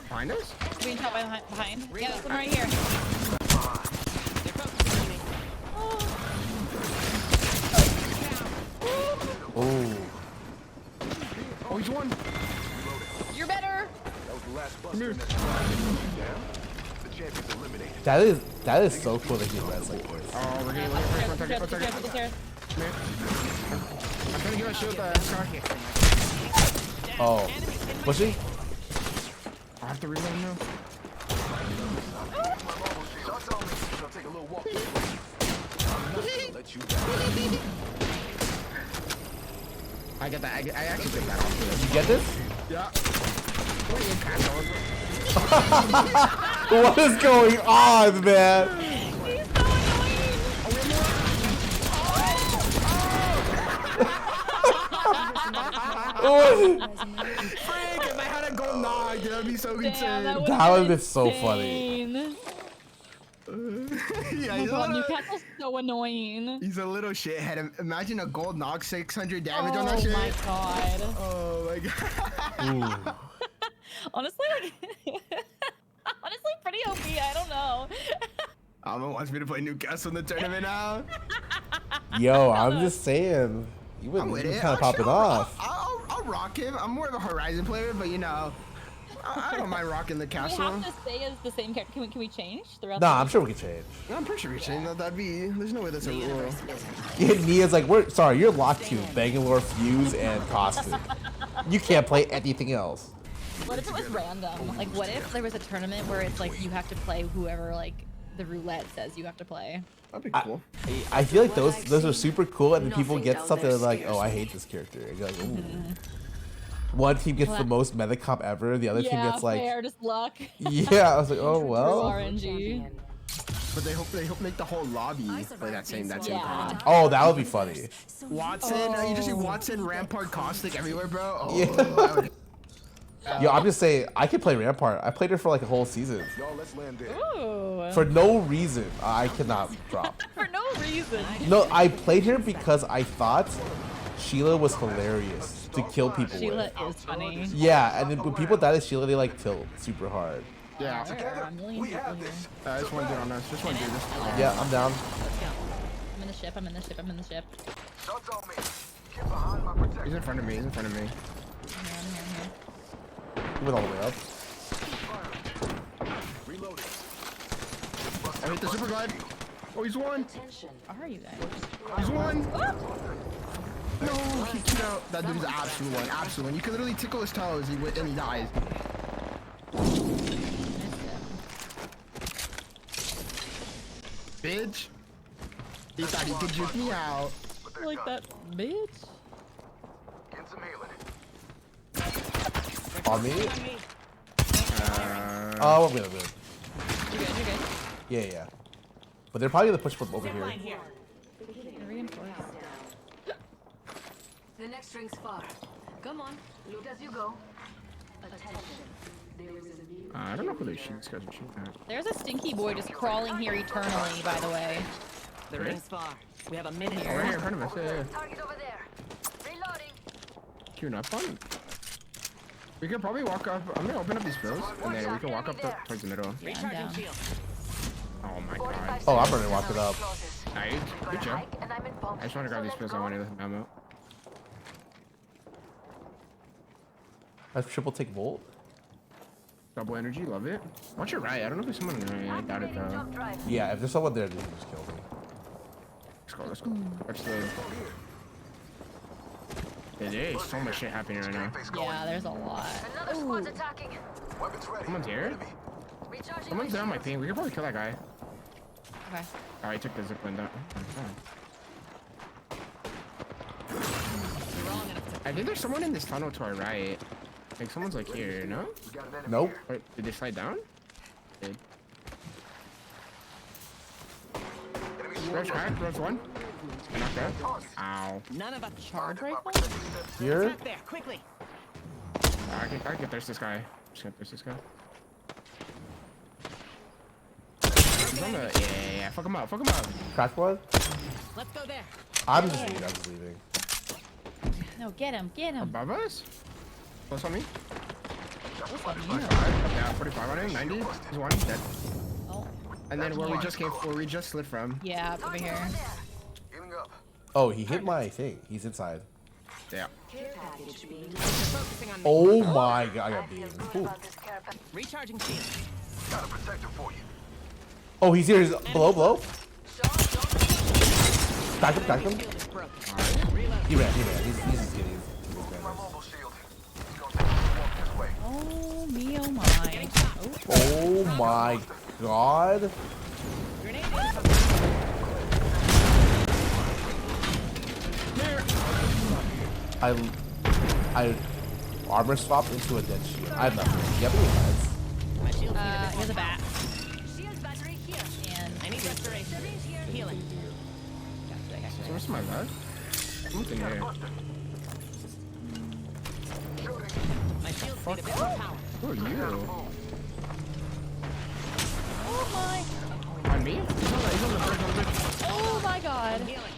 Find us? Being shot behind. Yeah, there's one right here. They're focusing on me. Oh. Oh, he's one. You're better. That was the last bus. Come here. The champions eliminated. That is so cool that he res like this. Oh, we're getting one second. I'm trying to get my shield Scar. Oh, pushing? I have to reload now. Shots on me. I'll take a little walk. I'm not gonna let you down. I get that. I actually get that off. You get this? Yeah. What is going on, man? He's so annoying. Frick, if I had a gold nog, that'd be so Damn, insane. that That would've been so funny. insane. Yeah, Oh my god, Newcastle's so annoying. he's a little shithead. Imagine a gold nog, 600 damage on that Oh shit. my god. Oh my god. Ooh. Honestly, like, honestly, pretty OP. I don't know. Alma wants me to play Newcastle in the tournament now. Yo, I'm just saying. You I'm with been it. kind of popping off. I'll rock him. I'm more of a Horizon player, but you know, I don't mind rocking the We castle. have to stay as the same character. Can we change throughout? Nah, I'm sure we can change. I'm pretty sure we changed that. That'd be. There's no way that's a rule. Nia's like, we're sorry, you're locked to Bangalore, Fuse, and Caustic. You can't play anything else. What if it was random? Like, what if there was a tournament where it's like you have to play whoever like the roulette says you have to play? That'd be cool. I feel like those are super cool, and then people get stuff that are like, oh, I hate this character. And you're like, ooh. One team gets the most meta comp ever, the other team gets like, fair, just luck. yeah. I was like, oh well. RNG. But they hope make the whole lobby play that same comp. Oh, that would be funny. Watson, you just see Watson, Rampart, Caustic everywhere, bro. Oh, Yeah. Yo, I'm just saying, I could play Rampart. I played her for like a whole season. Y'all, let's land there. Ooh. For no reason, I cannot drop. For no reason. No, I played her because I thought Sheila was hilarious to kill people Sheila with. is funny. Yeah, and then when people die to Sheila, they like tilt super hard. Yeah. There are a million people here. Just one dude on us. Just one dude. Yeah, I'm down. I'm in the ship. I'm in the ship. I'm in the ship. Shots on me. Get behind my protector. He's in front of me. He's in front of me. I'm here. He went all the way up. Reloading. I hit the super glide. Oh, he's one. How are you guys? He's one. No, he killed out. That dude is an absolute one. Absolute one. You can literally tickle his toes and he dies. Bitch. He thought he could juke me out. Like that, bitch. Get some healing. On me? Oh, we're good, we're good. You good? You good? Yeah, yeah. But they're probably gonna push from over here. Reinforce. The next ring's far. Come on, look as you go. Attention. There is a new I don't know who those shoots guys are shooting at. There's a stinky boy just crawling here eternally, by the way. The ring's far. We have a minute Oh, right here in front of us. Yeah. target over there. Reloading. Queuing up on. We can probably walk up. I'm gonna open up these pills, and then we can walk up towards the middle. Yeah, I'm down. Oh my god. Oh, I'm ready to walk it up. Nice. Good job. And I'm in pump. I just want to grab these pills. I want to ammo. Has triple take Volt? Double energy. Love it. Watch your right. I don't know if there's someone in there. I doubt it though. Jump drive. Yeah, if there's someone there, then you can just kill me. Let's go. Let's go. Watch the. Yeah, there is so much shit happening right now. Yeah, there's a lot. Another squad's attacking. Weapons ready. Someone's here. Recharging. Someone's there on my ping. We can probably kill that guy. Okay. Oh, he took the zip line down. I think there's someone in this tunnel to our right. Like someone's like here, no? We got an enemy. Nope. Wait, did they slide down? Did. Rush crack, rush one. I knocked out. Ow. None of a Charge rifle? Here? Back there, quickly. I can thirst this guy. Just gonna thirst this guy. He's on the, yeah, fuck him up, fuck him up. Crash one? Let's go there. I'm just leaving, I'm just leaving. No, get him, get him. Above us? Close on me? What's up, you? Yeah, 45 on him, 90. He's one, dead. Oh, And then where we just slid from. yeah, over here. Healing up. Oh, he hit my thing. He's inside. Yeah. Focusing on me. Oh my god, I got beamed. Ooh. Recharging shield. Got a protector for you. Oh, he's here. He's below. Back him. Shield is broken. He ran. He's just kidding. My mobile shield. He's gonna take a little walk this way. Oh me, oh my. Oh my god. Grenade. I armor swapped into a dead shield. I have nothing. Do you have any heads? My shield's need a bit Here's a more. bat. Shield battery here. And I need restoration. Healing. So where's my bag? What's in here? My shield's need a bit more power. Who are you? oh my. On me? He's on the bridge. Oh my god. Healing.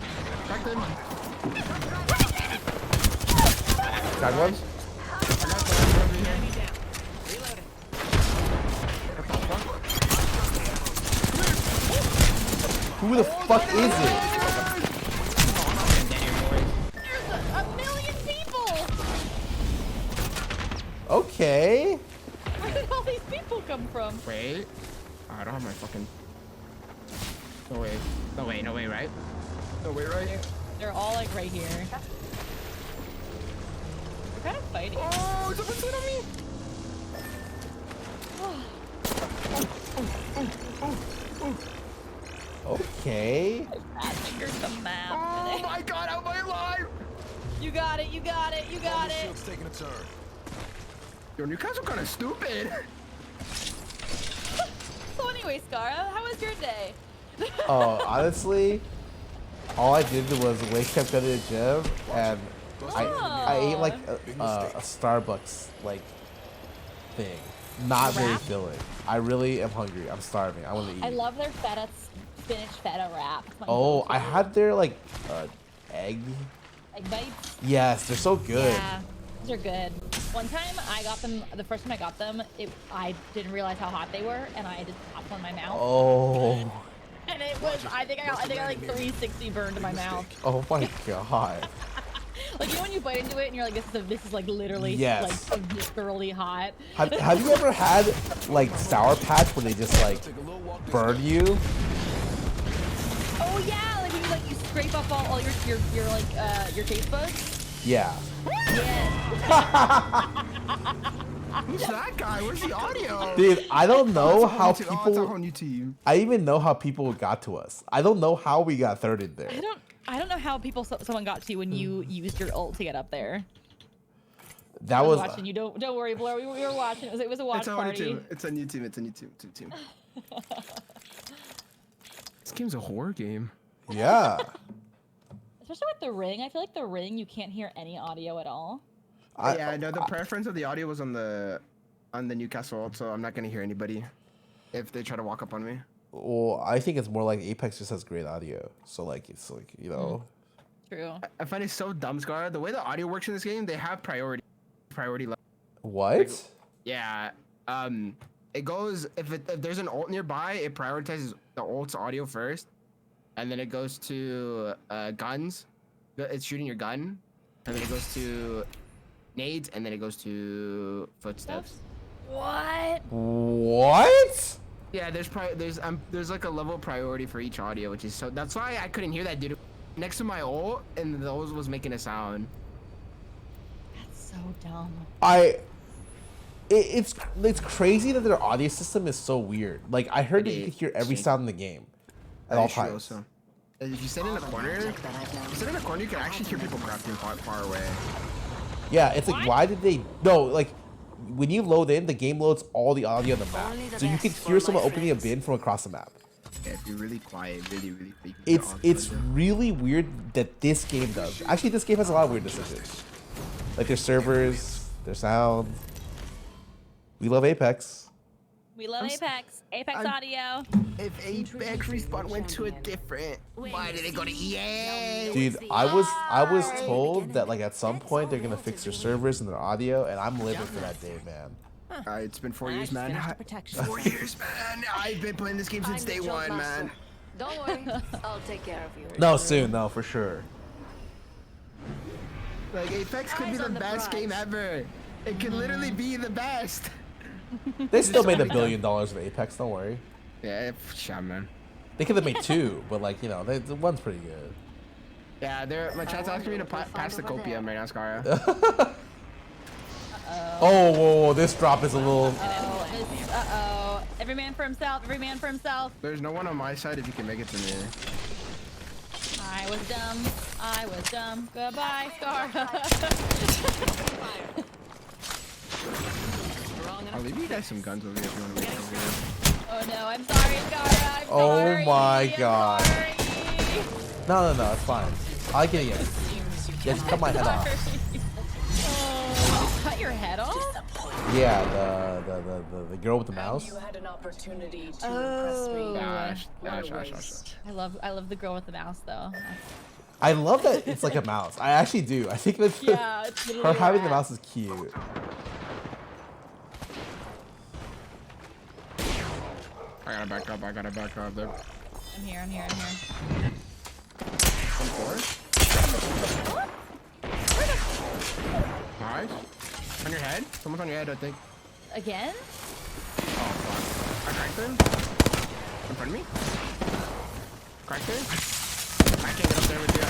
Back then. Tag one. Enemy down. Reloading. Who the fuck is it? There's a million people. Okay. Where did all these people come from? Wait. I don't have my fucking. No way. No way, right? No way, right? They're all like right here. We're kind of fighting. Oh, someone sit on me! Okay. I fingered the map. Oh my god, how am I alive? You got it. Shield's taking a turn. Yo, Newcastle kind of stupid. So anyway, Scarra, how was your day? Honestly, all I did was wake up, go to the gym, and I ate like a Starbucks like thing. Not very Wrap? filling. I really am hungry. I'm starving. I want to eat. I love their feta spinach feta wrap. It's my Oh, go-to. I had their like egg. Egg bites. Yes, they're so good. Yeah, those are good. One time I got them. The first time I got them, I didn't realize how hot they were, and I just popped one in my mouth. Oh. And it was. I think I got like 360 burned in my mouth. Oh my god. Like, you know when you bite into it and you're like, this is like literally Yes. like viscerally hot. Have you ever had like Sour Patch where they just like burn you? Oh yeah, like when you scrape up all your like your taste buds. Yeah. Yes. Who's that guy? Where's the audio? Dude, I don't know how It's a whole people. new team. I even know how people got to us. I don't know how we got thirded there. I don't know how someone got to you when you used your ult to get up there. That I was was. watching you. Don't worry, Blair. We were watching. It was a watch It's a new party. team. It's a new team. It's a new team. This game's a horror game. Yeah. Especially with the ring. I feel like the ring you can't hear any audio at all. Yeah, no, the preference of the audio was on the Newcastle ult, so I'm not gonna hear anybody if they try to walk up on me. Well, I think it's more like Apex just has great audio. So like it's like, you know. True. I find it so dumb, Scarra. The way the audio works in this game, they have priority level. What? Yeah. It goes if there's an ult nearby, it prioritizes the ult's audio first, and then it goes to guns. It's shooting your gun, and then it goes to nades, and then it goes to footsteps. What? What? Yeah, there's like a level of priority for each audio, which is so that's why I couldn't hear that dude next to my ult, and those was making a sound. That's so dumb. It's crazy that their audio system is so weird. Like I heard that you could hear every sound in the game at all times. Also. If you sit in a corner, you can actually hear people crafting far away. Yeah, it's like why did they no like when you load in, the game loads all the audio on the map, so you can hear someone opening a bin from across the map. Yeah, if you're really quiet, really quick. It's really weird that this game does. Actually, this game has a lot of weird decisions, like their servers, their sound. We love Apex. We love Apex. Apex audio. If Apex Respawn went to a different, why did they go to EA? Dude, I was told that like at some point they're gonna fix their servers and their audio, and I'm living for that day, man. It's been 4 years, man. 4 years, man. I've been playing this game since day one, man. Don't worry, I'll take care of you. No, soon, no, for sure. Like Apex could be the best game ever. It could literally be the best. They still made $1 billion of Apex. Don't worry. Yeah, shot, man. They could have made 2, but like, you know, the one's pretty good. Yeah, my chat's asking me to pass the copium right now, Scarra. Oh, whoa, this drop is a little. Uh-oh. Every man for himself. Every man for himself. There's no one on my side if you can make it to me. I was dumb. I was dumb. Goodbye, Scarra. I'll leave you guys some guns over here if you want to make it over here. Oh no, I'm sorry, Scarra. I'm Oh sorry. my I'm God. sorry. No, it's fine. I get it. Yeah, just cut my head off. Oh, cut your head off? Yeah, the girl with the mouse. You had an opportunity to Oh. Gosh. I love the girl with the mouse though. I love that it's like a mouse. I actually do. I think that Yeah, it's her literally having the rad. mouse is cute. I gotta back up. There. I'm here. Some force. Nice. On your head? Someone's on your head, I think. Again? Oh, fuck. I cracked her. In front of me. Cracked her. I can't get up there with you.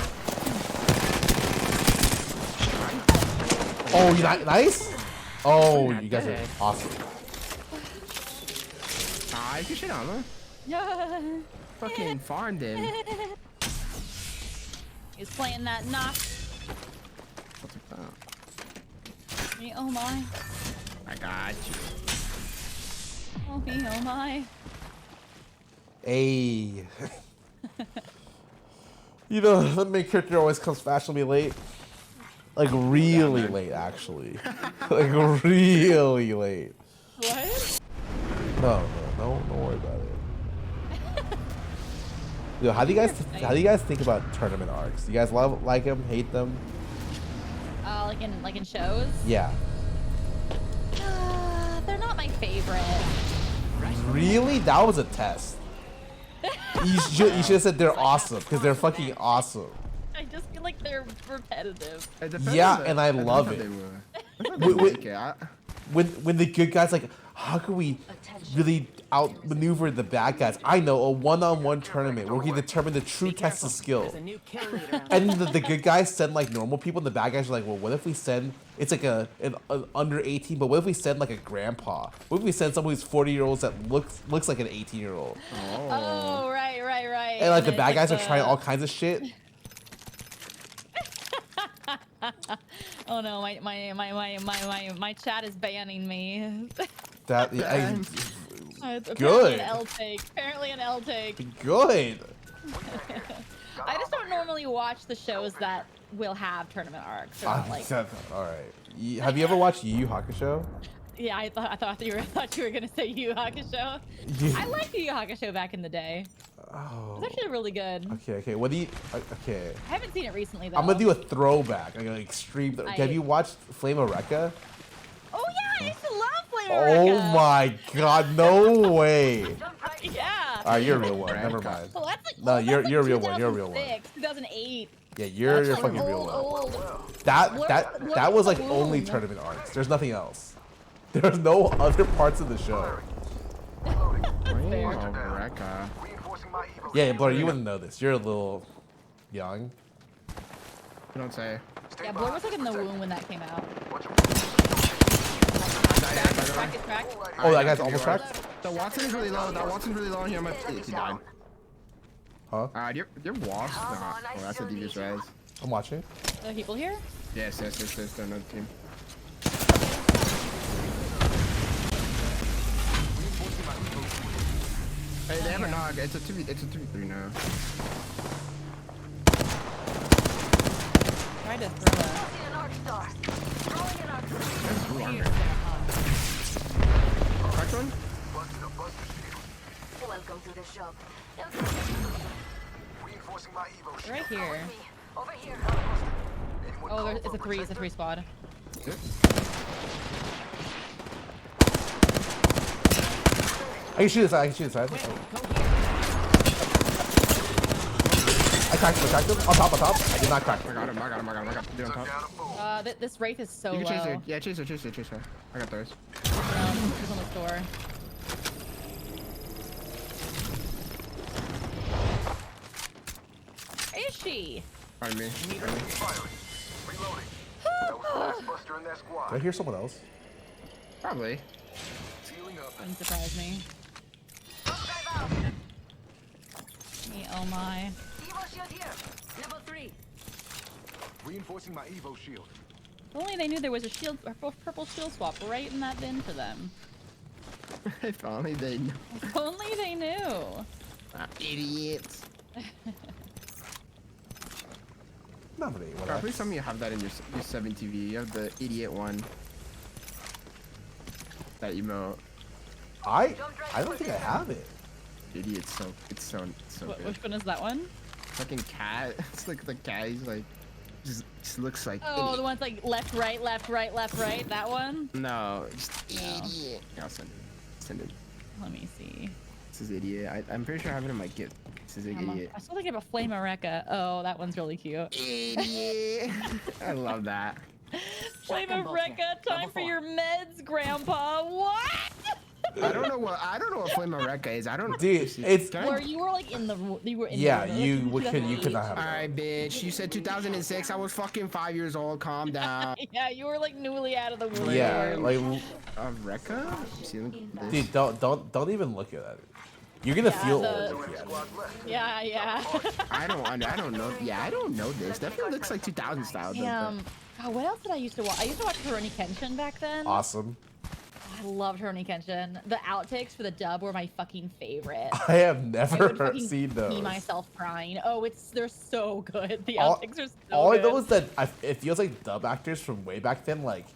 Oh, you nice? Oh, you guys are dead. awesome. Nice. Good shit, Alma. Yeah. Fucking farmed him. He's playing that knock. What's like that? Oh my. I got you. Oh me, oh my. Hey. You know, the main character always comes fashionably late. Like really late, actually. Like really late. What? No, don't worry about it. Yo, how do you guys think about tournament arcs? Do you guys like them, hate them? Like in shows? Yeah. They're not my favorite. Really? That was a test. You should have said they're awesome because they're fucking awesome. I just feel like they're repetitive. Yeah, and I love it. When the good guys like, how can we really outmaneuver the bad guys? I know, a one-on-one tournament where we can determine the true test of skill. And the good guys send like normal people, and the bad guys are like, well, what if we send? It's like an under 18, but what if we send like a grandpa? What if we send someone who's 40-year-olds that looks like an 18-year-old? Oh, right. And like the bad guys are trying all kinds of shit. Oh no, my chat is banning me. That It's good. Apparently an L take. Good. I just don't normally watch the shows that will have tournament arcs. They're not like, All right. Have you ever watched Yu Yu Hakusho? yeah, I thought you were gonna say Yu Yu Hakusho. Yeah. I liked Yu Yu Hakusho back in the day. Oh. It's actually really good. Okay. What do you? Okay. I haven't seen it recently though. I'm gonna do a throwback, like an extreme. Have you watched Flame of Recca? Oh yeah, I used to love Flame of Oh Recca. my God! No way. Yeah. All right, you're a real one. Never mind. Well, that's like, No, that's you're like a real one. You're a real one. 2008. Yeah, you're a That's like fucking real one. old. That was like only tournament arcs. There's nothing else. There's no other parts of the show. Yeah, Blur, you wouldn't know this. You're a little young. You don't say. Yeah, Blur was like in the womb when that came out. Crack. Oh, that guy's almost cracked? The Watson is really low. That Watson's really low here. He died. Huh? Your wasp. Oh, that's a devious res. I'm watching. Are there people here? Yes. They're another team. Hey, they have a nog. It's a 2v3 now. Try to throw a... There's blue armor. Cracked one? Welcome to the shop. They're right here. Over here. Oh, it's a three squad. Good. I can shoot this side. I cracked him. On top. I did not crack him. I got him. Dude on top. This Wraith is so You can chase her. low. Yeah, chase her. I got those. She's on the store. Where is she? Pardon me. Firing. Reloading. That was the last buster in that Did squad. I hear someone else? Probably. Sealing up. Wouldn't surprise me. Me, oh my. Evo shield here. Level 3. Reinforcing my Evo shield. If only they knew there was a shield, a purple shield swap right in that bin for them. If only they knew. If only they knew. Idiots. Not really. What Please tell me you have that in your 7 TV. You have the idiot one. That emote. I don't think I have it. Idiot, it's so good. Which one is that one? Fucking cat. It's like the cat. He's like, just looks like. Oh, idiot. the one's like left, right, left, right, left, right. That one? No, just No. idiot. I'll send it. Send it. Let me see. This is idiot. I'm pretty sure I have it in my gift. This is idiot. I still think of a Flame Areca. Oh, that one's really cute. Idiot. I love that. Flame Areca, time for your meds, Grandpa. What? I don't know what Flame Areca is. I don't. Dude, it's Where you were like in the you were in yeah. the You could not have All it. right, bitch. You said 2006. I was fucking 5 years old. Calm down. Yeah, you were like newly out of the womb. Yeah, like Areca? See, look at this. dude, don't even look at it. You're gonna feel the- old. Yeah. I don't know. Yeah, I don't know this. Definitely looks like 2000 style. doesn't it? God, what else did I used to watch? I used to watch Rurouni Kenshin back then. Awesome. I loved Rurouni Kenshin. The outtakes for the dub were my fucking favorite. I have I never would fucking seen those. pee myself crying. Oh, they're so good. The All- outtakes are so All good. I know is that it feels like dub actors from way back then, like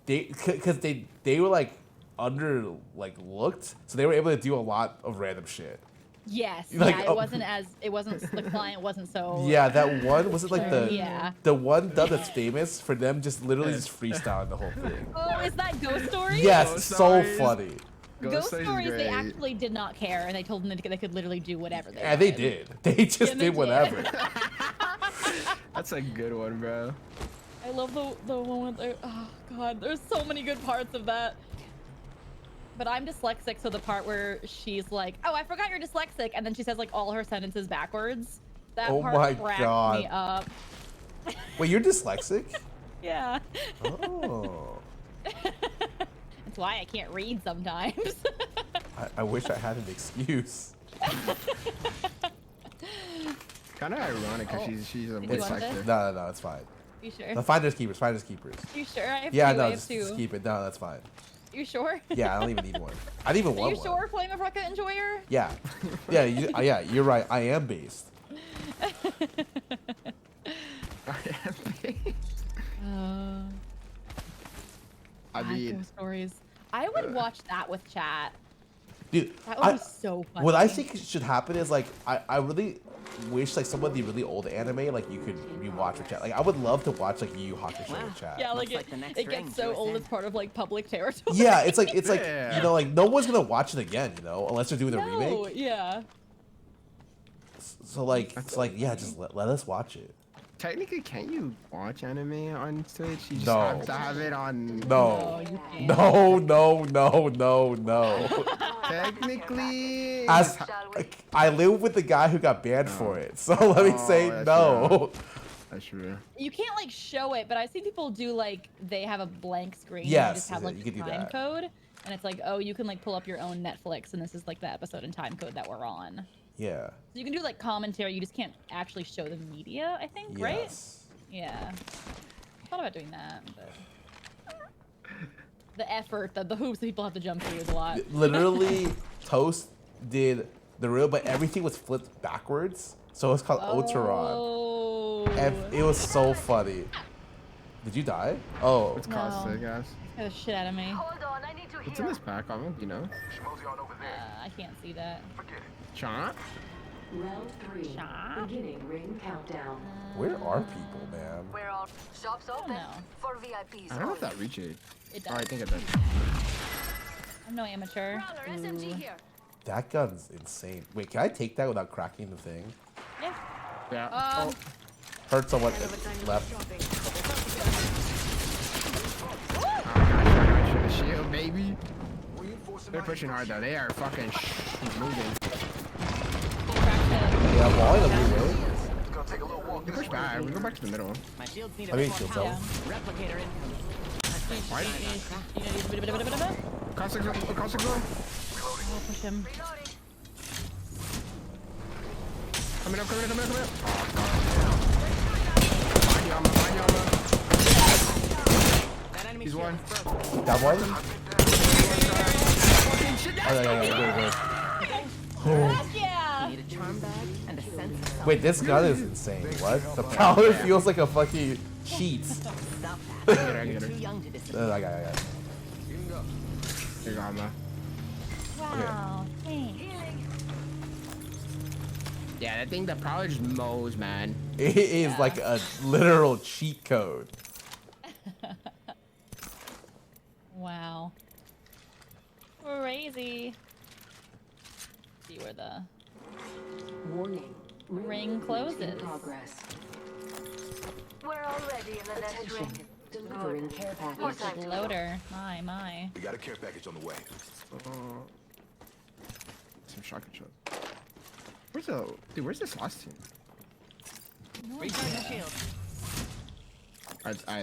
because they were like under like looked, so they were able to do a lot of random shit. Yes. Like, yeah, it wasn't the client wasn't so. Yeah, that one was it like Yeah. the one dub that's famous for them just literally just freestyling the whole thing. Oh, is that Ghost Stories? Yes, Ghost so Stories. funny. Ghost Stories is Stories, they great. actually did not care, and they told them that they could literally do whatever they And they wanted. did. They just Yeah, they did did. whatever. That's a good one, bro. I love the one with the, oh god, there's so many good parts of that. But I'm dyslexic, so the part where she's like, "Oh, I forgot you're dyslexic," and then she says like all her sentences backwards. That Oh part my cracked God. me up. Wait, you're dyslexic? Yeah. Oh. That's why I can't read sometimes. I wish I had an excuse. Kind of ironic because she's a Did you voice want actor. this? No, it's fine. You sure? No, finders keepers. You sure? I have Yeah, two. I no, have just two. keep it. No, that's fine. You sure? Yeah, I don't even need one. I don't even Are want you one. sure, Flame of Rucka Enjoyer? Yeah, yeah, you're right. I am based. I mean, Ghost Stories. I would watch that with chat. Dude, That would be so funny. what I think should happen is like I really wish like some of the really old anime like you could rewatch with chat. Like I would love to watch like Yu Yu Hakusho with chat. Yeah, like Looks like the next it ring gets so to old ascend. it's part of like public territory. Yeah, it's like Yeah. you know like no one's gonna watch it again, you know, unless they're doing a No, remake. yeah. So like it's like yeah, just let us watch it. technically, can't you watch anime on Twitch? You just No. have to have it on. No, you can't. no. Technically. As I live with the guy who got banned for it, so let me say that's no. That's true. You can't like show it, but I've seen people do like they have a blank screen. And Yes, you just have like you the can do time that. code, and it's like, oh, you can like pull up your own Netflix, and this is like the episode and time code that we're on. Yeah. So you can do like commentary. You just can't actually show the media. I think, right? Yes. Yeah. I thought about doing that, but the effort, the hoops that people have to jump through is a lot. Literally, Toast did the real, but everything was flipped backwards, so it's called Oteron. Oh. And it was so funny. Did you die? Oh. It's No. costed, guys. Scared the shit out of me. Hold on, I need to What's in hear. this pack? I don't, you know. Schmoozy on over there. I can't see that. Forget it. Chomp. Round 3. Shot. Beginning ring countdown. Where are people, man? We're all shops open know. for VIPs. I don't know if that reaches. It Oh, I does. think it does. I'm no amateur. Prowler SMG here. That gun's insane. Wait, can I take that without cracking the thing? Yeah. Yeah. Heard someone left. Oh, gosh, the shield, baby. They're pushing hard though. They are fucking moving. Yeah, ball in a blue way. It's gonna take a little walk. They push back. We go back to the middle. My shields need I a mean, bit more shield power. cell. Replicator incoming. Why? Oh, Cross go. push him. Coming up. Behind you, That enemy He's shield one. is broken. That one? Oh, yeah. Yeah. Need a charm bag and a sense of self. Wait, this gun is insane. What? The power feels like a fucking cheat. Stop I that. get You're her. too young to disappear. I got it. Here you go, Amma. Wow. Thanks. Yeah, that thing that probably just mows, man. It is like a literal cheat code. Wow. Crazy. See where the Warning. ring closes. In progress. We're already in the next Attention. ring. Delivering care More package. time to Loader. My. We got a care package on the way. Some shotgun shots. Where's this last team? Recharge the shield.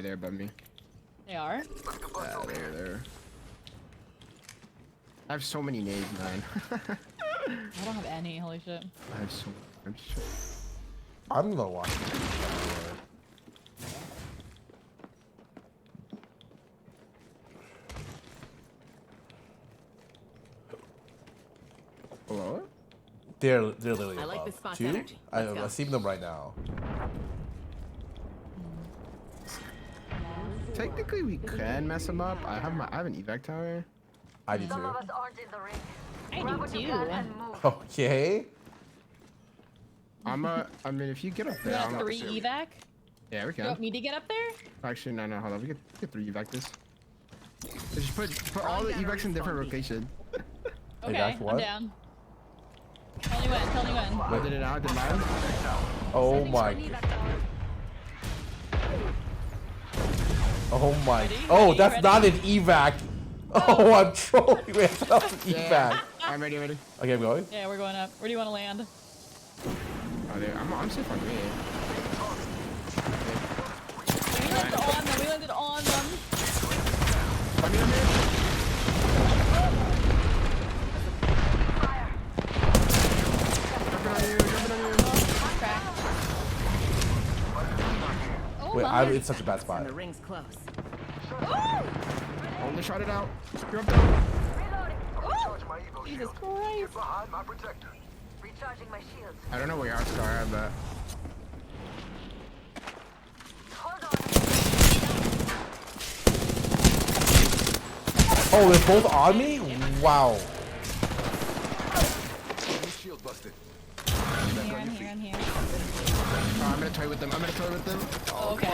They're above me. They are? Yeah, they're there. I have so many nades, man. I don't have any. Holy shit. I have so much. I'm gonna watch it. Hello? They're literally I like above. this spot's Two? energy. Let's go. I see them right now. Technically, we can mess them up. I have an evac tower. I do Some too. of us aren't in the ring. I Grab do what you too. can and move. Okay. I mean, if you get up You there, want 3 evac? yeah, we You can. want me to get up there? Actually, no, hold on. We get 3 evac this. Just put all the evacs in different locations. Okay, Evac I'm what? down. Tell me when. I did it now. I did mine. Oh my. Oh my. Ready? Oh, Ready? that's Ready? not an evac. Oh, I'm trolling. Wait, that's an evac. I'm ready. Okay, I'm going. Yeah, we're going up. Where do you want to land? Oh, there. I'm safe on me. We landed on them. I'm here. Oh Wait, my. it's such a bad spot. And the ring's close. Only shot it out. You're up there. Recharge my Evo Jesus shield. Christ. Get behind my protector. Recharging my shields. I don't know where you are, Scarra, but Hold on. Oh, they're both on me? Wow. Shield busted. I'm here. oh, I'm gonna toy with them. Oh, okay.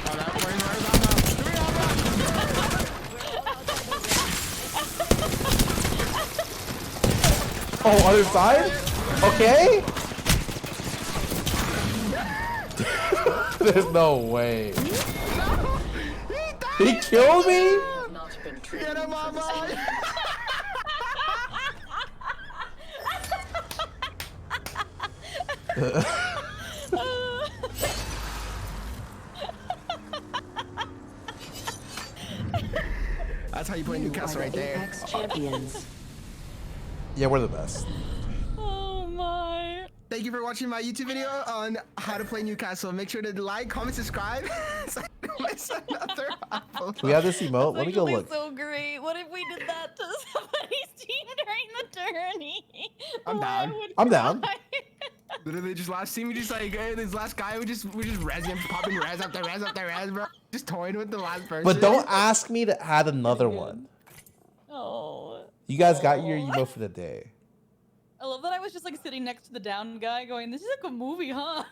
Oh, that where's Oh, other side? Okay. There's no way. He killed me? Get him, Mama! That's how you play Newcastle right there. Apex champions. Yeah, we're the best. Oh my. Thank you for watching my YouTube video on how to play Newcastle. Make sure to like, comment, subscribe. So I don't miss another upload. We have this emote. Let me go Actually look. so great. What if we did that to somebody's team during the tourney? I'm down. I would I'm down. cry. Literally, just last team, we just like, hey, this last guy, we just res him, popping res after res, bro. Just toying with the last person. But don't ask me to add another one. Oh. You guys got your emote for the day. I love that I was just like sitting next to the down guy going, this is like a movie, huh?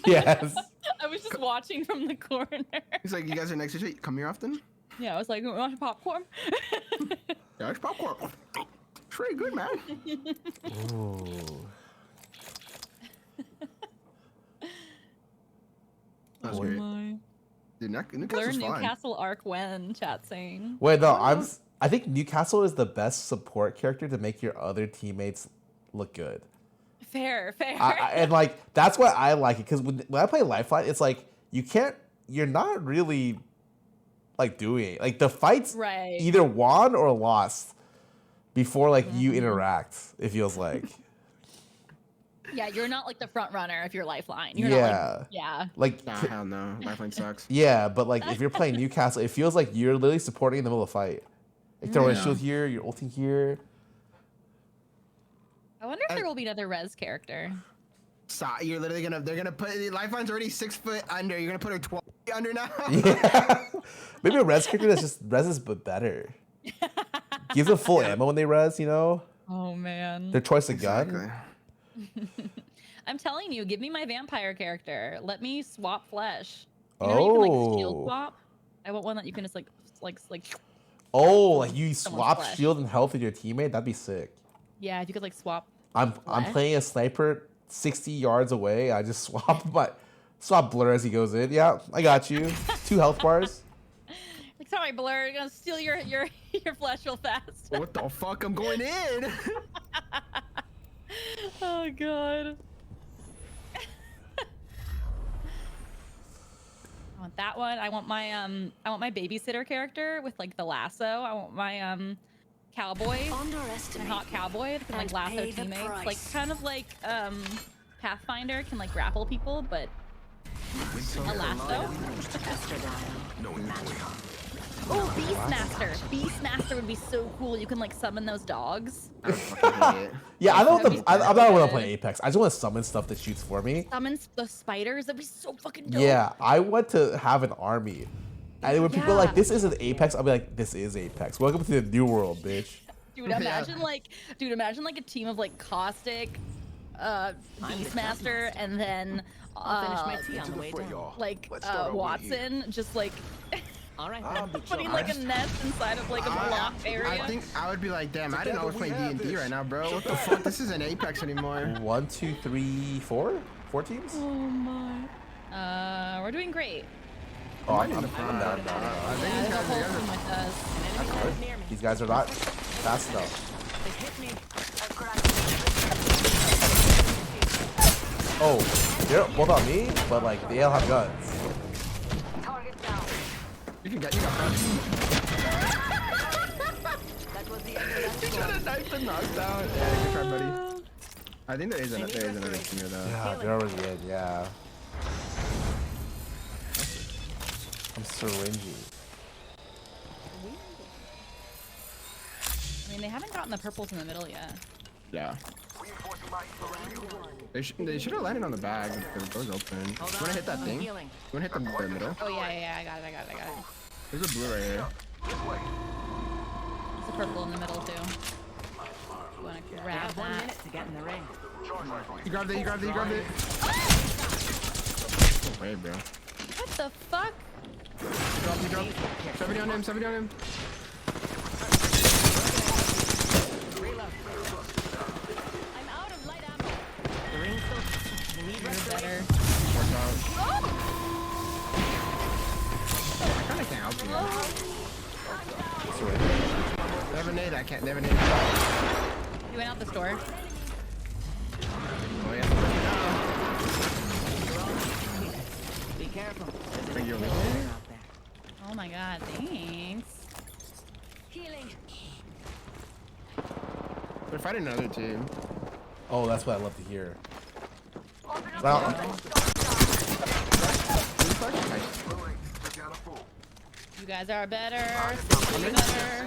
Yes. I was just watching from the corner. He's like, you guys are next to each other. Come here often? Yeah, I was like, you want popcorn? Yeah, it's popcorn. It's pretty good, man. Ooh. That's Boy. great. My. Dude, Learn Newcastle's fine. Newcastle arc when, chat saying. Wait, no, I think Newcastle is the best support character to make your other teammates look good. Fair. And like that's why I like it, because when I play Lifeline, it's like you're not really like doing it. Like the fights Right. either won or lost before like you interact. It feels like. Yeah, you're not like the front runner if you're Lifeline. You're Yeah. not Like Nah, hell no. Lifeline sucks. yeah, but like if you're playing Newcastle, it feels like you're literally supporting in the middle of the fight. Like throwing a shield here, you're ulting here. I wonder if there will be another res character. Stop. You're literally they're gonna put, Lifeline's already 6 foot under. You're gonna put her 12 feet under now? Yeah. Maybe a res character that's just reses but better. Gives them full ammo when they res, you know? Oh man. Their choice of gun. I'm telling you, give me my vampire character. Let me swap flesh. You know, you can like shield swap. I want one that you can just like. Oh, like you swap flesh. shield and health with your teammate? That'd be sick. Yeah, if you could like swap. I'm playing a sniper 60 yards away. I just swap blur as he goes in. Yeah, I got you. 2 health bars. Like, sorry, Blur, I'm gonna steal your flesh real fast. What the fuck? I'm going in. Oh god. I want that one. I want my babysitter character with like the lasso. I want my cowboy, my hot cowboy that can like lasso teammates. Like kind of like Pathfinder can like grapple people, but a lasso. Oh, Beastmaster would be so cool. You can like summon those dogs. Yeah, I'm not want to play Apex. I just want to summon stuff that shoots for me. Summon the spiders. That'd be so fucking dope. Yeah, I want to have an army. And when people are like, this isn't Apex, I'll be like, this is Apex. Welcome to the new world, bitch. Dude, imagine like a team of like Caustic, Beastmaster, and then I'll finish my tea on the way down. like Watson, just like All right, putting like a nest inside of like a blocked area. I think I would be like, damn, I didn't know I was playing D&D right now, bro. What the fuck? This isn't Apex anymore. 1, 2, 3, 4? 4 teams? Oh my. We're doing great. Oh, I'm down. I think Yeah, these there's a guys whole are team with us. That's good. These guys are not fast enough. Oh, they're both on me, but like they all have guns. You got You got a knife and knocked out. Yeah, good try, buddy. I think there is another team here though. Yeah, they're already in, yeah. I'm syringing. I mean, they haven't gotten the purples in the middle yet. Yeah. They should have landed on the bag. The door's open. You wanna hit that thing? You wanna hit the middle? Oh yeah, I got it. There's a blue right here. There's a purple in the middle too. You wanna grab that? 1 minute to get in the ring. You grabbed it. Oh, wait, bro. What the fuck? He dropped. 70 on him. I'm out of light ammo. The ring's still. You need You're restoration. better. I kinda can't help you. They have a nade. I can't. They have a nade. You went out the store. Oh, yeah. Be careful. Thank you. Out there. Oh my god, thanks. Healing. They're fighting another team. Oh, that's what I love to hear. Well, You guys are better. You're better.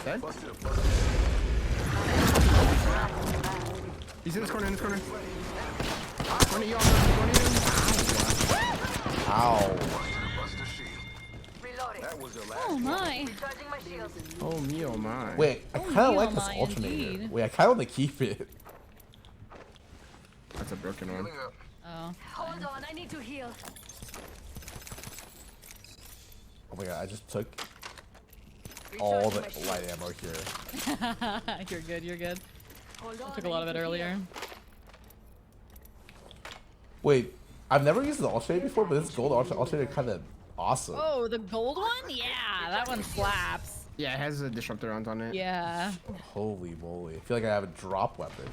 Dead? He's in this corner. One of you. ow. Oh my. Oh me, oh my. Wait, I kind of like this alternator. indeed. Wait, I kind of want to keep it. That's a broken one. Oh. Hold on, I need to heal. Oh my god, I just took all the light ammo here. You're good. Hold on, I took a lot of it earlier. Wait, I've never used the alternator before, but this gold alternator kind of awesome. Oh, the gold one? Yeah, that one slaps. Yeah, it has a disruptor rounds on it. Yeah. Holy moly! I feel like I have a drop weapon.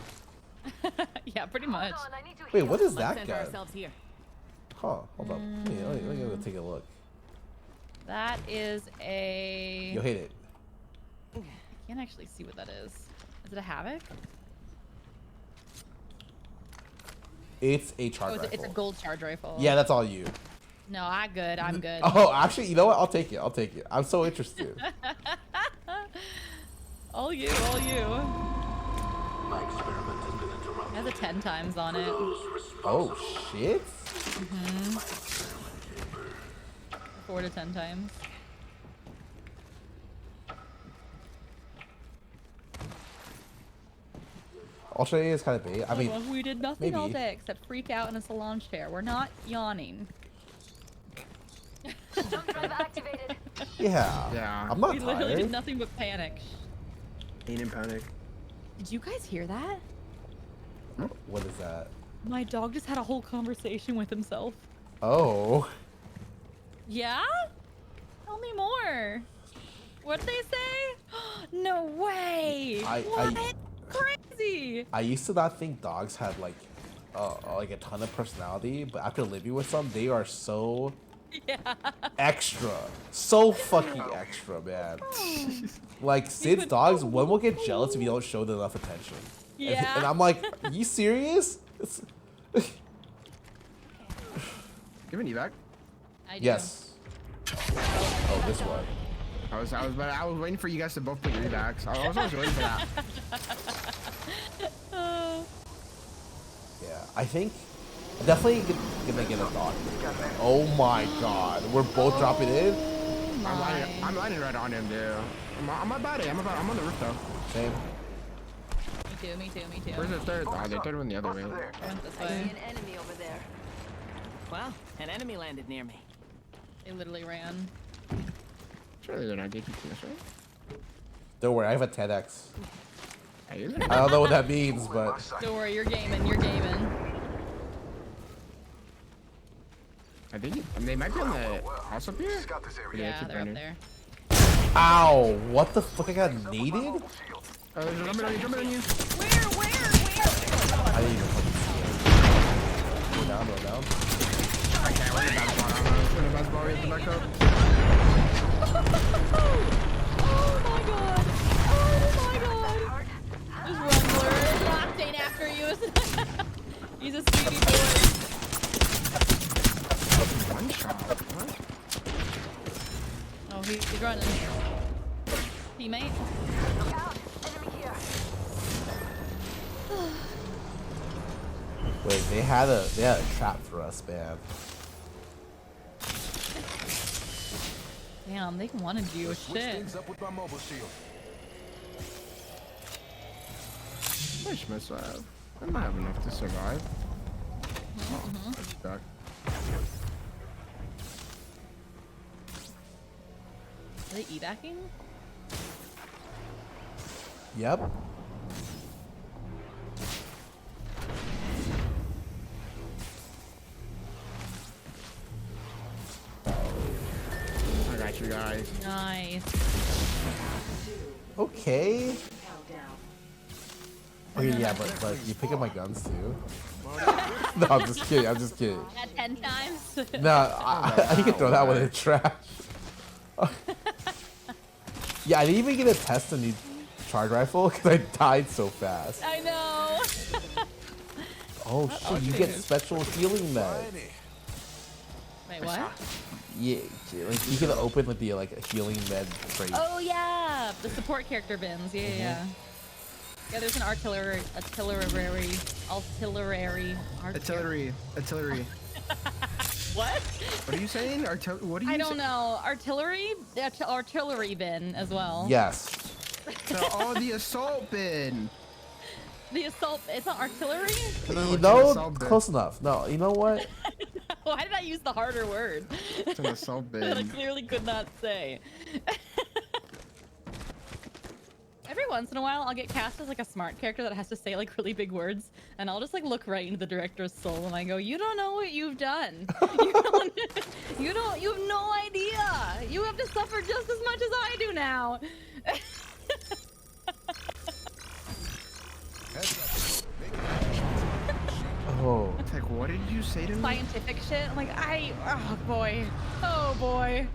Yeah, pretty much. Hold on, I need to Wait, heal. what is Let's that center guy? ourselves here. Huh? Hold up. Let me go take a look. That is a... You'll hate it. I can't actually see what that is. Is it a Havoc? It's a charge Oh, rifle. it's a gold charge rifle. Yeah, that's all you. No, I'm good. I'm good. Oh, actually, you know what? I'll take it. I'll take it. I'm so interested. All you, all you. It has a 10 times on it. Oh shit! 4 to 10 times. Alternator is kind of bait. I mean, Well, we did nothing all maybe. day except freak out in a salon chair. We're not yawning. Jump drive activated. yeah. Yeah. I'm not We literally did tired. nothing but panic. Ain't in panic. Did you guys hear that? What is that? My dog just had a whole conversation with himself. Oh. Yeah? Tell me more. What did they say? No way. What? Crazy. I used to not think dogs had like a ton of personality, but after living with some, they are so extra, so fucking extra, man. Like Sid's dogs, one will get jealous if you don't show them enough attention. Yeah. And I'm like, are you serious? Give an evac. I do. Yes. Oh, this one. I was waiting for you guys to both put your evacs. I was always waiting for that. Yeah, I think definitely gonna get a dog. Oh my god, we're both dropping in. I'm lining right on him, dude. I'm about it. I'm on the roof though. Same. Me too. Where's the third? Oh, the third one the other way. I went this I see way. an enemy over there. Well, an enemy landed near me. They literally ran. Surely they're not taking this, right? Don't worry, I have a 10x. Hey, I don't know what that means, but Don't worry, you're gaming. You're gaming. I think they might be on the house up here. Scout this area. Yeah, keep they're up running. there. ow! What the fuck? I got naded? They're jumping on you. Where? I didn't even fucking see it. Go down, go down. I can't wait to bounce ball. I'm gonna bounce ball. We have to back up. Oh my god! Oh my god! Just run, Blur. Octane after you. He's a sweetie boy. One shot. What? Oh, he's running. Teammate. Look out. Enemy here. Wait, they had a trap for us, man. Damn, they wanted you. Switch Shit. things up with my mobile shield. Which missile I have? I might have enough to survive. Oh, that's back. Are they evacuating? Yep. I got you guys. Nice. Okay. Okay, yeah, but you pick up my guns too. No, I'm just kidding. I'm just kidding. At 10 times? No, I can throw that one in the trash. Yeah, I didn't even get to test a new charge rifle because I died so fast. I know. Oh shit, you get special healing med. Wait, what? Yeah, like you can open with the like a healing med trait. Oh yeah, the support character bins. Yeah, Mm-hmm. yeah. Yeah, there's an artillery. What? What are you saying? What are you I don't saying? know. Artillery bin as well. Yes. Oh, the assault bin. The assault. It's not artillery. You an know, assault bin. close enough. No, you know what? Why did I use the harder word? It's an assault That I bin. clearly could not say. Every once in a while I'll get cast as like a smart character that has to say like really big words, and I'll just like look right into the director's soul and I go, "You don't know what you've done. You have no idea. You have to suffer just as much as I do now." Oh. It's like, what did you say to me? Scientific shit. I'm like, oh boy. Oh boy.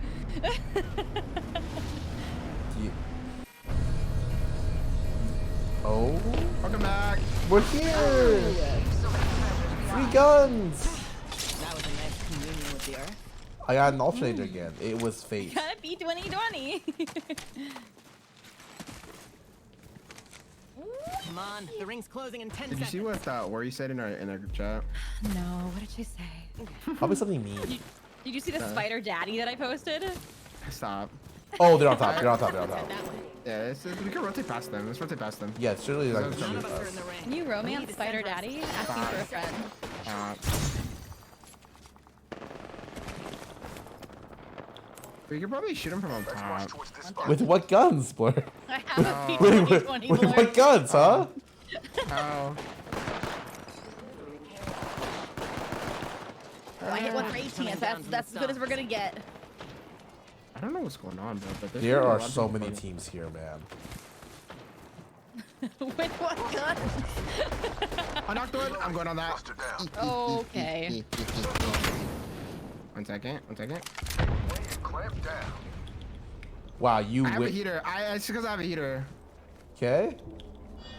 Oh. Welcome back. We're here. Free guns. That was a nice communion with the earth. I got an alternator again. It was fate. Gotta be 2020. Come on, the ring's closing in 10 Did you seconds. see what Worry said in our group chat? No, what did she say? Probably something mean. Did you see the spider daddy that I posted? Stop. Oh, they're on top. They're on top. They're on top. Yeah, we can rotate past them. Let's rotate past them. Yeah, it's surely like. None of us are in the ring. Can you romance spider daddy? Asking for a friend. We could probably shoot him from on top. With what guns, Blur? I have a With P20 what Blur. guns, huh? Oh. Oh, I hit one for 18. That's as good as we're gonna get. I don't know what's going on, bro, but there's There a are lot of so people many fighting. teams here, man. With what gun? I knocked one. I'm going on that. Okay. 1 second. 1 second. Clamp down. Wow, you I have a win. heater. It's because I have a heater. Okay.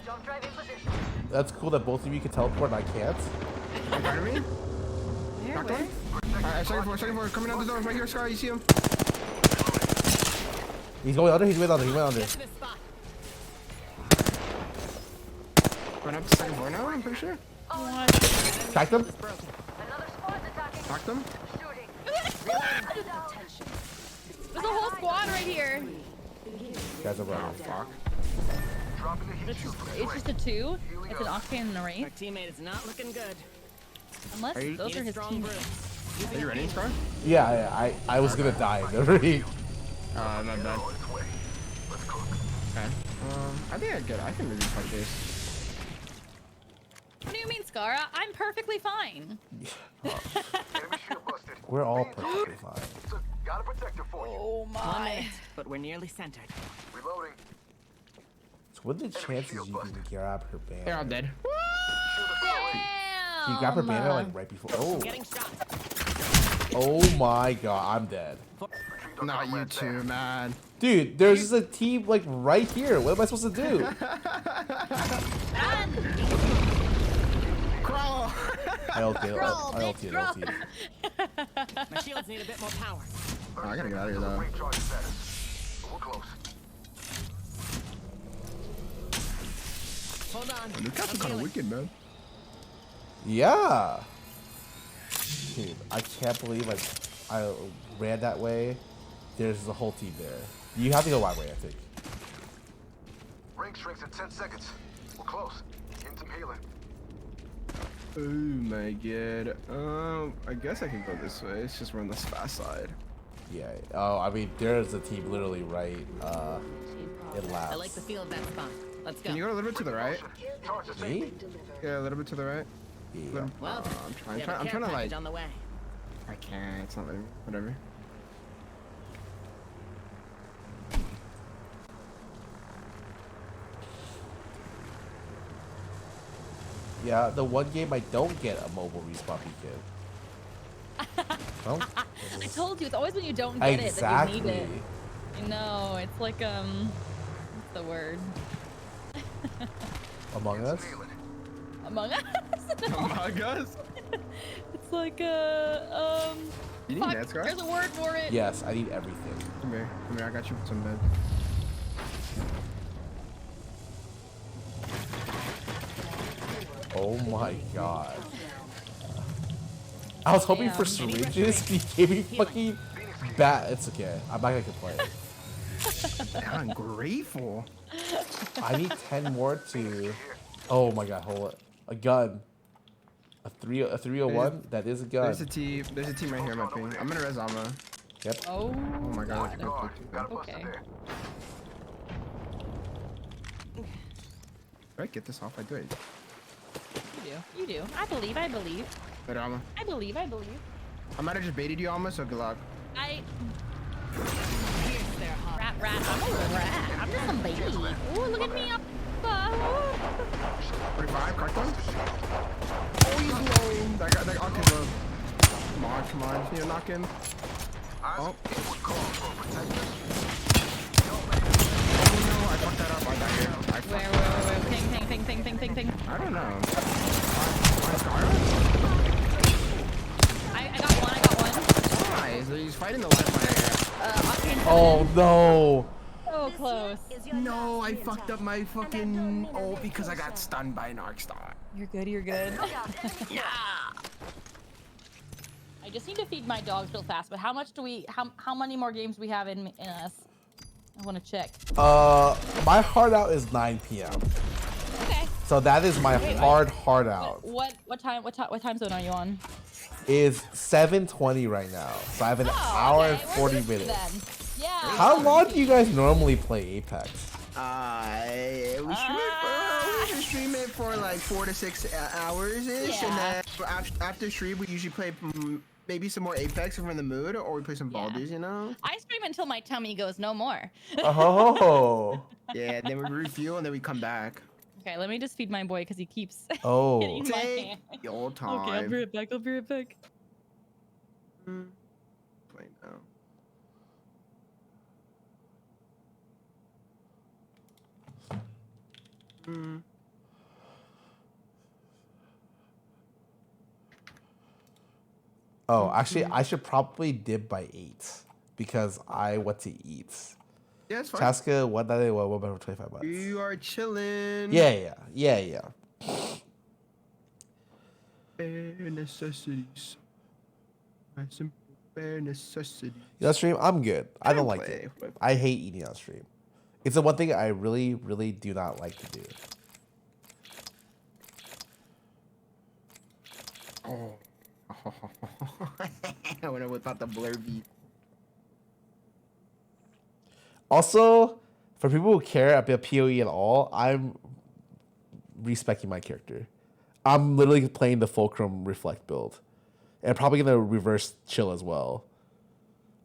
Jump drive in position. That's cool that both of you can teleport and I can't. In front of me. Knocked one. Alright, second floor. Coming out the door right here, Scarra. You see him? He's going under. He's going under. He went under. Get to this spot. Going up to second floor now, I'm pretty sure. Back them. Another squad's attacking. Knocked them. Shooting. There's a whole squad right here. Guys are running. Fuck. Dropping the heat It's shield just, for the it's just a 2. It's an octane and a Our wraith. teammate is not looking good. Unless Are you- those Need are a his strong teammates. brew. Are you ready, Scarra? Yeah, I was gonna die in the ring. Not bad. on its way. Let's cook. Okay. I think I can maybe fight this. What do you mean, Scarra? I'm perfectly fine. Enemy shield busted. We're all perfectly fine. So, got a protector for you. Oh 1 minute, but we're nearly centered. Reloading. So what are the chances you can grab her They're banner? all dead. Can you grab her banner like right before? Oh. Getting shot. Oh my god, I'm dead. Not you two, man. Dude, there's just a team like right here. What am I supposed to do? Crawl. I ulted. My shields need a bit more power. Oh, I gotta get out of here though. Ring charge status. But we're close. Hold on. This guy's kind of wicked, man. Yeah. Dude, I can't believe like I ran that way. There's a whole team there. You have to go my way, I think. Ring shrinks in 10 seconds. We're close. Getting some healing. Oh my god. I guess I can go this way. It's just we're on this fast side. Yeah. Oh, I mean, there's a team literally right in labs. I like the feel of that spot. Let's go. Can you go a little bit to the right? Charge the Me? Yeah, a little bit to the right. Yeah. Well, I'm trying to like. on the way. I can't. It's not letting me. Whatever. Yeah, the one game I don't get a mobile respawn beacon. Oh, I told you, it's always when you don't get it that you need it. I know, it's like, what's the word? Among Us? Among Us? No. Among Us? It's like, You need fuck, that, Scar? there's a word for it. Yes, I need everything. Come here. I got you with some bed. Oh my god. I was hoping for syringes. He gave me fucking bat. It's okay. I'm not gonna complain. Ungrateful. I need 10 more to. Oh my god, hold it. A gun. A 301? That is a gun. There's a team right here, my ping. I'm gonna res Alma. Yep. Oh. Oh my god. Got it busted Okay. there. I get this off? I do it. You do. I believe. Better, Alma. I believe. I might have just baited you, Alma, so good luck. Rat. I'm a rat. I'm just a baby. Ooh, look at me. 45, cracked one. Oh, he's low. That knock him low. Come on. You knock him. Oh. Oh no, I fucked that up. I got here. Where? Ping. I don't know. I got one. Nice. He's fighting the lifeline. Oh no. So close. No, I fucked up my fucking ult because I got stunned by an arc star. You're good. Yeah. I just need to feed my dogs real fast. But how much do we? How many more games do we have in us? I want to check. My hard out is 9 p.m. Okay. So that is my hard out. What time zone are you on? Is 7:20 right now. So I have an hour and 40 minutes. Then. Yeah. How long do you guys normally play Apex? We stream it for like 4 to 6 hours ish, and then after stream we usually play maybe some more Apex if we're in the mood, or we play some Baldur's, you know. I stream until my tummy goes no more. Oh. Yeah, then we refuel and then we come back. Okay, let me just feed my boy because he keeps Oh. hitting my hand. Your time. Okay, I'll be right back. Play now. Oh, actually, I should probably dip by 8 because I want to eat. Yeah, it's fine. Tasca, what about 25 bucks? You are chilling. Yeah. Bare necessities. My simple bare necessities. On stream, I'm good. I don't like it. Play. I hate eating on stream. It's the one thing I really, really do not like to do. Oh. I wonder without the blur beat. Also, for people who care about PoE at all, I'm respecting my character. I'm literally playing the Fulcrum Reflect build. And I'm probably going to reverse chill as well.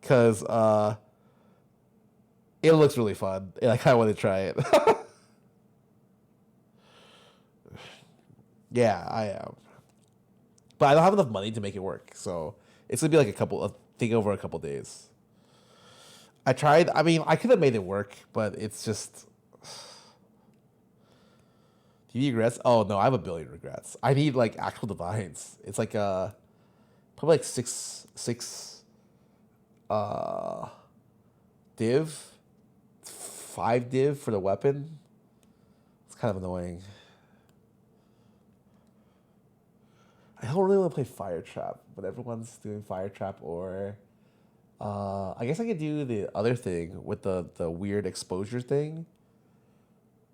Because it looks really fun. And I kind of want to try it. Yeah, I am. But I don't have enough money to make it work. So it's going to be like over a couple days. I tried. I mean, I could have made it work, but it's just... Do you regrets? Oh, no, I have a billion regrets. I need, like, actual divines. It's like, probably like 6 div. 5 div for the weapon. It's kind of annoying. I don't really want to play Fire Trap, but everyone's doing Fire Trap or... I guess I could do the other thing with the weird exposure thing.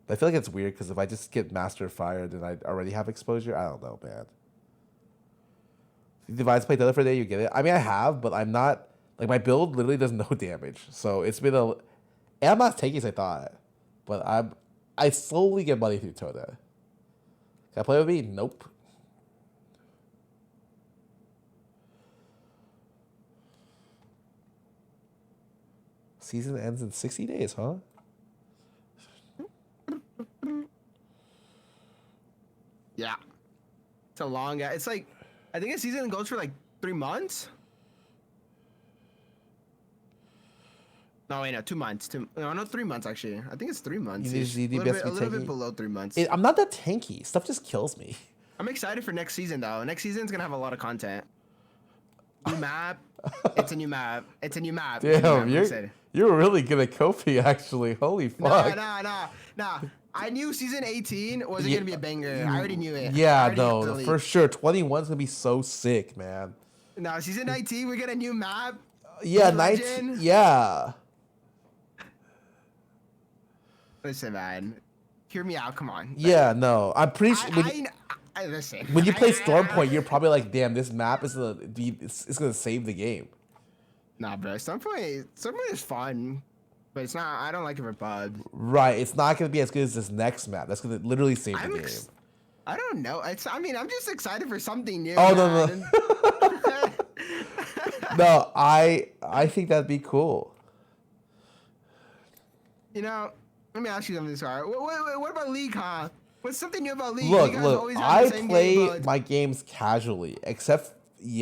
But I feel like it's weird because if I just get Master of Fire, then I already have exposure. I don't know, man. Divides play the other for a day, you get it. I mean, I have, but I'm not... Like, my build literally does no damage. So it's been a... And I'm not as tanky as I thought. But I slowly get money through Toda. Can I play with me? Nope. Season ends in 60 days, huh? Yeah. It's a long... It's like... I think a season goes for like 3 months. No, wait, no, 2 months. No, 3 months actually. I think it's 3 months. You a little bit below 3 months. I'm not that tanky. Stuff just kills me. I'm excited for next season though. Next season's gonna have a lot of content. New map. It's a new map. It's a new map. Damn, you're really good at coping, actually. Holy fuck. Nah. I knew season 18 wasn't gonna be a banger. I already knew it. Yeah, no, for sure. 21's gonna be so sick, man. No, season 19, we get a new map. Yeah, 19. Yeah. Listen, man. Hear me out. Come on. Yeah, no. I'm pretty sure. Listen. When you play Stormpoint, you're probably like, damn, this map is it's gonna save the game. Nah, bro. Stormpoint is fun. But it's not. I don't like it for pubs. Right, it's not gonna be as good as this next map. That's gonna literally save the game. I don't know. I mean, I'm just excited for something new. Oh man. no. No, I think that'd be cool. You know, let me ask you something, Scarra. What about League, huh? What's something new about League? Look, You guys look. always have I the same play game modes. my games casually, except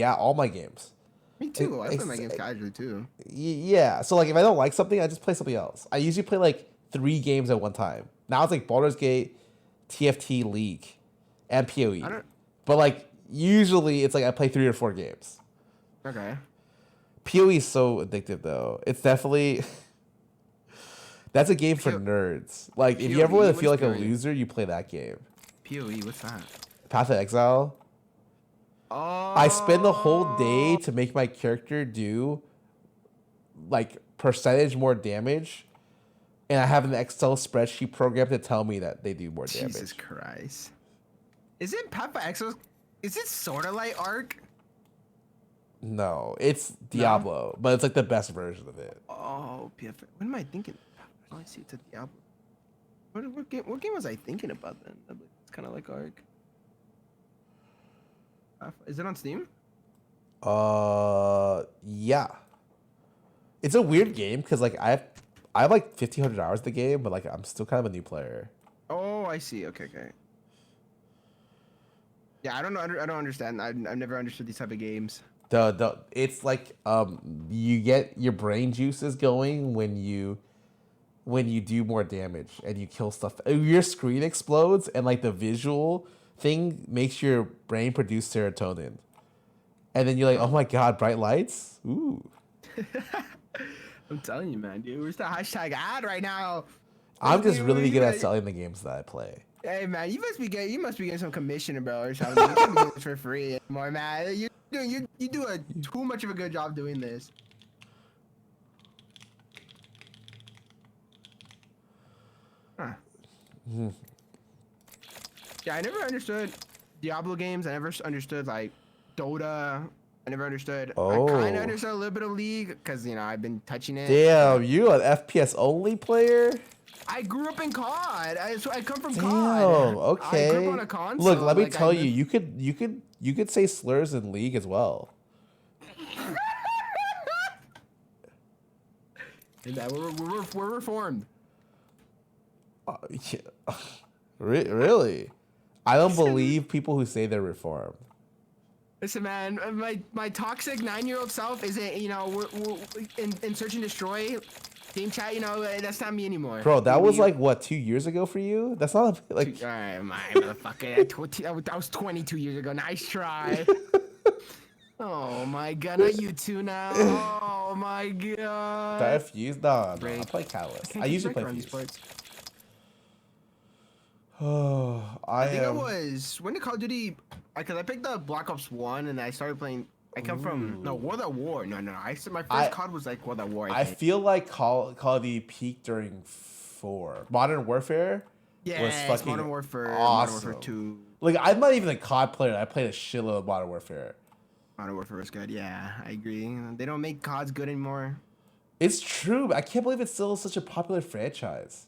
all my games. Me too. I play my games casually too. Yeah. So like, if I don't like something, I just play something else. I usually play like 3 games at one time. Now it's like Baldur's Gate, TFT, League, and PoE. But like, usually it's like I play 3 or 4 games. Okay. PoE is so addictive though. It's definitely that's a game for nerds. Like if you ever want to feel like a loser, you play that game. PoE, what's that? Path of Exile. Oh. I spend the whole day to make my character do like percentage more damage, and I have an Excel spreadsheet program to tell me that they do more damage. Jesus Christ. Is it Path of Exile? Is it sort of like Ark? No, it's Diablo, but it's like the best version of it. Oh, PF. What am I thinking? Oh, I see. It's a Diablo. What game was I thinking about then? It's kind of like Ark. Is it on Steam? Yeah. It's a weird game because like I have like 1,500 hours of the game, but like I'm still kind of a new player. Oh, I see. Okay. Yeah, I don't know. I don't understand. I've never understood these type of games. It's like you get your brain juices going when you do more damage and you kill stuff. Your screen explodes and like the visual thing makes your brain produce serotonin. And then you're like, oh my god, bright lights? Ooh. I'm telling you, man, dude. Where's the hashtag ad right now? I'm just really good at selling the games that I play. Hey man, you must be getting some commission, bro, or something. You can't be doing this for free anymore, man. You do a too much of a good job doing this. Huh. Yeah, I never understood Diablo games. I never understood like Dota. I never understood. I kind of understood a little bit of League because I've been touching it. Damn, you an FPS only player? I grew up in COD. I come from Damn, COD. okay. I grew up on a console. Look, let me tell you, you could say slurs in League as well. We're reformed. Yeah. Really? I don't believe people who say they're reformed. Listen, man, my toxic 9-year-old self isn't, we're in Search and Destroy game chat, that's not me anymore. Bro, that was like, what, 2 years ago for you? That's not like... Alright, my motherfucker. That was 22 years ago. Nice try. Oh my god, not you two now. Oh my god. That Fuse? Nah, I play Catalyst. I usually play Fuse. Oh, I think it was when did Call of Duty? Because I picked up Black Ops 1 and I started playing. I come from World at War. No. My first COD was like World at War. I feel like Call of Duty peaked during 4. Modern Warfare. Yeah, was fucking Modern Warfare. Awesome. Modern Warfare 2. Like I'm not even a COD player. I played a shitload of Modern Warfare. Modern Warfare was good. Yeah, I agree. They don't make CODs good anymore. It's true. But I can't believe it's still such a popular franchise.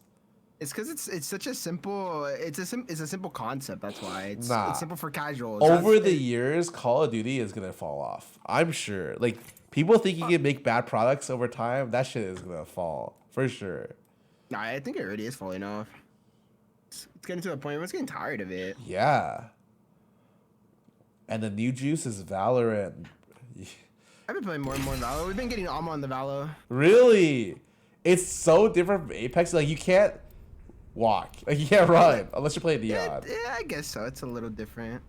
It's because it's such a simple it's a simple concept. That's why it's simple for casuals. Over the years, Call of Duty is gonna fall off. I'm sure. Like people think you can make bad products over time. That shit is gonna fall for sure. Nah, I think it already is falling off. It's getting to the point where it's getting tired of it. Yeah. And the new juice is Valorant. I've been playing more and more Valo. We've been getting Alma on the Valo. Really? It's so different from Apex. Like you can't walk. Like you can't run unless you're playing Neon. Yeah, I guess so. It's a little different.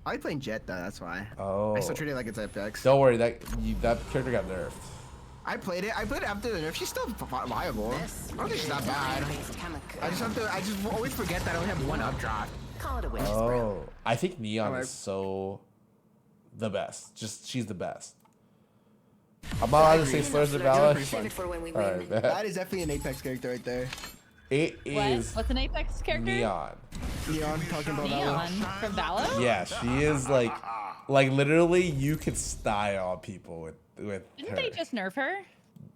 I like playing Jet though. That's why. Oh. I still treat it like it's Apex. Don't worry. That character got nerfed. I played it after the nerf. She's still viable. I don't think she's that bad. I just always forget that I only have one updraft. Oh, I think Neon is so the best. She's the best. I'm not allowed to say slurs in Valor. Alright, that is definitely an Apex character right there. It is. What's an Apex character? Neon. Neon talking about Neon from Valor? Yeah, she is like literally you could style on people with Didn't her. they just nerf her?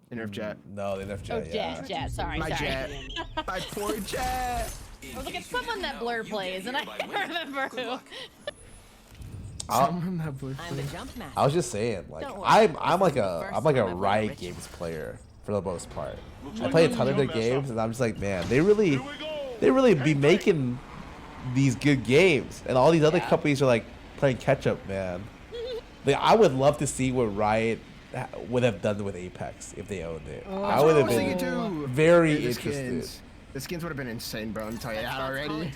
They nerf Jet. No, they nerfed Jet. Oh, yeah. Jet. Sorry, My sorry. Jet. My poor Jet. I was like, it's someone that Blur plays, and I can't remember who. Someone that Blur I'm the jump master. I was just saying, like, Don't worry, I'm like this is the a first I'm like a time I've Riot read Games player for the most part. I play a ton of their games, and I'm just like, man, they really be making these good games, and all these other companies are like playing catch up, man. Like, I would love to see what Riot would have done with Apex if they owned it. I would have been very interested. The skins would have been insane, bro. I'm telling you that already.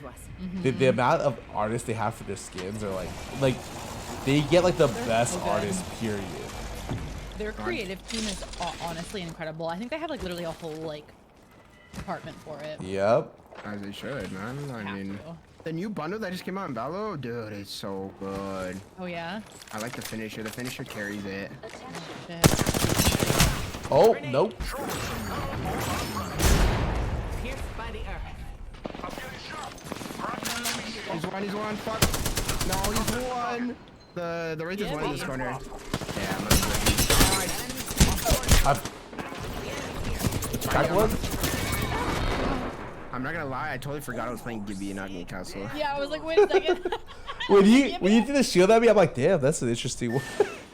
The amount of artists they have for their skins are like they get like the best so good. artists, period. Their creative team is honestly incredible. I think they have like literally a whole like department for it. Yep. As they should, man. I Have mean, to. the new bundle that just came out in Valo, dude, it's so good. Oh yeah. I like the finisher. The finisher carries it. Shit. Oh, nope. Pierced by the earth. He's one. Fuck. No, he's one. The Wraith is one in this corner. Yeah, I'm gonna Crack one. I'm not gonna lie, I totally forgot I was playing Gibby and not Newcastle. Yeah, I was like, wait a second. When you did the shield at me, I'm like, damn, that's an interesting one.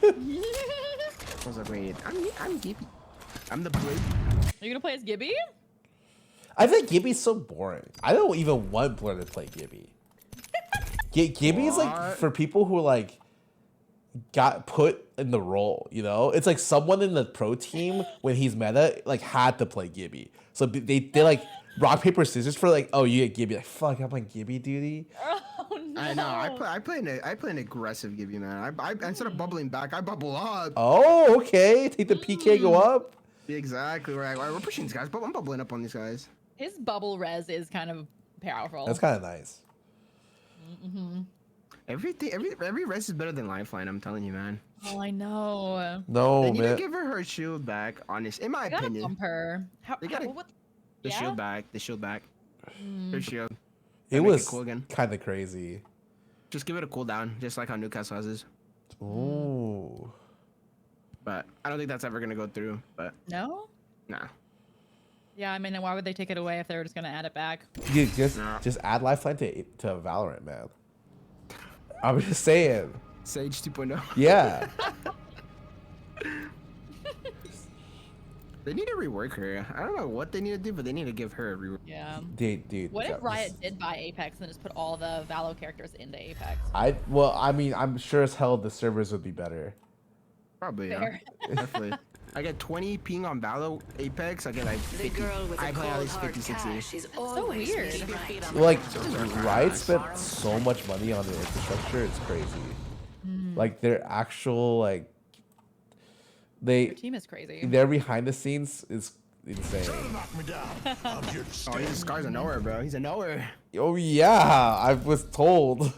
I was like, wait, I'm Gibby. I'm the blue. Are you gonna play as Gibby? I think Gibby's so boring. I don't even want Blur to play Gibby. Gibby is like for people who like got put in the role, you know? It's like someone in the pro team when he's meta like had to play Gibby. So they like rock paper scissors for like, oh, you get Gibby. Like, fuck, I'm playing Gibby duty. Oh no. I know. I play an aggressive Gibby, man. I instead of bubbling back, I bubble up. Oh, okay. Take the PK, go up. Exactly right. We're pushing these guys, but I'm bubbling up on these guys. His bubble res is kind of powerful. That's kind of nice. Every res is better than Lifeline. I'm telling you, man. Oh, I know. No, They need to man. give her shield back. Honest, in my I gotta opinion. bump her. They gotta- what? The Yeah? shield back. The shield back. Her shield. It Make was cool again. kind of crazy. Just give it a cooldown, just like how Newcastle has his. Ooh. But I don't think that's ever gonna go through. But No? nah. Yeah, I mean, why would they take it away if they were just gonna add it back? You just Nah. add Lifeline to Valorant, man. I'm just saying. Sage 2.0. Yeah. They need to rework her. I don't know what they need to do, but they need to give her a rework. Yeah. Dude. What that if was- Riot did buy Apex and just put all the Valo characters into Apex? Well, I mean, I'm sure as hell the servers would be better. Probably, Fair. yeah. Definitely. I get 20 ping on Valo Apex. I get like 50. The girl with I the play at cold least hard 50, 60. cash is so always weird. meeting your feet on Like, Riot spent so much money on their infrastructure. It's crazy. Like their actual like Your team is crazy. their behind the scenes is insane. Oh, he's a Scar's a nowhere, bro. He's a nowhere. Oh yeah, I was told.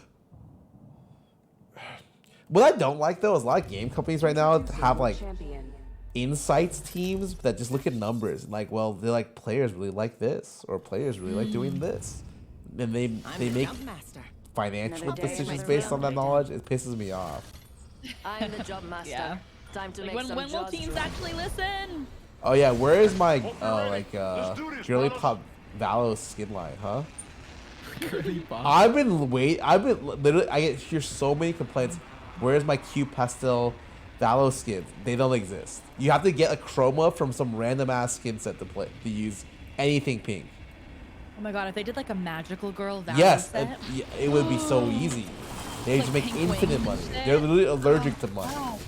What I don't like though is a lot of game companies right now have like Champion. insights teams that just look at numbers and like, well, they're like players really like this or players really like doing this, and they I'm make the jump master. financial Another day, decisions another based on that round. knowledge. It pisses me off. I'm the job master. Yeah. Time to Like, make some when will jaws teams drop. actually listen? Oh yeah, where is my girly pop Valo skin line, huh? I've been literally I hear so many complaints. Where's my cute pastel Valo skins? They don't exist. You have to get a chroma from some random ass skin set to use anything pink. Oh my god, if they did like a magical girl Valo Yes, set. it would be so easy. They just Like make pink infinite wings money. and shit. They're literally allergic to money. Wow.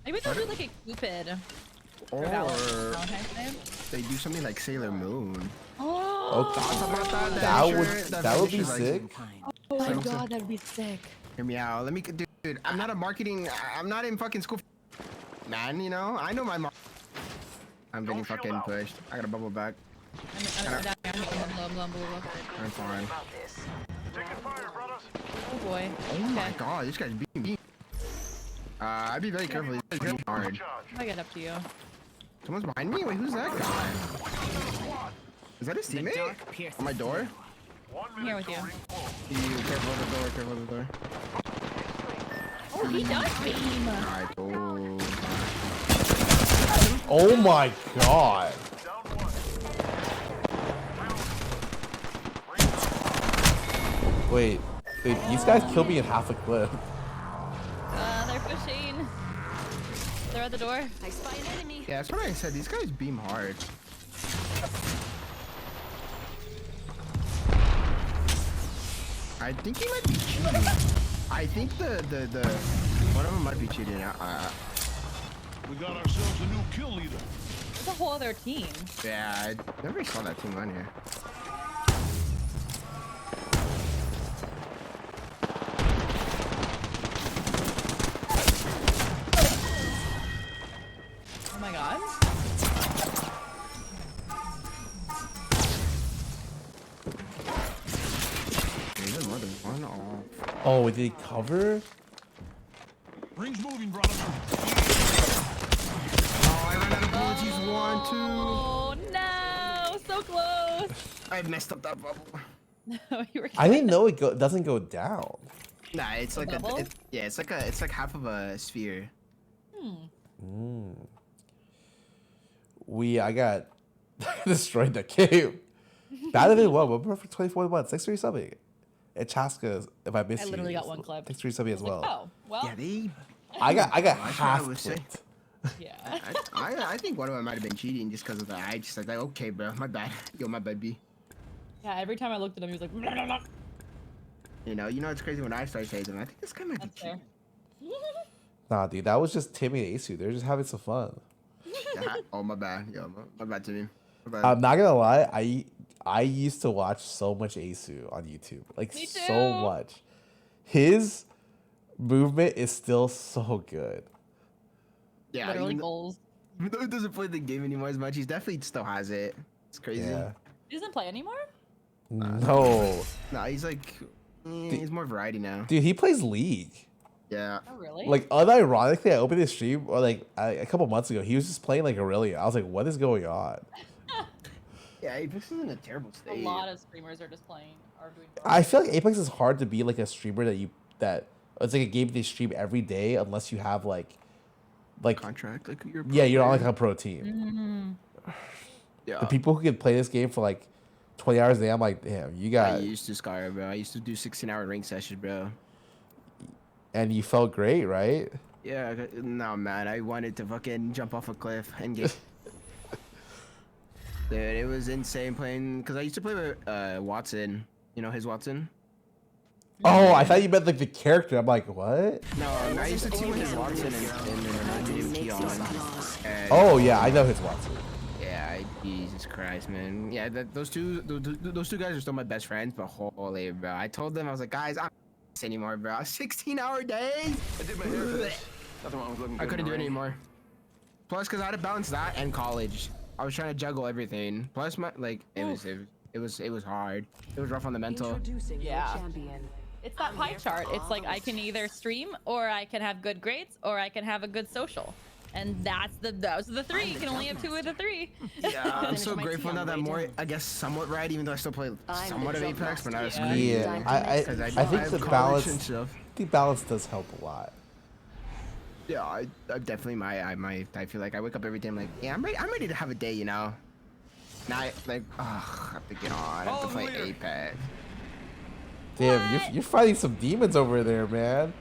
Maybe they'll do like a Cupid. Or Valentine's Day. they do something like Sailor Moon. Oh, Okay. That would be sick. oh my god, that'd be sick. Hear me out. Let me, dude. I'm not a marketing. I'm not in fucking school. Man, you know. I know my. I'm getting fucking pushed. I gotta bubble back. I'm fine. Oh boy. Oh my god, this guy's beating me. I'd be very careful. He's very hard. I get up to you. Someone's behind me? Wait, who's that guy? Is that his teammate? On my door? I'm here with you. Careful of the door, careful of the door. Oh, he does beam. Alright, oh. Oh my god. Wait, these guys killed me in half a clip. They're pushing. They're at the door. I spy an enemy. Yeah, that's what I said. These guys beam hard. I think he might be cheating. I think the one of them might be cheating. We got ourselves a new kill leader. There's a whole other team. Yeah, I never saw that team on here. Oh my god. There's another one off. Oh, did he cover? Rings moving, brother. Oh, I ran out of bullets. He's 1, 2. Oh no, so close. I messed up that bubble. No, you were. I didn't know it doesn't go down. Nah, it's like bubble? it's like half of a sphere. I got destroyed that game. Better than what? We're perfect 24-1. 6-3 something. And Chaska, if I missed I you. literally got one clip. 6-3 something as well. Oh, well. Yeah, they. I got what I half was saying. clipped. Yeah. I think one of them might have been cheating just because of that. I just like, okay, bro, my bad. Yo, my bad, B. Yeah, every time I looked at him, he was like, blah, blah, blah. You know it's crazy when I start saying them. I think this guy might be That's fair. cheating. Nah, dude, that was just Timmy and Asu. They're just having some fun. Yeah, oh, my bad. Yo, my bad to me. My bad. I'm not gonna lie, I used to watch so much Asu on YouTube. Like Me so too. much. His movement is still so good. Yeah, Literally even goals. though he doesn't play the game anymore as much, he definitely still has it. It's crazy. Yeah. He doesn't play anymore? No. Nah, he's like, he's more variety now. Dude, he plays League. Yeah. Oh, really? Like unironically, I opened his stream or like a couple months ago. He was just playing like Aurelia. I was like, what is going on? Yeah, Apex is in a terrible a state. lot of streamers are just playing, are doing. I feel like Apex is hard to be like a streamer that it's like a game they stream every day unless you have like Contract, like you're. yeah, you're on like a pro team. Yeah. The people who can play this game for like 20 hours a day, I'm like, damn, you I got used to Scarra, bro. I used to do 16-hour ring sessions, bro. and you felt great, right? Yeah, no, man. I wanted to fucking jump off a cliff and get. Dude, it was insane playing. Because I used to play with Watson. You know his Watson? Oh, I thought you meant like the character. I'm like, what? No, I used to team with his Watson and Keon. Oh yeah, I know his Watson. Yeah, Jesus Christ, man. Yeah, those two guys are still my best friends, but holy, bro. I told them, I was like, guys, I'm not anymore, bro. 16-hour days. I did my hair for this. Nothing wrong with looking good I couldn't in do the it ring. anymore. Plus, cause I had to balance that and college. I was trying to juggle everything. Plus, my it was hard. It was rough on the mental. Introducing your Yeah. champion. It's that pie chart. It's like I can either stream, or I can have good grades, or I can have a good social. And those are the three. You can only have 2 of the 3. Yeah, I'm Finish so my grateful tea now on that the way more, down. I guess, somewhat right, even though I still play I'm somewhat the of jump Apex, but not as master. good. Yeah, I think have the college balance, and stuff. the balance does help a lot. Yeah, I definitely I feel like I wake up every day. I'm like, yeah, I'm ready to have a day, you know. Now, I have to get on. I have to play Apex. Damn, you're fighting some demons over there, man.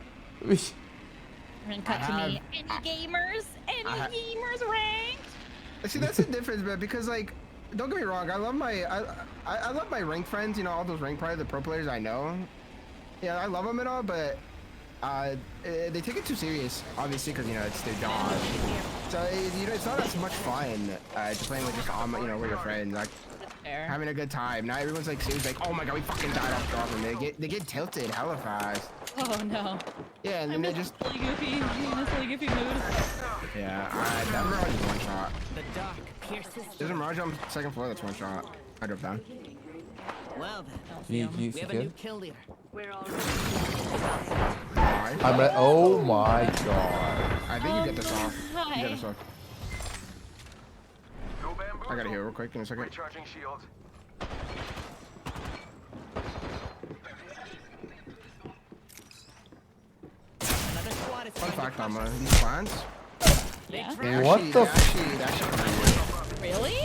And cut to me. Any gamers? Any gamers ranked? See, that's the difference, man. Because like, don't get me wrong, I love my rank friends. You know, all those rank players, the pro players I know. Yeah, I love them and all, but they take it too serious, obviously, because you know it's their job. So you know, it's not as much fun to playing with just with your friends, like Fair. having a good time. Now everyone's like serious, like, oh my god, we fucking died off drop, and they get tilted hella fast. Oh no. Yeah, and then they just Silly goofy. I'm in a silly goofy mood. yeah. That Mirage is one shot. The dark pierces. There's a Mirage on the second floor that's one shot. I drove down. Well then, You we have a good? new kill leader. We're all Oh my god. I think you get this off. Hi. You get this off. No bamboozle. I gotta heal real quick in a second. Recharging shields. Another squad is Fun trying to fact, crush Alma, us. these plants, Yeah. What the? They actually Really?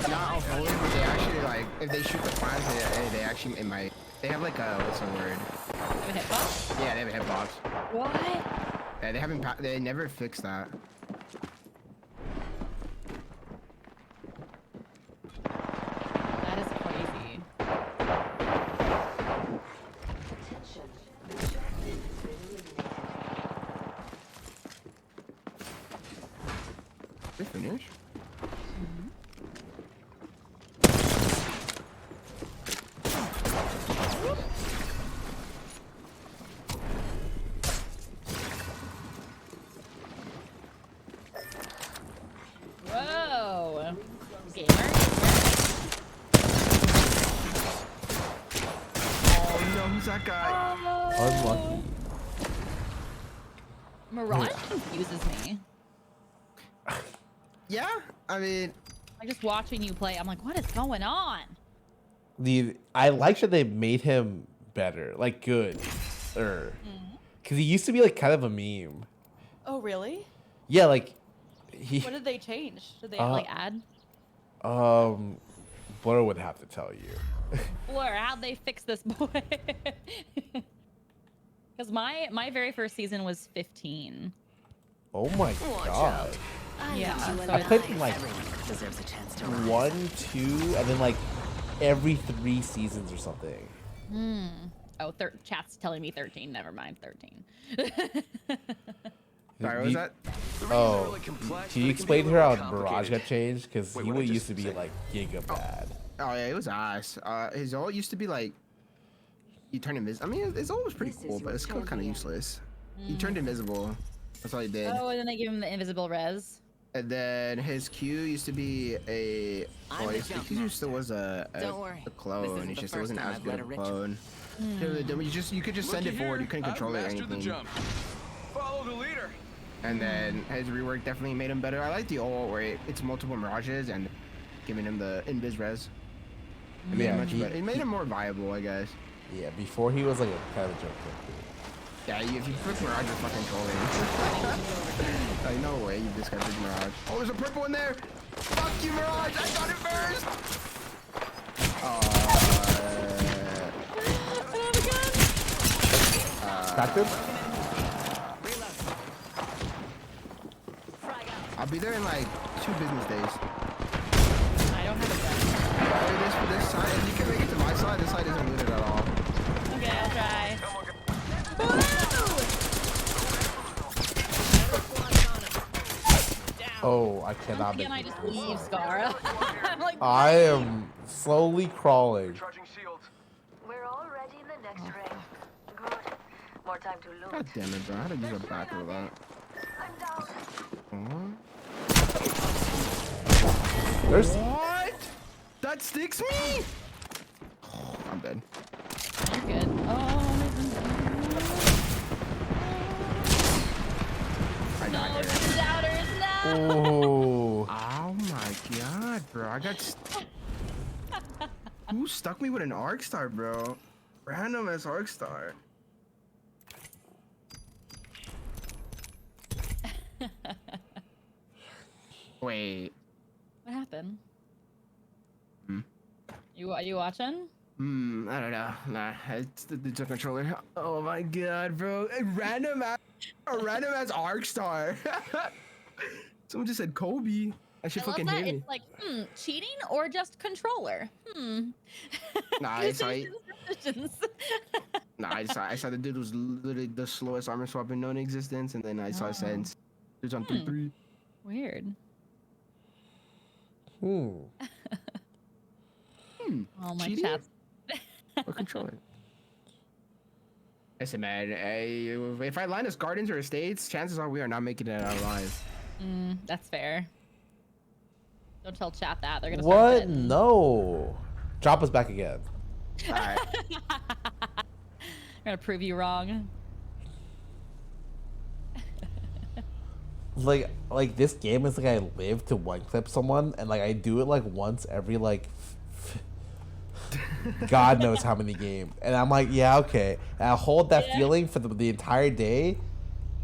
not all fully, but they actually like if they shoot the flags, they actually it might. They have like a what's the word? Have a hitbox? Yeah, they have a hitbox. What? Yeah, they haven't. They never fixed that. That is crazy. Attention. Objective has been eliminated. They finish. Whoa. Gamer. Oh no, who's that guy? Unlucky. Mirage confuses me. Yeah, I mean, Like just watching you play, I'm like, what is going on? I like that they made him better, like good, because he used to be like kind of a meme. Oh, really? Yeah, like he. What did they change? Did they like add? Blur would have to tell you. Blur, how'd they fix this boy? Because my very first season was 15. Oh my god. Yeah, so I it's played like Deserves a chance to 1, 2, and then like every 3 seasons or something. Oh, chat's telling me 13. Never mind, 13. sorry, what was that? Oh, can you explain to her how Mirage got changed? Because he used to be like giga bad. Oh yeah, it was ass. His ult used to be like, he turned invisible. I mean, his ult was pretty This is cool, but your it's still kind of champion. useless. He turned invisible. That's all he did. Oh, and then they give him the invisible res. And then his Q used to be a. I'm Oh, the his jump Q still was Don't worry. a This clone. isn't It's the just it first wasn't time as I've good led of a a ritual. clone. You could just send it forward. You couldn't control it or anything. Follow the leader. And then his rework definitely made him better. I like the ult where it's multiple mirages and giving him the invis res. It made him much better. It made him more viable, I guess. Yeah, before he was like a kind of joke. Yeah, if you put Mirage, you're fucking trolling. Like, no way you discarded Mirage. Oh, there's a purple in there! Fuck you, Mirage! I got it first! Back I'll be there in like 2 business days. I don't have a gun. This side, if you can make it to my side, this side isn't looted at all. Okay, I'll try. Oh, I cannot make Can I it. just leave Scarra? I'm like, I am slowly crawling. Charging shields. We're already in the next ring. Good. More time to loot. God damn it, bro. I had to use a back of that. I'm down. There's What? That sticks me? Oh, I'm dead. you're good. Oh, I no, died here. the doubters, no! oh. Oh my god, bro. I got. Who stuck me with an arc star, bro? Random as arc star. Wait. What happened? You watching? I don't know. Nah, it's the controller. Oh my god, bro. A random ass arc star. Someone just said Kobe. I should I love fucking that. hit me. It's like, cheating or just controller? Nah, I saw it. Decisions. Nah, I saw the dude was literally the slowest armor swap known in existence, and then I saw Sense. Dude's on 3-3. Weird. Hmm. Oh, my Cheating? chat. Or controller. Listen, man. If I line us gardens or estates, chances are we are not making it out alive. That's fair. Don't tell chat that. They're gonna start What? bidding. No. Drop us back again. All right. I'm gonna prove you wrong. Like this game is like I live to one clip someone, and like I do it like once every like God knows how many games, and I'm like, yeah, okay, and I hold that feeling for the entire day,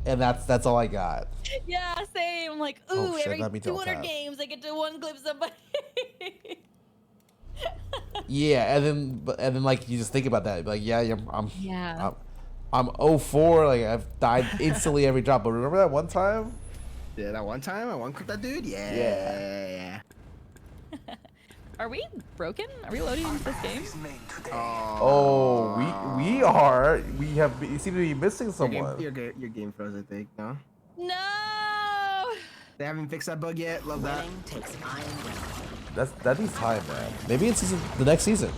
and that's all I got. Yeah, same. I'm like, Oh, ooh, shit, every that means I'll 200 tap. games I get to one clip somebody. Yeah, and then like you just think about that, like yeah, Yeah. I'm 0-4, like I've died instantly every drop. But remember that one time? Yeah, that one time I one clip that dude. Yeah. Are we broken? Are we loading into this game? Oh, we are. We seem to be missing someone. Your game froze, I think. No. No. They haven't fixed that bug yet. Love that. That needs time, man. Maybe it's the next season,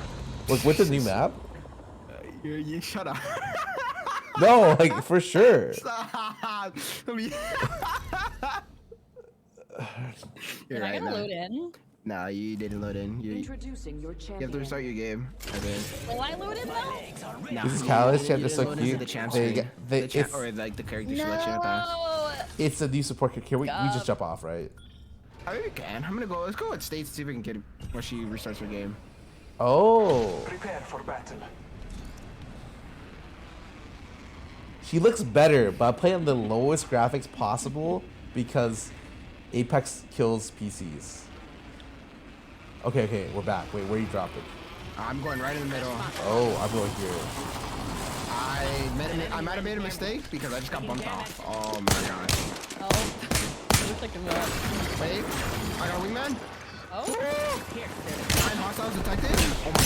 with the new map. You shut up. No, like for sure. Stop. Am I gonna load in? Nah, you didn't load in. Introducing your You champion. have to restart your game. Will I load in though? Nah, This is Callus. Chat, you they're so didn't load into cute. the champ They screen. they The champ, it's, or like the character selection at that. No. it's a new support character. We just jump off, right? I mean, we can. I'm gonna go. Let's go with States, see if we can get it when she restarts her game. Oh, Prepare for battle. she looks better, but I play on the lowest graphics possible because Apex kills PCs. Okay, we're back. Wait, where you dropped it? I'm going right in the middle. Oh, I'm going here. I might have made a mistake because I just got bumped off. Oh my god. Oh. Looks like a run. Wait, I got a wingman. Oh. I'm hostiles detected. Oh my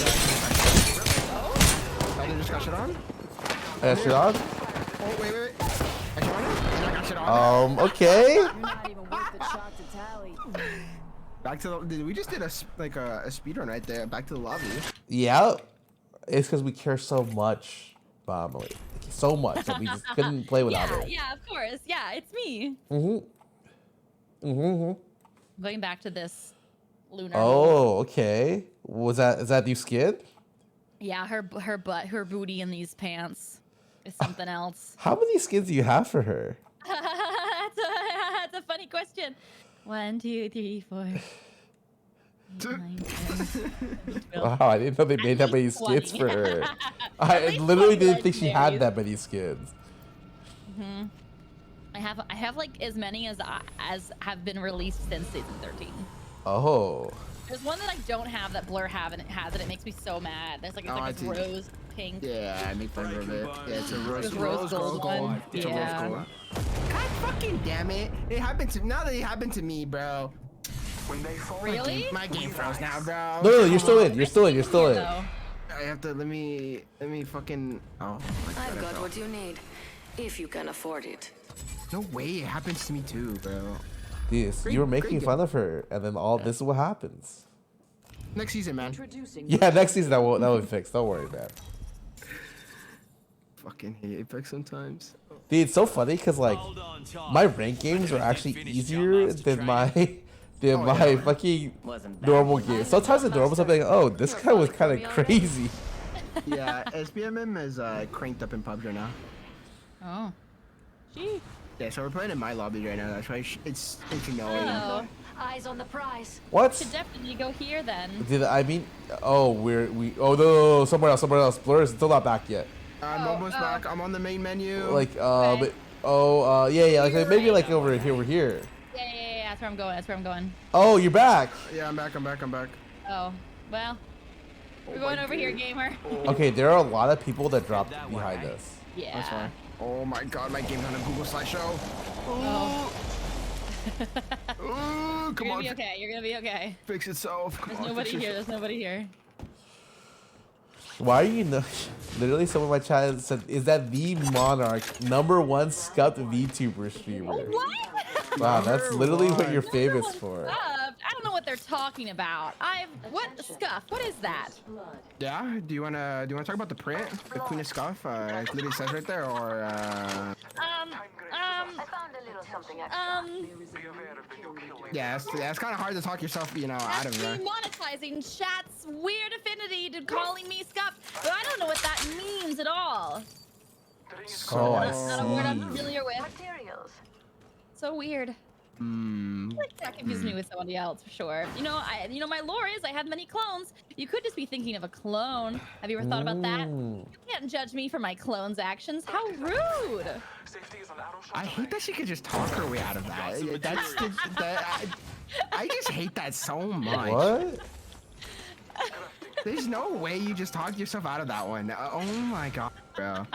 god. I just got shit on. I got shit on? Oh wait. I shot on it and I got shit on. Okay. You're not even worth the shot to tally. Back to the. We just did a speed run right there. Back to the lobby. Yeah, it's because we care so much, Emily. So much that we just couldn't play without her. Yeah, of course. Yeah, it's me. Going back to this lunar. Oh, okay. Is that new skin? Yeah, her butt, her booty in these pants is something else. How many skins do you have for her? That's a funny question. 1, 2, 3, 4. 9, 10, 12. Wow, I didn't know they made that many skins for her. I literally didn't think she had that many skins. I have like as many as have been released since season 13. Oh. There's one that I don't have that Blur has and it makes me so mad. There's like, it's like this rose pink. Yeah, I make fun of it. Yeah, it's a Rose rose gold one. It's a rose Yeah. gold. God fucking damn it! It happened to now that it happened to me, bro. When they fall, Really? My game froze now, bro. No, you're still in. You're still in. No. I have to let me fucking. Oh my god. I've got what you need, if you can afford it. No way, it happens to me too, bro. Yes, you were making fun of her, and then this is what happens. Next season, man. Introducing Yeah, next season that will be fixed. Don't worry, man. Fucking hate Apex sometimes. Dude, it's so funny because like Hold on, child. my rank games are actually Finish easier Jump than Master my fucking normal games. Sometimes the normals I'm like, oh, this guy was kind of crazy. Yeah, SBMM is cranked up in PUBG right now. Oh. Gee. Yeah, so we're playing in my lobby right now. That's why it's annoying. Oh. Eyes on the prize. What? Should definitely go here then. Did I mean? Oh, no, somewhere else. Blur is still not back yet. I'm almost back. I'm on the main menu. Like Okay. yeah, like maybe like over here. Yeah. That's where I'm going. Oh, you're back. Yeah, I'm back. Oh. Well. We're going over here, gamer. Okay, there are a lot of people that dropped behind us. Yeah. That's fine. Oh my god, my game's on a Google slideshow. Oh. Ooh, come on. You're gonna be okay. Fix itself. Come There's on, nobody fix here. yourself. There's nobody here. Why are you literally someone in my chat said, is that the Monarch #1 scuffed VTuber streamer? What? Wow, that's literally what you're famous for. I don't know what they're talking about. What scuff? What is that? Yeah, do you wanna talk about the print? The Queen of Scuff? It literally says right there, or I found a little something extra. yeah, it's kind of hard to talk yourself, out of there. Monetizing chat's weird affinity to calling me scuff, but I don't know what that means at all. Oh, I Not a word I'm see. familiar with. Materials. So weird. Like, that confuses me with somebody else for sure. You know, my lore is I have many clones. You could just be thinking of a clone. Have you ever thought about that? You can't judge me for my clone's actions. How rude! I hate that she could just talk her way out of that. I just hate that so much. What? There's no way you just talked yourself out of that one. Oh my god, bro.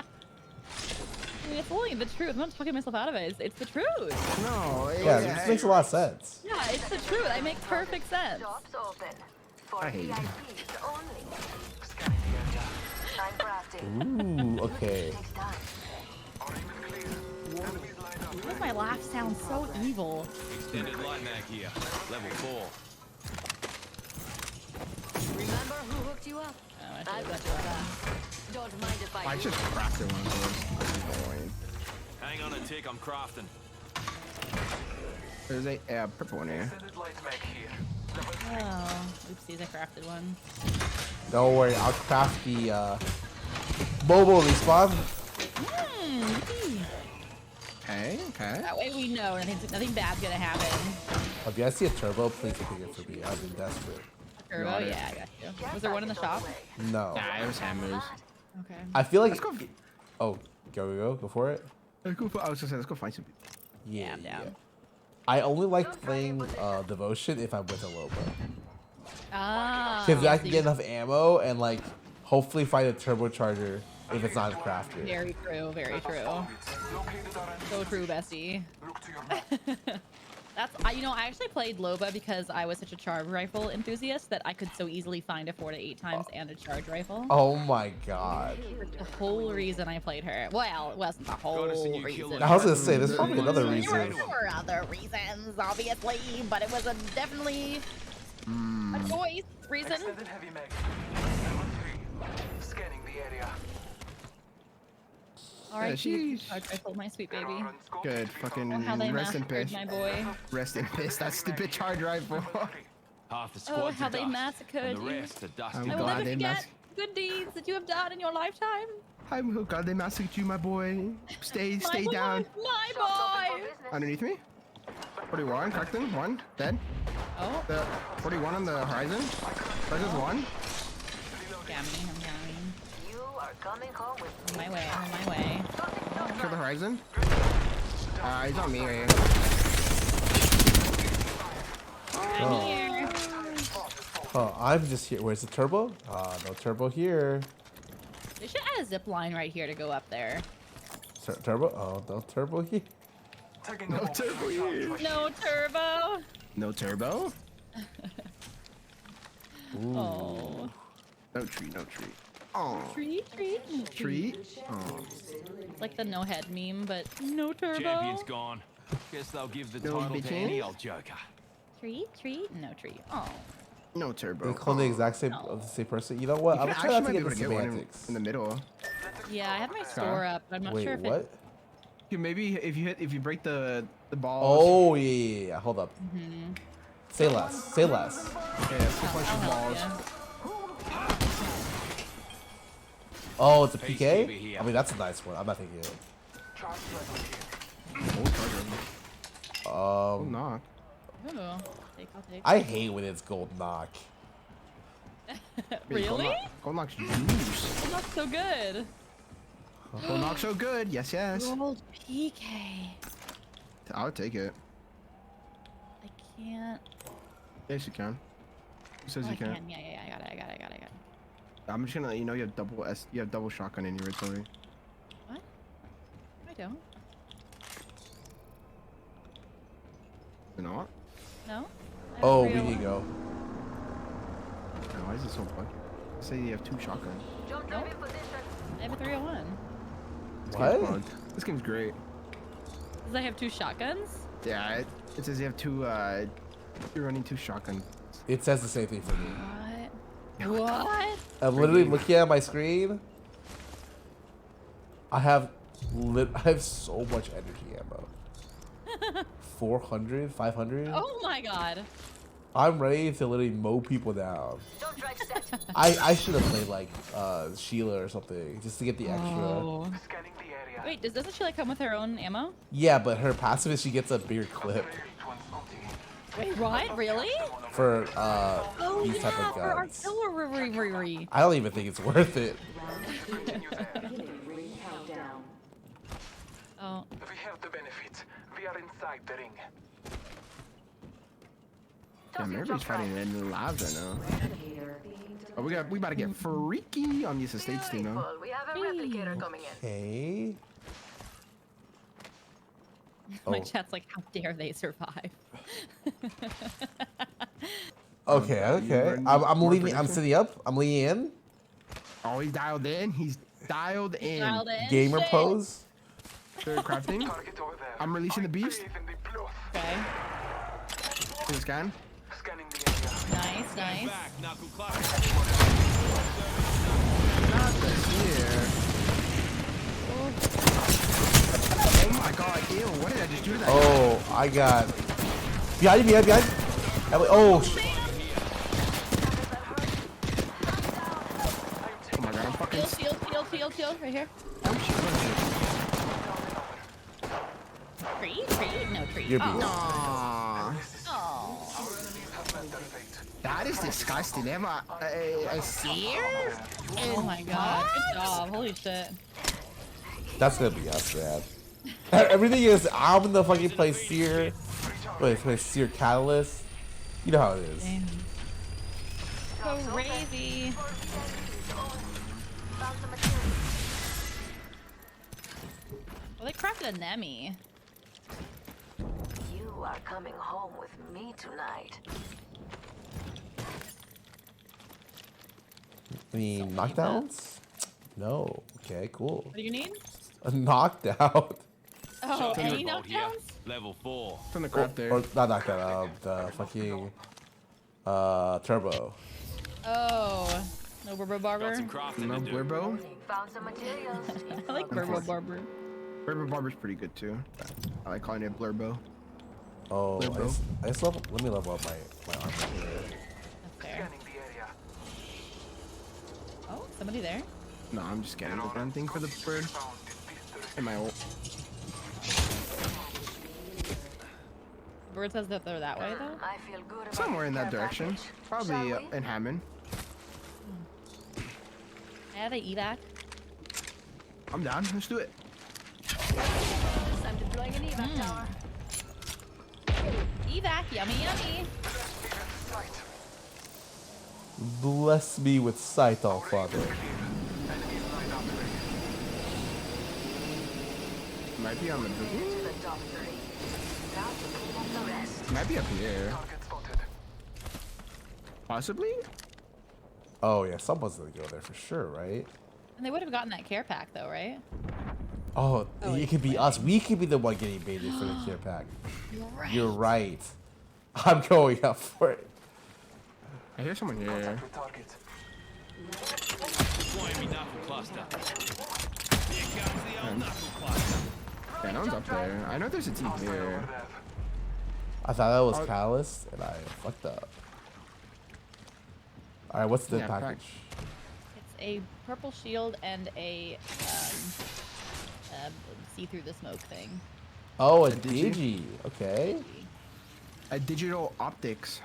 I mean, it's only the truth. I'm not talking myself out of it. It's the truth. No. Yeah, it just makes a lot of sense. Yeah, it's the truth. It makes perfect sense. Shops open. For I hate you. VIPs only. Scanning the area. I'm crafting. Ooh, okay. Next time. Why does my laugh sound so evil? Extended light mag here. Level 4. Remember who hooked you up? Oh, I've got your back. Don't mind if I I do. just crafted one of those. Hang on a tick, I'm crafting. There's a purple one here. Oh, oopsies, I crafted one. Don't worry, I'll craft the mobile respawn. Yippee. Okay, okay. That way we know nothing bad's gonna happen. If you guys see a turbo, please take it for me. I've been desperate. Turbo, yeah, I got you. Was there one in the shop? No. Nah, it was hammers. Okay. I feel like. Let's go. Oh, go for it. Let's go. I was gonna say, let's go find some. Yeah, I'm down. I only like playing Devotion if I'm with a Lobo. Ah. Because I so can you- get enough ammo and like hopefully find a turbocharger if it's not crafted. Very true, very true. So true, bestie. That's I actually played Loba because I was such a charge rifle enthusiast that I could so easily find a 4 to 8 times and a charge rifle. Oh my god. The whole reason I played her. Well, it wasn't the whole reason. I was gonna say there's probably another There reason. were other reasons, obviously, but it was definitely a choice reason. Extended heavy mag. Level 3. Scanning the area. All right, she's- charge rifle, my sweet baby. Good. Fucking Oh, how they rest in massacred peace. my boy. Rest in peace. That stupid charge rifle. Half the Oh, squad's how a they dust, massacred and the you. rest are dusty. I'm I will glad never they forget good deeds that you have done in your lifetime. I'm so glad they massacred you, my boy. Stay My boy, down. my boy. Underneath me. 41, cracked him. One, dead. Oh, The 41 on the horizon. Horizon's one. gamming, I'm gamming. You are coming home with On my way, I'm on my way. Kill the horizon. He's on me right here. I'm here. Oh, I'm just here. Where's the turbo? No turbo here. They should add a zip line right here to go up there. Turbo? Oh, no turbo here. Taking No the turbo here. No turbo. No turbo. Oh, No treat. No treat. Oh. treat. Treat. Oh. It's like the no head meme, but no turbo. Champion's gone. Guess they'll give the No title to bitchin'. any old joker. Treat, no treat. Oh, No turbo. They clone the exact same of the same person. You know what? I'm You trying actually not to might be get able the to get one semantics. in the middle. yeah, I have my store up, but I'm not Wait, sure if what? Yeah, maybe if you break the balls. Oh yeah. Hold up. Mm-hmm. Say less. Say less. Yeah, it's a bunch of I'll balls. help Oh, it's a Hey, PK. Stevie here. I mean, that's a nice one. I'm not thinking it. Oh, knock. you. Ooh, I'll take. I hate when it's gold knock. Really? Gold knock's juice. Well, that's so good. Gold knock's so good. Yes, yes. Gold PK. I would take it. I can't. Yes, you can. Who says Oh, you I can't? can. Yeah, I got it. I'm just gonna let you know you have double shotgun in your inventory. What? I don't. You know what? No? I have Oh, we 301. need to go. Why is it so bugged? Say you have 2 shotguns. jump drive in position. I have a 301. This game's What? bugged. This game's great. Does I have 2 shotguns? Yeah, it says you have 2. You're running 2 shotguns. It says the same thing for me. What? What? I'm literally looking at my screen. I have so much energy ammo. 400, 500. Oh my god. I'm ready to literally mow people down. Jump drive set. I should have played like Sheila or something just to get the extra. Oh. Scanning the area. Wait, doesn't she like come with her own ammo? Yeah, but her passive is she gets a bigger clip. Wait, what? Really? for Oh these type of for guns. artillery. I don't even think it's worth it. Oh. We have the benefits. We are inside the ring. Yeah, everybody's fighting in new lives right now. Oh, we about to get freaky on these estates team now. Beautiful. We have a replicator coming in. Okay. My Oh. chat's like, how dare they survive? Okay, okay. I'm leaning. I'm sitting up. I'm leaning in. Oh, he's dialed in. He's dialed in. Dialed in. Gamer Shit. pose. Third crafting. Target over there. I'm releasing the beast. Bathe in the blood. Okay. Please scan. Scanning the area. Nice. Back, knuckle cluster. Not this here. Oh my god, ew, what did I just do to that? Oh, I got behind you, behind. Oh, Oh my god, I'm fucking. Shield, right here. Oh shit, Tree? No tree. you're Oh. beat. Aww. Oh. That is disgusting. They have a seer? Oh my god. Good job. Holy shit. That's gonna be us, man. Everything is. I'm in the fucking play Seer. Wait, play Seer Catalyst. You know how it is. Damn. Crazy. Well, they crafted a Nemi. You are coming home with me tonight. Any knockdowns? No. Okay, cool. What do you need? A knockdown. Oh, any Thunderbolt here. knockdowns? Level 4. From the craft there. Or not knockdown. The fucking turbo. Oh. No Burbo Got Barber? some crafting No to do. Blurbo? Found some materials. I like Burbo Barber. Blurbo Barber's pretty good too. I like calling it Blurbo. Oh, Turbo. I just level. Let me level up my armor here. That's fair. Scanning the area. Oh, somebody there. No, I'm just scanning the damn thing for the bird. Found in pistol. And my ult. Bird says that they're that way though. I feel good about Somewhere in the that care direction. package. Probably Shall we? in Hammond. Yeah, they evac. I'm down. Let's do it. I'm deploying an evac tower. Evac, yummy. Bless me with sight, all Father. Might be on the To the top 3. Now to clean up the rest. Might be up here. Target spotted. Possibly? Oh yeah, someone's gonna go there for sure, right? And they would have gotten that care pack though, right? Oh, Oh, it could be us. We could be the one getting baited for the care pack. You're right. You're right. I'm going up for it. I hear someone here. Contact with target. Deploying me knuckle cluster. Here comes the old knuckle cluster. Yeah, no one's up there. I know there's a team Hostile here. over there. I thought that was Oh. Catalyst, and I fucked up. All right, what's the Yeah, package? It's a purple shield and a see through the smoke thing. Oh, a digi? digi. Okay. A digital optics.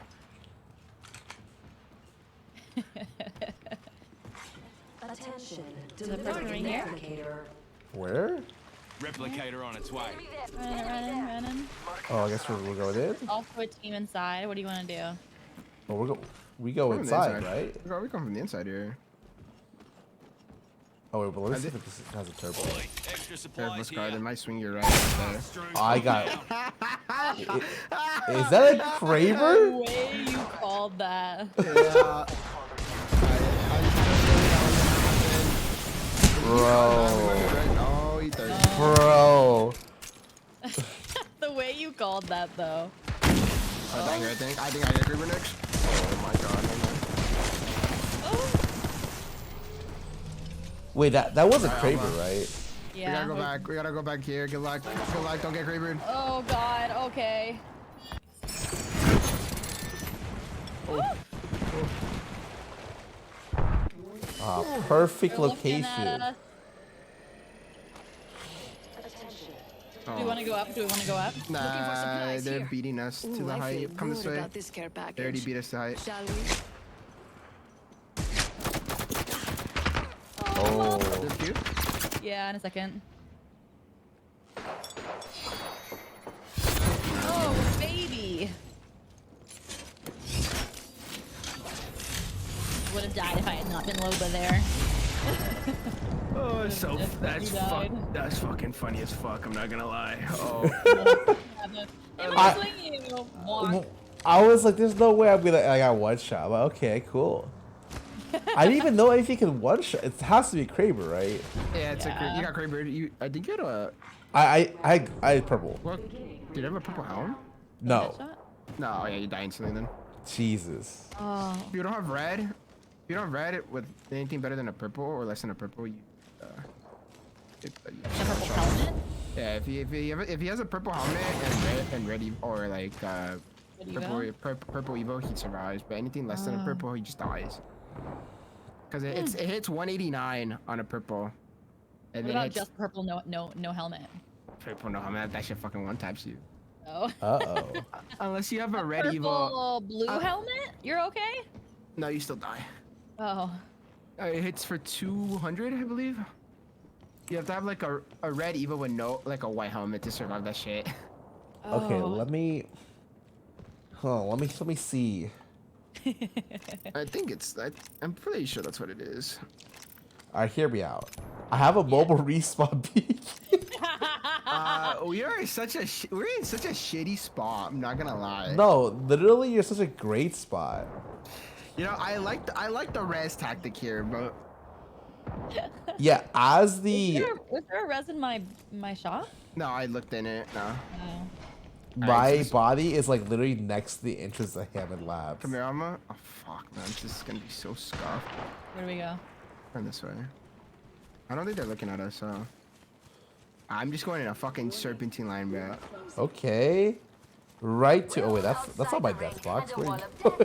Attention. Is the person right here? Replicator. Where? Replicator on its way. Running. Oh, I guess we're going in. Also a team inside. What do you want to do? Oh, we go We're from the inside, right? We come from the inside here. Oh wait, but let me I see did- if this has a turbo. Oi, extra Turbo supplies Scar, they here. might swing you right up there. Strewn Oh, I got down. it. Is that a The Kraber? way you called that. Yeah. Bro, Oh, he thirsty. bro. The way you called that though. I think I get Creeper next. Oh my god. Oh. Wait, that was a Kraber, right? Yeah. We gotta go back. We gotta go back here. Good luck. Good luck. Don't get Creepered. Oh god. Okay. Perfect They're looking location. at us. Do we want to go up? Do we want to go up? Nah, supplies they're here. beating us to Ooh, the I height. feel Come this good way. about this care package. They already beat us to height. Shall we? Oh. That's cute. Yeah, in a second. Oh, baby. Would have died if I had not been Loba there. Oh, so that's You died. that's fucking funny as fuck. I'm not gonna lie. Oh. I was like, there's no way I'd be like, I got one shot. I'm like, okay, cool. I didn't even know anything can one shot. It has to be Kraber, right? Yeah, it's Yeah. you got Kraber. I think you had a. I had purple. What? Did you have a purple helm? No. Headshot? No. Oh yeah, you die instantly then. Jesus. Oh. If you don't have red, if you don't have red with anything better than a purple or less than a purple, you. The purple helmet? Yeah, if he has a purple helmet and red or like purple Evo, he survives. But anything less than a purple, he just dies. Because it hits 189 on a purple. And What about just purple, no helmet? purple no helmet? That shit fucking one taps you. Oh. Uh-oh. Unless you have a red Purple Evo. blue helmet? You're okay? No, you still die. Oh. It hits for 200, I believe. You have to have like a red Evo with no like a white helmet to survive that shit. Okay, Oh. let me see. I think I'm pretty sure that's what it is. Alright, hear me out. I have a mobile respawn peak. We're in such a shitty spot. I'm not gonna lie. No, literally, you're such a great spot. You know, I like the res tactic here, but Yeah, as the Was there a res in my shop? no, I looked in it. No. No. my body is like literally next to the entrance of Hammond Labs. Come here, Alma. Oh fuck, man, this is gonna be so scuffed. Where do we go? Turn this way. I don't think they're looking at us, so I'm just going in a fucking serpentine line, bro. Okay. Right to. Oh wait, that's not my death box. Where you go?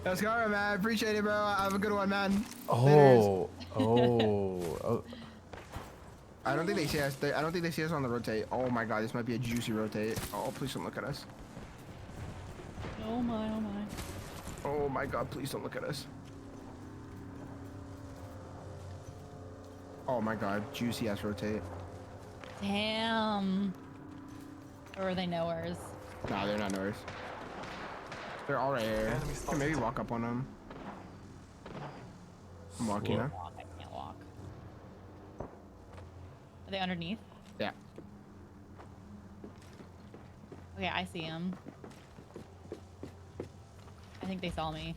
Let's go, man. Appreciate it, bro. Have a good one, man. Oh. I don't think they see us. I don't think they see us on the rotate. Oh my god, this might be a juicy rotate. Oh, please don't look at us. Oh my, oh my. Oh my god, please don't look at us. Oh my god, juicy ass rotate. Damn. Or are they knowers? Nah, they're not ours. They're all right here. Can maybe walk up on them. I'm walking, huh? I can't walk. Are they underneath? Yeah. Okay, I see them. I think they saw me.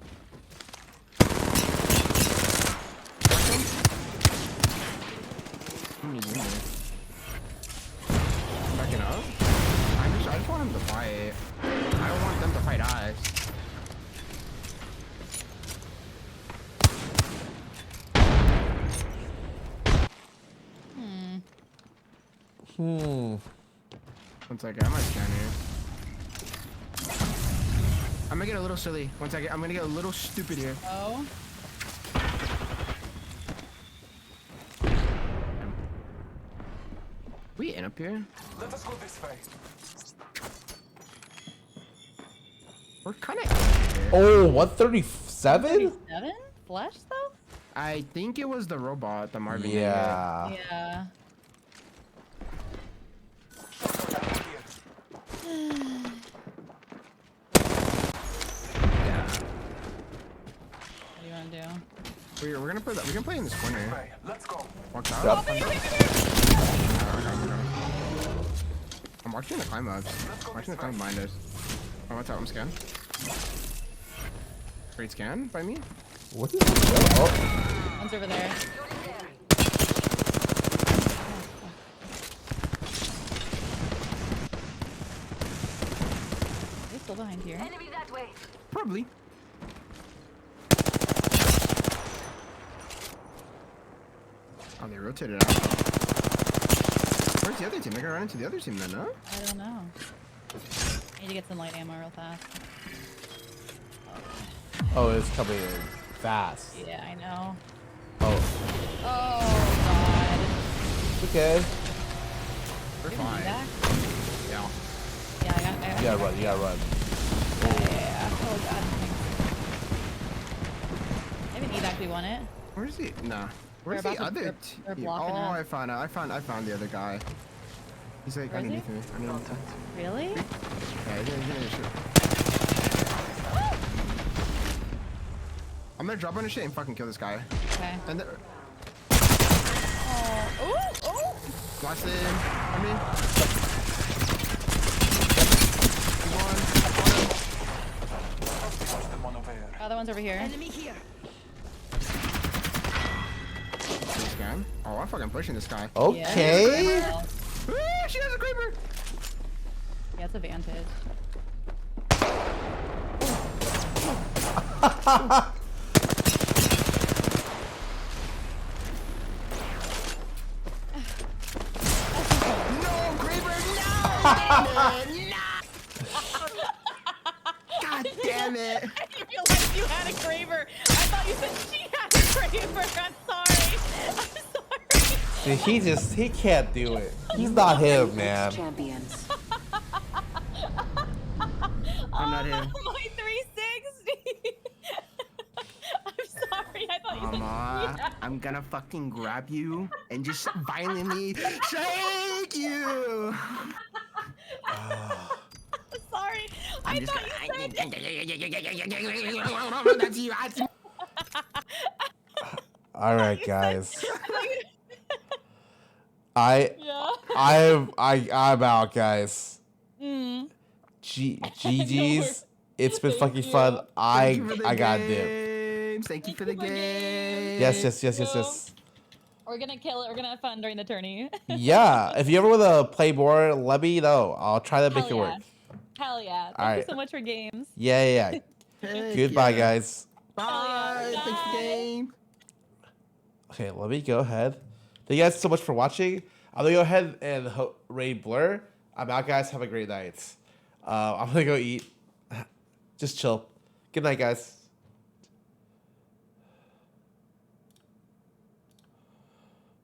Backing up? I just want them to fight. I don't want them to fight us. One second, I might scan here. I'm gonna get a little silly. One second, I'm gonna get a little stupid here. Oh. We in up here? Let us go this way. We're kind of. Oh, 137? 37? Flesh though? I think it was the robot, the Marvin. Yeah. Yeah. What do you want to do? We're gonna play that. We can play in this corner. Right, let's go. Watch out. Yep. I'm watching the climb ups. Watching the climb behind us. Oh, watch out, I'm scanned. Great scan by me. What is this? Oh. One's over there. Are they still behind here? Enemy that way. Probably. Oh, they rotated out. Where's the other team? I gotta run into the other team then, huh? I don't know. I need to get some light ammo real fast. Oh, it's coming in fast. Yeah, I know. Oh. Oh, God. Okay. We're You gonna fine. do that? Yeah. Yeah, I got. You gotta run. You gotta run. Yeah. Oh god. I have an evac. We want it. Where's he? Nah. Where's They're the about to- other they're team? blocking Oh, us. I found the other guy. He's like Where is he? underneath me. Underneath me. Really? Yeah, he's gonna shoot. I'm gonna drop on his shit and fucking kill this guy. Okay. And the, Oh. blast him. I mean. One. Other one's over here. Enemy here. This guy. Oh, I'm fucking pushing this guy. Okay. Yeah, Ah, she has a creeper. yeah, it's advantage. No, creeper, no! God damn it! I didn't realize you had a Graver. I thought you said she had a Graver. I'm sorry. I'm sorry. He can't do it. He's not him, man. Champions. I'm not him. My 360. I'm sorry. I thought you said Mama, she had. I'm gonna fucking grab you and just violently shake you. Sorry. I thought you said. That's you. That's you. All right, guys. Yeah. I'm out, guys. Mm. GG's. It's been fucking fun. I got dip. Thank you for the game. Yes. We're gonna kill it. We're gonna have fun during the tourney. Yeah. If you ever want to play more, let me know. I'll try to make it work. Hell yeah. Thank you Alright. so much for games. Yeah. Heck Goodbye, yeah. guys. Bye. Thanks for the game. Okay, let me go ahead. Thank you guys so much for watching. I'm gonna go ahead and raid Blur. I'm out, guys. Have a great night. I'm gonna go eat. Just chill. Good night, guys.